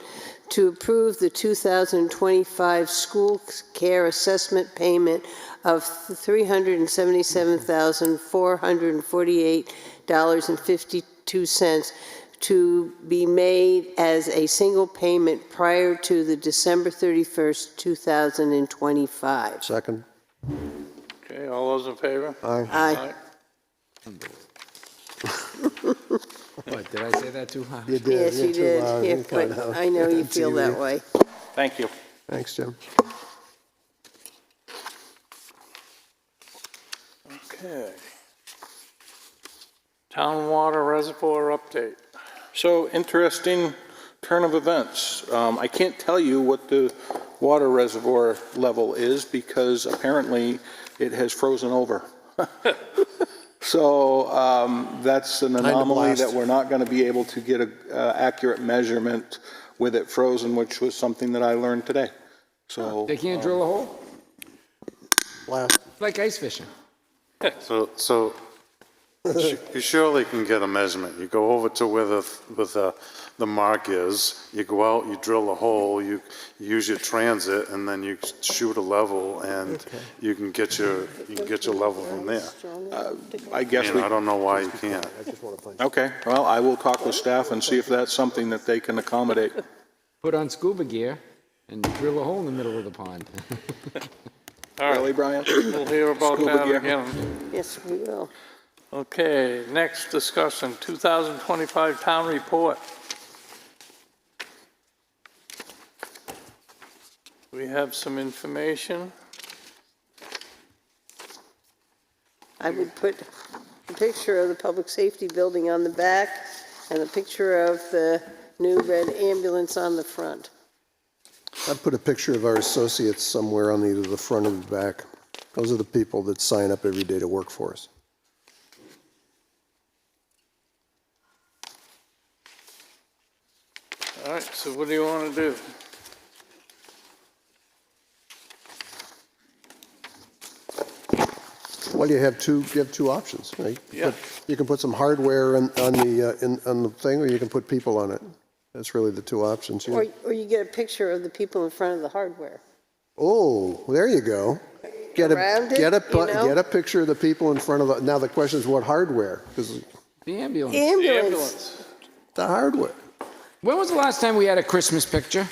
to approve the 2025 school care assessment payment of $377,448.52 to be made as a single payment prior to the December 31st, 2025. Second. Okay, all those in favor? Aye. What, did I say that too high? You did. Yes, you did. Yeah, but I know you feel that way. Thank you. Thanks, Jim. Okay. Town water reservoir update. So, interesting turn of events. I can't tell you what the water reservoir level is because apparently it has frozen over. So that's an anomaly that we're not going to be able to get an accurate measurement with it frozen, which was something that I learned today. So They can't drill a hole? Blast. It's like ice fishing. So you surely can get a measurement. You go over to where the mark is, you go out, you drill a hole, you use your transit, and then you shoot a level, and you can get your level from there. I guess I don't know why you can't. Okay, well, I will talk with staff and see if that's something that they can accommodate. Put on scuba gear and drill a hole in the middle of the pond. Really, Brian? We'll hear about Scuba that gear. again. Yes, we will. Okay, next discussion, 2025 town report. We have some information. I would put a picture of the public safety building on the back and a picture of the new red ambulance on the front. I'd put a picture of our associates somewhere on either the front or the back. Those are the people that sign up every day to work for us. All right, so what do you want to do? Well, you have two options, right? Yeah. You can put some hardware on the thing, or you can put people on it. That's really the two options. Or you get a picture of the people in front of the hardware. Oh, there you go. Get a picture of the people in front of the. Now the question is what hardware? Because The ambulance. Ambulance. the hardware. When was the last time we had a Christmas picture?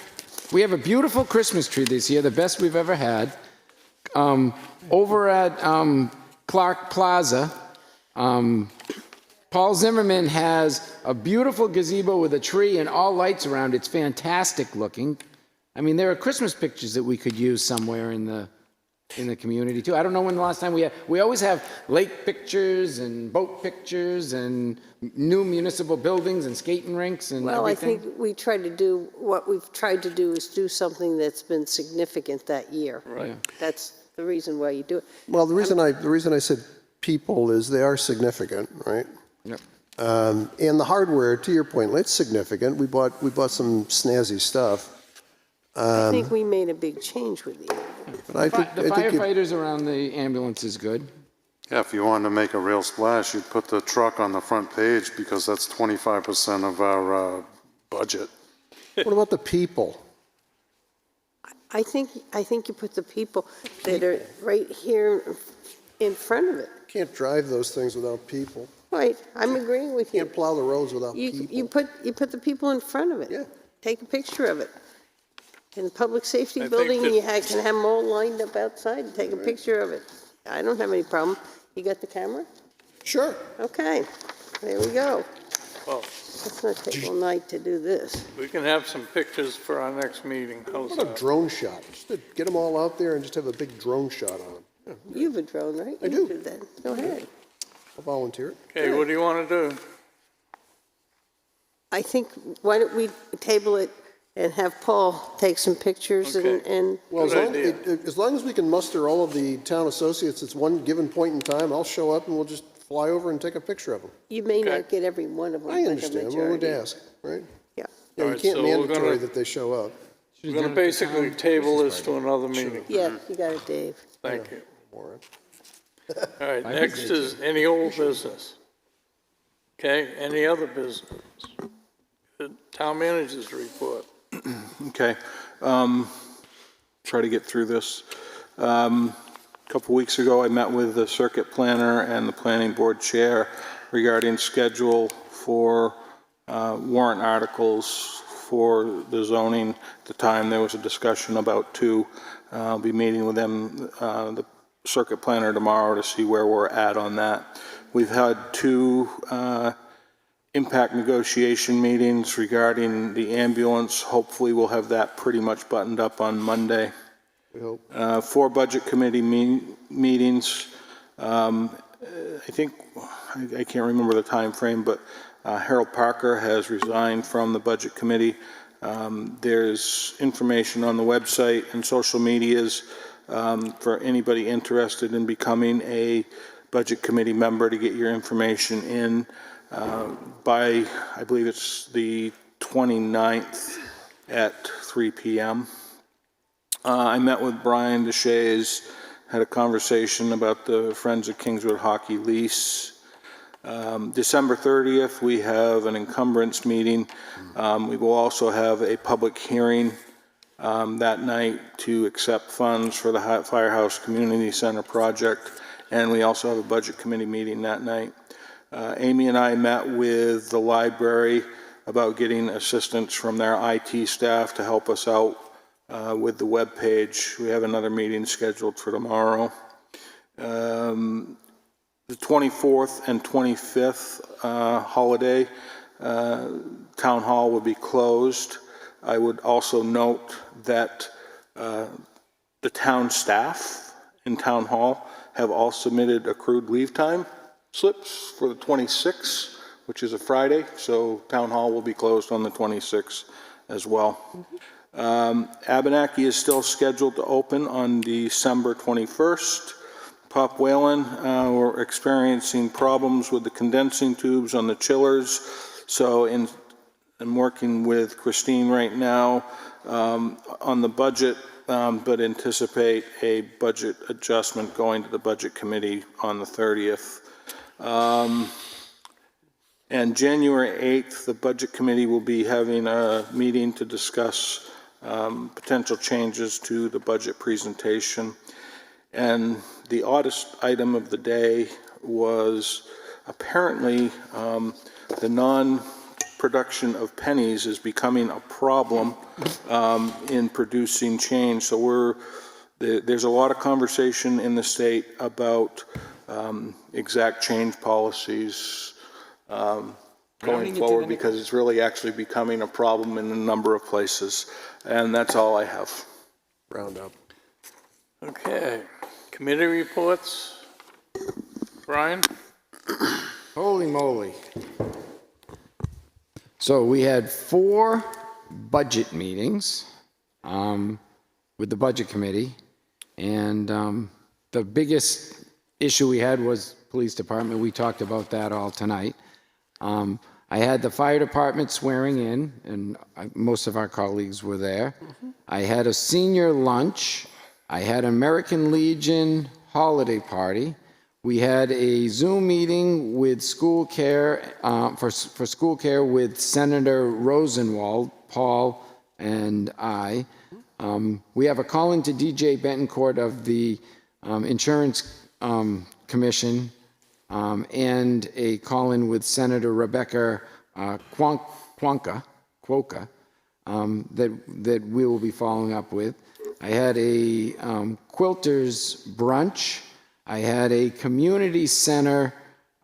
We have a beautiful Christmas tree this year, the best we've ever had. Over at Clark Plaza, Paul Zimmerman has a beautiful gazebo with a tree and all lights around. It's fantastic looking. I mean, there are Christmas pictures that we could use somewhere in the community too. I don't know when the last time we always have lake pictures and boat pictures and new municipal buildings and skating rinks and Well, everything. I think what we've tried to do is do something that's been significant that year. Right. Yeah. That's the reason why you do it. Well, the reason I said people is they are significant, right? Yep. And the hardware, to your point, it's significant. We bought some snazzy stuff. I think we made a big change with you. But I think The firefighters around the ambulance is good. Yeah, if you wanted to make a real splash, you'd put the truck on the front page because that's 25% of our budget. What about the people? I think you put the people that are right here in front of it. Can't drive those things without people. Right, I'm agreeing with you. Can't plow the roads without people. You put the people in front of it. Yeah. Take a picture of it. In the public safety I think building, that- you can have them all lined up outside and take a picture of it. I don't have any problem. You got the camera? Sure. Okay, there we go. Well, Let's not take all night to do this. we can have some pictures for our next meeting. How's What a that? drone shot. Just to get them all out there and just have a big drone shot on them. You have a drone, right? I You do. that. Go ahead. I'll volunteer. Okay, what do you want to do? I think, why don't we table it and have Paul take some pictures Okay. and Well, Good idea. as long as we can muster all of the town associates at one given point in time, I'll show up and we'll just fly over and take a picture of them. you may Okay. not get every one of them. I but a understand. We're willing to majority. ask, right? Yeah. Yeah, All you right, can't so we're mandatory gonna- that they show up. We're going to basically table this to another meeting. Yeah, you got it, Dave. Thank you. Warren. All right, next is any old business. Okay, any other business? The town manager's report. Okay. Try to get through this. A couple weeks ago, I met with the circuit planner and the planning board chair regarding schedule for warrant articles for the zoning. At the time, there was a discussion about two. I'll be meeting with them, the circuit planner tomorrow, to see where we're at on that. We've had two impact negotiation meetings regarding the ambulance. Hopefully, we'll have that pretty much buttoned up on Monday. We hope. 4 budget committee meetings. I think, I can't remember the time frame, but Harold Parker has resigned from the budget committee. There's information on the website and social medias for anybody interested in becoming a budget committee member to get your information in by, I believe it's the 29th at 3 p.m. I met with Brian DeShays, had a conversation about the Friends of Kingswood hockey lease. December 30th, we have an encumbrance meeting. We will also have a public hearing that night to accept funds for the Firehouse Community Center project, and we also have a budget committee meeting that night. Amy and I met with the library about getting assistance from their IT staff to help us out with the web page. We have another meeting scheduled for tomorrow. The 24th and 25th holiday, Town Hall will be closed. I would also note that the town staff in Town Hall have all submitted accrued leave time slips for the 26th, which is a Friday, so Town Hall will be closed on the 26th as well. Abenaki is still scheduled to open on December 21st. Pop Whalen, we're experiencing problems with the condensing tubes on the chillers, so I'm working with Christine right now on the budget, but anticipate a budget adjustment going to the budget committee on the 30th. And January 8th, the budget committee will be having a meeting to discuss potential changes to the budget presentation. And the oddest item of the day was apparently the non-production of pennies is becoming a problem in producing change. So there's a lot of conversation in the state about exact change policies going forward, because it's really actually becoming a problem in a number of places. And that's all I have. Round up. Okay, committee reports. Brian? Holy moly. So we had 4 budget meetings with the budget committee, and the biggest issue we had was police department. We talked about that all tonight. I had the fire department swearing in, and most of our colleagues were there. I had a senior lunch. I had American Legion holiday party. We had a Zoom meeting with school care, for school care with Senator Rosenwald, Paul, and I. We have a call in to DJ Betancourt of the Insurance Commission, and a call in with Senator Rebecca Quokka, that we will be following up with. I had a quilters brunch. I had a community center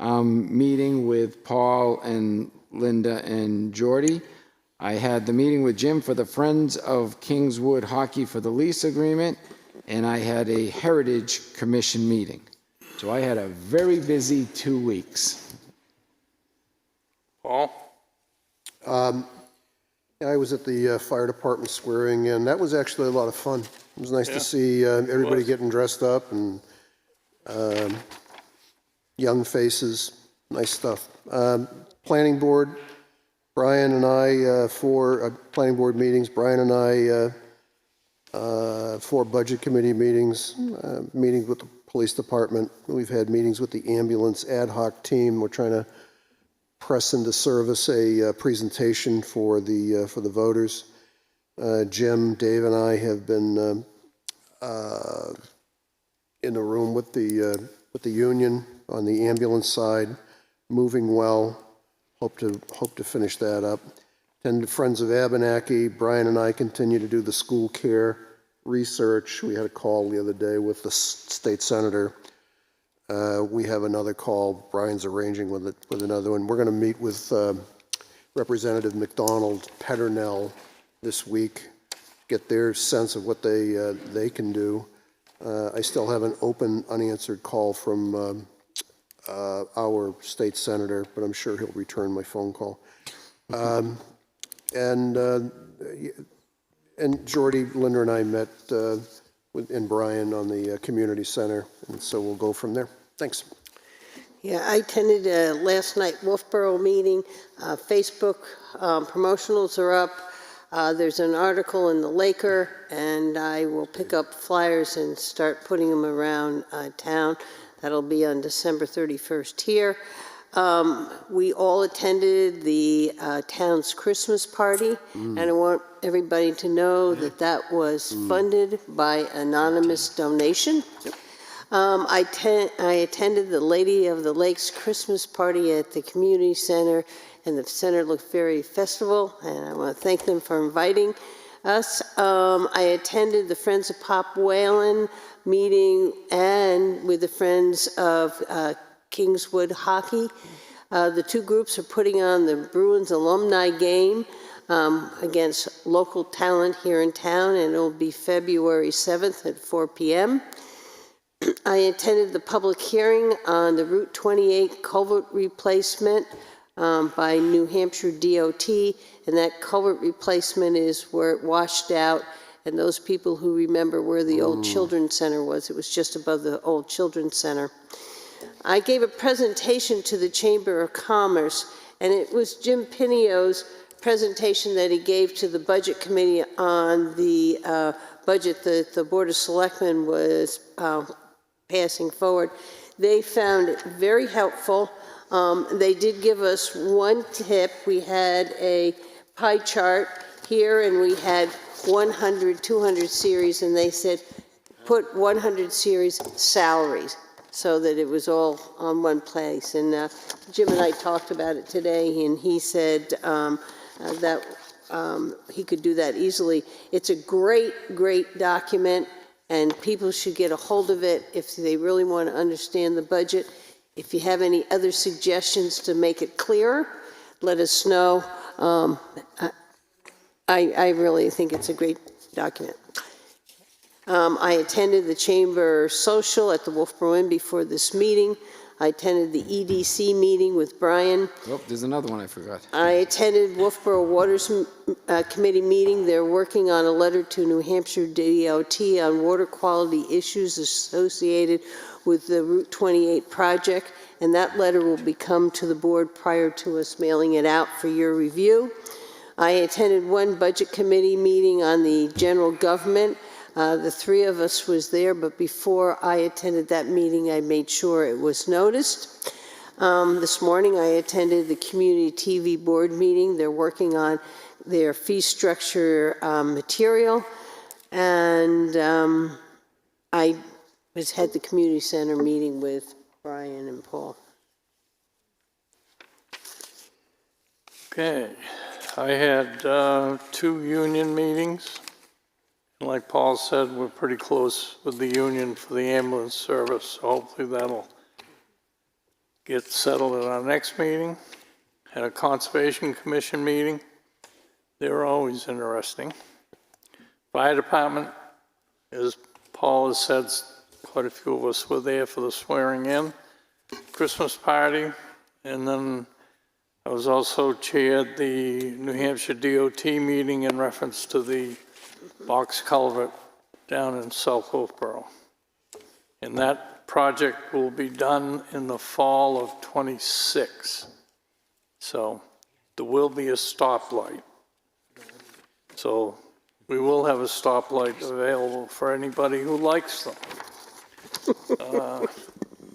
meeting with Paul and Linda and Jordy. I had the meeting with Jim for the Friends of Kingswood Hockey for the lease agreement, and I had a Heritage Commission meeting. So I had a very busy 2 weeks. Paul? I was at the fire department swearing in. That was actually a lot of fun. It was nice Yeah, to see everybody was. getting dressed up and young faces. Nice stuff. Planning board, Brian and I, for planning board meetings, Brian and I, for budget committee meetings, meetings with the police department. We've had meetings with the ambulance ad hoc team. We're trying to press into service a presentation for the voters. Jim, Dave, and I have been in the room with the union on the ambulance side, moving well. Hope to finish that up. Attended Friends of Abenaki. Brian and I continue to do the school care research. We had a call the other day with the state senator. We have another call. Brian's arranging with another one. We're going to meet with Representative McDonald Peternell this week, get their sense of what they can do. I still have an open, unanswered call from our state senator, but I'm sure he'll return my phone call. And Jordy, Linda, and I met and Brian on the community center, and so we'll go from there. Thanks. Yeah, I attended last night Wolfeboro meeting. Facebook promotionals are up. There's an article in the Laker, and I will pick up flyers and start putting them around town. That'll be on December 31st here. We all attended the town's Christmas party, and I want everybody to know that that was funded by anonymous donation. I attended the Lady of the Lakes Christmas party at the community center, and the center looked very festival, and I want to thank them for inviting us. I attended the Friends of Pop Whalen meeting and with the Friends of Kingswood Hockey. The two groups are putting on the Bruins alumni game against local talent here in town, and it'll be February 7th at 4 p.m. I attended the public hearing on the Route 28 culvert replacement by New Hampshire DOT, and that culvert replacement is where it washed out, and those people who remember where the old Children's Center was, it was just above the old Children's Center. I gave a presentation to the Chamber of Commerce, and it was Jim Pineo's presentation that he gave to the Budget Committee on the budget that the Board of Selectmen was passing forward. They found it very helpful. They did give us one tip. We had a pie chart here, and we had 100, 200 series, and they said, put 100 series salaries, so that it was all on one place. And Jim and I talked about it today, and he said that he could do that easily. It's a great, great document, and people should get a hold of it if they really want to understand the budget. If you have any other suggestions to make it clearer, let us know. I really think it's a great document. I attended the Chamber Social at the Wolfeboro Inn before this meeting. I attended the EDC meeting with Brian. Oh, there's another one I forgot. I attended Wolfeboro Waters Committee meeting. They're working on a letter to New Hampshire DOT on water quality issues associated with the Route 28 project, and that letter will be come to the board prior to us mailing it out for your review. I attended one budget committee meeting on the general government. The three of us was there, but before I attended that meeting, I made sure it was noticed. This morning, I attended the Community TV Board meeting. They're working on their fee structure material, and I had the community center meeting with Brian and Paul. Okay, I had 2 union meetings. And like Paul said, we're pretty close with the union for the ambulance service, so hopefully that'll get settled at our next meeting. Had a Conservation Commission meeting. They were always interesting. Fire Department, as Paul has said, quite a few of us were there for the swearing in. Christmas party, and then I was also chaired the New Hampshire DOT meeting in reference to the box culvert down in South Wolfeboro. And that project will be done in the fall of '26. So there will be a stoplight. So we will have a stoplight available for anybody who likes them.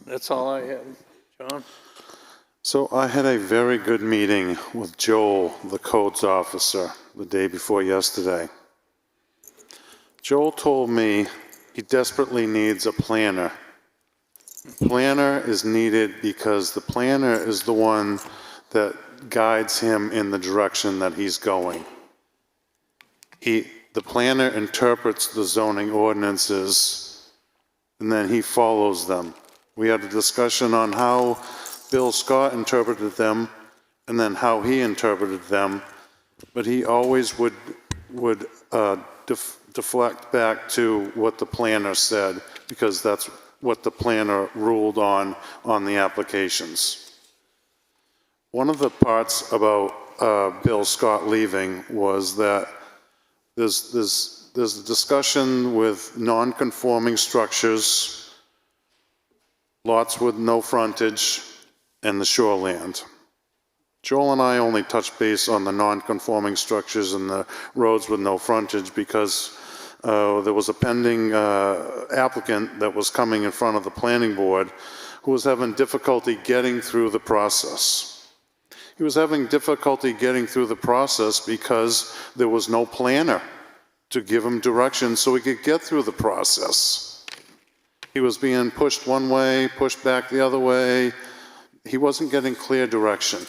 That's all I had. John? So I had a very good meeting with Joel, the codes officer, the day before yesterday. Joel told me he desperately needs a planner. Planner is needed because the planner is the one that guides him in the direction that he's going. The planner interprets the zoning ordinances, and then he follows them. We had a discussion on how Bill Scott interpreted them, and then how he interpreted them, but he always would deflect back to what the planner said, because that's what the planner ruled on the applications. One of the parts about Bill Scott leaving was that there's a discussion with non-conforming structures, lots with no frontage, and the shoreland. Joel and I only touched base on the non-conforming structures and the roads with no frontage because there was a pending applicant that was coming in front of the planning board who was having difficulty getting through the process. He was having difficulty getting through the process because there was no planner to give him direction so he could get through the process. He was being pushed one way, pushed back the other way. He wasn't getting clear direction.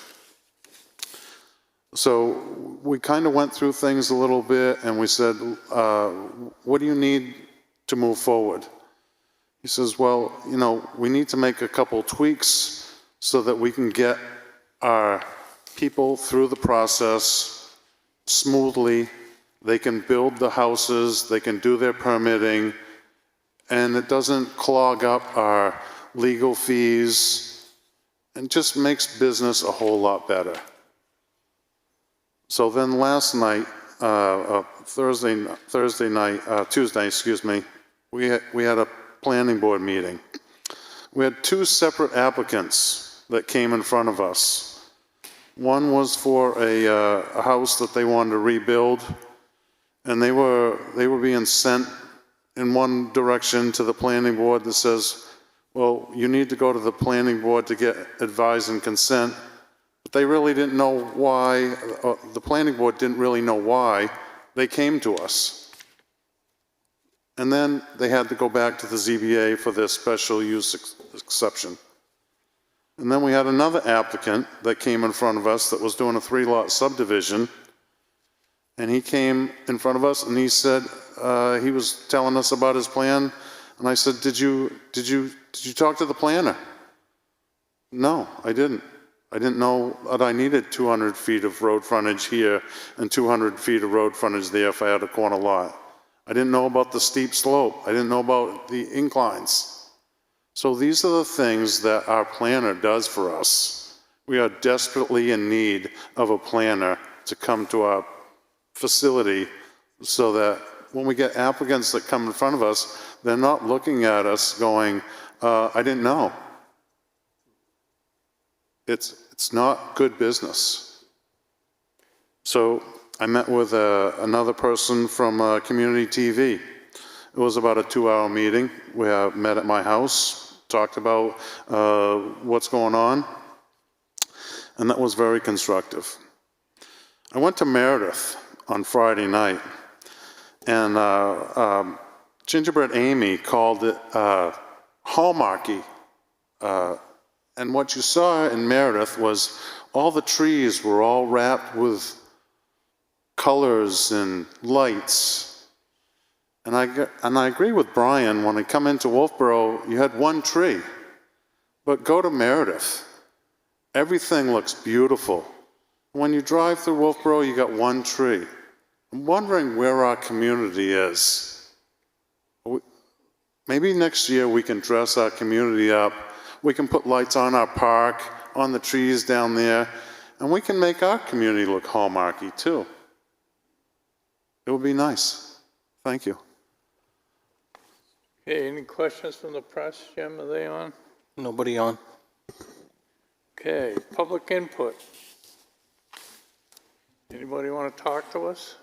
So we kind of went through things a little bit and we said, what do you need to move forward? He says, well, you know, we need to make a couple tweaks so that we can get our people through the process smoothly. They can build the houses, they can do their permitting, and it doesn't clog up our legal fees and just makes business a whole lot better. So then last night, Tuesday, excuse me, we had a planning board meeting. We had two separate applicants that came in front of us. One was for a house that they wanted to rebuild, and they were being sent in one direction to the planning board that says, well, you need to go to the planning board to get advice and consent. But they really didn't know why, the planning board didn't really know why they came to us. And then they had to go back to the ZBA for their special use exception. And then we had another applicant that came in front of us that was doing a 3-lot subdivision. And he came in front of us and he said, he was telling us about his plan. And I said, did you talk to the planner? No, I didn't. I didn't know that I needed 200 feet of road frontage here and 200 feet of road frontage there if I had a corner lot. I didn't know about the steep slope. I didn't know about the inclines. So these are the things that our planner does for us. We are desperately in need of a planner to come to our facility so that when we get applicants that come in front of us, they're not looking at us going, I didn't know. It's not good business. So I met with another person from Community TV. It was about a 2-hour meeting. We met at my house, talked about what's going on, and that was very constructive. I went to Meredith on Friday night, and Gingerbread Amy called it Hallmarky. And what you saw in Meredith was all the trees were all wrapped with colors and lights. And I agree with Brian, when I come into Wolfeboro, you had one tree. But go to Meredith. Everything looks beautiful. When you drive through Wolfeboro, you got one tree. I'm wondering where our community is. Maybe next year we can dress our community up. We can put lights on our park, on the trees down there, and we can make our community look hallmarky too. It would be nice. Thank you. Okay, any questions from the press? Jim, are they on? Nobody on? Okay, public input. Anybody want to talk to us?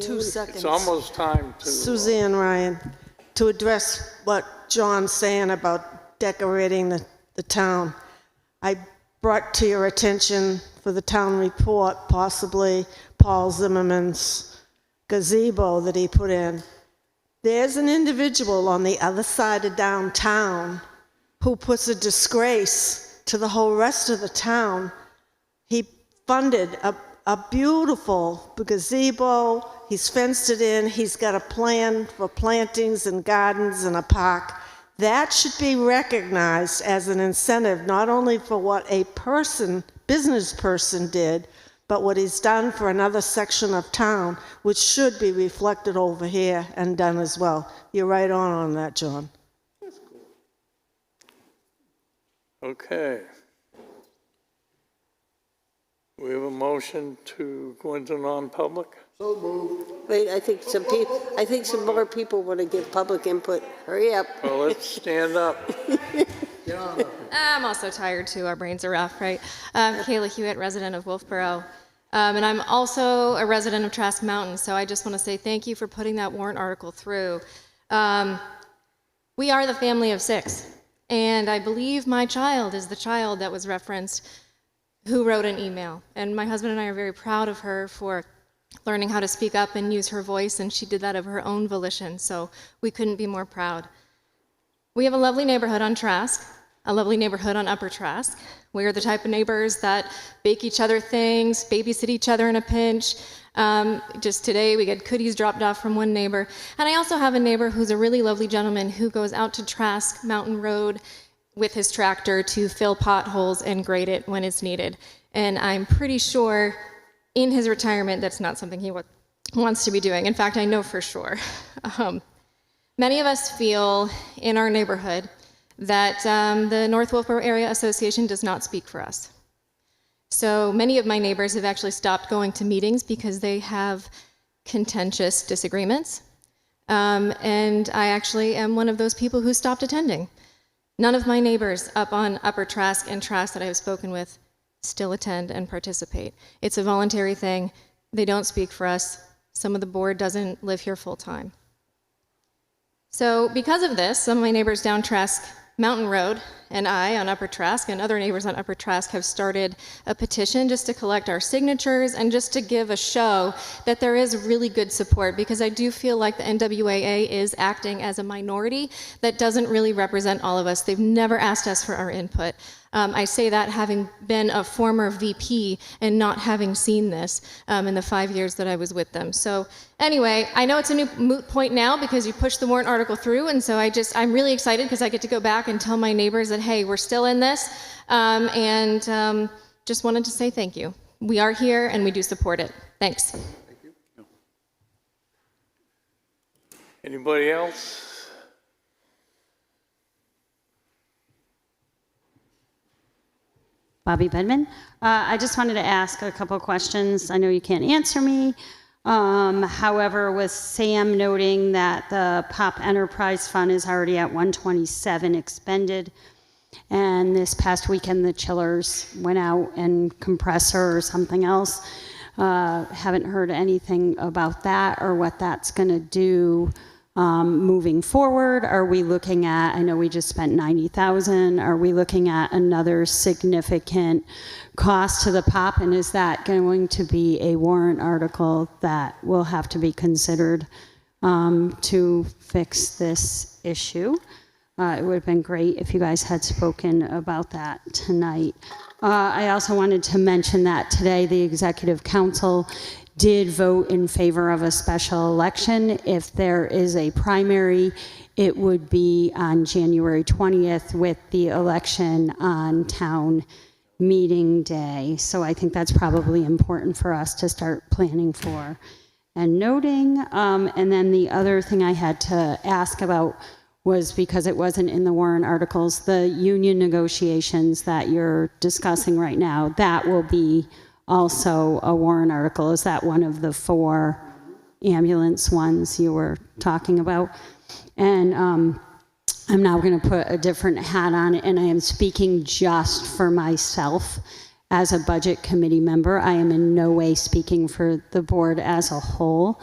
2 seconds. It's almost time to... Suzanne Ryan, to address what John's saying about decorating the town. I brought to your attention for the town report possibly Paul Zimmerman's gazebo that he put in. There's an individual on the other side of downtown who puts a disgrace to the whole rest of the town. He funded a beautiful gazebo. He's fenced it in. He's got a plan for plantings and gardens and a park. That should be recognized as an incentive, not only for what a business person did, but what he's done for another section of town, which should be reflected over here and done as well. You're right on that, John. Okay. We have a motion to go into non-public? So moved. Wait, I think some more people want to give public input. Hurry up. Well, let's stand up. I'm also tired too. Our brains are rough, right? Kayla Hewitt, resident of Wolfeboro. And I'm also a resident of Trask Mountain, so I just want to say thank you for putting that warrant article through. We are the family of 6, and I believe my child is the child that was referenced who wrote an email. And my husband and I are very proud of her for learning how to speak up and use her voice, and she did that of her own volition, so we couldn't be more proud. We have a lovely neighborhood on Trask, a lovely neighborhood on Upper Trask. We are the type of neighbors that bake each other things, babysit each other in a pinch. Just today, we get cookies dropped off from one neighbor. And I also have a neighbor who's a really lovely gentleman who goes out to Trask Mountain Road with his tractor to fill potholes and grade it when it's needed. And I'm pretty sure in his retirement, that's not something he wants to be doing. In fact, I know for sure. Many of us feel in our neighborhood that the North Wolfeboro Area Association does not speak for us. So many of my neighbors have actually stopped going to meetings because they have contentious disagreements. And I actually am one of those people who stopped attending. None of my neighbors up on Upper Trask and Trask that I have spoken with still attend and participate. It's a voluntary thing. They don't speak for us. Some of the board doesn't live here full time. So because of this, some of my neighbors down Trask Mountain Road and I on Upper Trask and other neighbors on Upper Trask have started a petition just to collect our signatures and just to give a show that there is really good support, because I do feel like the NWAA is acting as a minority that doesn't really represent all of us. They've never asked us for our input. I say that having been a former VP and not having seen this in the 5 years that I was with them. So anyway, I know it's a new moot point now because you pushed the warrant article through, and so I'm really excited because I get to go back and tell my neighbors that, hey, we're still in this, and just wanted to say thank you. We are here and we do support it. Thanks. Thank you. Anybody else? Bobby Bedman. I just wanted to ask a couple of questions. I know you can't answer me. However, with Sam noting that the POP Enterprise Fund is already at 127 expended, and this past weekend the chillers went out and compressor or something else. Haven't heard anything about that or what that's going to do moving forward. Are we looking at, I know we just spent $90,000, are we looking at another significant cost to the POP, and is that going to be a warrant article that will have to be considered to fix this issue? It would have been great if you guys had spoken about that tonight. I also wanted to mention that today the Executive Council did vote in favor of a special election. If there is a primary, it would be on January 20th with the election on town meeting day. So I think that's probably important for us to start planning for and noting. And then the other thing I had to ask about was, because it wasn't in the warrant articles, the union negotiations that you're discussing right now, that will be also a warrant article. Is that one of the 4 ambulance ones you were talking about? And I'm now going to put a different hat on, and I am speaking just for myself as a budget committee member. I am in no way speaking for the board as a whole.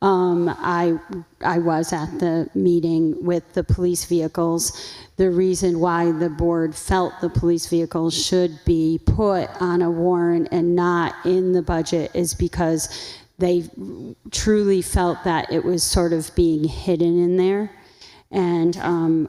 I was at the meeting with the police vehicles. The reason why the board felt the police vehicles should be put on a warrant and not in the budget is because they truly felt that it was sort of being hidden in there. And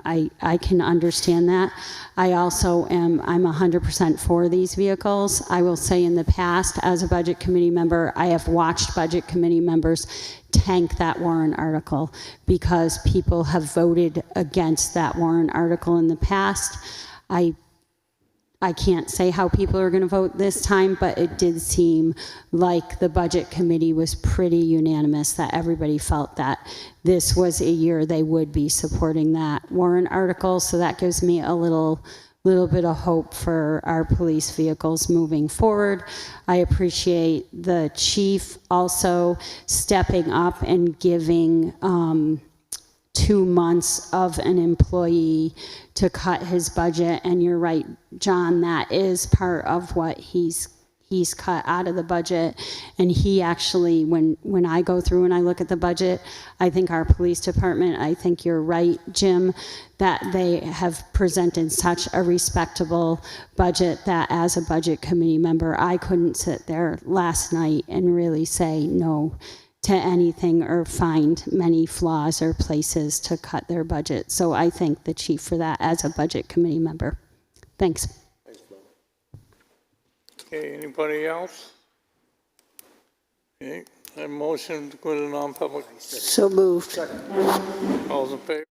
I can understand that. I also I'm 100% for these vehicles. I will say in the past, as a budget committee member, I have watched budget committee members tank that warrant article because people have voted against that warrant article in the past. I can't say how people are going to vote this time, but it did seem like the budget committee was pretty unanimous that everybody felt that this was a year they would be supporting that warrant article. So that gives me a little bit of hope for our police vehicles moving forward. I appreciate the chief also stepping up and giving 2 months of an employee to cut his budget. And you're right, John, that is part of what he's cut out of the budget. And he actually, when I go through and I look at the budget, I think our police department, I think you're right, Jim, that they have presented such a respectable budget that as a budget committee member, I couldn't sit there last night and really say no to anything or find many flaws or places to cut their budget. So I thank the chief for that as a budget committee member. Thanks. Okay, anybody else? Okay, a motion to go to non-public. So moved. All's in favor?